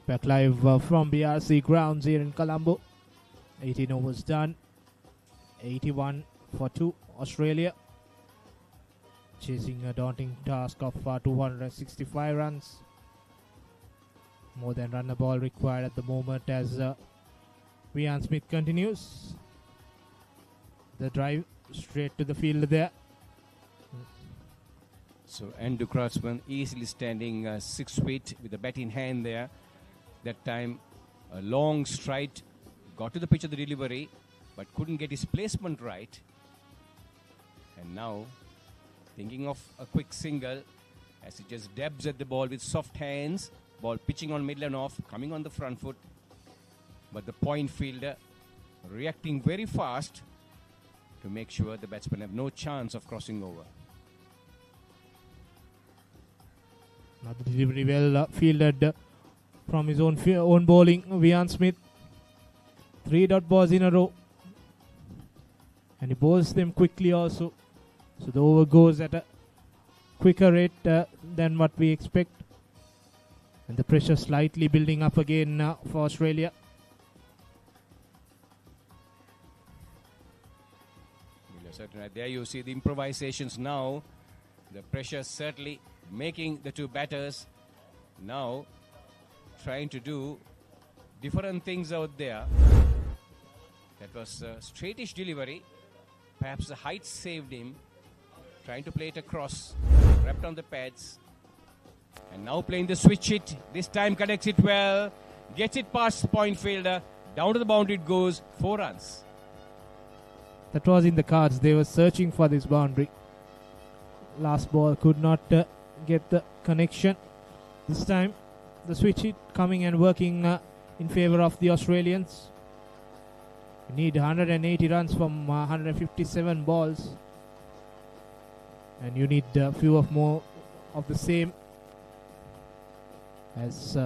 Back live from BRC Grounds here in Colombo. 18 overs done. 81 for 2 Australia. Chasing a daunting task of 265 runs. More than run the ball required at the moment as Ian Smith continues. The drive straight to the field there. So Andrew Kreutzmann easily standing 6 feet with the bat in hand there. That time a long stride, got to the pitch of the delivery, but couldn't get his placement right. And now thinking of a quick single as he just dabs at the ball with soft hands. Ball pitching on middle and off, coming on the front foot. But the point fielder reacting very fast to make sure the batsmen have no chance of crossing over. Another delivery well fielded from his own bowling, Ian Smith. 3 dot balls in a row. And he bowls them quickly also. So the over goes at a quicker rate than what we expect. And the pressure slightly building up again for Australia. Certainly, there you see the improvisations now. The pressure certainly making the two batters now trying to do different things out there. That was a straightish delivery. Perhaps the height saved him. Trying to play it across, wrapped on the pads. And now playing the switch hit. This time connects it well. Gets it past the point fielder. Down to the boundary it goes. 4 runs. That was in the cards. They were searching for this boundary. Last ball could not get the connection. This time the switch hit coming and working in favour of the Australians. We need 180 runs from 157 balls. And you need a few of more of the same as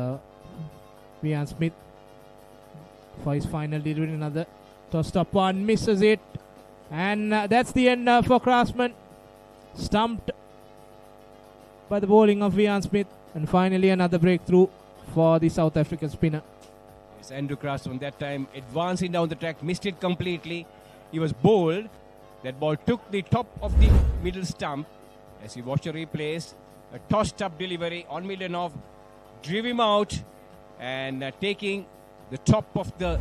Vian Smith for his final delivery. Another tossed up one, misses it. And that's the end for Craftsman. Stumped by the bowling of Vian Smith. And finally another breakthrough for the South African spinner. Yes, Andrew Craftsman that time advancing down the track, missed it completely. He was bowled. That ball took the top of the middle stump. As he watched the replays, a tossed up delivery on middle and off, drove him out and taking the top of the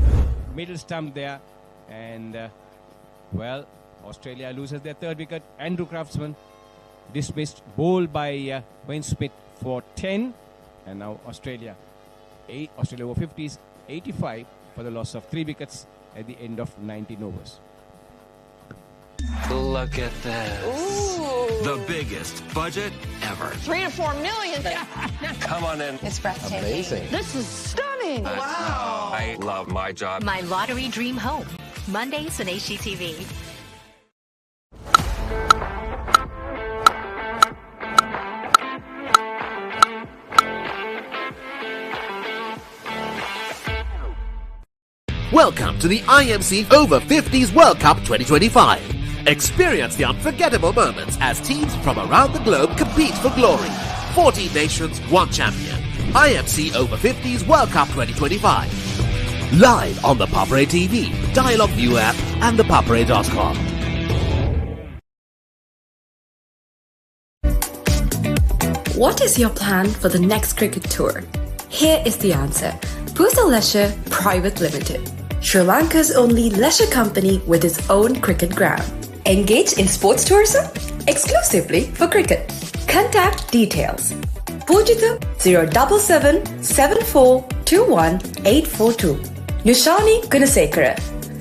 middle stump there. And well, Australia loses their third wicket. Andrew Craftsman dismissed, bowled by Wayne Smith for 10. And now Australia Over-50s 85 for the loss of 3 wickets at the end of 19 overs. Look at this. Ooh. The biggest budget ever. 3 to 4 million. Come on in. It's breathtaking. Amazing. This is stunning. Wow. I love my job. My Lottery Dream Home. Mondays on HGTV. Welcome to the IMC Over-50s World Cup 2025. Experience the unforgettable moments as teams from around the globe compete for glory. 14 nations, 1 champion. IMC Over-50s World Cup 2025. Live on the Papare TV, Dialog ViU App and ThePapare.com. What is your plan for the next cricket tour? Here is the answer. Fel Leisure Private Limited, Sri Lanka's only leisure company with its own cricket ground. Engage in sports tourism exclusively for cricket. Contact details. Pujitha 077 7421 842. Nushani Gunasekara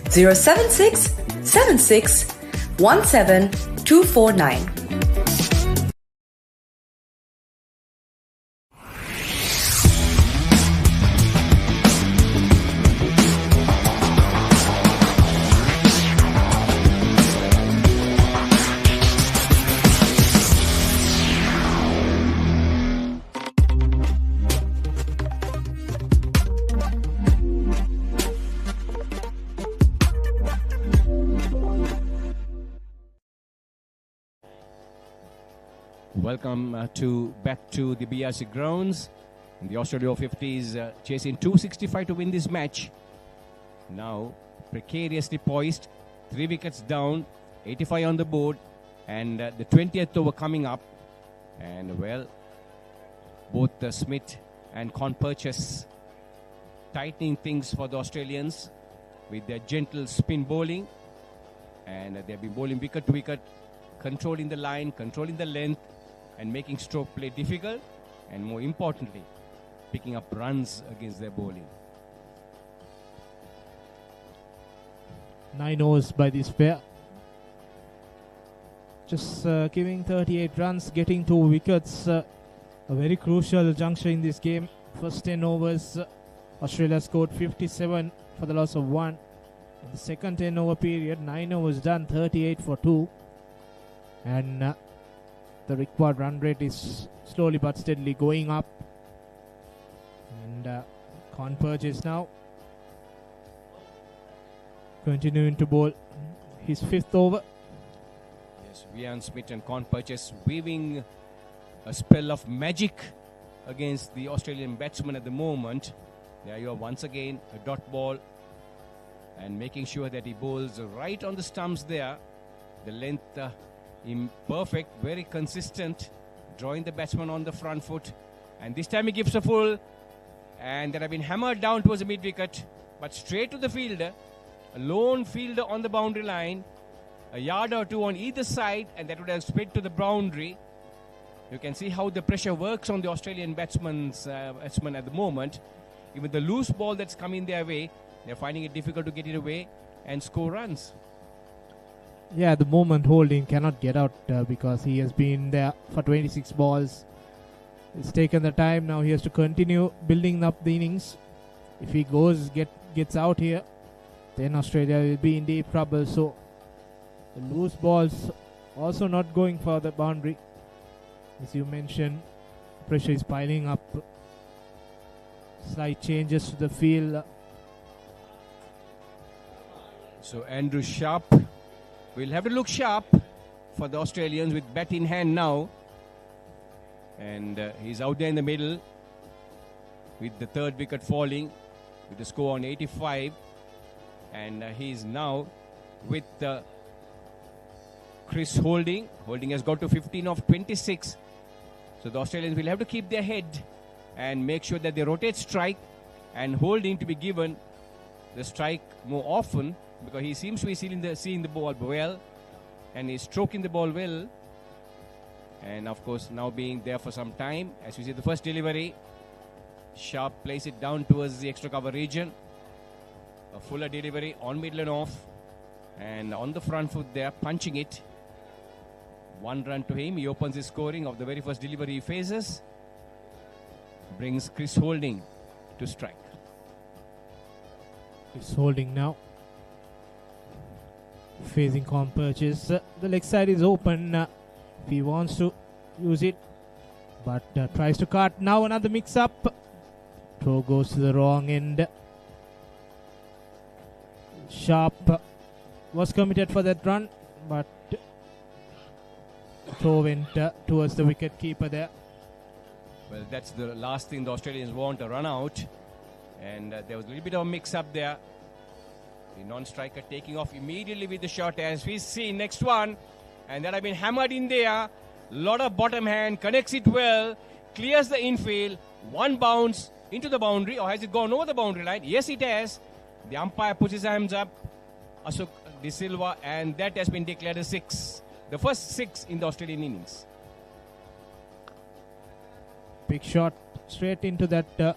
076 76 17 249. Welcome back to the BRC Grounds. And the Australia Over-50s chasing 265 to win this match. Now precariously poised, 3 wickets down, 85 on the board, and the 20th over coming up. And well, both Smith and Con Purchase tightening things for the Australians with their gentle spin bowling. And they've been bowling wicket to wicket, controlling the line, controlling the length, and making stroke play difficult, and more importantly, picking up runs against their bowling. 9 overs by this pair. Just giving 38 runs, getting 2 wickets. A very crucial juncture in this game. First 10 overs, Australia scored 57 for the loss of 1. In the second 10 over period, 9 overs done, 38 for 2. And the required run rate is slowly but steadily going up. And Con Purchase now continuing to bowl his 5th over. Yes, Vian Smith and Con Purchase weaving a spell of magic against the Australian batsman at the moment. There you are once again, a dot ball, and making sure that he bowls right on the stumps there. The length imperfect, very consistent, drawing the batsman on the front foot. And this time he gives a full, and that have been hammered down towards the mid-wicket, but straight to the fielder. A lone fielder on the boundary line, a yard or two on either side, and that would have sped to the boundary. You can see how the pressure works on the Australian batsmen at the moment. Even the loose ball that's coming their way, they're finding it difficult to get it away and score runs. Yeah, at the moment Holding cannot get out because he has been there for 26 balls. It's taken the time. Now he has to continue building up the innings. If he gets out here, then Australia will be in deep trouble. So the loose balls also not going for the boundary. As you mentioned, pressure is piling up. Slight changes to the field. So Andrew Sharp will have to look sharp for the Australians with bat in hand now. And he's out there in the middle with the 3rd wicket falling with the score on 85. And he's now with Chris Holding. Holding has got to 15 of 26. So the Australians will have to keep their head and make sure that they rotate strike, and Holding to be given the strike more often, because he seems to be seeing the ball well, and he's stroking the ball well. And of course now being there for some time. As you see the first delivery, Sharp plays it down towards the extra cover region. A fuller delivery on middle and off, and on the front foot there, punching it. 1 run to him. He opens his scoring of the very first delivery he faces. Brings Chris Holding to strike. Chris Holding now facing Con Purchase. The leg side is open if he wants to use it, but tries to cut. Now another mix up. Throw goes to the wrong end. Sharp was committed for that run, but throw went towards the wicket keeper there. Well, that's the last thing the Australians want, a run out. And there was a little bit of a mix up there. The non-striker taking off immediately with the shot, as we see next one. And that have been hammered in there. Lot of bottom hand, connects it well, clears the infield. 1 bounce into the boundary, or has it gone over the boundary line? Yes, it has. The umpire puts his hands up, Ashok De Silva, and that has been declared a 6. The first 6 in the Australian innings. Big shot straight into that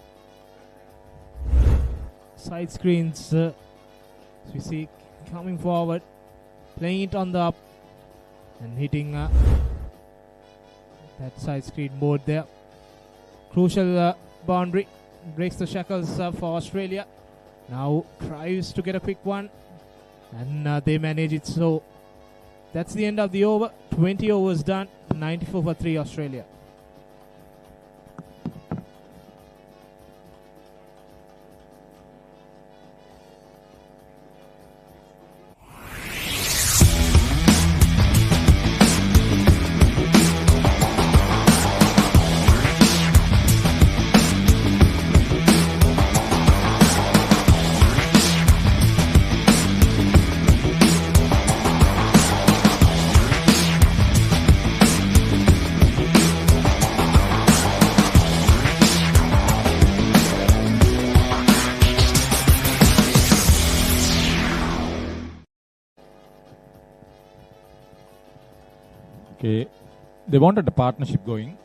side screens. As we see coming forward, playing it on the up and hitting that side screen board there. Crucial boundary, breaks the shackles for Australia. Now tries to get a quick one, and they manage it. So that's the end of the over. 20 overs done, 94 for 3 Australia. Okay, they wanted a partnership going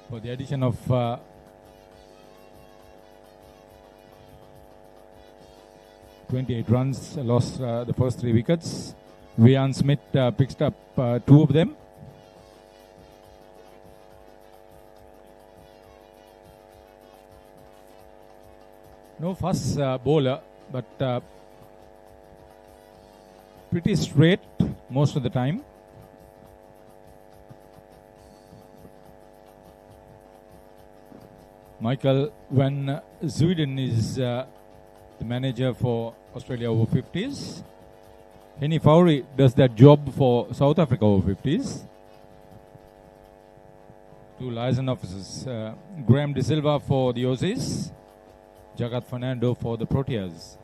for the addition of 28 runs, lost the first 3 wickets. Vian Smith picks up 2 of them. No fuss bowler, but pretty straight most of the time. Michael Van Zuiden is the manager for Australia Over-50s. Henny Fowry does that job for South Africa Over-50s. Two liaison officers, Graham De Silva for the Aussies, Jagat Fernando for the Proteas.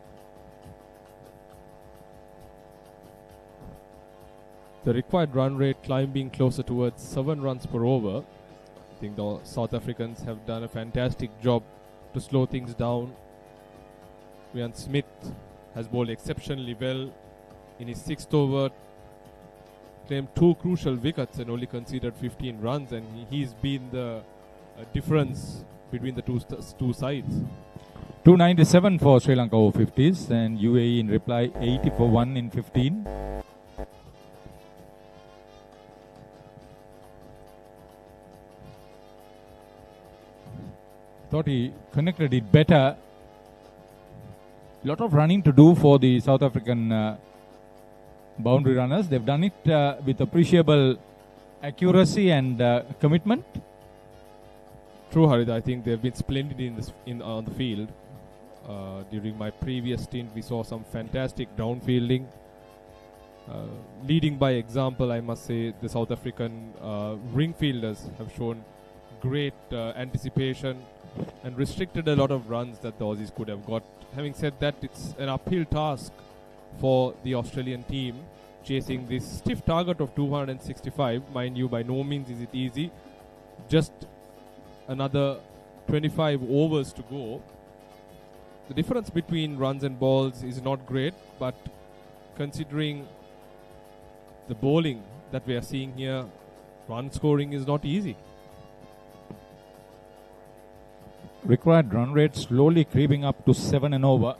The required run rate climbing closer towards 7 runs per over. I think the South Africans have done a fantastic job to slow things down. Rian Smith has bowled exceptionally well in his 6th over, claimed 2 crucial wickets and only conceded 15 runs, and he's been the difference between the two sides. 297 for Sri Lanka Over-50s, and UAE in reply 80 for 1 in 15. Thought he connected it better. Lot of running to do for the South African boundary runners. They've done it with appreciable accuracy and commitment. True, Harid. I think they've been splendid on the field. During my previous stint, we saw some fantastic downfielding. Leading by example, I must say, the South African ring fielders have shown great anticipation and restricted a lot of runs that the Aussies could have got. Having said that, it's an uphill task for the Australian team chasing this stiff target of 265. Mind you, by no means is it easy. Just another 25 overs to go. The difference between runs and balls is not great, but considering the bowling that we are seeing here, run scoring is not easy. Required run rate slowly creeping up to 7 and over.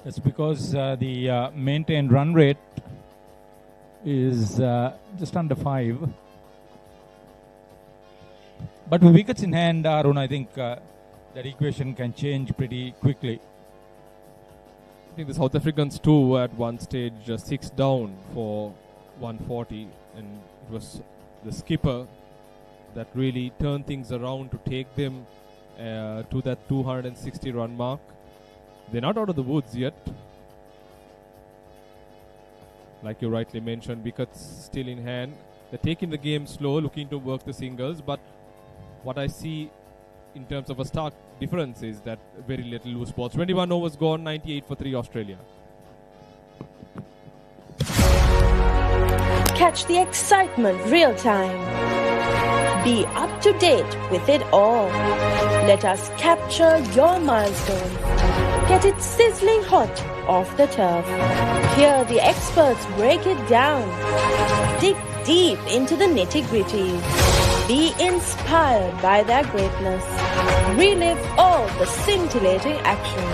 That's because the maintained run rate is just under 5. But with wickets in hand, Arun, I think that equation can change pretty quickly. I think the South Africans too were at one stage 6 down for 140, and it was the skipper that really turned things around to take them to that 260 run mark. They're not out of the woods yet. Like you rightly mentioned, wickets still in hand. They're taking the game slow, looking to work the singles, but what I see in terms of a stark difference is that very little loose balls. 21 overs gone, 98 for 3 Australia. Catch the excitement real time. Be up to date with it all. Let us capture your milestone. Get it sizzling hot off the turf. Hear the experts break it down. Dig deep into the nitty-gritty. Be inspired by their greatness. Relive all the scintillating action.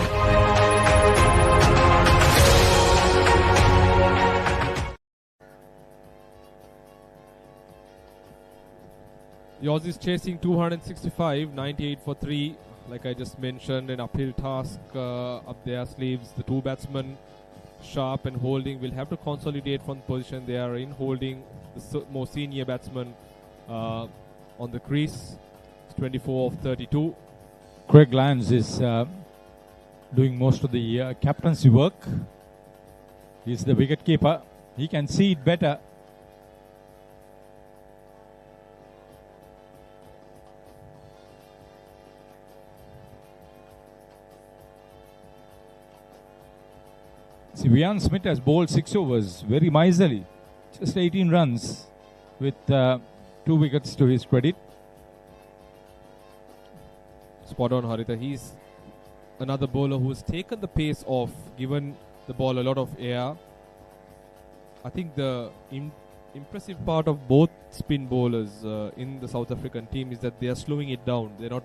The Aussies chasing 265, 98 for 3. Like I just mentioned, an uphill task up their sleeves. The 2 batsmen, Sharp and Holding, will have to consolidate from the position they are in. Holding, the more senior batsman on the crease. It's 24 of 32. Craig Lyons is doing most of the captaincy work. He's the wicket keeper. He can see it better. See, Rian Smith has bowled 6 overs, very miserly. Just 18 runs with 2 wickets to his credit. Spot on, Haritha. He's another bowler who has taken the pace off, given the ball a lot of air. I think the impressive part of both spin bowlers in the South African team is that they are slowing it down. They're not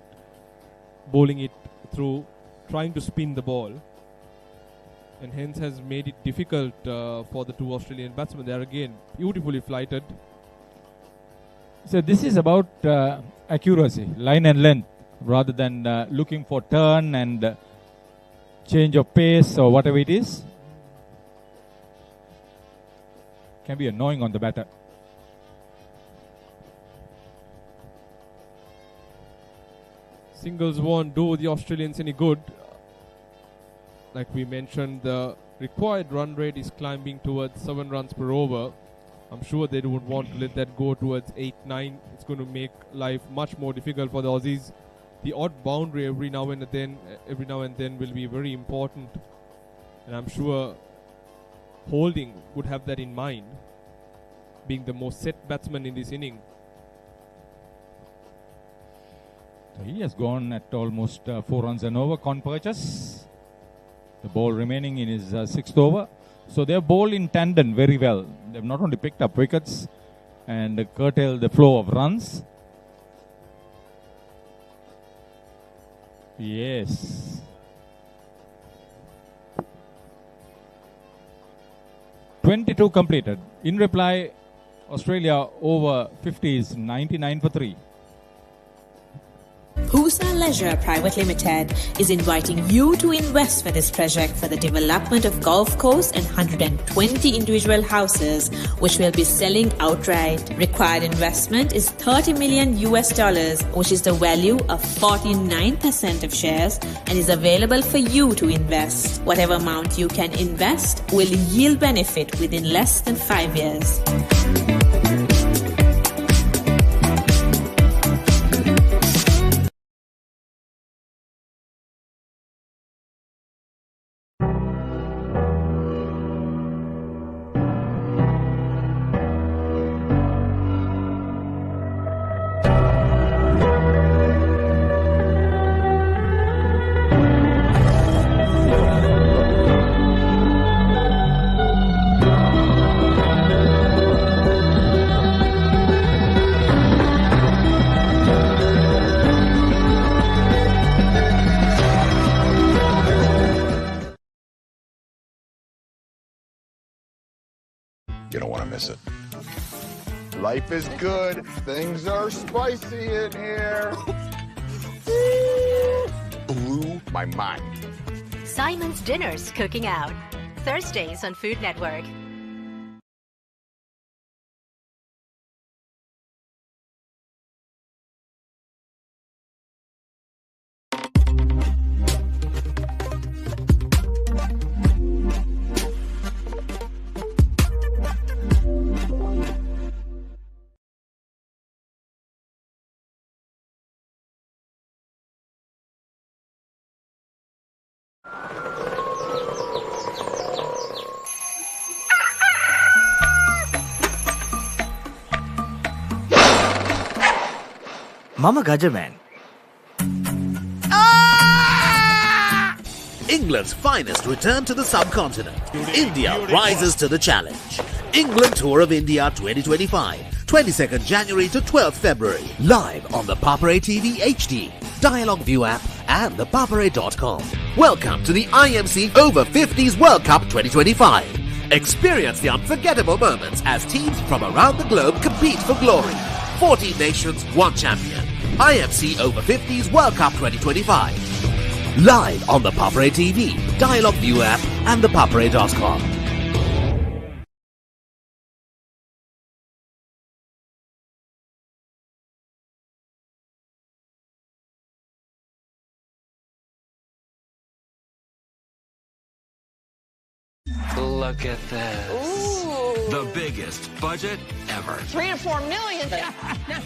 bowling it through, trying to spin the ball. And hence has made it difficult for the 2 Australian batsmen. They are again beautifully flighted. So this is about accuracy, line and length, rather than looking for turn and change of pace or whatever it is. Can be annoying on the batter. Singles won't do the Australians any good. Like we mentioned, the required run rate is climbing towards 7 runs per over. I'm sure they would want to let that go towards 8, 9. It's going to make life much more difficult for the Aussies. The odd boundary every now and then will be very important. And I'm sure Holding would have that in mind, being the most set batsman in this inning. So he has gone at almost 4 runs and over. Con purchase. The ball remaining in his 6th over. So they have bowled in tandem very well. They have not only picked up wickets and curtailed the flow of runs. Yes. 22 completed. In reply, Australia Over-50s 99 for 3. Fel Leisure Private Limited is inviting you to invest for this project for the development of golf course and 120 individual houses, which will be selling outright. Required investment is $30 million, which is the value of 49% of shares, and is available for you to invest. Whatever amount you can invest will yield benefit within less than 5 years. You don't want to miss it. Life is good. Things are spicy in here. Blew my mind. Simon's Dinner's Cooking Out. Thursdays on Food Network. Mama Gajaman. England's finest return to the subcontinent. India rises to the challenge. England Tour of India 2025, 22nd January to 12th February. Live on the Papare TV HD, Dialog ViU App and ThePapare.com. Welcome to the IMC Over-50s World Cup 2025. Experience the unforgettable moments as teams from around the globe compete for glory. 14 nations, 1 champion. IMC Over-50s World Cup 2025. Live on the Papare TV, Dialog ViU App and ThePapare.com. Look at this. Ooh. The biggest budget ever. 3 to 4 million.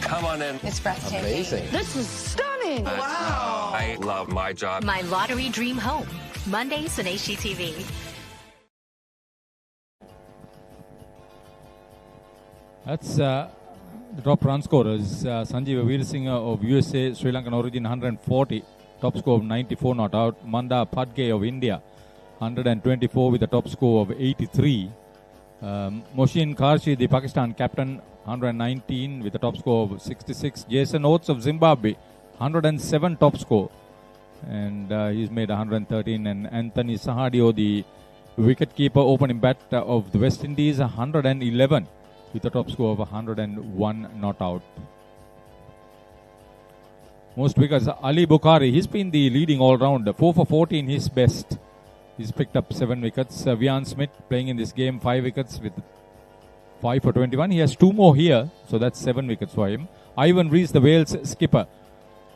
Come on in. It's breathtaking. Amazing. This is stunning. Wow. I love my job. My Lottery Dream Home. Mondays on HGTV. That's the top run scorers. Sanjeev Veerasinghe of USA, Sri Lankan origin 140. Top score of 94 not out. Manda Padge of India 124 with a top score of 83. Moshin Karshi, the Pakistan captain, 119 with a top score of 66. Jason Oates of Zimbabwe, 107 top score. And he's made 113. And Anthony Sahadio, the wicketkeeper opening bat of the West Indies, 111 with a top score of 101 not out. Most wickets, Ali Bukhari, he's been the leading all-rounder. 4 for 14, his best. He's picked up 7 wickets. Vian Smith playing in this game, 5 wickets with 5 for 21. He has 2 more here, so that's 7 wickets for him. Ivan Rees, the Wales skipper,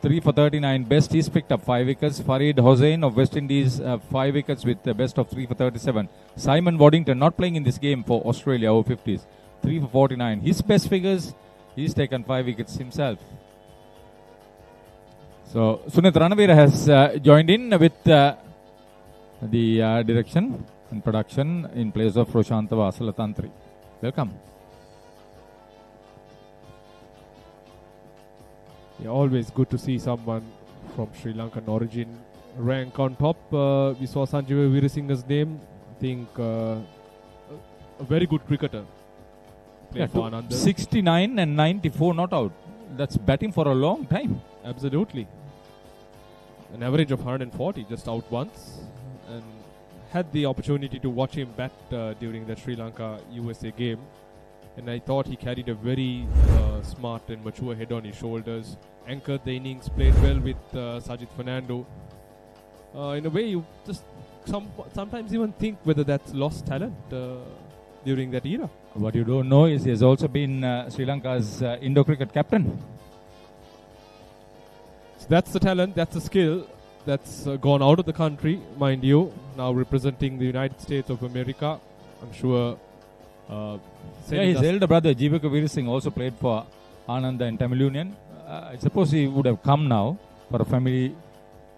3 for 39 best. He's picked up 5 wickets. Farid Hossain of West Indies 5 wickets with the best of 3 for 37. Simon Waddington not playing in this game for Australia Over-50s. 3 for 49. His best figures, he's taken 5 wickets himself. So Sunith Ranavira has joined in with the direction and production in place of Roshanta Vasalatantri. Welcome. Yeah, always good to see someone from Sri Lankan origin rank on top. We saw Sanjeev Veerasinghe's name. I think a very good cricketer. Yeah, 69 and 94 not out. That's batting for a long time. Absolutely. An average of 140, just out once. And had the opportunity to watch him bat during the Sri Lanka-USA game. And I thought he carried a very smart and mature head on his shoulders. Anchored the innings, played well with Sajid Fernando. In a way, you just sometimes even think whether that's lost talent during that era. What you don't know is he has also been Sri Lanka's Indo-cricket captain. So that's the talent, that's the skill that's gone out of the country, mind you. Now representing the United States of America. I'm sure... his elder brother Jiwa Veerasinghe also played for Ananda and Tamil Union. I suppose he would have come now for a family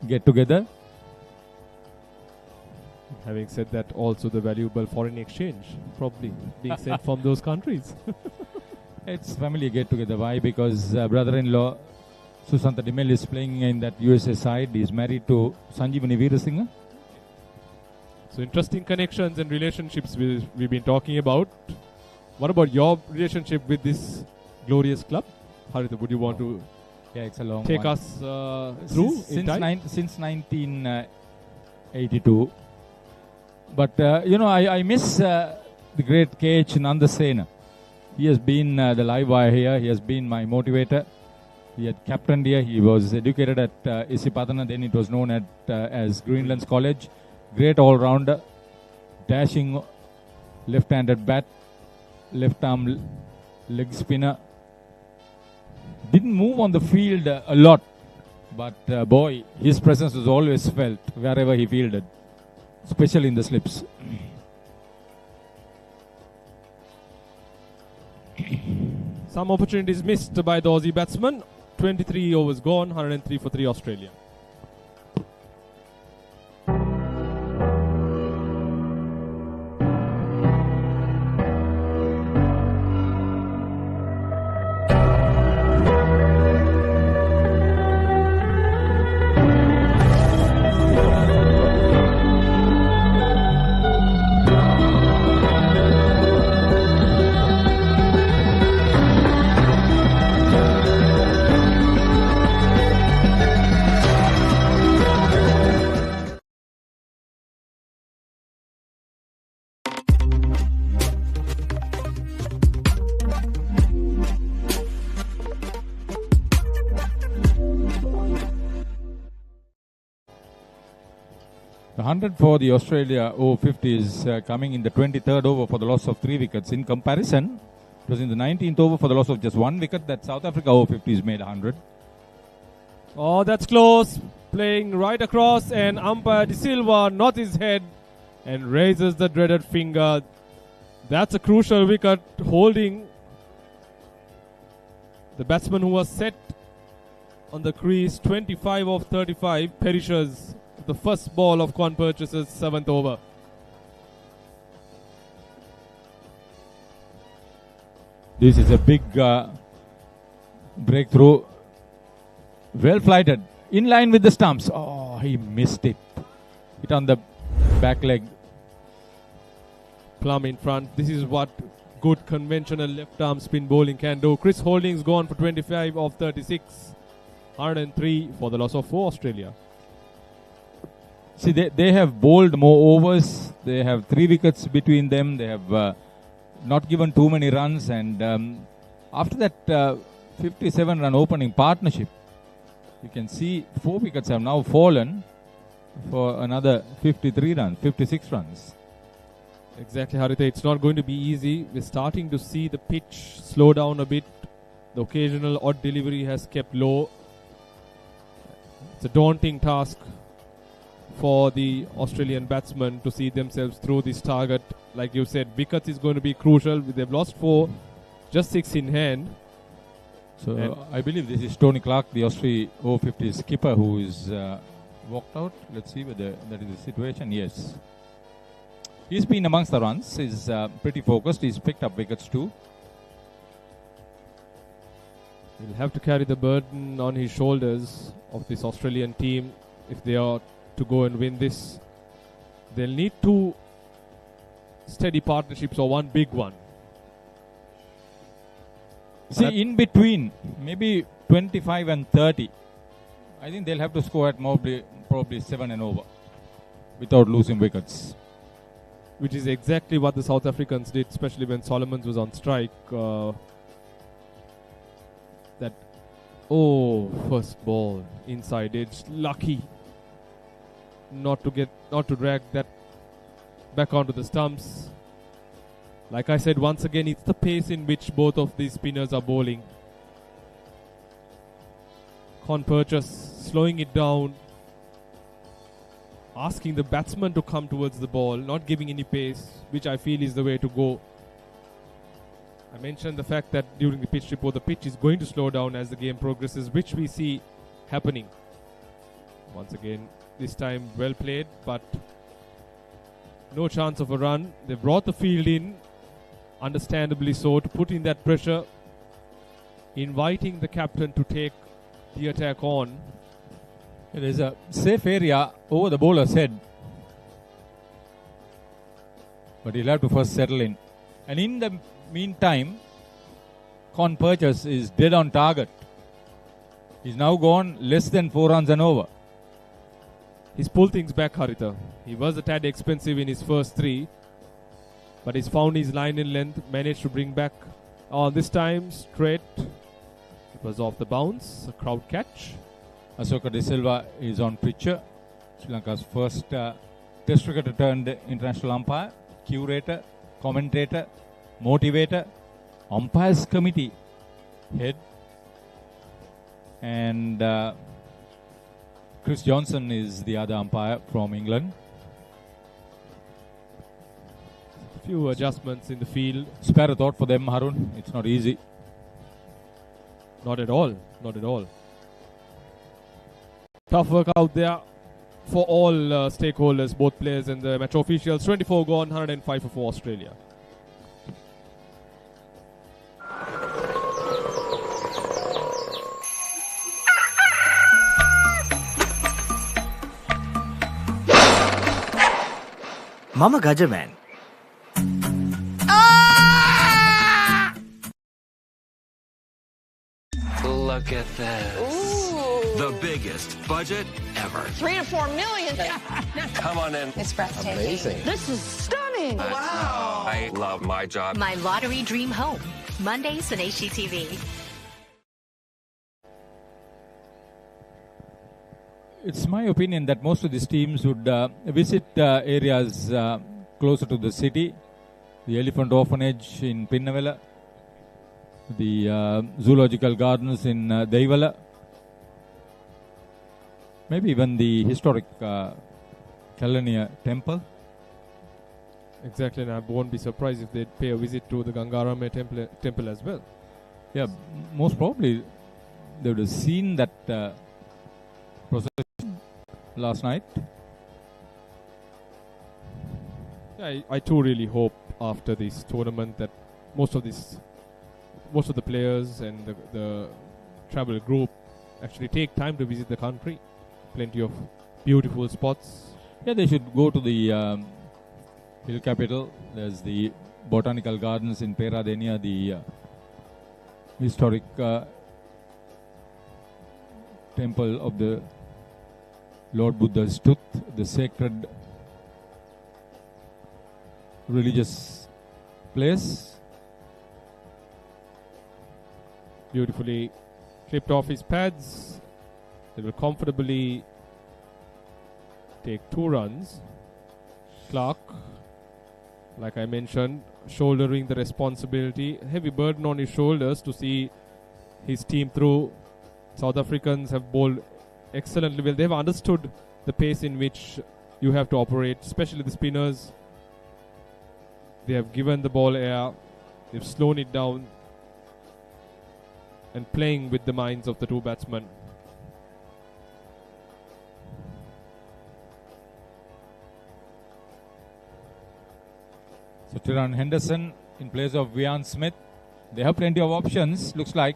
get-together. Having said that, also the valuable foreign exchange probably being sent from those countries. It's family get-together. Why? Because brother-in-law Susanta Dimel is playing in that USA side. He's married to Sanjeevani Veerasinghe. So interesting connections and relationships we've been talking about. What about your relationship with this glorious club? Haritha, would you want to it's a long take one. us through since 1982. But I miss the great KH Nandasena. He has been the live wire here. He has been my motivator. He had captained here. He was educated at Isipadana. Then it was known as Greenlands College. Great all-rounder, dashing left-handed bat, left-arm leg spinner. Didn't move on the field a lot, but boy, his presence was always felt wherever he fielded, especially in the slips. Some opportunities missed by the Aussie batsman. 23 overs gone, 103 for 3 Australia. The 100 for the Australia Over-50s coming in the 23rd over for the loss of 3 wickets. In comparison, it was in the 19th over for the loss of just 1 wicket that South Africa Over-50s made 100. Oh, that's close. Playing right across, and umpire De Silva nods his head and raises the dreaded finger. That's a crucial wicket, holding the batsman who was set on the crease. 25 of 35 perishes the first ball of Quan Purchase's 7th over. This is a big breakthrough. Well flighted. In line with the stumps. Oh, he missed it. Hit on the back leg. Plum in front. This is what good conventional left arm spin bowling can do. Chris Holding's gone for 25 of 36. 103 for the loss of 4 Australia. See, they have bowled more overs. They have 3 wickets between them. They have not given too many runs. And after that 57-run opening partnership, you can see 4 wickets have now fallen for another 53 runs, 56 runs. Exactly, Haritha. It's not going to be easy. We're starting to see the pitch slow down a bit. The occasional odd delivery has kept low. It's a daunting task for the Australian batsmen to see themselves through this target. Like you said, wickets is going to be crucial. They've lost 4, just 6 in hand. So I believe this is Tony Clark, the Australia Over-50s skipper, who is walked out. Let's see whether that is the situation. Yes. He's been amongst the runs. He's pretty focused. He's picked up wickets too. He'll have to carry the burden on his shoulders of this Australian team if they are to go and win this. They'll need 2 steady partnerships or 1 big one. See, in between, maybe 25 and 30, I think they'll have to score at probably 7 and over without losing wickets. Which is exactly what the South Africans did, especially when Solomons was on strike. First ball, inside edge, lucky not to drag that back onto the stumps. Like I said, once again, it's the pace in which both of these spinners are bowling. Con Purchase slowing it down, asking the batsman to come towards the ball, not giving any pace, which I feel is the way to go. I mentioned the fact that during the pitch report, the pitch is going to slow down as the game progresses, which we see happening. Once again, this time well played, but no chance of a run. They brought the field in, understandably so, to put in that pressure, inviting the captain to take the attack on. There is a safe area over the bowler's head, but he'll have to first settle in. And in the meantime, Con Purchase is dead on target. He's now gone less than 4 runs and over. He's pulled things back, Haritha. He was a tad expensive in his first 3, but he's found his line in length, managed to bring back this time straight. It was off the bounce, a crowd catch. Asoka De Silva is on picture. Sri Lanka's first test cricketer turned international umpire, curator, commentator, motivator, umpires committee head, and Chris Johnson is the other umpire from England. A few adjustments in the field. Spare a thought for them, Harun. It's not easy. Not at all. Not at all. Tough work out there for all stakeholders, both players and the match officials. 24 gone, 105 for Australia. Mama Gajaman. Look at this. Ooh. The biggest budget ever. 3 to 4 million. Come on in. It's breathtaking. Amazing. This is stunning. Wow. I love my job. My lottery dream home. Mondays on HGTV. It's my opinion that most of these teams would visit areas closer to the city. The Elephant Orphanage in Pinnavela, the Zoological Gardens in Deivala, maybe even the historic Kalania Temple. Exactly, and I won't be surprised if they'd pay a visit to the Gangarame temple as well. Yeah, most probably they would have seen that procession last night. Yeah, I too really hope after this tournament that most of the players and the travel group actually take time to visit the country. Plenty of beautiful spots. Yeah, they should go to the hill capital. There's the botanical gardens in Peradeniya, the historic temple of the Lord Buddha's tooth, the sacred religious place. Beautifully clipped off his pads. They will comfortably take 2 runs. Clark, like I mentioned, shouldering the responsibility, heavy burden on his shoulders to see his team through. South Africans have bowled excellently well. They've understood the pace in which you have to operate, especially the spinners. They have given the ball air, they've slowed it down, and playing with the minds of the two batsmen. So Tiran Henderson in place of Vian Smith. They have plenty of options, looks like.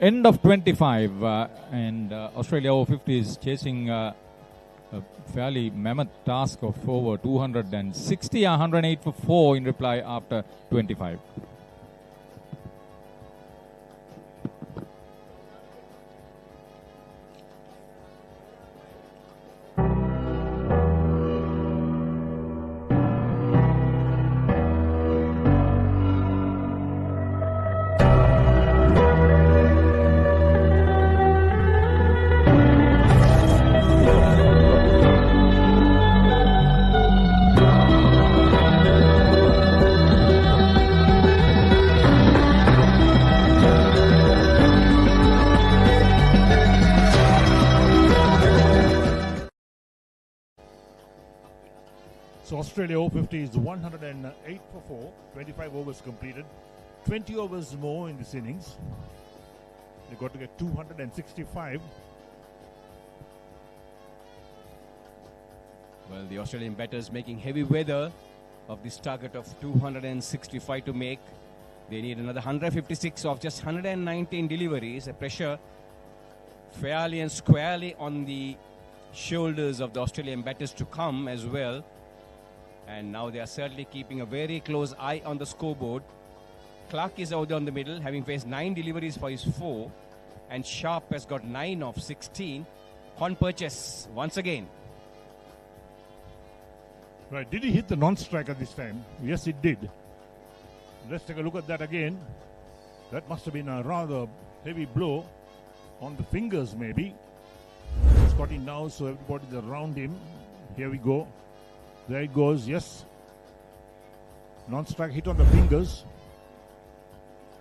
End of 25 and Australia Over-50s chasing a fairly mammoth task of over 260, 108 for 4 in reply after 25. So Australia Over-50s 108 for 4, 25 overs completed, 20 overs more in this innings. They got to get 265. Well, the Australian batters making heavy weather of this target of 265 to make. They need another 156 of just 119 deliveries. A pressure fairly and squarely on the shoulders of the Australian batters to come as well. And now they are certainly keeping a very close eye on the scoreboard. Clark is out there on the middle, having faced 9 deliveries for his 4. And Sharp has got 9 of 16. On purchase once again. Right, did he hit the non-striker this time? Yes, it did. Let's take a look at that again. That must have been a rather heavy blow on the fingers, maybe. He's got it now, so everybody's around him. Here we go. There it goes, yes. Non-strike hit on the fingers.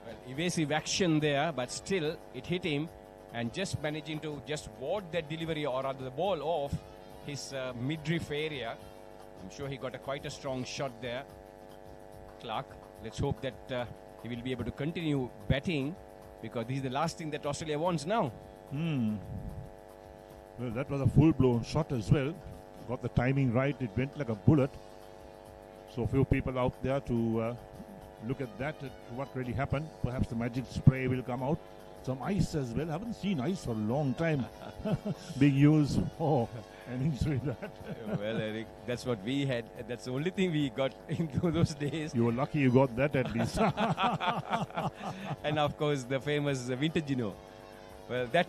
Well, evasive action there, but still it hit him, and just managing to just ward that delivery, or rather the ball, off his midriff area. I'm sure he got quite a strong shot there, Clark. Let's hope that he will be able to continue batting, because this is the last thing that Australia wants now. Well, that was a full-blown shot as well. Got the timing right. It went like a bullet. So a few people out there to look at that, at what really happened. Perhaps the magic spray will come out. Some ice as well. I haven't seen ice for a long time being used for innings with that. Well, Eric, that's what we had. That's the only thing we got in those days. You were lucky you got that at least. And of course, the famous vintage, Well, that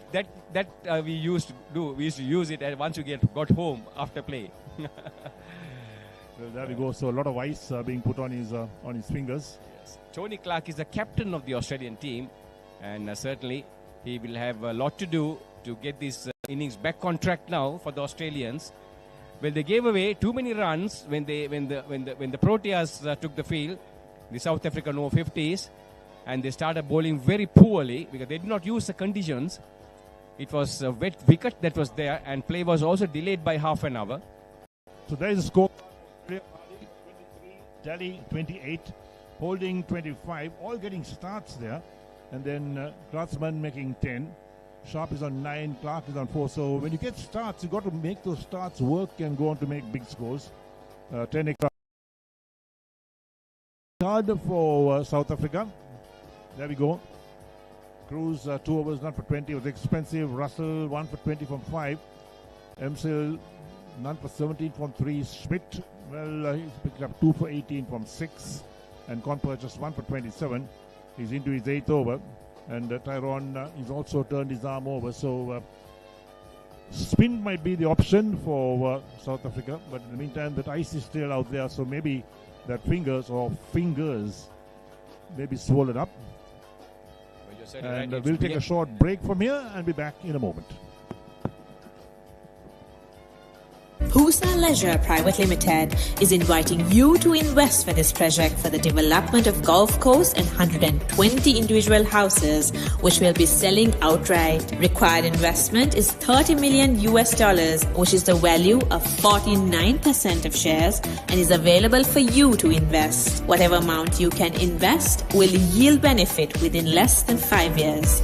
we used to do. We used to use it once you got home after play. Well, there we go. So a lot of ice being put on his fingers. Yes. Tony Clark is the captain of the Australian team, and certainly he will have a lot to do to get this innings back on track now for the Australians. Well, they gave away too many runs when the Proteas took the field, the South African Over-50s. And they started bowling very poorly because they did not use the conditions. It was a wet wicket that was there, and play was also delayed by half an hour. So there is a score. 23, Delhi 28, Holding 25, all getting starts there. And then Kratzmann making 10. Sharp is on 9, Clark is on 4. So when you get starts, you've got to make those starts work and go on to make big scores. 10 card for South Africa. There we go. Cruz 2 overs, none for 20, was expensive. Russell 1 for 20 from 5. Emsil none for 17 from 3. Schmidt, well, he's picked up 2 for 18 from 6. And Conper just 1 for 27. He's into his 8th over. And Tyrone he's also turned his arm over. So spin might be the option for South Africa. But in the meantime, that ice is still out there. So maybe that fingers maybe swollen up. And we'll take a short break from here and be back in a moment. Who's Fel Leisure Private Limited is inviting you to invest for this project for the development of golf course and 120 individual houses, which will be selling outright. Required investment is $30 million, which is the value of 49% of shares, and is available for you to invest. Whatever amount you can invest will yield benefit within less than 5 years.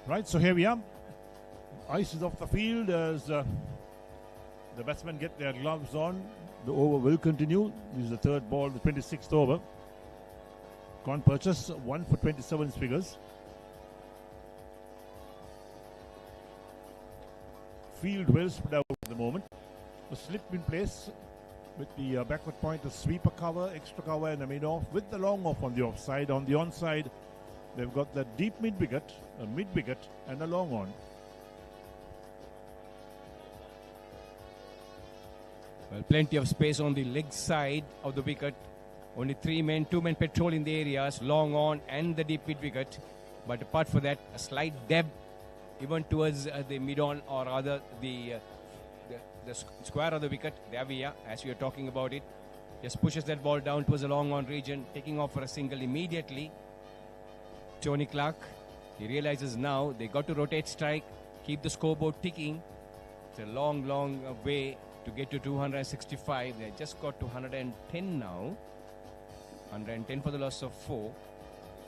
Right, so here we are. Ice is off the field as the batsmen get their gloves on. The over will continue. This is the third ball, the 26th over. Con purchase 1 for 27 figures. Field well spread out at the moment. A slip in place with the backward point, a sweeper cover, extra cover, and a mid-off with the long off on the offside. On the onside, they've got the deep mid-wicket, a mid-wicket, and a long on. Well, plenty of space on the leg side of the wicket. Only 3 men, 2 men patrolling the areas, long on and the deep mid-wicket. But apart from that, a slight depth even towards the mid-on, or rather the square of the wicket. There we are, as we are talking about it. Just pushes that ball down towards the long on region, taking off for a single immediately. Tony Clark, he realizes now they got to rotate strike, keep the scoreboard ticking. It's a long, long way to get to 265. They just got to 110 now. 110 for the loss of 4.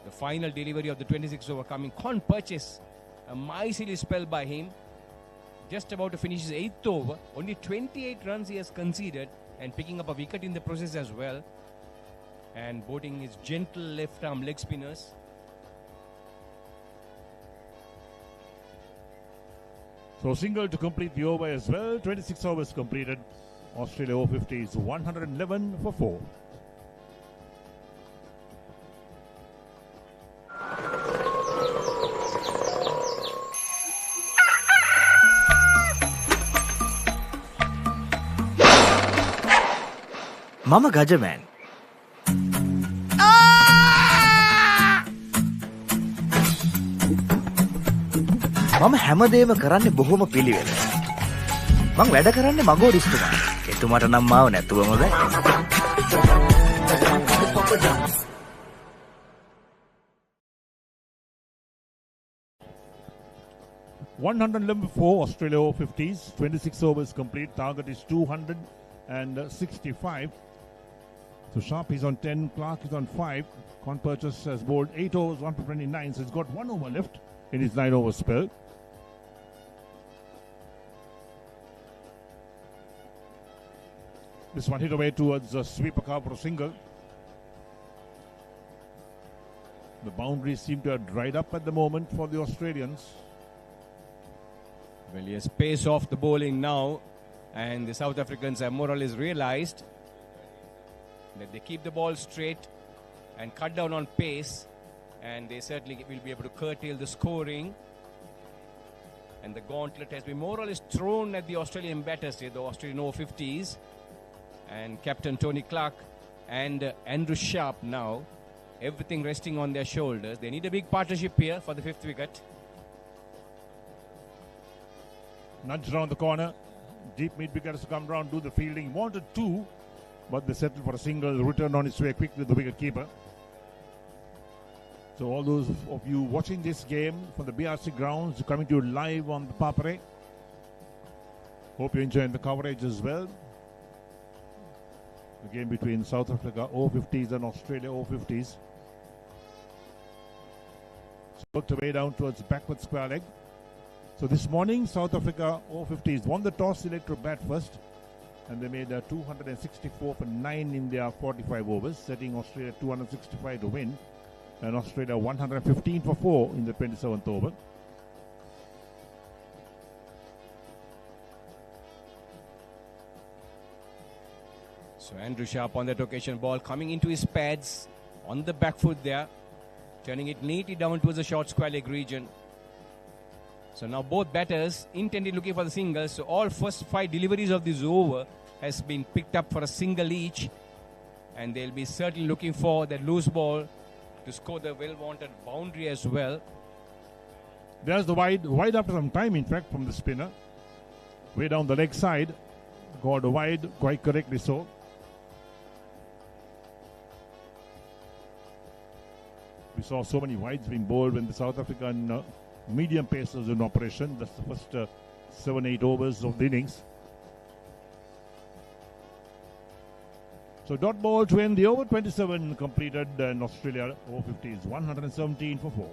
The final delivery of the 26 over coming. Con purchase, a miserly spell by him. Just about to finish his 8th over. Only 28 runs he has conceded, and picking up a wicket in the process as well. And boarding his gentle left arm leg spinners. So single to complete the over as well. 26 overs completed. Australia Over-50s 111 for 4. Mama Gajaman. මම හැමදේම කරන්නේ බොහොම පිළිවෙල. මං වැඩ කරන්නේ මගෝරිස්තුමා. එතුමාට නම් මාව නැතුවම බෑ. 111 for Australia Over-50s. 26 overs complete. Target is 265. So Sharp is on 10. Clark is on 5. Con Purchase has bowled 8 overs, 1 for 29. So he's got 1 over left in his 9 over spell. This one hit away towards the sweeper car for a single. The boundaries seem to have dried up at the moment for the Australians. Well, yes, pace off the bowling now, and the South Africans have more or less realized that they keep the ball straight and cut down on pace, and they certainly will be able to curtail the scoring. And the gauntlet has been more or less thrown at the Australian batters here, the Australian Over-50s. And Captain Tony Clark and Andrew Sharp now, everything resting on their shoulders. They need a big partnership here for the 5th wicket. Nudge round the corner. Deep mid wicket has to come round, do the fielding. Wanted 2, but they settled for a single. Return on its way quick with the wicket keeper. So all those of you watching this game from the BRC Grounds, coming to you live on the Papare. Hope you're enjoying the coverage as well. The game between South Africa Over-50s and Australia Over-50s. Worked away down towards backward square leg. So this morning, South Africa Over-50s won the toss, elected to bat first. And they made 264 for 9 in their 45 overs, setting Australia 265 to win. And Australia 115 for 4 in the 27th over. So Andrew Sharp on that occasion, ball coming into his pads on the back foot there, turning it neatly down towards the short square leg region. So now both batters intended looking for the singles. So all first 5 deliveries of this over has been picked up for a single each, and they'll be certainly looking for that loose ball to score the well-wanted boundary as well. There's the wide after some time, in fact, from the spinner. Way down the leg side, got wide, quite correctly so. We saw so many wides being bowled when the South African medium pace was in operation. That's the first 7-8 overs of the innings. So dot ball to end the over. 27 completed, and Australia Over-50s 117 for 4.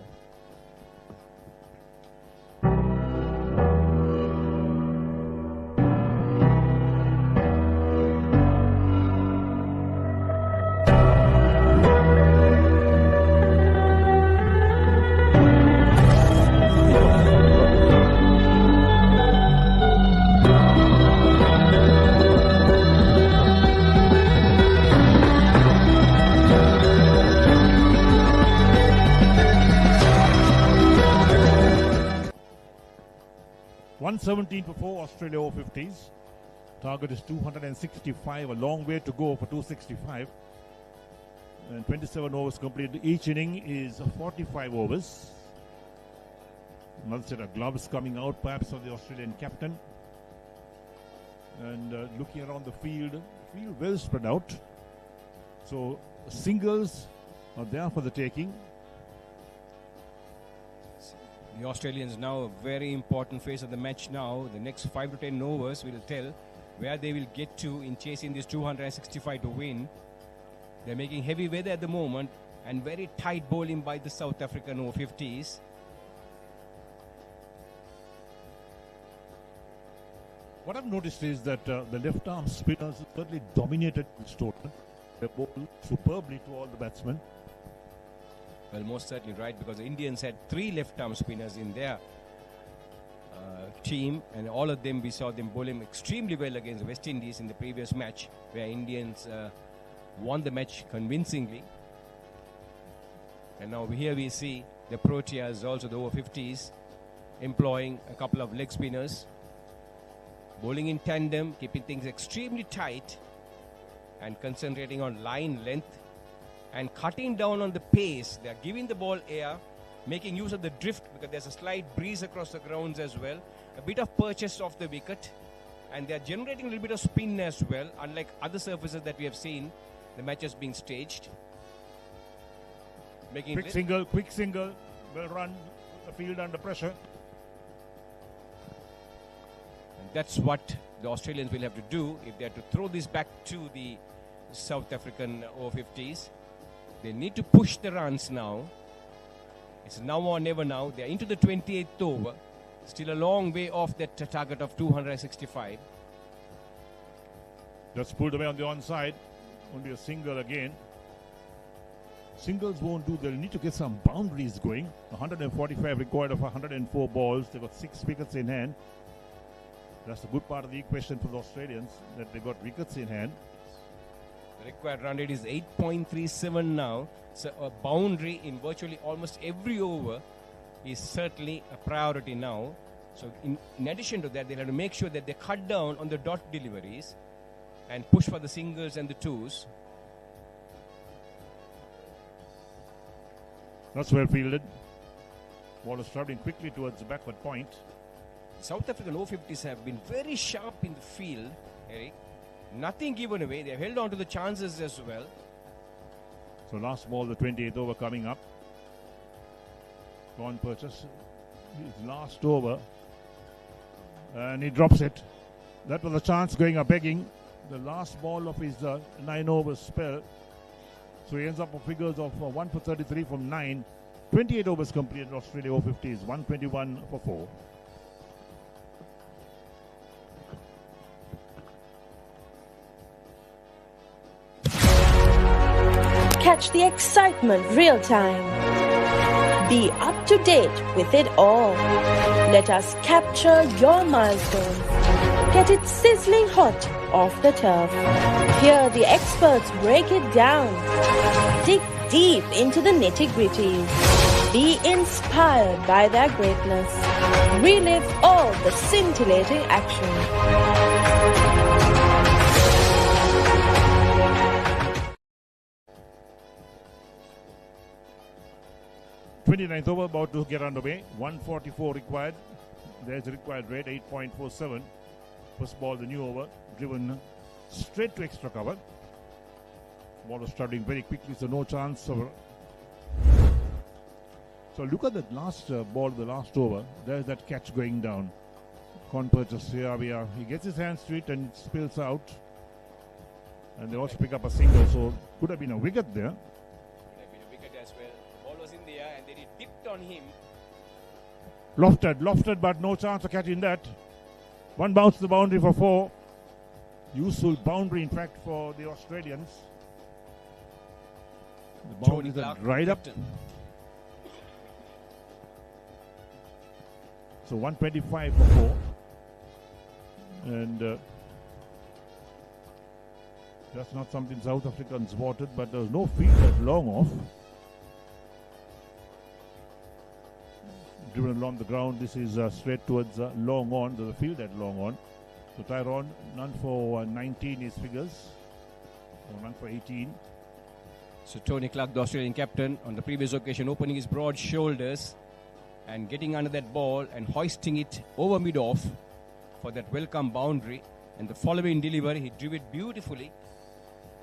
$117 for 4 Australia Over-50s. Target is 265, a long way to go for 265. And 27 overs completed. Each inning is 45 overs. Another set of gloves coming out, perhaps of the Australian captain. And looking around the field well spread out. So singles are there for the taking. The Australians now a very important phase of the match now. The next 5 to 10 overs will tell where they will get to in chasing this 265 to win. They're making heavy weather at the moment and very tight bowling by the South African Over-50s. What I've noticed is that the left arm spinners certainly dominated this tournament. They bowled superbly to all the batsmen. Well, most certainly right, because the Indians had 3 left-arm spinners in their team, and all of them, we saw them bowling extremely well against West Indies in the previous match, where Indians won the match convincingly. And now here we see the Proteas, also the Over-50s, employing a couple of leg spinners, bowling in tandem, keeping things extremely tight, and concentrating on line length, and cutting down on the pace. They are giving the ball air, making use of the drift, because there's a slight breeze across the grounds as well. A bit of purchase off the wicket, and they are generating a little bit of spin as well, unlike other surfaces that we have seen the matches being staged. Making quick single, well run, the field under pressure. that's what the Australians will have to do if they are to throw this back to the South African Over-50s. They need to push the runs now. It's now or never now. They are into the 28th over. Still a long way off that target of 265. Just pulled away on the onside. Only a single again. Singles won't do. They'll need to get some boundaries going. 145 required of 104 balls. They've got 6 wickets in hand. That's the good part of the equation for the Australians, that they got wickets in hand. The required run rate is 8.37 now. So a boundary in virtually almost every over is certainly a priority now. So in addition to that, they'll have to make sure that they cut down on the dot deliveries and push for the singles and the twos. That's well fielded. Ball is traveling quickly towards the backward point. South African Over-50s have been very sharp in the field, Eric. Nothing given away. They have held on to the chances as well. So last ball, the 28th over coming up. Gone purchase. His last over. And he drops it. That was a chance going up begging. The last ball of his 9 over spell. So he ends up with figures of 1 for 33 from 9. 28 overs completed. Australia Over-50s. 121 for 4. Catch the excitement real time. Be up to date with it all. Let us capture your milestones. Get it sizzling hot off the turf. Hear the experts break it down. Dig deep into the nitty-gritties. Be inspired by their greatness. Relive all the scintillating action. 29th over about to get underway. 144 required. There's the required rate, 8.47. First ball, the new over, driven straight to extra cover. Ball is traveling very quickly, so no chance of. So look at that last ball, the last over. There's that catch going down. Con purchase here we are. He gets his hands to it and it spills out. And they also pick up a single, so could have been a wicket there. Could have been a wicket as well. The ball was in the air and then it dipped on him. Lofted, but no chance of catching that. One bounce to the boundary for 4. Useful boundary, in fact, for the Australians. The boundaries are dried up. So 125 for 4. And that's not something South Africans wanted, but there was no field that long off. Driven along the ground, this is straight towards long on. There's a field that long on. So Tyrone, none for 19 is figures. Or none for 18. So Tony Clark, the Australian captain, on the previous occasion opening his broad shoulders and getting under that ball and hoisting it over mid-off for that welcome boundary. And the following delivery, he drew it beautifully,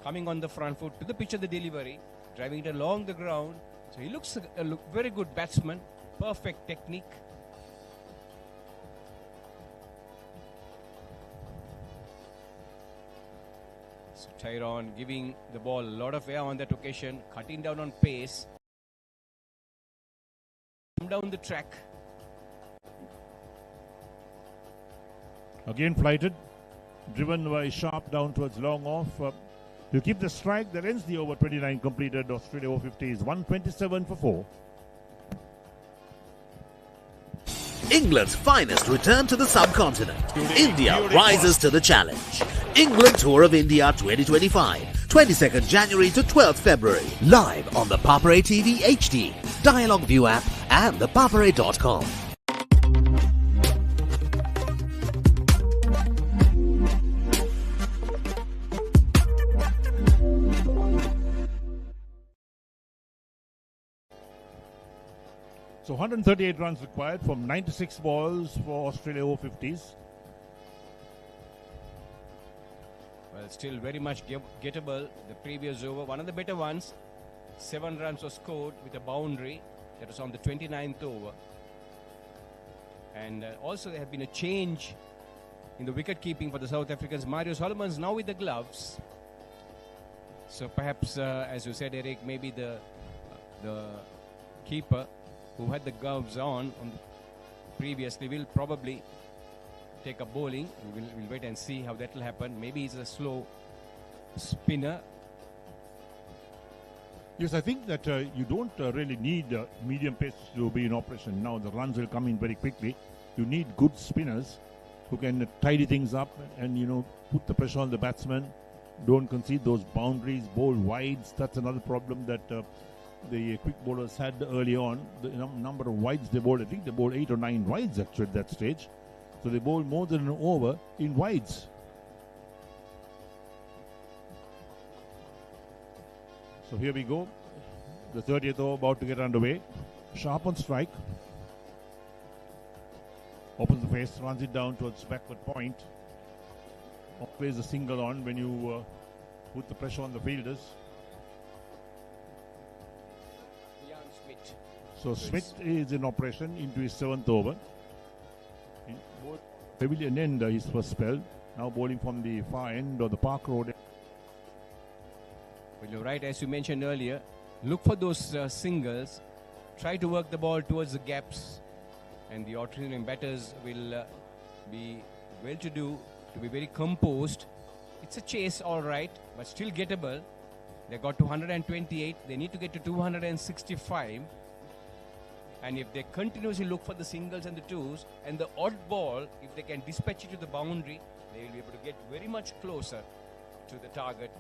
coming on the front foot to the pitch of the delivery, driving it along the ground. So he looks a very good batsman, perfect technique. So Tyrone giving the ball a lot of air on that occasion, cutting down on pace. Down the track. Again flighted, driven by sharp down towards long off. To keep the strike, that ends the over 29 completed. Australia Over-50s 127 for 4. England's finest return to the subcontinent. India rises to the challenge. England Tour of India 2025, 22nd January to 12th February. Live on the Papare TV HD, Dialog ViU App and ThePapare.com. So 138 runs required from 96 balls for Australia Over-50s. Well, still very much gettable. The previous over, one of the better ones. 7 runs was scored with a boundary. That was on the 29th over. And also there had been a change in the wicket keeping for the South Africans. Mario Solomon's now with the gloves. So perhaps, as you said, Eric, maybe the keeper who had the gloves on previously will probably take a bowling. We'll wait and see how that will happen. Maybe he's a slow spinner. Yes, I think that you don't really need medium pace to be in operation now. The runs will come in very quickly. You need good spinners who can tidy things up and, you know, put the pressure on the batsman. Don't concede those boundaries, bowl wides. That's another problem that the quick bowlers had early on. The number of wides they bowled, I think they bowled 8 or 9 wides actually at that stage. So they bowled more than an over in wides. So here we go. The 30th over about to get underway. Sharp on strike. Opens the face, runs it down towards backward point. Always a single on when you put the pressure on the fielders. So Smith is in operation into his 7th over. In pavilion end, his first spell. Now bowling from the far end of the Park Road. Well, you're right, as you mentioned earlier. Look for those singles. Try to work the ball towards the gaps. And the Australian batters will be well-to-do, to be very composed. It's a chase, all right, but still gettable. They got to 128. They need to get to 265. And if they continuously look for the singles and the twos, and the odd ball, if they can dispatch it to the boundary, they will be able to get very much closer to the target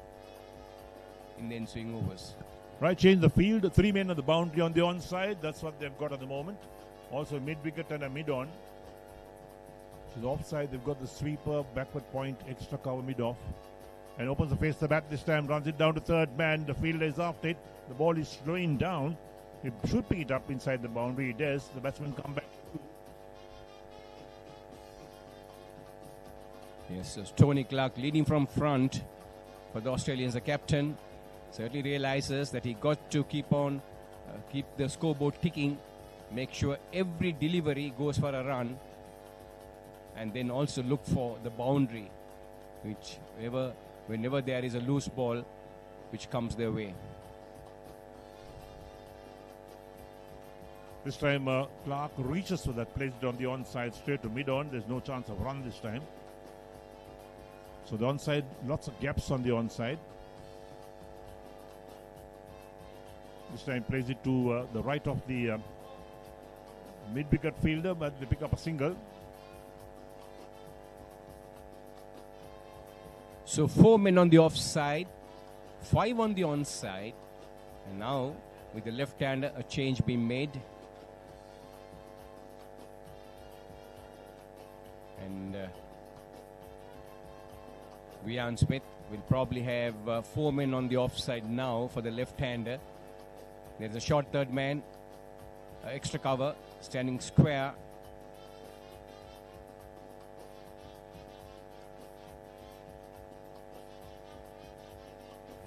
in the ensuing overs. Right, change the field. 3 men on the boundary on the onside. That's what they've got at the moment. Also mid-wicket and a mid-on. So the offside, they've got the sweeper, backward point, extra cover mid-off. And opens the face of the bat this time, runs it down to third man. The fielder is after it. The ball is slowing down. It should pick it up inside the boundary. It does. The batsman come back. Yes, so Tony Clark leading from front for the Australians. The captain certainly realizes that he got to keep the scoreboard ticking, make sure every delivery goes for a run, and then also look for the boundary, whenever there is a loose ball which comes their way. This time Clark reaches for that, plays it on the onside straight to mid-on. There's no chance of run this time. So the onside, lots of gaps on the onside. This time plays it to the right of the mid-wicket fielder, but they pick up a single. So 4 men on the offside, 5 on the onside, and now with the left-hander, a change being made. And Vian Smith will probably have 4 men on the offside now for the left-hander. There's a short third man, extra cover, standing square.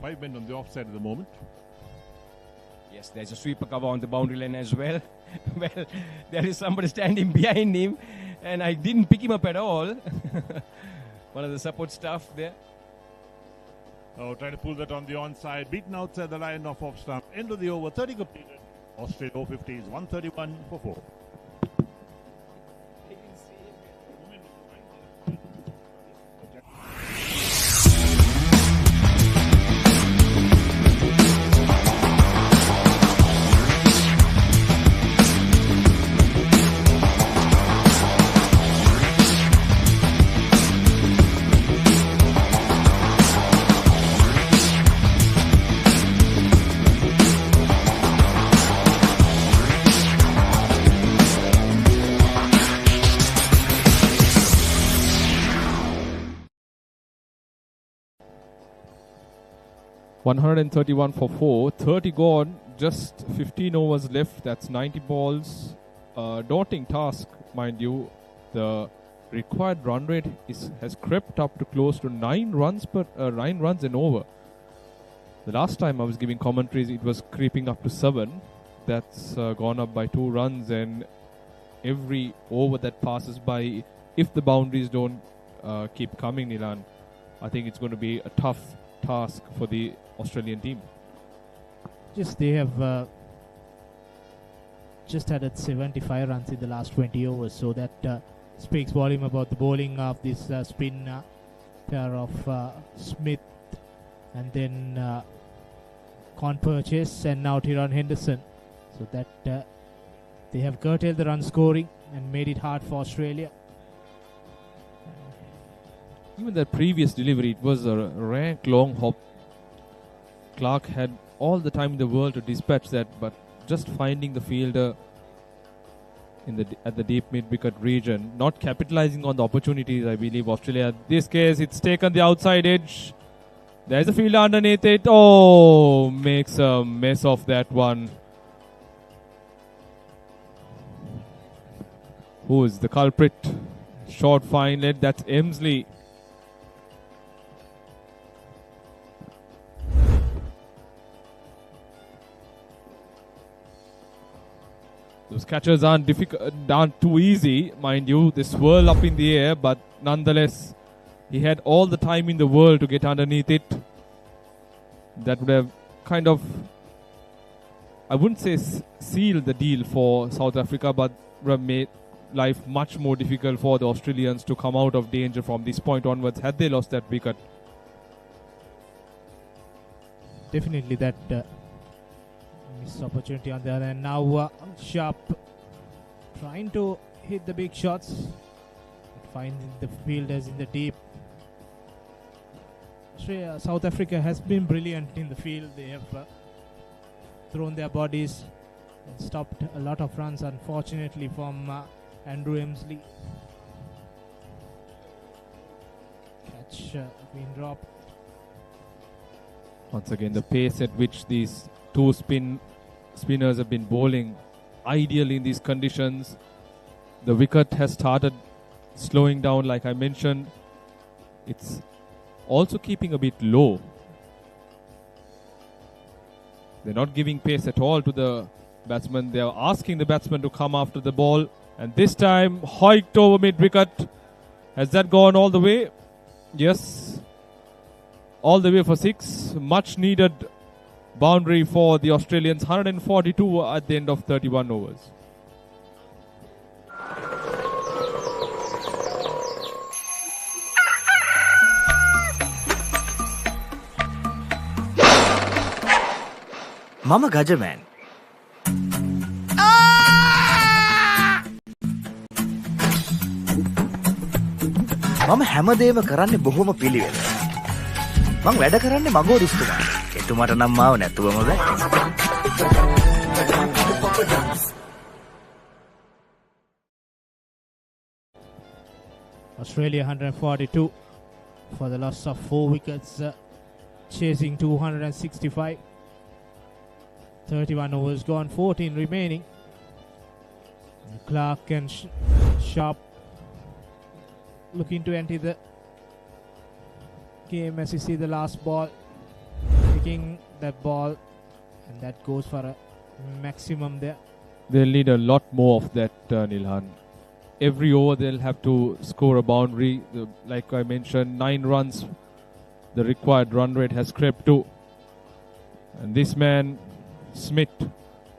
Five men on the offside at the moment. Yes, there's a sweeper cover on the boundary line as well. Well, there is somebody standing behind him, and I didn't pick him up at all. One of the support staff there. Oh, trying to pull that on the onside. Beaten outside the line of off stump. End of the over. 30 completed. Australia Over-50s. 131 for 4. $131 for 4, 30 gone, just 15 overs left. That's 90 balls. Daunting task, mind you. The required run rate has crept up to close to 9 runs an over. The last time I was giving commentaries, it was creeping up to 7. That's gone up by 2 runs, and every over that passes by, if the boundaries don't keep coming, Nilan, I think it's going to be a tough task for the Australian team. Just they have just added 75 runs in the last 20 overs, so that speaks volume about the bowling of this spin pair of Smith and then Con Purchase and now Tyrone Henderson, so that they have curtailed the run scoring and made it hard for Australia. Even that previous delivery, it was a rank long hop. Clark had all the time in the world to dispatch that, but just finding the fielder at the deep mid-wicket region, not capitalizing on the opportunities, I believe Australia. In this case, it's taken the outside edge. There's a fielder underneath it. Oh, makes a mess of that one. Who is the culprit? Short fine leg, that's Emsley. Those catches aren't too easy, mind you. They swirl up in the air, but nonetheless, he had all the time in the world to get underneath it. That would have kind of, I wouldn't say sealed the deal for South Africa, but would have made life much more difficult for the Australians to come out of danger from this point onwards had they lost that wicket. Definitely that missed opportunity on there, and now Sharp trying to hit the big shots, finding the fielders in the deep. South Africa has been brilliant in the field. They have thrown their bodies and stopped a lot of runs, unfortunately, from Andrew Emsley. Catch been dropped. Once again, the pace at which these two spinners have been bowling, ideally in these conditions. The wicket has started slowing down, like I mentioned. It's also keeping a bit low. They're not giving pace at all to the batsman. They are asking the batsman to come after the ball. And this time, hiked over mid-wicket. Has that gone all the way? Yes. All the way for 6. Much needed boundary for the Australians. 142 at the end of 31 overs. Mama Gajaman. මම හැමදේම කරන්නේ බොහොම පිළිවෙල. මං වැඩ කරන්නේ මගෝරිස්තුමා. එතුමාට නම් මාව නැතුවම බෑ. Australia 142 for the loss of 4 wickets, chasing 265. 31 overs gone, 14 remaining. Clark and Sharp looking to enter the game as you see the last ball, picking that ball, and that goes for a maximum there. They'll need a lot more of that, Nilhan. Every over they'll have to score a boundary. Like I mentioned, 9 runs, the required run rate has crept to. And this man, Smith,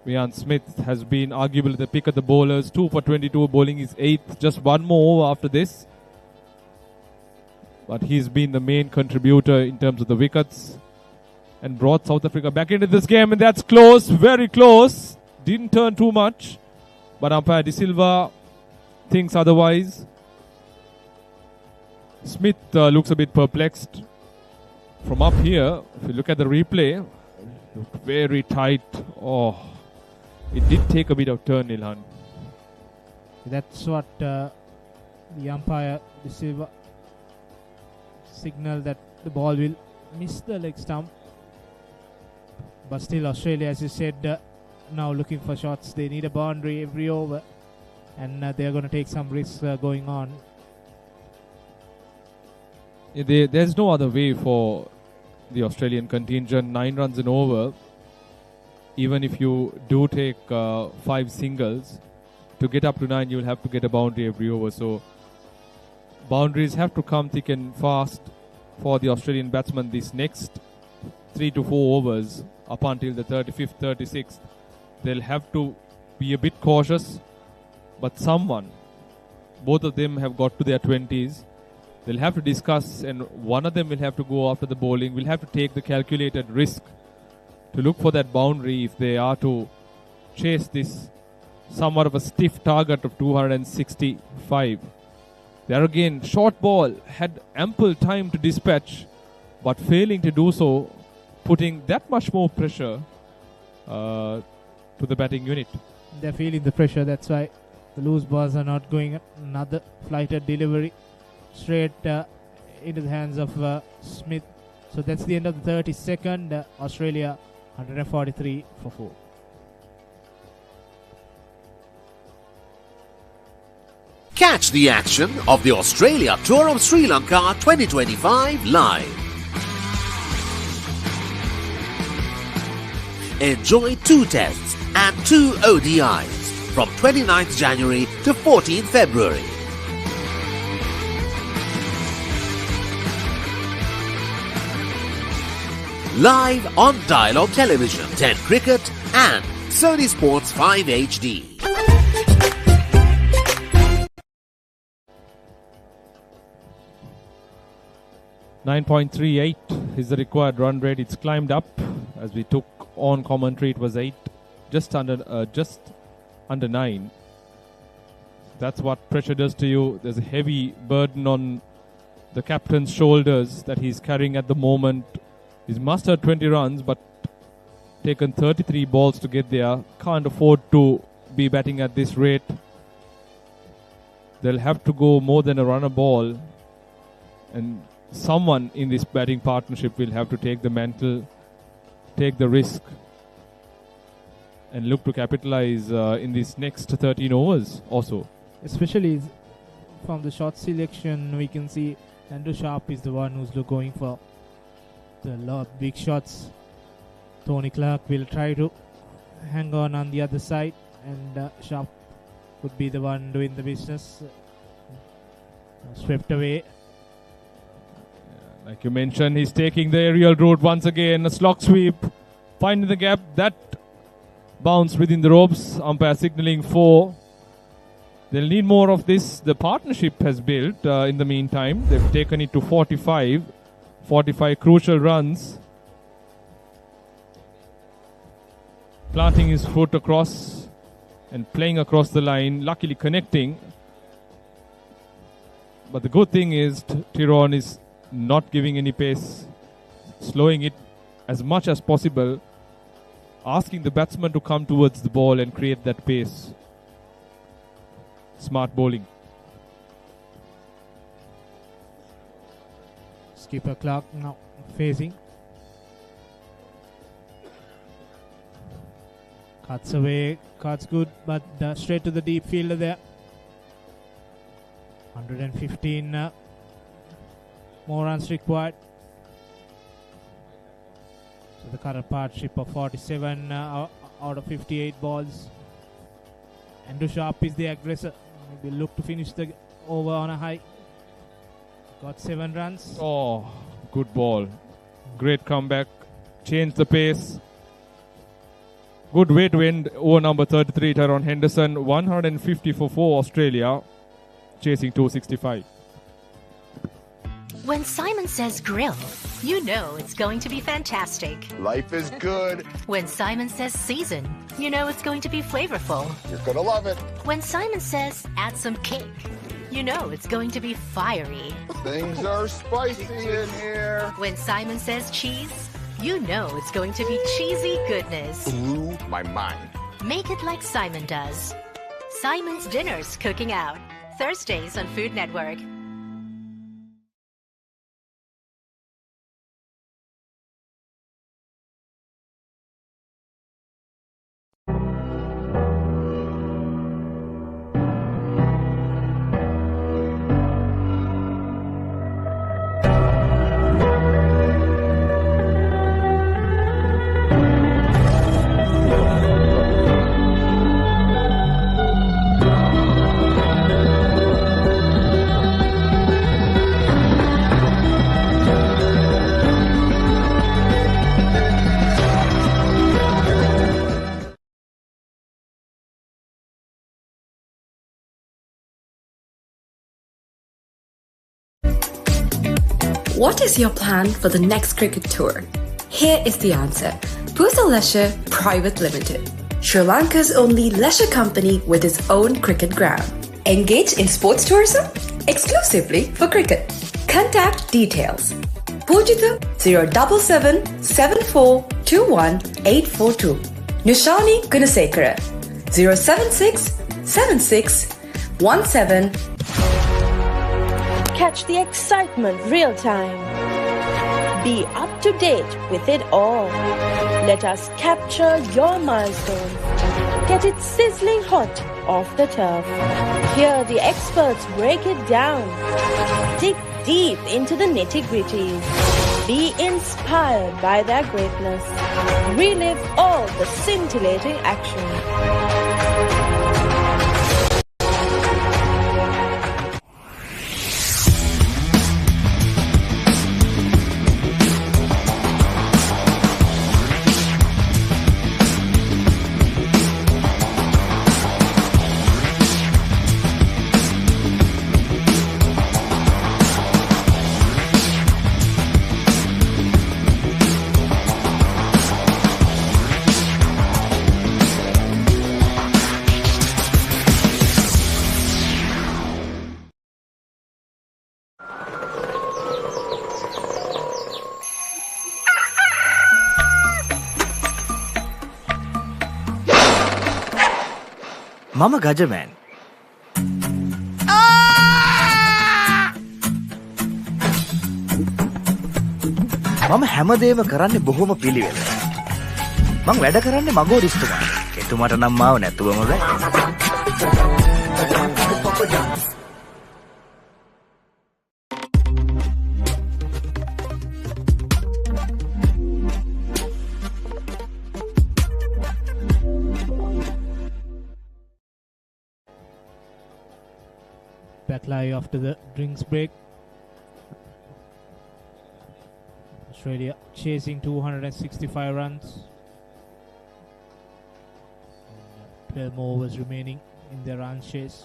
Vian Smith, has been arguably the pick of the bowlers. 2 for 22, bowling his 8th. Just one more over after this. But he's been the main contributor in terms of the wickets and brought South Africa back into this game. And that's close, very close. Didn't turn too much. But umpire De Silva thinks otherwise. Smith looks a bit perplexed. From up here, if you look at the replay, looked very tight. Oh, it did take a bit of turn, Nilhan. That's what the umpire De Silva signal, that the ball will miss the leg stump. But still, Australia, as you said, now looking for shots. They need a boundary every over, and they're going to take some risks going on. Yeah, there's no other way for the Australian contingent. 9 runs an over. Even if you do take 5 singles, to get up to 9, you'll have to get a boundary every over. So boundaries have to come thick and fast for the Australian batsmen these next 3 to 4 overs up until the 35th, 36th. They'll have to be a bit cautious, but both of them have got to their 20s. They'll have to discuss, and one of them will have to go after the bowling. Will have to take the calculated risk to look for that boundary if they are to chase this somewhat of a stiff target of 265. There again, short ball had ample time to dispatch, but failing to do so, putting that much more pressure to the batting unit. They're feeling the pressure, that's why the loose balls are not going. Another flighted delivery straight into the hands of Smith. So that's the end of the 32nd. Australia 143 for 4. Catch the action of the Australia Tour of Sri Lanka 2025 live. Enjoy 2 tests and 2 ODIs from 29th January to 14th February. Live on Dialog Television 10 Cricket and Sony Sports 5 HD. .38 is the required run rate. It's climbed up as we took on commentary. It was 8, just under 9. That's what pressure does to you. There's a heavy burden on the captain's shoulders that he's carrying at the moment. He's mustered 20 runs, but taken 33 balls to get there. Can't afford to be batting at this rate. They'll have to go more than a run a ball, and someone in this batting partnership will have to take the mantle, take the risk, and look to capitalize in these next 13 overs also. Especially from the shot selection, we can see Andrew Sharp is the one who's going for the big shots. Tony Clark will try to hang on the other side, and Sharp would be the one doing the business. Swept away. Like you mentioned, he's taking the aerial route once again. A slog sweep, finding the gap. That bounce within the ropes. Umpire signalling 4. They'll need more of this. The partnership has built in the meantime. They've taken it to 45. 45 crucial runs. Planting his foot across and playing across the line. Luckily connecting. But the good thing is Tyrone is not giving any pace, slowing it as much as possible, asking the batsman to come towards the ball and create that pace. Smart bowling. Skipper Clark now facing. Cuts away, cuts good, but straight to the deep fielder there. 115 more runs required. So the current partnership of 47 out of 58 balls. Andrew Sharp is the aggressor. Maybe look to finish the over on a high. Got 7 runs. Oh, good ball. Great comeback. Changed the pace. Good way to end over number 33, Tyrone Henderson. 150 for 4 Australia. Chasing 265. When Simon says grill, you know it's going to be fantastic. Life is good. When Simon says season, you know it's going to be flavorful. You're gonna love it. When Simon says add some kick, you know it's going to be fiery. Things are spicy in here. When Simon says cheese, you know it's going to be cheesy goodness. Blew my mind. Make it like Simon does. Simon's Dinners Cooking Out. Thursdays on Food Network. What is your plan for the next cricket tour? Here is the answer. Fel Leisure Private Limited, Sri Lanka's only leisure company with its own cricket ground. Engage in sports tourism exclusively for cricket. Contact details. Pujitha 077 7421 842. Nishani Gunasekara 076 76 17. Catch the excitement real time. Be up to date with it all. Let us capture your milestones. Get it sizzling hot off the turf. Hear the experts break it down. Dig deep into the nitty-gritties. Be inspired by their greatness. Relive all the scintillating action. Mama Gajaman. මම හැමදේම කරන්නේ බොහොම පිළිවෙලට. මං වැඩ කරන්නේ මගෝරිස්තුමාට. එතුමාට නම් මාව නැතුවම බෑ. Back live after the drinks break. Australia chasing 265 runs. 12 more overs remaining in their run chase.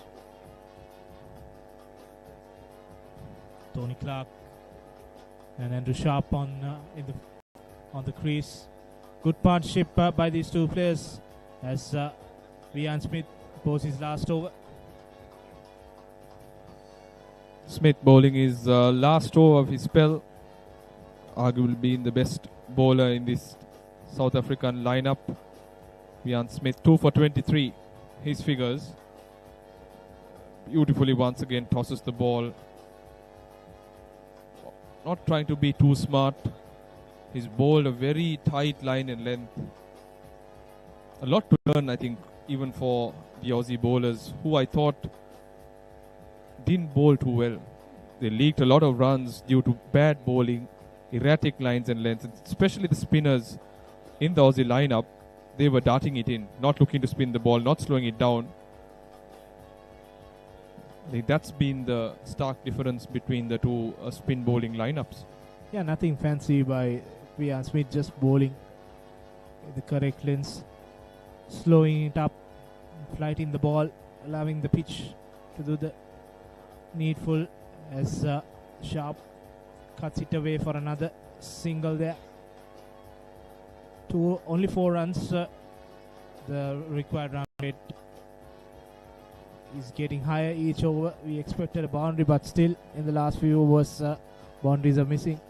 Tony Clark and Andrew Sharp on the crease. Good partnership by these two players as Ian Smith bowls his last over. Smith bowling his last over of his spell. Arguably being the best bowler in this South African lineup. Ian Smith 2 for 23. His figures. Beautifully once again tosses the ball. Not trying to be too smart. He's bowled a very tight line and length. A lot to learn, I think, even for the Aussie bowlers, who I thought didn't bowl too well. They leaked a lot of runs due to bad bowling, erratic lines and lengths, especially the spinners in the Aussie lineup. They were darting it in, not looking to spin the ball, not slowing it down. I think that's been the stark difference between the two spin bowling lineups. Yeah, nothing fancy by Ian Smith, just bowling the correct lengths, slowing it up, flighting the ball, allowing the pitch to do the needful as Sharp cuts it away for another single there. Only 4 runs. The required run rate is getting higher each over. We expected a boundary, but still in the last few overs, boundaries are missing.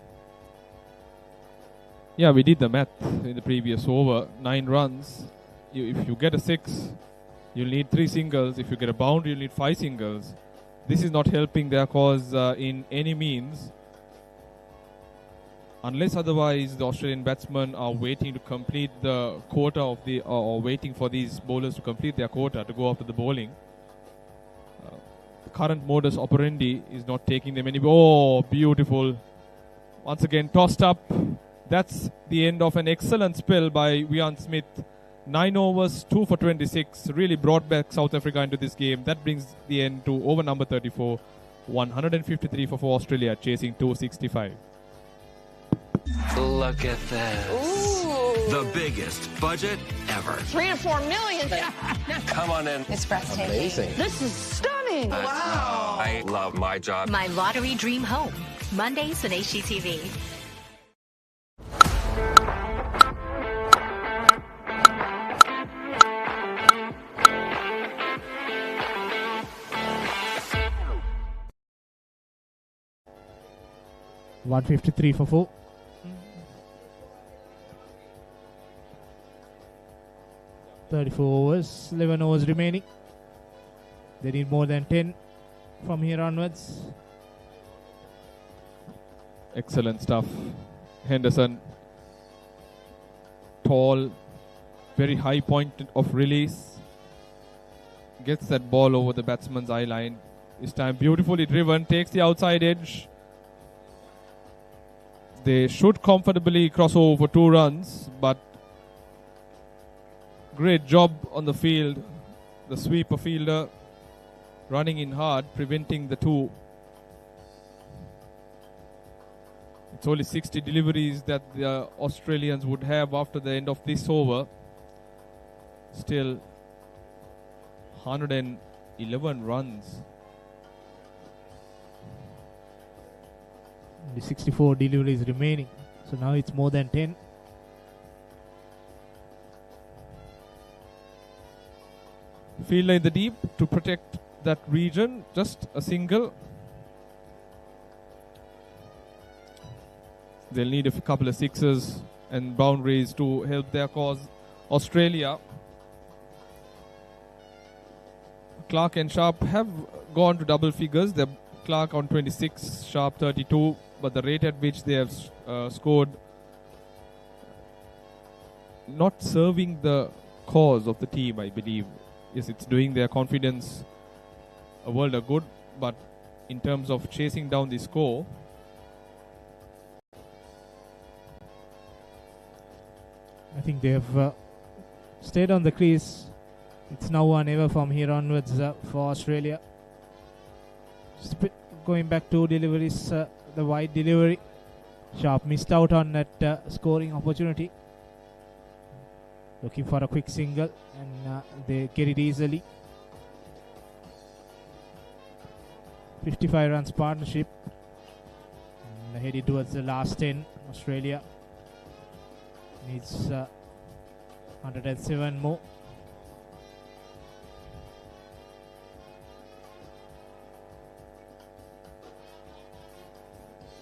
Yeah, we did the math in the previous over. 9 runs. If you get a 6, you'll need 3 singles. If you get a boundary, you'll need 5 singles. This is not helping their cause in any means. Unless otherwise the Australian batsmen are waiting to complete the quota of the, or waiting for these bowlers to complete their quota to go after the bowling. The current modus operandi is not taking them any. Oh, beautiful. Once again, tossed up. That's the end of an excellent spell by Ian Smith. 9 overs, 2 for 26. Really brought back South Africa into this game. That brings the end to over number 34. 153 for Australia, chasing 265. Look at this. Ooh. The biggest budget ever. 3 to 4 million. Come on in. It's breathtaking. Amazing. This is stunning. Wow. I love my job. My lottery dream home. Mondays on HGTV. $153 for 4. 34 overs, 11 overs remaining. They need more than 10 from here onwards. Excellent stuff. Henderson, tall, very high point of release. Gets that ball over the batsman's eye line. This time beautifully driven, takes the outside edge. They should comfortably cross over for 2 runs, but great job on the field. The sweeper fielder running in hard, preventing the 2. It's only 60 deliveries that the Australians would have after the end of this over. Still 111 runs. Only 64 deliveries remaining. So now it's more than 10. Fielder in the deep to protect that region. Just a single. They'll need a couple of sixes and boundaries to help their cause. Australia, Clark and Sharp have gone to double figures. They're Clark on 26, Sharp 32, but the rate at which they have scored not serving the cause of the team, I believe. Yes, it's doing their confidence a world of good, but in terms of chasing down the score, I think they have stayed on the crease. It's now or never from here onwards for Australia. Going back to deliveries, the wide delivery. Sharp missed out on that scoring opportunity. Looking for a quick single, and they get it easily. 55 runs partnership. And headed towards the last 10. Australia needs 107 more.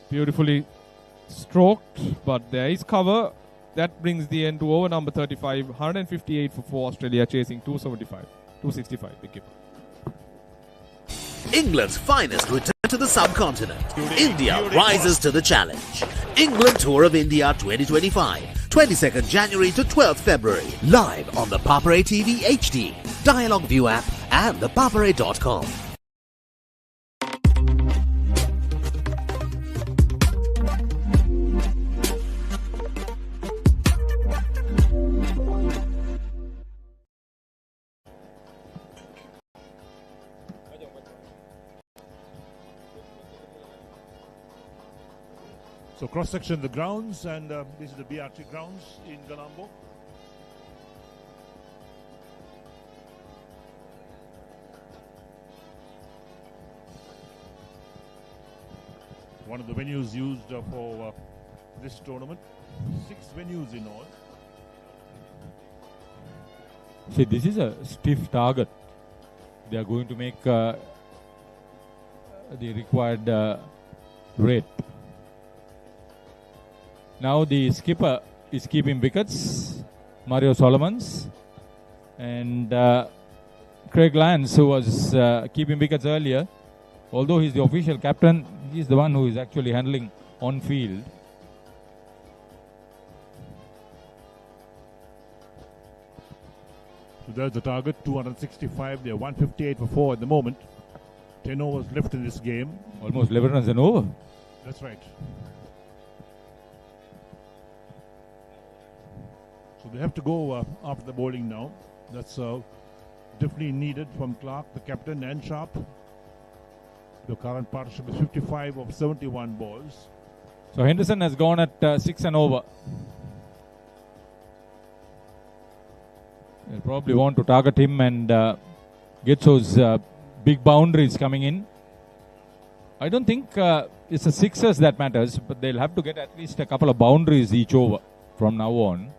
Beautifully stroked, but there is cover. That brings the end to over number 35. 158 for 4. Australia chasing 275. 265. Big keeper. England's finest return to the subcontinent. India rises to the challenge. England Tour of India 2025. 22nd January to 12th February. Live on the Papare TV HD, Dialog ViU App and ThePapare.com. So cross-section the grounds, and this is the BRC Grounds in Colombo. One of the venues used for this tournament. 6 venues in all. See, this is a stiff target. They are going to make the required rate. Now the skipper is keeping wickets, Mario Solomons, and Craig Lance, who was keeping wickets earlier. Although he's the official captain, he's the one who is actually handling on field. So there's the target, 265. They're 158 for 4 at the moment. 10 overs left in this game. Almost 11 runs an over. That's right. So they have to go after the bowling now. That's definitely needed from Clark, the captain, and Sharp. The current partnership is 55 of 71 balls. So Henderson has gone at 6 and over. They'll probably want to target him and get those big boundaries coming in. I don't think it's the sixers that matters, but they'll have to get at least a couple of boundaries each over from now on.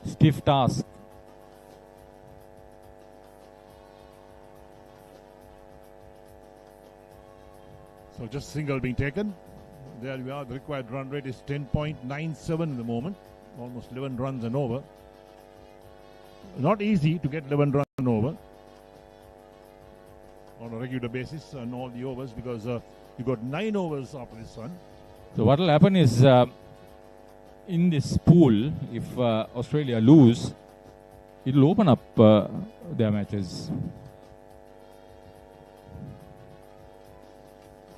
Stiff task. So just single being taken. There we are. The required run rate is 10.97 in the moment. Almost 11 runs and over. Not easy to get 11 runs and over on a regular basis on all the overs, because you got 9 overs after this one. So what will happen is, in this pool, if Australia lose, it will open up their matches.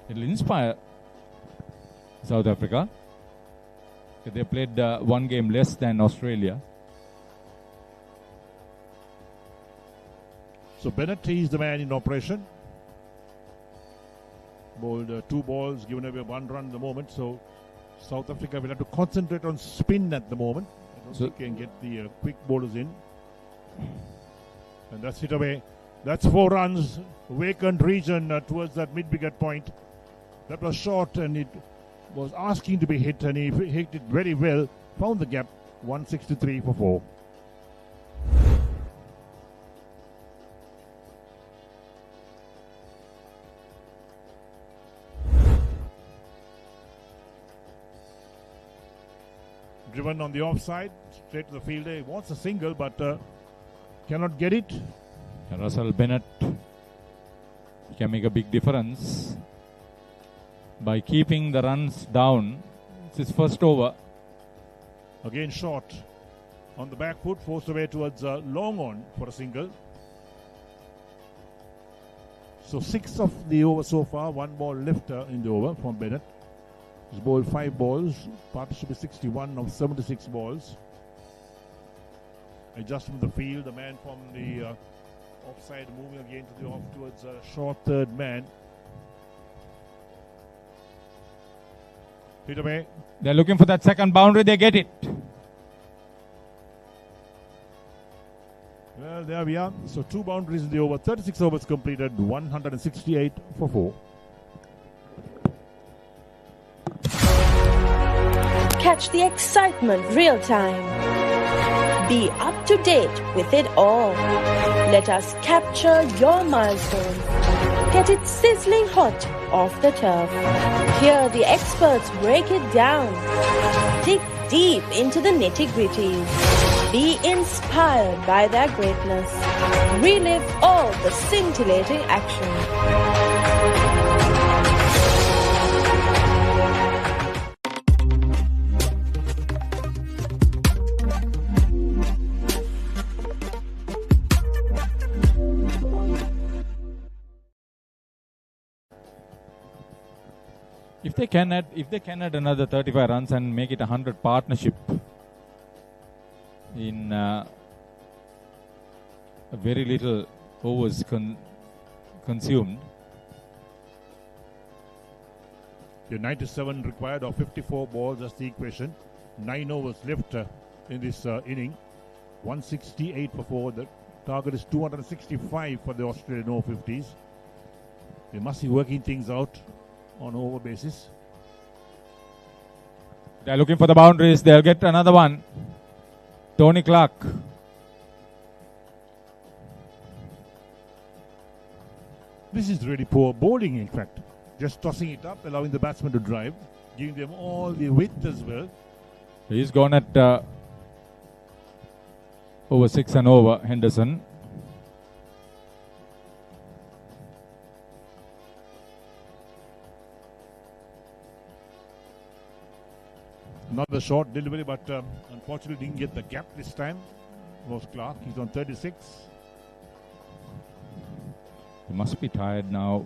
It will inspire South Africa. They played one game less than Australia. So Bennett is the man in operation. Bowled 2 balls, given away 1 run at the moment. So South Africa will have to concentrate on spin at the moment. I don't think they can get the quick bowlers in. And that's hit away. That's 4 runs. Vacant region towards that mid-wicket point. That was short and it was asking to be hit, and he hit it very well. Found the gap. 163 for 4. Driven on the offside, straight to the fielder. He wants a single, but cannot get it. Russell Bennett can make a big difference by keeping the runs down. It's his first over. Again short on the back foot, forced away towards long on for a single. So 6 of the over so far, 1 ball left in the over from Bennett. He's bowled 5 balls, partnership is 61 of 76 balls. Adjustment of the field, the man from the offside moving again to the off towards short third man. Hit away. They're looking for that second boundary, they get it. Well, there we are. So 2 boundaries in the over, 36 overs completed, 168 for 4. Catch the excitement real time. Be up to date with it all. Let us capture your milestones. Get it sizzling hot off the turf. Hear the experts break it down. Dig deep into the nitty-gritties. Be inspired by their greatness. Relive all the scintillating action. If they can add another 35 runs and make it a 100 partnership in very little overs consumed. The 97 required of 54 balls, that's the equation. 9 overs left in this inning. 168 for 4. The target is 265 for the Australian Over-50s. They must be working things out on over basis. They're looking for the boundaries. They'll get another one. Tony Clark. This is really poor bowling, in fact. Just tossing it up, allowing the batsman to drive, giving them all the width as well. He's gone at over 6 and over, Henderson. Another short delivery, but unfortunately didn't get the gap this time. Was Clark. He's on 36. He must be tired now.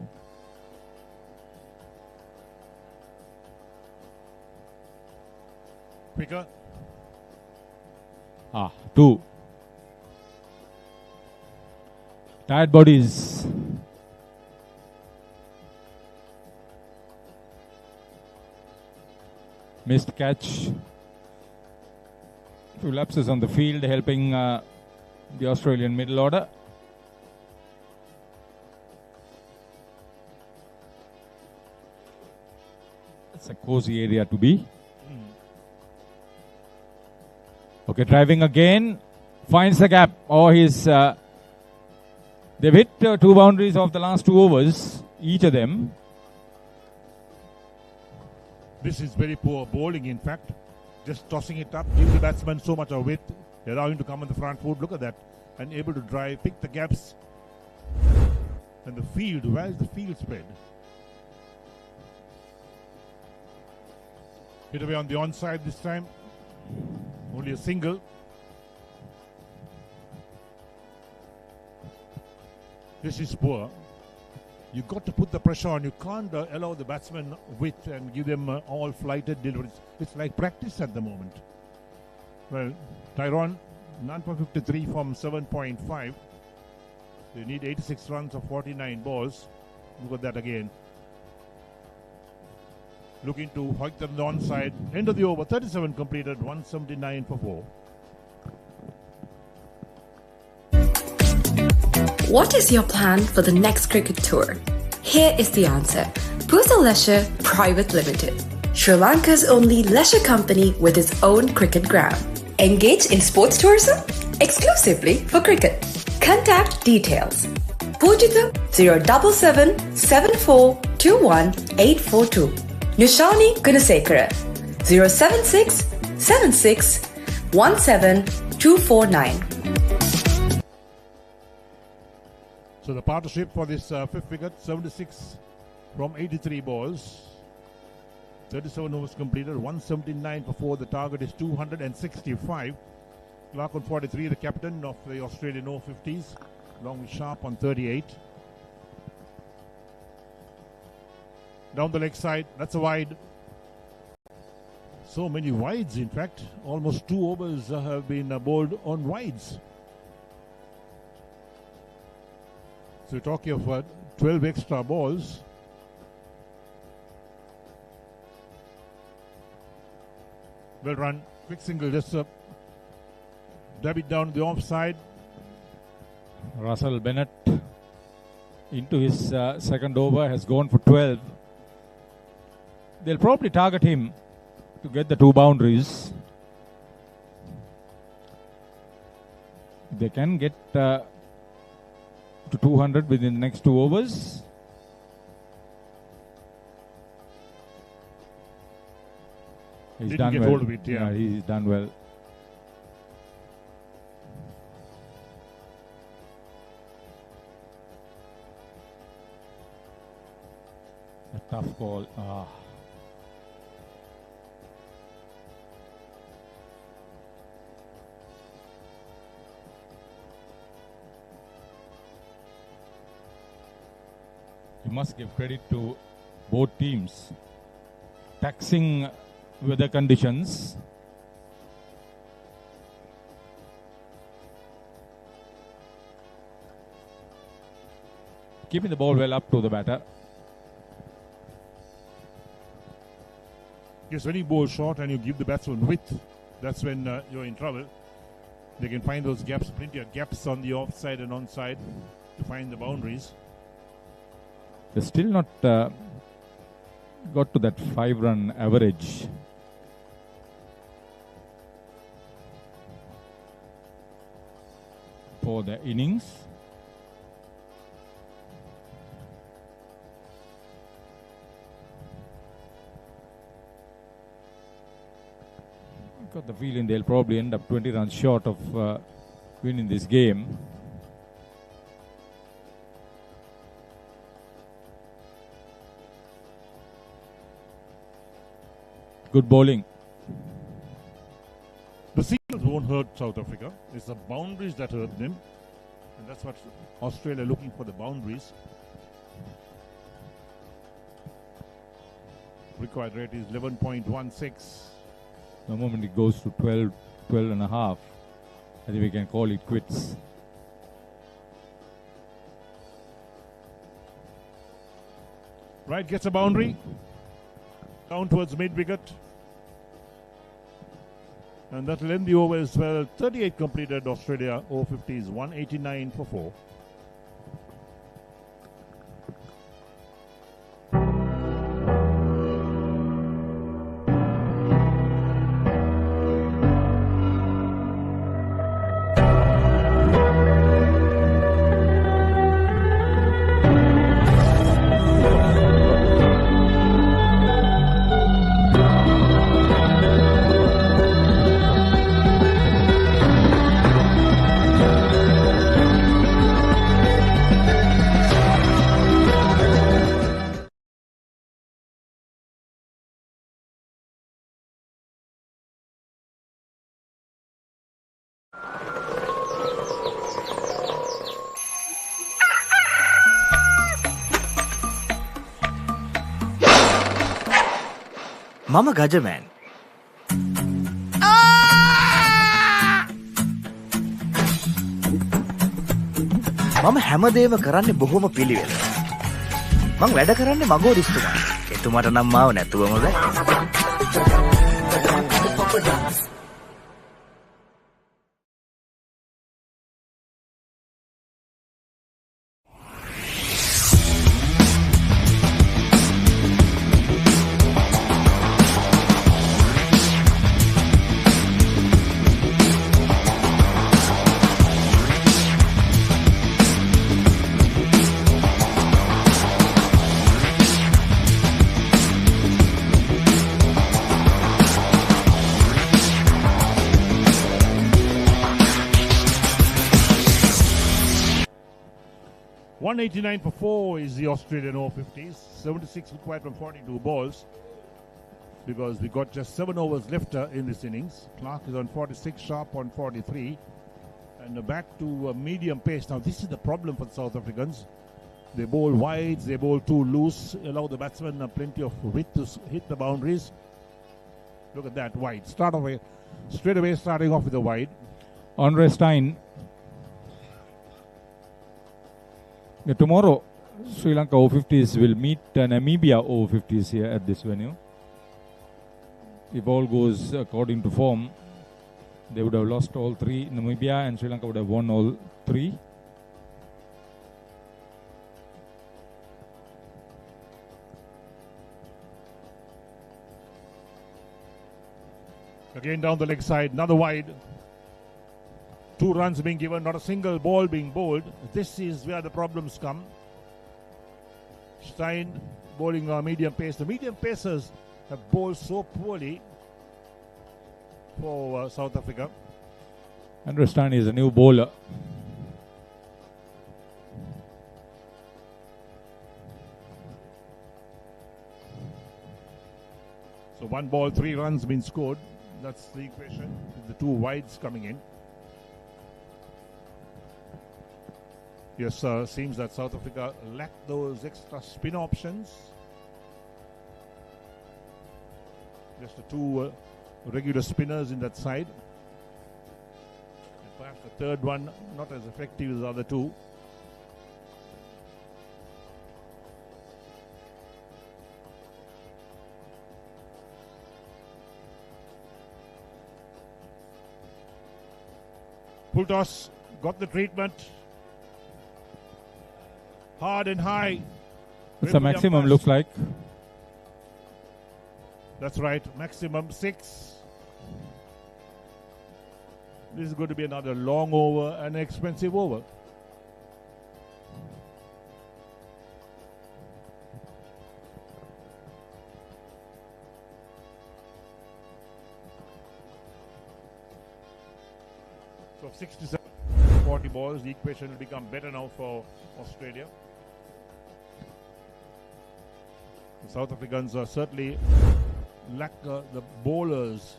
Quicker. 2. Tired bodies. Missed catch. Few lapses on the field helping the Australian middle order. It's a cozy area to be. Okay, driving again. Finds the gap. Oh, they've hit 2 boundaries of the last 2 overs, each of them. This is very poor bowling, in fact. Just tossing it up, give the batsman so much of width, allow him to come on the front foot. Look at that. And able to drive, pick the gaps. And the field, where is the field spread? Hit away on the onside this time. Only a single. This is poor. You've got to put the pressure on. You can't allow the batsmen width and give them all flighted deliveries. It's like practice at the moment. Well, Tyrone, none for 53 from 7.5. They need 86 runs of 49 balls. Look at that again. Looking to hoik them the onside. End of the over, 37 completed, 179 for 4. What is your plan for the next cricket tour? Here is the answer. Fel Leisure Private Limited, Sri Lanka's only leisure company with its own cricket ground. Engage in sports tourism exclusively for cricket. Contact details. Pujita 077 7421 842. Nishani Gunasekara 076 76 17 249. So the partnership for this fifth wicket, 76 from 83 balls. 37 overs completed, 179 for 4. The target is 265. Clark on 43, the captain of the Australian Over-50s, along with Sharp on 38. Down the leg side, that's a wide. So many wides, in fact. Almost 2 overs have been bowled on wides. So we're talking of 12 extra balls. Well run, quick single, just dab it down the offside. Russell Bennett into his second over has gone for 12. They'll probably target him to get the 2 boundaries. They can get to 200 within the next 2 overs. He's Didn't done get well. hold of it, yeah. He's done well. A tough ball. You must give credit to both teams. Taxing weather conditions. Keeping the ball well up to the batter. Yes, when you bowl short and you give the batsman width, that's when you're in trouble. They can find those gaps, plenty of gaps on the offside and onside to find the boundaries. They're still not got to that 5-run average. For the innings. Got the feeling they'll probably end up 20 runs short of winning this game. Good bowling. The singles won't hurt South Africa. It's the boundaries that hurt them. And that's what Australia are looking for, the boundaries. Required rate is 11.16. The moment it goes to 12 and a half, I think we can call it quits. Right, gets a boundary. Down towards mid-wicket. And that will end the over as well. 38 completed, Australia Over-50s, 189 for 4. මම ගජමෑන්. මම හැමදේම කරන්නේ බොහොම පිළිවෙල. මං වැඩ කරන්නේ මගෝරිස්තුමා. එතුමාට නම් මාව නැතුවම බෑ. 189 for 4 is the Australian Over-50s. 76 required from 42 balls because we got just 7 overs left in this innings. Clark is on 46, Sharp on 43. And back to medium pace. Now this is the problem for the South Africans. They bowl wides, they bowl too loose, allow the batsmen plenty of width to hit the boundaries. Look at that, wide. Straight away starting off with a wide. Andre Stein. Tomorrow, Sri Lanka Over-50s will meet Namibia Over-50s here at this venue. If all goes according to form, they would have lost all three. Namibia and Sri Lanka would have won all three. Again down the leg side, another wide. 2 runs being given, not a single ball being bowled. This is where the problems come. Stein bowling medium pace. The medium pacers have bowled so poorly for South Africa. Andre Stein is a new bowler. So 1 ball, 3 runs been scored. That's the equation, with the 2 wides coming in. Yes, seems that South Africa lacked those extra spin options. Just the 2 regular spinners in that side. And perhaps the third one not as effective as the other 2. Full toss, got the treatment. Hard and high. It's a maximum, looks like. That's right, maximum 6. This is going to be another long over and expensive over. So 67, 40 balls, the equation will become better now for Australia. The South Africans certainly lack the bowlers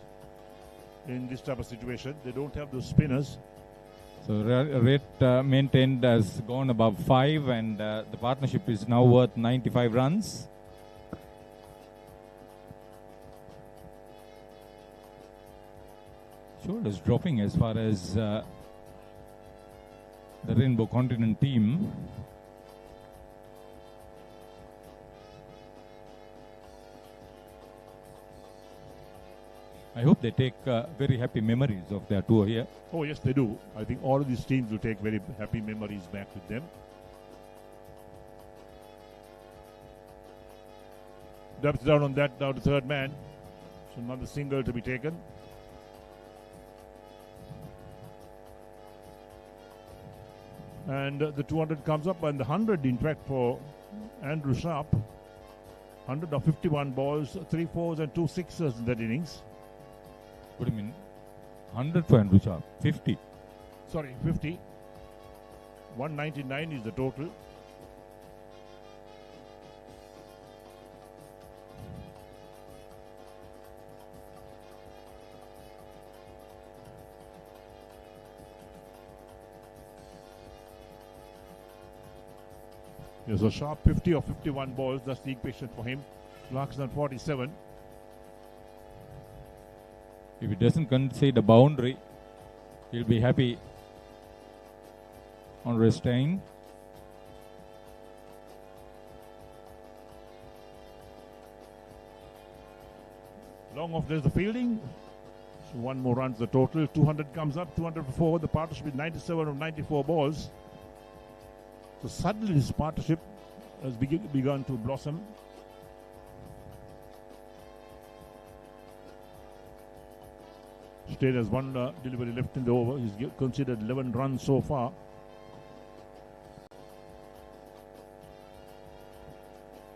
in this type of situation. They don't have those spinners. So rate maintained has gone above 5 and the partnership is now worth 95 runs. Shoulders dropping as far as the Rainbow Continent team. I hope they take very happy memories of their tour here. Oh yes, they do. I think all of these teams will take very happy memories back with them. Dubs down on that, now the third man. So another single to be taken. And the 200 comes up, and the 100 in fact for Andrew Sharp. 100 of 51 balls, 3 4s and 2 6s in that innings. What do you mean? 100 for Andrew Sharp. 50. Sorry, 50. 199 is the total. Yeah, so Sharp 50 or 51 balls, that's the equation for him. Clarkson 47. If he doesn't concede a boundary, he'll be happy on restraint. Long off there's the fielding. So one more runs the total. 200 comes up, 204. The partnership is 97 of 94 balls. So suddenly this partnership has begun to blossom. State has one delivery left in the over. He's considered 11 runs so far.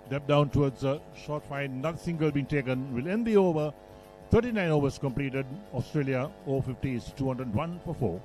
Step down towards a short fine. Another single being taken. Will end the over. 39 overs completed. Australia Over-50s 201 for 4.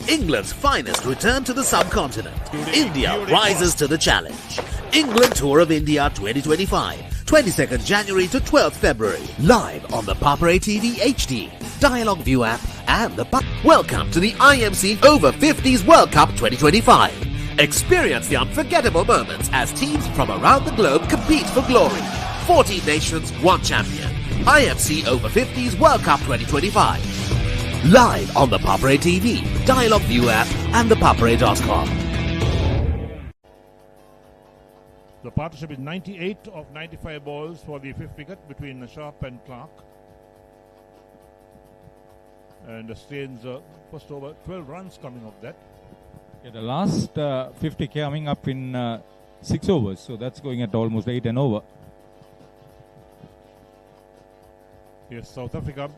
England's finest return to the subcontinent. India rises to the challenge. England Tour of India 2025. 22nd January to 12th February. Live on the Papare TV HD, Dialog ViU App and the Welcome to the IMC Over-50s World Cup 2025. Experience the unforgettable moments as teams from around the globe compete for glory. 14 nations, 1 champion. IMC Over-50s World Cup 2025. Live on the Papare TV, Dialog ViU App and ThePapare.com. The partnership is 98 of 95 balls for the 5th wicket between Sharp and Clark. And Staines first over, 12 runs coming off that. Yeah, the last 50 coming up in 6 overs, so that's going at almost 8 and over. Yes, South Africa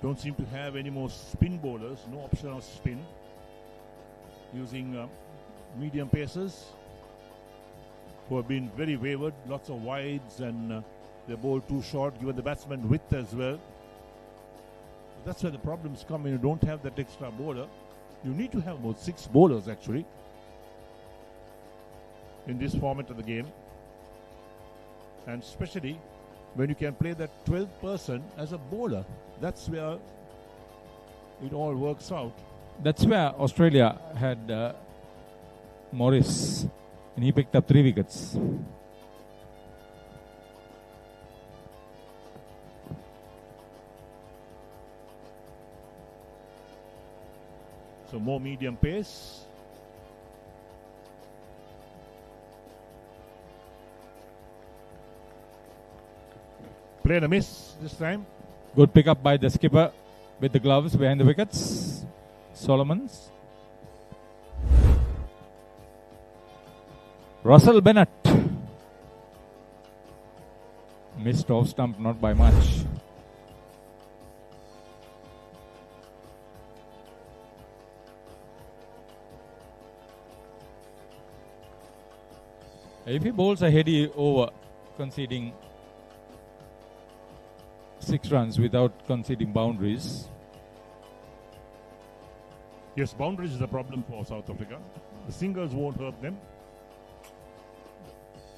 don't seem to have any more spin bowlers, no option of spin. Using medium pacers who have been very wayward, lots of wides, and they bowl too short, given the batsman width as well. That's where the problems come when you don't have that extra bowler. You need to have about 6 bowlers actually in this format of the game, and especially when you can play that 12th person as a bowler. That's where it all works out. That's where Australia had Morris, and he picked up 3 wickets. So more medium pace. Play and a miss this time. Good pick up by the skipper with the gloves behind the wickets. Solomons. Russell Bennett. Missed off stump, not by much. If he bowls a heady over, conceding 6 runs without conceding boundaries. Yes, boundaries is a problem for South Africa. The singles won't hurt them.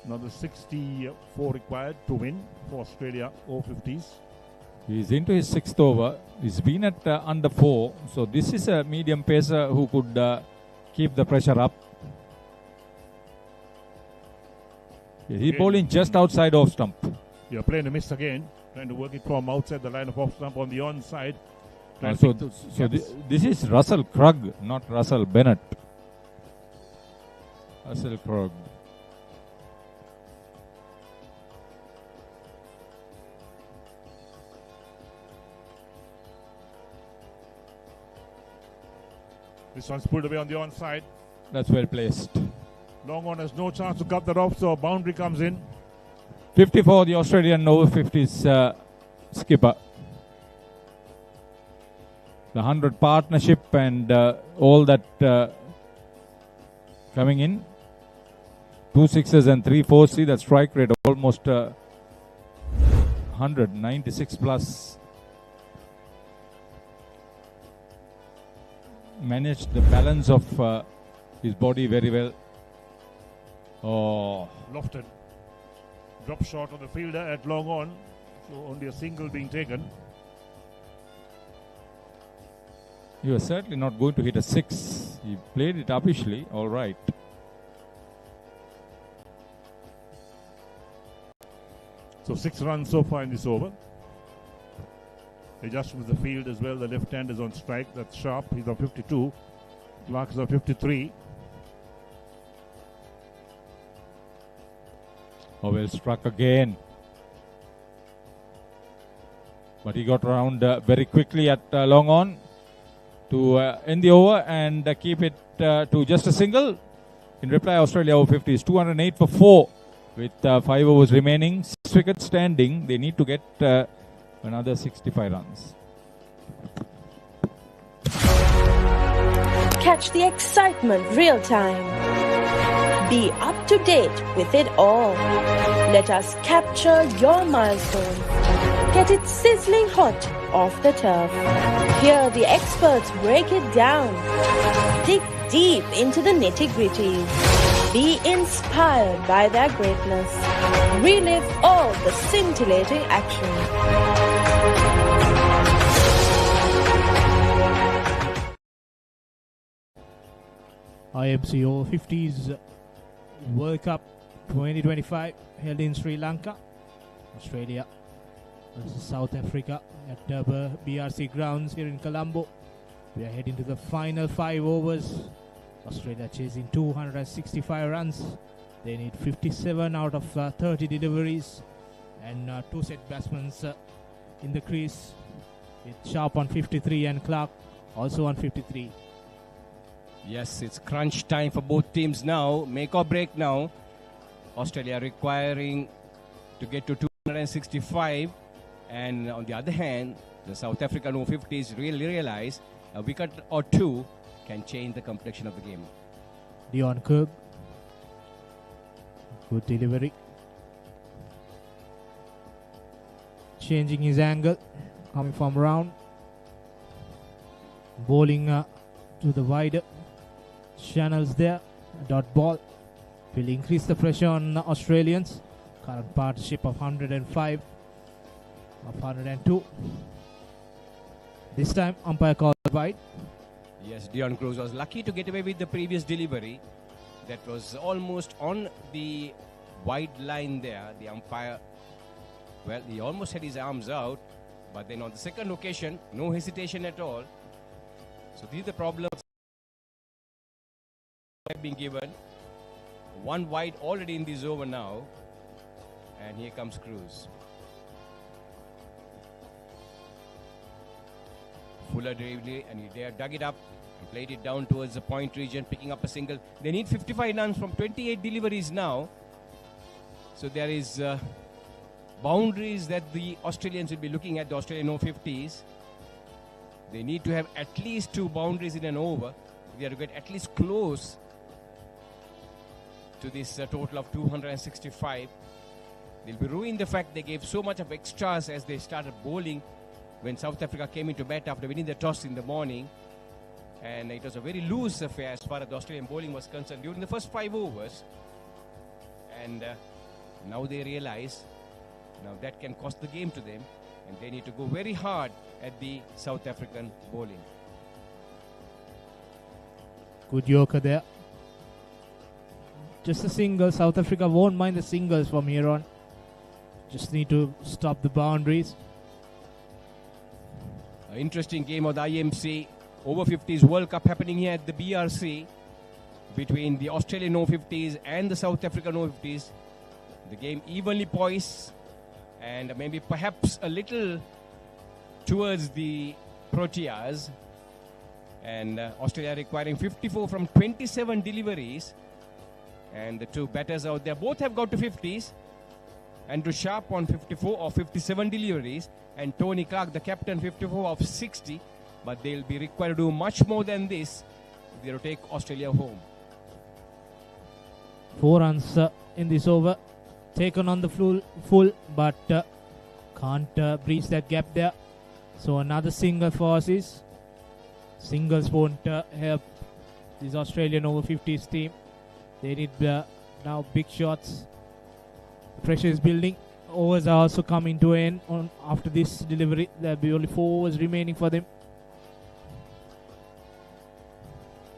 Another 64 required to win for Australia Over-50s. He's into his 6th over. He's been at under 4. So this is a medium pacer who could keep the pressure up. He's bowling just outside off stump. You're playing a miss again. Trying to work it from outside the line of off stump on the onside. So this is Russell Krug, not Russell Bennett. Russell Krug. This one's pulled away on the onside. That's well placed. Long on has no chance to cut that off, so a boundary comes in. 54, the Australian Over-50s skipper. The 100 partnership and all that coming in. 2 sixes and 3 fours. See that strike rate of almost 196 plus. Managed the balance of his body very well. Oh. Lofted. Drop shot of the fielder at long on. So only a single being taken. He was certainly not going to hit a 6. He played it uppishly, all right. So 6 runs so far in this over. Adjustments the field as well. The left hand is on strike. That's Sharp. He's on 52. Clark is on 53. Well struck again. But he got around very quickly at long on to end the over and keep it to just a single. In reply, Australia Over-50s 208 for 4 with 5 overs remaining. 6 wickets standing. They need to get another 65 runs. Catch the excitement real time. Be up to date with it all. Let us capture your milestones. Get it sizzling hot off the turf. Hear the experts break it down. Dig deep into the nitty-gritty. Be inspired by their greatness. Relive all the scintillating action. IMC Over-50s World Cup 2025 held in Sri Lanka. Australia versus South Africa at BRC Grounds here in Colombo. We are heading to the final 5 overs. Australia chasing 265 runs. They need 57 out of 30 deliveries. And 2 set batsmen in the crease with Sharp on 53 and Clark also on 53. Yes, it's crunch time for both teams now. Make or break now. Australia requiring to get to 265. And on the other hand, the South African Over-50s really realize a wicket or 2 can change the complexion of the game. Dion Kirk. Good delivery. Changing his angle. Coming from round. Bowling to the wider channels there. Dot ball will increase the pressure on Australians. Current partnership of 105 of 102. This time umpire called wide. Yes, Dion Cruz was lucky to get away with the previous delivery. That was almost on the wide line there. The umpire, well, he almost had his arms out. But then on the second occasion, no hesitation at all. So these are the problems have been given. 1 wide already in this over now. And here comes Cruz. Fuller delivery, and he dug it up and played it down towards the point region, picking up a single. They need 55 runs from 28 deliveries now. So there is boundaries that the Australians will be looking at, the Australian Over-50s. They need to have at least 2 boundaries in an over. They have to get at least close to this total of 265. They'll be ruining the fact they gave so much of extras as they started bowling when South Africa came into bat after winning the toss in the morning. And it was a very loose affair as far as the Australian bowling was concerned during the first 5 overs. And now they realize now that can cost the game to them, and they need to go very hard at the South African bowling. Good Yorker there. Just a single. South Africa won't mind the singles from here on. Just need to stop the boundaries. An interesting game of the IMC Over-50s World Cup happening here at the BRC between the Australian Over-50s and the South African Over-50s. The game evenly poised and maybe perhaps a little towards the Proteas. And Australia requiring 54 from 27 deliveries. And the 2 batters out there both have got to 50s. Andrew Sharp on 54 or 57 deliveries, and Tony Clark, the captain, 54 of 60. But they'll be required to do much more than this if they're to take Australia home. 4 runs in this over. Taken on the full, but can't breach that gap there. So another single for Aussies. Singles won't help this Australian Over-50s team. They need now big shots. The pressure is building. Overs are also coming to an end after this delivery. There'll be only 4 overs remaining for them.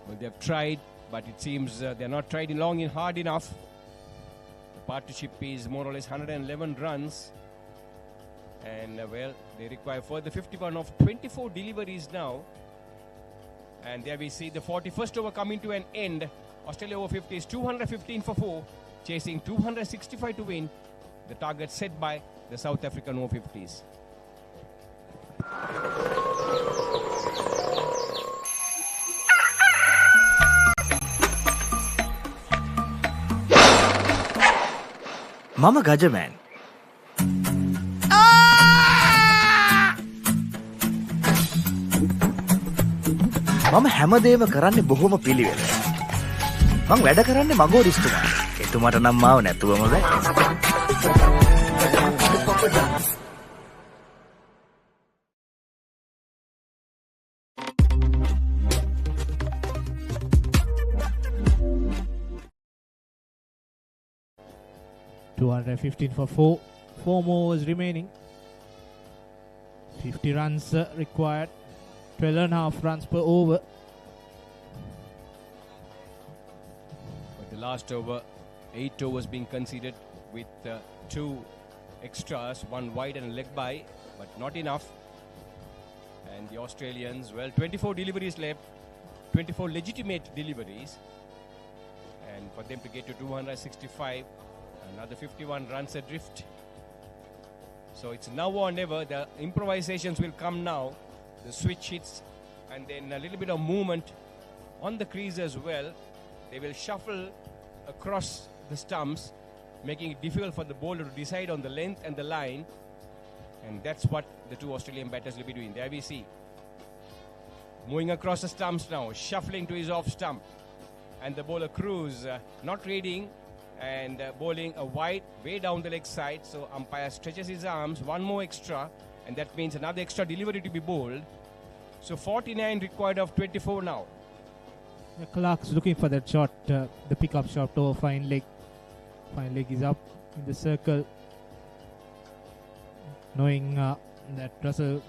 Well, they've tried, but it seems they're not tried long and hard enough. The partnership is more or less 111 runs. And well, they require further 51 of 24 deliveries now. And there we see the 41st over coming to an end. Australia Over-50s 215 for 4, chasing 265 to win. The target set by the South African Over-50s. Mama Gajaman. මම හැමදේම කරන්නේ බොහොම පිළිවෙල. මං වැඩ කරන්නේ මගෝරිස්තුමා. එතුමාට නම් මාව නැතුවම බෑ. 215 for 4. 4 more overs remaining. 50 runs required. 12.5 runs per over. But the last over, 8 overs being conceded with 2 extras, 1 wide and a leg by, but not enough. And the Australians, well, 24 deliveries left, 24 legitimate deliveries. And for them to get to 265, another 51 runs adrift. So it's now or never. The improvisations will come now. The switch hits and then a little bit of movement on the crease as well. They will shuffle across the stumps, making it difficult for the bowler to decide on the length and the line. And that's what the two Australian batters will be doing. There we see. Moving across the stumps now, shuffling to his off stump. And the bowler Cruz not reading and bowling a wide way down the leg side. So umpire stretches his arms, one more extra, and that means another extra delivery to be bowled. So 49 required of 24 now. Clark's looking for that shot, the pickup shot over fine leg. Fine leg is up in the circle, knowing that Russell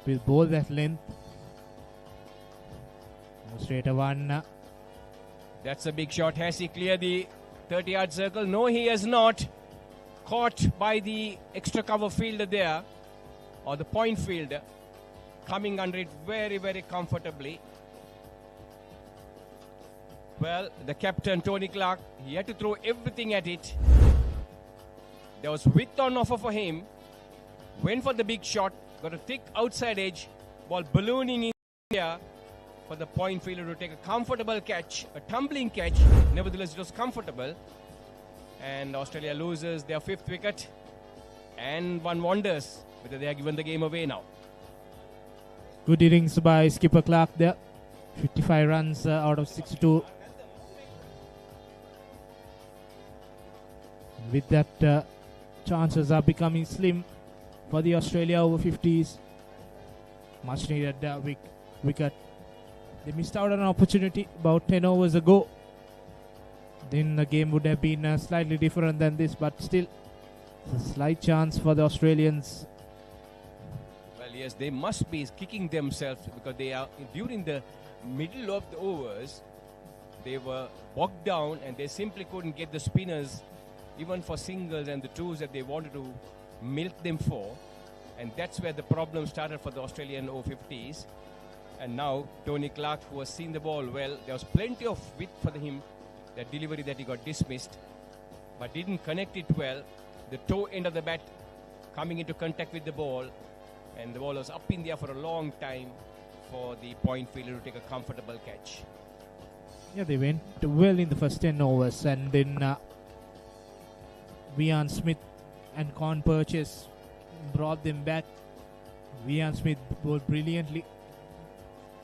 will bowl that length. Straight a one. That's a big shot. Has he cleared the 30-yard circle? No, he has not. Caught by the extra cover fielder there, or the point fielder, coming under it very, very comfortably. Well, the captain, Tony Clark, he had to throw everything at it. There was width on offer for him. Went for the big shot, got a thick outside edge, ball ballooning in here for the point fielder to take a comfortable catch, a tumbling catch. Nevertheless, it was comfortable. And Australia loses their 5th wicket. And one wonders whether they are given the game away now. Good innings by skipper Clark there. 55 runs out of 62. With that, chances are becoming slim for the Australia Over-50s. Much needed wicket. They missed out on an opportunity about 10 overs ago. Then the game would have been slightly different than this, but still a slight chance for the Australians. Well, yes, they must be kicking themselves because they are during the middle of the overs. They were bogged down and they simply couldn't get the spinners even for singles and the twos that they wanted to milk them for. And that's where the problem started for the Australian Over-50s. And now Tony Clark, who has seen the ball well, there was plenty of width for him. That delivery that he got dismissed, but didn't connect it well. The toe end of the bat coming into contact with the ball, and the ball was up in the air for a long time for the point fielder to take a comfortable catch. Yeah, they went well in the first 10 overs, and then Vian Smith and Con Purchase brought them back. Vian Smith bowled brilliantly,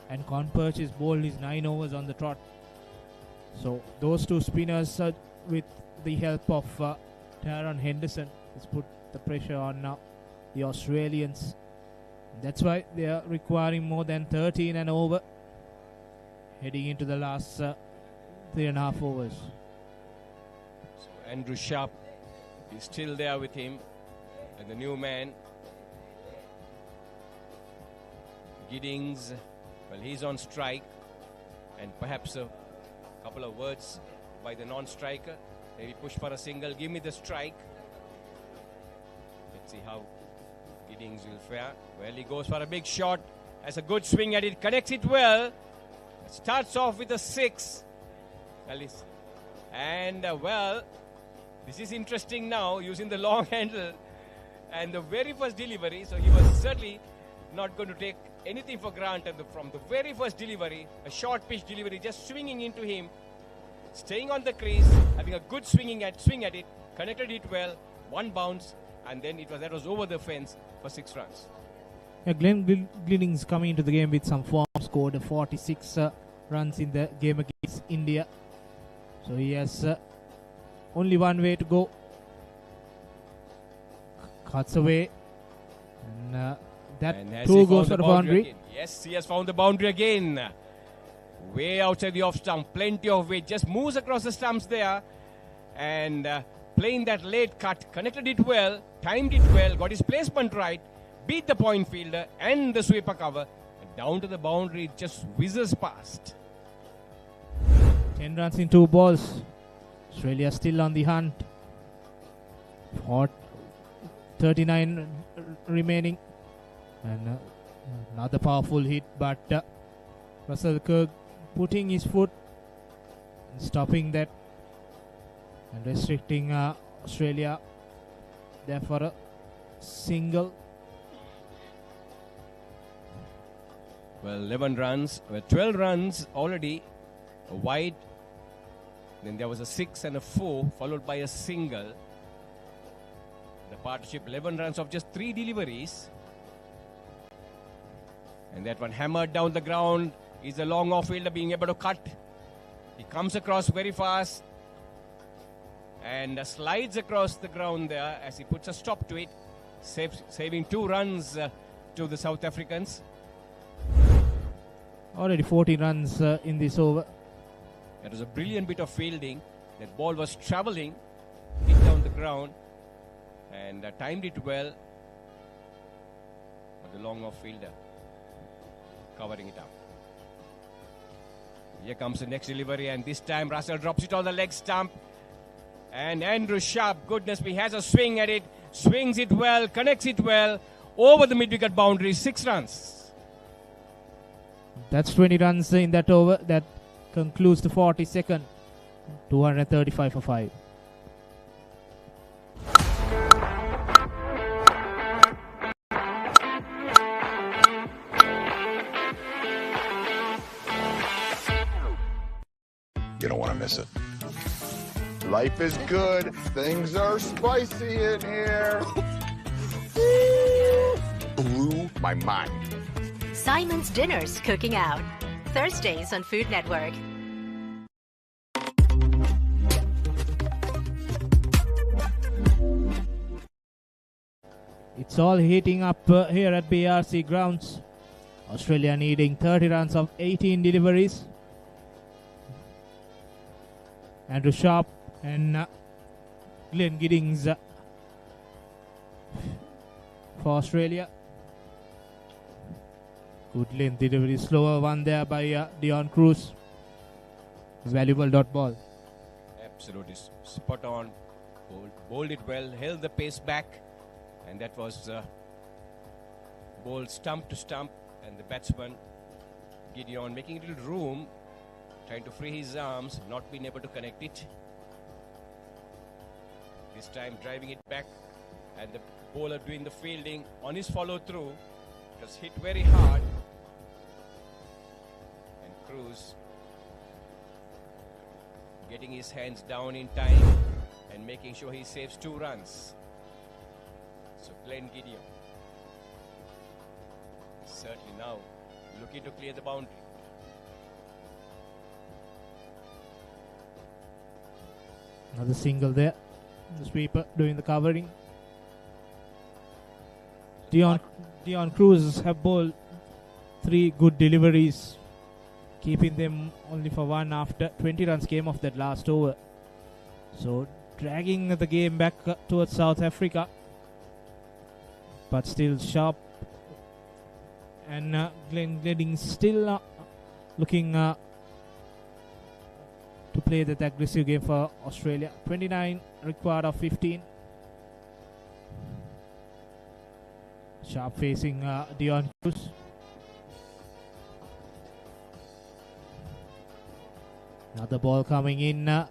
and Con Purchase bowled his 9 overs on the trot. So those two spinners, with the help of Taron Henderson, has put the pressure on the Australians. That's why they are requiring more than 13 and over, heading into the last 3.5 overs. So Andrew Sharp is still there with him, and the new man, Giddings, well, he's on strike, and perhaps a couple of words by the non-striker. Maybe push for a single. Give me the strike. Let's see how Giddings will fare. Well, he goes for a big shot. Has a good swing at it. Connects it well. Starts off with a 6. And well, this is interesting now, using the long handle and the very first delivery. So he was certainly not going to take anything for granted from the very first delivery. A short pitch delivery, just swinging into him, staying on the crease, having a good swing at it, connected it well, one bounce, and then that was over the fence for 6 runs. Yeah, Glenn Giddings coming into the game with some form, scored 46 runs in the game against India. So he has only one way to go. Cuts away. And that too goes for the boundary. Again? Yes, he has found the boundary again. Way outside the off stump. Plenty of weight. Just moves across the stumps there. And playing that late cut. Connected it well. Timed it well. Got his placement right. Beat the point fielder and the sweeper cover. And down to the boundary. It just whizzes past. 10 runs in 2 balls. Australia still on the hunt. 39 remaining. And another powerful hit, but Russell Kirk putting his foot and stopping that and restricting Australia there for a single. Well, 11 runs, 12 runs already, a wide. Then there was a 6 and a 4, followed by a single. The partnership, 11 runs of just 3 deliveries. And that one hammered down the ground. Is a long off-fielder being able to cut. He comes across very fast. And slides across the ground there as he puts a stop to it. Saving 2 runs to the South Africans. Already 40 runs in this over. That was a brilliant bit of fielding. That ball was travelling. Hit down the ground. And timed it well. But the long off-fielder covering it up. Here comes the next delivery, and this time Russell drops it on the leg stump. And Andrew Sharp, goodness me, has a swing at it, swings it well, connects it well, over the mid-wicket boundary, 6 runs. That's 20 runs in that over. That concludes the 42nd. 235 for 5. You don't want to miss it. Life is good. Things are spicy in here. Blew my mind. Simon's Dinners Cooking Out. Thursdays on Food Network. It's all heating up here at BRC Grounds. Australia needing 30 runs of 18 deliveries. Andrew Sharp and Glenn Giddings for Australia. Good length delivery, slower one there by Dion Cruz. Valuable dot ball. Absolutely spot on. Bowled it well, held the pace back, and that was bowled stump to stump, and the batsman Gideon making a little room, trying to free his arms, not being able to connect it. This time driving it back, and the bowler doing the fielding on his follow through. It was hit very hard, and Cruz getting his hands down in time and making sure he saves 2 runs. So Glenn Gideon certainly now looking to clear the boundary. Another single there. The sweeper doing the covering. Dion Cruz have bowled 3 good deliveries, keeping them only for 1 after 20 runs came off that last over. So dragging the game back towards South Africa, but still Sharp and Glenn Giddings still looking to play that aggressive game for Australia. 29 required of 15. Sharp facing Dion Cruz. Another ball coming in.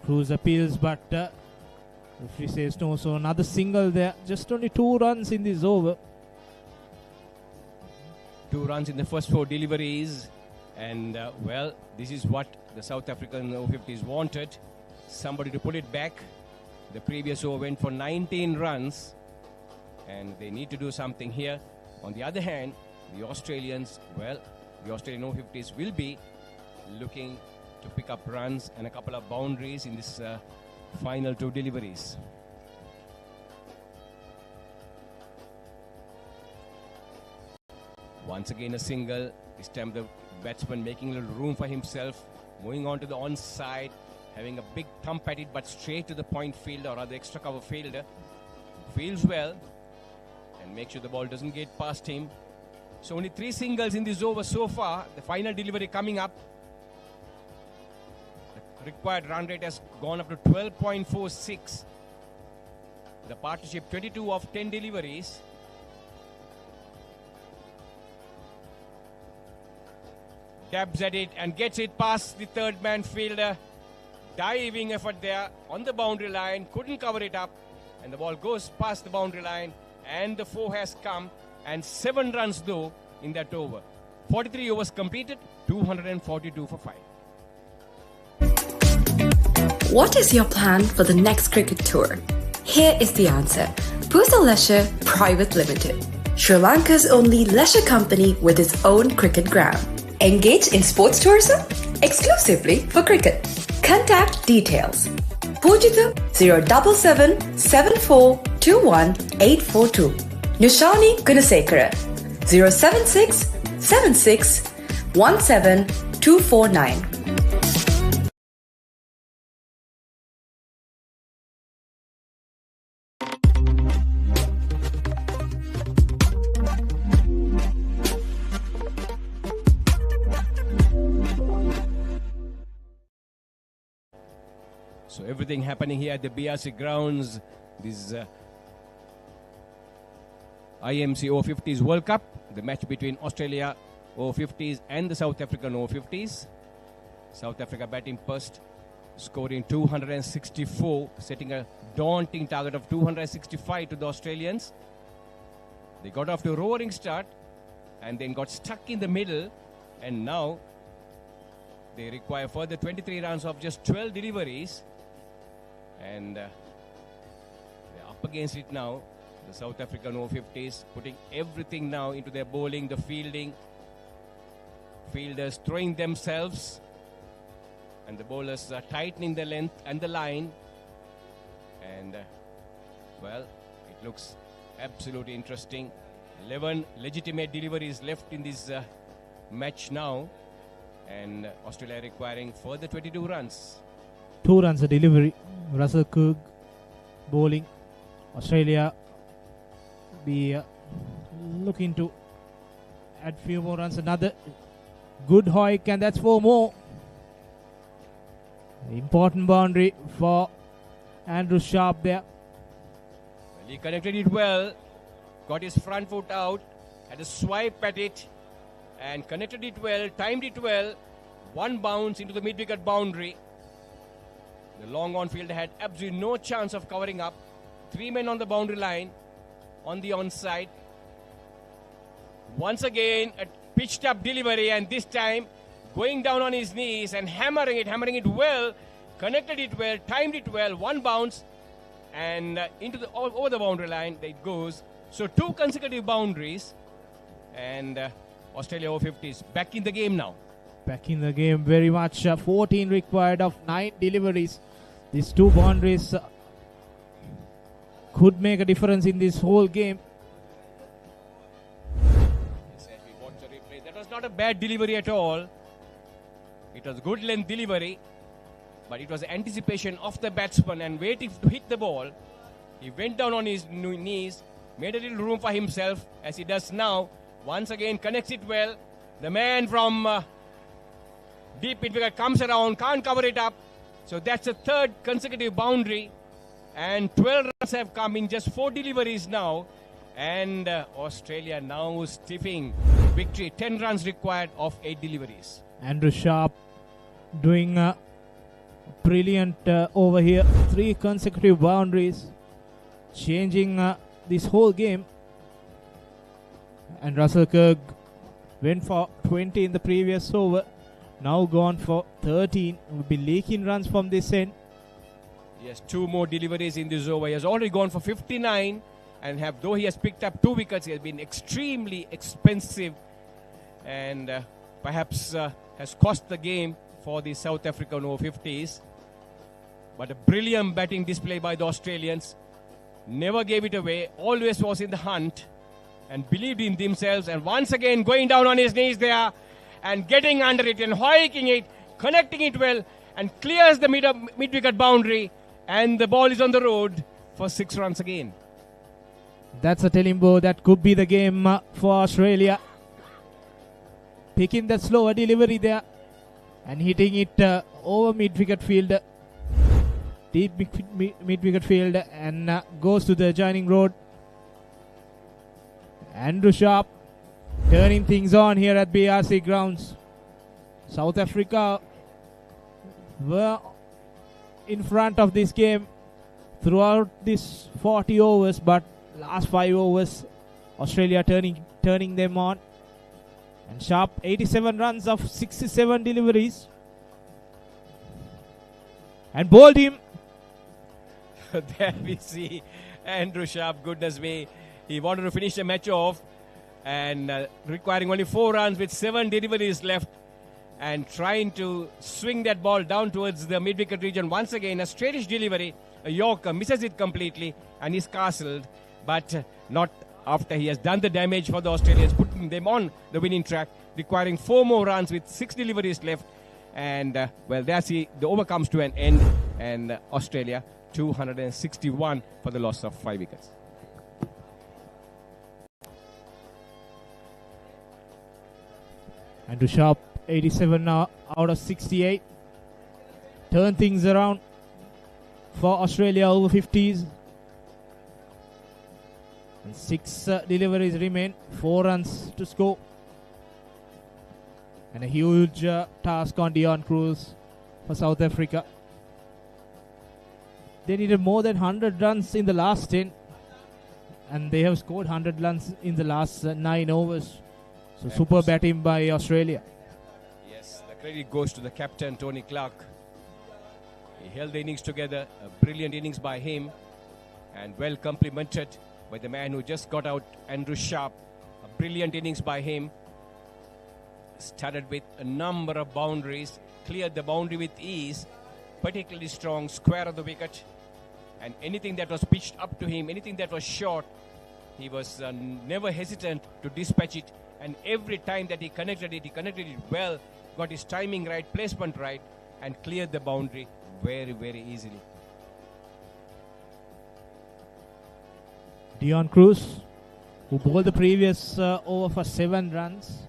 Cruz appeals, but referee says no. So another single there. Just only 2 runs in this over. 2 runs in the first 4 deliveries. And, well, this is what the South African Over-50s wanted. Somebody to pull it back. The previous over went for 19 runs. And they need to do something here. On the other hand, the Australians, well, the Australian Over-50s will be looking to pick up runs and a couple of boundaries in this final 2 deliveries. Once again a single. This time the batsman making a little room for himself, moving on to the onside, having a big thump at it, but straight to the point fielder or the extra cover fielder. Feels well and make sure the ball doesn't get past him. So only 3 singles in this over so far. The final delivery coming up. The required run rate has gone up to 12.46. The partnership 22 of 10 deliveries. Dabs at it and gets it past the third man fielder. Diving effort there on the boundary line. Couldn't cover it up. And the ball goes past the boundary line. And the 4 has come. And 7 runs though in that over. 43 overs completed. 242 for 5. What is your plan for the next cricket tour? Here is the answer. Fel Leisure Private Limited, Sri Lanka's only leisure company with its own cricket ground. Engage in sports tourism exclusively for cricket. Contact details. Pujithu 077 74 21 842. Nushani Gunasekara 076 76 17 249. So everything happening here at the BRC Grounds. This IMC Over-50s World Cup. The match between Australia Over-50s and the South African Over-50s. South Africa batting first, scoring 264, setting a daunting target of 265 to the Australians. They got off to a roaring start and then got stuck in the middle, and now they require further 23 runs of just 12 deliveries. And they're up against it now. The South African Over-50s putting everything now into their bowling, the fielding. Fielders throwing themselves. And the bowlers are tightening the length and the line. And, well, it looks absolutely interesting. 11 legitimate deliveries left in this match now. And Australia requiring further 22 runs. 2 runs a delivery. Russell Cook bowling. Australia be looking to add few more runs. Another good hoik, and that's 4 more. Important boundary for Andrew Sharp there. Well, he connected it well. Got his front foot out. Had a swipe at it. And connected it well. Timed it well. 1 bounce into the mid-wicket boundary. The long on fielder had absolutely no chance of covering up. 3 men on the boundary line, on the onside. Once again, a pitched up delivery, and this time going down on his knees and hammering it well, connected it well, timed it well, 1 bounce, and over the boundary line it goes. So 2 consecutive boundaries, and Australia Over-50s back in the game now. Back in the game very much. 14 required of 9 deliveries. These 2 boundaries could make a difference in this whole game. That was not a bad delivery at all. It was good length delivery, but it was anticipation of the batsman and waiting to hit the ball. He went down on his knees, made a little room for himself as he does now. Once again connects it well. The man from Deep mid-wicket comes around, can't cover it up. So that's the third consecutive boundary. And 12 runs have come in just 4 deliveries now. And Australia now stiffing victory. 10 runs required of 8 deliveries. Andrew Sharp doing brilliant over here. 3 consecutive boundaries, changing this whole game. And Russell Kirk went for 20 in the previous over. Now gone for 13. Will be leaking runs from this end. Yes, 2 more deliveries in this over. He has already gone for 59. And though he has picked up 2 wickets, he has been extremely expensive. And perhaps has cost the game for the South African Over-50s. But a brilliant batting display by the Australians. Never gave it away. Always was in the hunt. And believed in themselves. And once again going down on his knees there. And getting under it and hiking it. Connecting it well. And clears the mid-wicket boundary. And the ball is on the road for 6 runs again. That's a telling blow. That could be the game for Australia. Picking that slower delivery there. And hitting it over mid-wicket field. Deep mid-wicket field. And goes to the adjoining road. Andrew Sharp turning things on here at BRC Grounds. South Africa were in front of this game throughout this 40 overs, but last 5 overs Australia turning them on. And Sharp 87 runs of 67 deliveries. And bowled him. There we see Andrew Sharp, goodness me. He wanted to finish the match off and requiring only 4 runs with 7 deliveries left and trying to swing that ball down towards the mid-wicket region. Once again, a straightish delivery. A Yorker misses it completely and is castled, but not after he has done the damage for the Australians, putting them on the winning track, requiring 4 more runs with 6 deliveries left. And, well, that's the over comes to an end, and Australia 261 for the loss of 5 wickets. Andrew Sharp, 87 now out of 68. Turn things around for Australia Over-50s. And 6 deliveries remain. 4 runs to score. And a huge task on Dion Cruz for South Africa. They needed more than 100 runs in the last 10. And they have scored 100 runs in the last 9 overs. So super batting by Australia. Yes, the credit goes to the captain, Tony Clark. He held the innings together. A brilliant innings by him. And well complemented by the man who just got out, Andrew Sharp. A brilliant innings by him. Started with a number of boundaries. Cleared the boundary with ease. Particularly strong, square of the wicket. And anything that was pitched up to him, anything that was short, he was never hesitant to dispatch it. And every time that he connected it well, got his timing right, placement right, and cleared the boundary very, very easily. Dion Cruz, who bowled the previous over for 7 runs,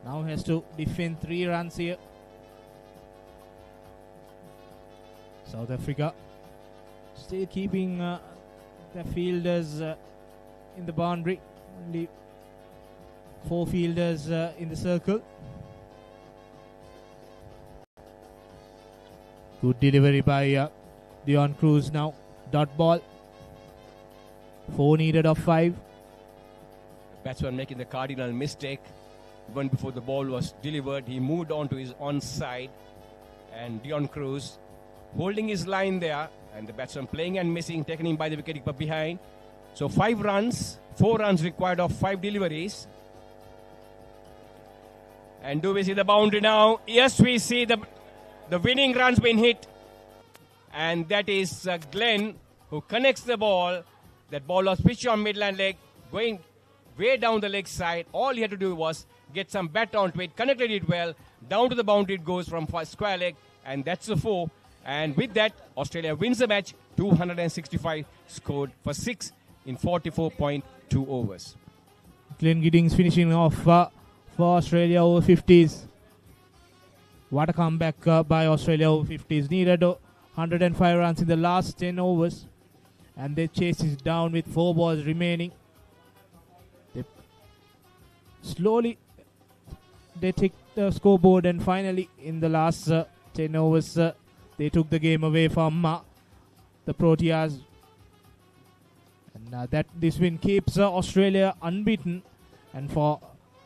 now has to defend 3 runs here. South Africa still keeping their fielders in the boundary. Only 4 fielders in the circle. Good delivery by Dion Cruz now. Dot ball. 4 needed of 5. The batsman making the cardinal mistake. Even before the ball was delivered, he moved on to his onside. And Dion Cruz holding his line there. And the batsman playing and missing, taken him by the wicketkeeper behind. So 5 runs, 4 runs required of 5 deliveries. And do we see the boundary now? Yes, we see the winning runs being hit. And that is Glenn who connects the ball. That ball was pitched on midland leg, going way down the leg side. All he had to do was get some bat onto it, connected it well. Down to the boundary it goes from square leg. And that's the 4. And with that, Australia wins the match. 265 scored for 6 in 44.2 overs. Glenn Giddings finishing off for Australia Over-50s. What a comeback by Australia Over-50s. Needed 105 runs in the last 10 overs. And they chase it down with 4 balls remaining. They slowly they tick the scoreboard, and finally in the last 10 overs they took the game away from the Proteas. And that this win keeps Australia unbeaten. And for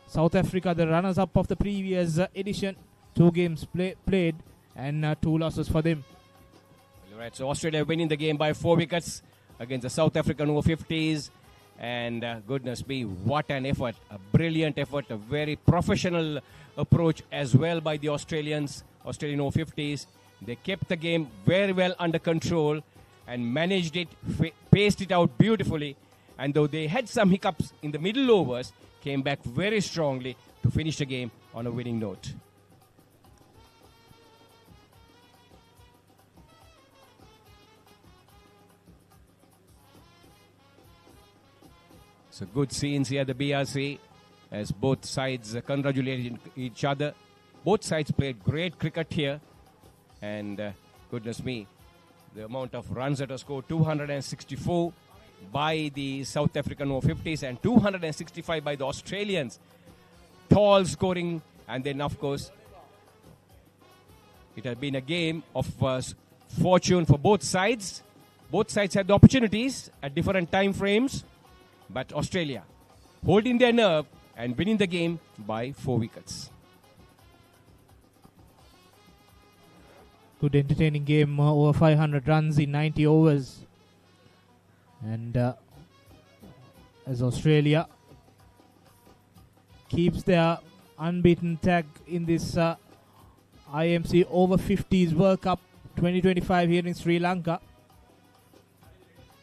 South Africa, the runners-up of the previous edition, 2 games played and 2 losses for them. Right, so Australia winning the game by 4 wickets against the South African Over-50s. And goodness me, what an effort, a brilliant effort, a very professional approach as well by the Australian Over-50s. They kept the game very well under control and managed it, paced it out beautifully. And though they had some hiccups in the middle overs, came back very strongly to finish the game on a winning note. So good scenes here at the BRC as both sides congratulated each other. Both sides played great cricket here. And goodness me, the amount of runs that were scored, 264 by the South African Over-50s and 265 by the Australians. Tall scoring. And then, of course, it has been a game of fortune for both sides. Both sides had the opportunities at different time frames. But Australia holding their nerve and winning the game by 4 wickets. Good entertaining game, over 500 runs in 90 overs. And as Australia keeps their unbeaten tag in this IMC Over-50s World Cup 2025 here in Sri Lanka.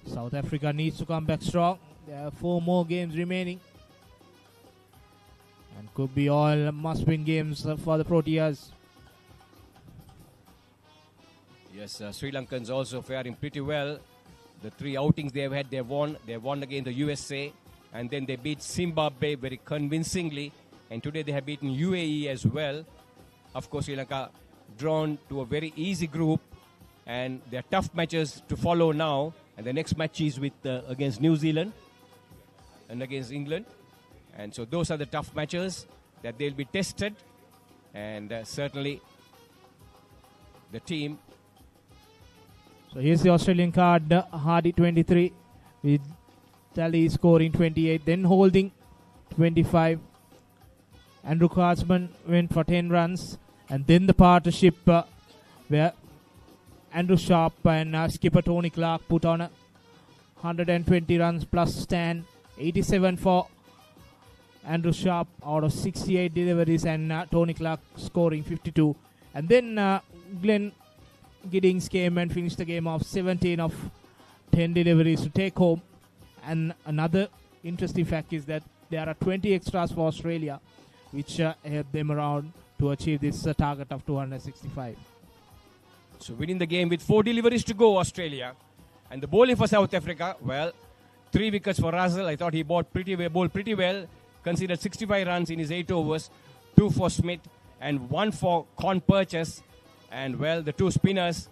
South Africa needs to come back strong. There are 4 more games remaining. And could be all must-win games for the Proteas. Yes, Sri Lankans also faring pretty well. The 3 outings they've had, they've won. They won against the USA. And then they beat Zimbabwe very convincingly. And today they have beaten UAE as well. Of course, Sri Lanka drawn to a very easy group. And there are tough matches to follow now. And the next match is with against New Zealand and against England. And so those are the tough matches that they'll be tested. And certainly the team. So here's the Australian card, Hardy 23 with Tally scoring 28, then holding 25. Andrew Cardsman went for 10 runs. And then the partnership where Andrew Sharp and skipper Tony Clark put on 120 runs plus Stan. 87 for Andrew Sharp out of 68 deliveries, and Tony Clark scoring 52. And then Glenn Giddings came and finished the game off 17 of 10 deliveries to take home. And another interesting fact is that there are 20 extras for Australia, which help them around to achieve this target of 265. So winning the game with 4 deliveries to go, Australia. And the bowling for South Africa, well, 3 wickets for Russell. I thought he bowled pretty well. Considered 65 runs in his 8 overs. 2 for Smith and 1 for Con Purchase. And well, the 2 spinners,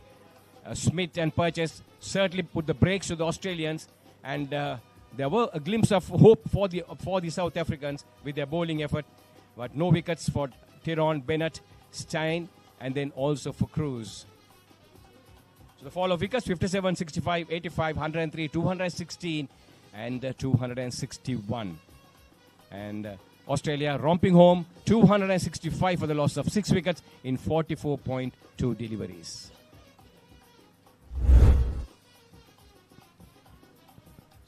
Smith and Purchase, certainly put the brakes to the Australians. And there were a glimpse of hope for the South Africans with their bowling effort. But no wickets for Tyrone, Bennett, Stein, and then also for Cruz. So the fall of wickets, 57, 65, 85, 103, 216, and 261. And Australia romping home, 265 for the loss of 6 wickets in 44.2 deliveries.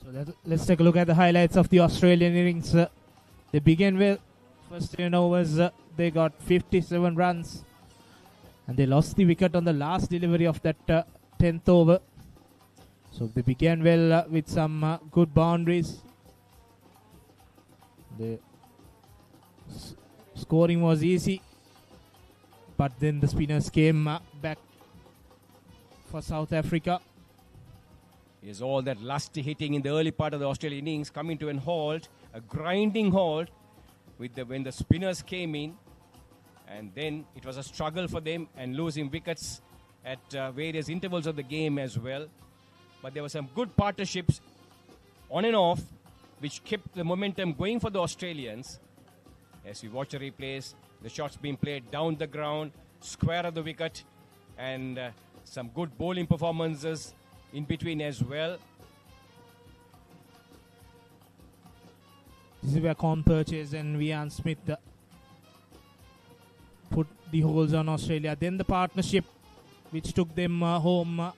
So let's take a look at the highlights of the Australian innings. They began well. First 10 overs, they got 57 runs. And they lost the wicket on the last delivery of that 10th over. So they began well with some good boundaries. The scoring was easy. But then the spinners came back for South Africa. Is all that lusty hitting in the early part of the Australian innings coming to a halt, a grinding halt when the spinners came in. And then it was a struggle for them and losing wickets at various intervals of the game as well. But there were some good partnerships on and off, which kept the momentum going for the Australians. As we watch the replays, the shots being played down the ground, square of the wicket, and some good bowling performances in between as well. This is where Purchase and Vian Smith put the holes on Australia. Then the partnership which took them home,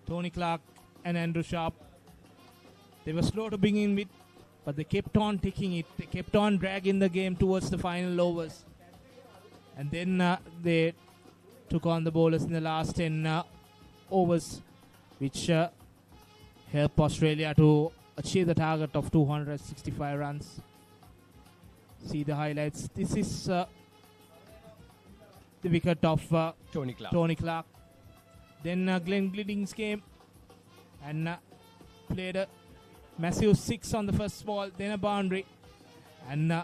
Tony Clark and Andrew Sharp. They were slow to begin with, but they kept on taking it. They kept on dragging the game towards the final overs. And then they took on the bowlers in the last 10 overs, which helped Australia to achieve the target of 265 runs. See the highlights. This is the wicket of Tony Clark. Then Glenn Giddings came and played a massive 6 on the first ball, then a boundary. And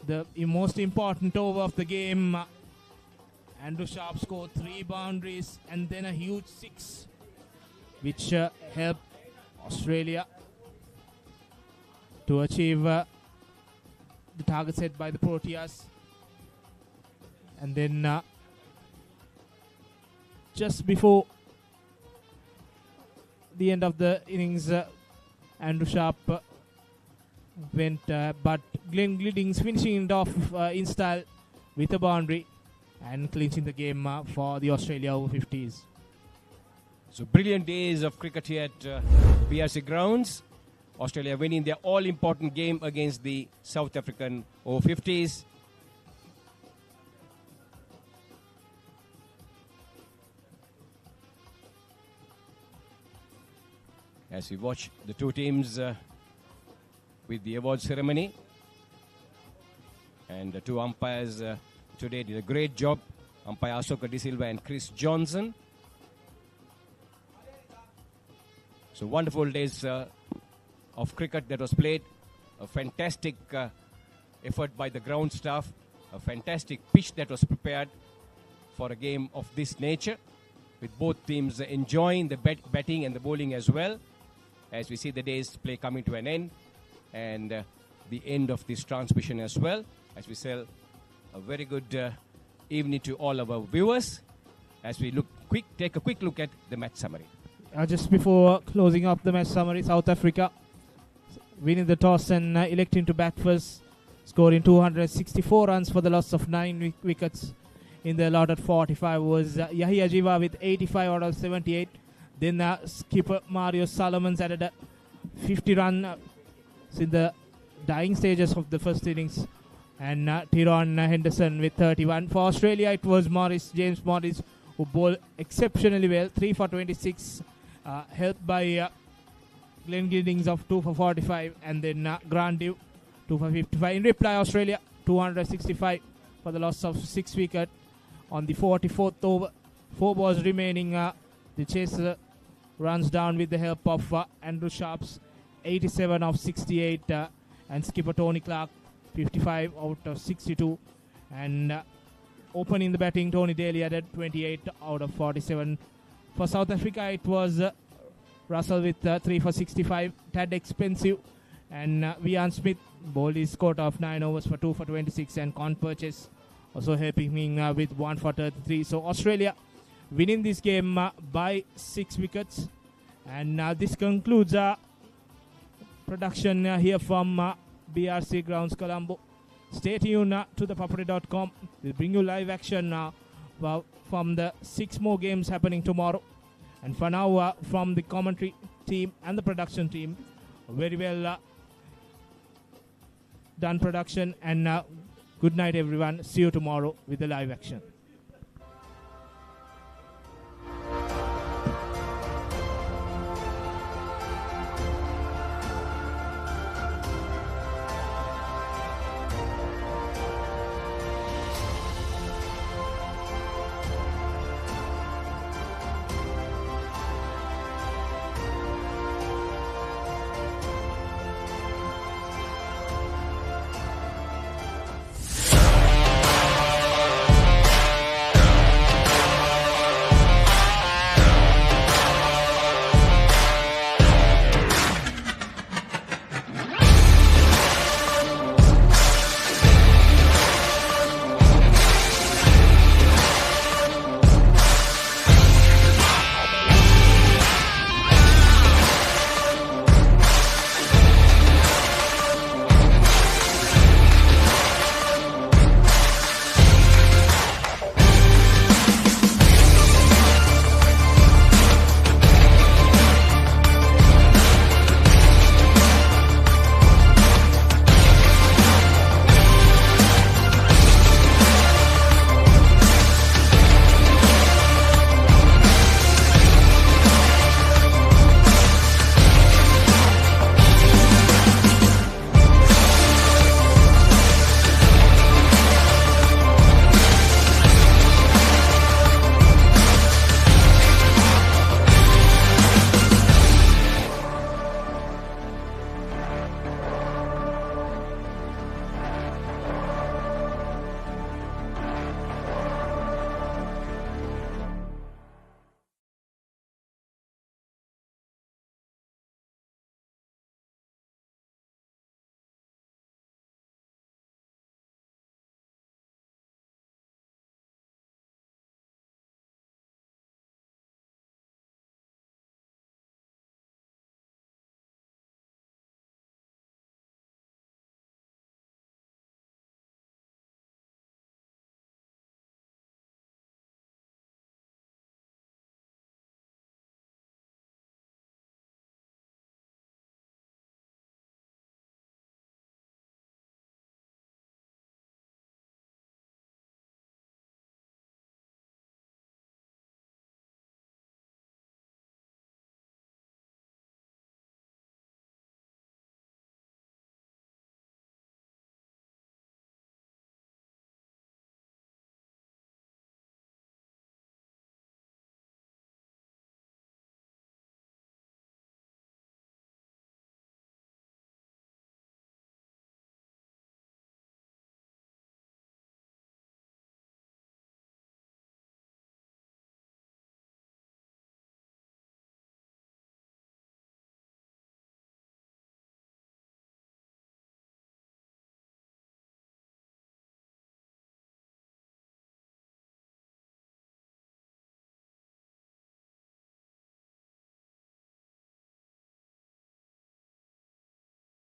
the most important over of the game, Andrew Sharp scored 3 boundaries and then a huge 6, which helped Australia to achieve the target set by the Proteas. And then just before the end of the innings, Andrew Sharp went, but Glenn Giddings finishing it off in style with a boundary and clinching the game for the Australia Over-50s. So brilliant days of cricket here at BRC Grounds. Australia winning their all-important game against the South African Over-50s. As we watch the two teams with the award ceremony. And the two umpires today did a great job. Umpire Asoka De Silva and Chris Johnson. So wonderful days of cricket that was played. A fantastic effort by the ground staff. A fantastic pitch that was prepared for a game of this nature, with both teams enjoying the batting and the bowling as well. As we see the day's play coming to an end, and the end of this transmission as well, as we say a very good evening to all of our viewers, as we take a quick look at the match summary. Just before closing up the match summary, South Africa winning the toss and electing to bat first, scoring 264 runs for the loss of 9 wickets. In the allotted 45 was Yahya Jiwa with 85 out of 78. Then skipper Mario Solomons added a 50 run in the dying stages of the first innings. And Tyrone Henderson with 31. For Australia, it was James Morris, who bowled exceptionally well, 3 for 26, helped by Glenn Giddings of 2 for 45, and then Grant Dew 2 for 55. In reply, Australia 265 for the loss of 6 wickets on the 44th over. 4 balls remaining. The chaser runs down with the help of Andrew Sharp's 87 of 68 and skipper Tony Clark 55 out of 62. And opening the batting, Tony Daly added 28 out of 47. For South Africa, it was Russell with 3 for 65, tad expensive. And Vian Smith bowled his quota of 9 overs for 2 for 26, and Purchase also helping him with 1 for 33. So Australia winning this game by 6 wickets. And this concludes our production here from BRC Grounds, Colombo. Stay tuned to thepapare.com. We'll bring you live action from the 6 more games happening tomorrow. And for now, from the commentary team and the production team, very well done production. And good night, everyone. See you tomorrow with the live action.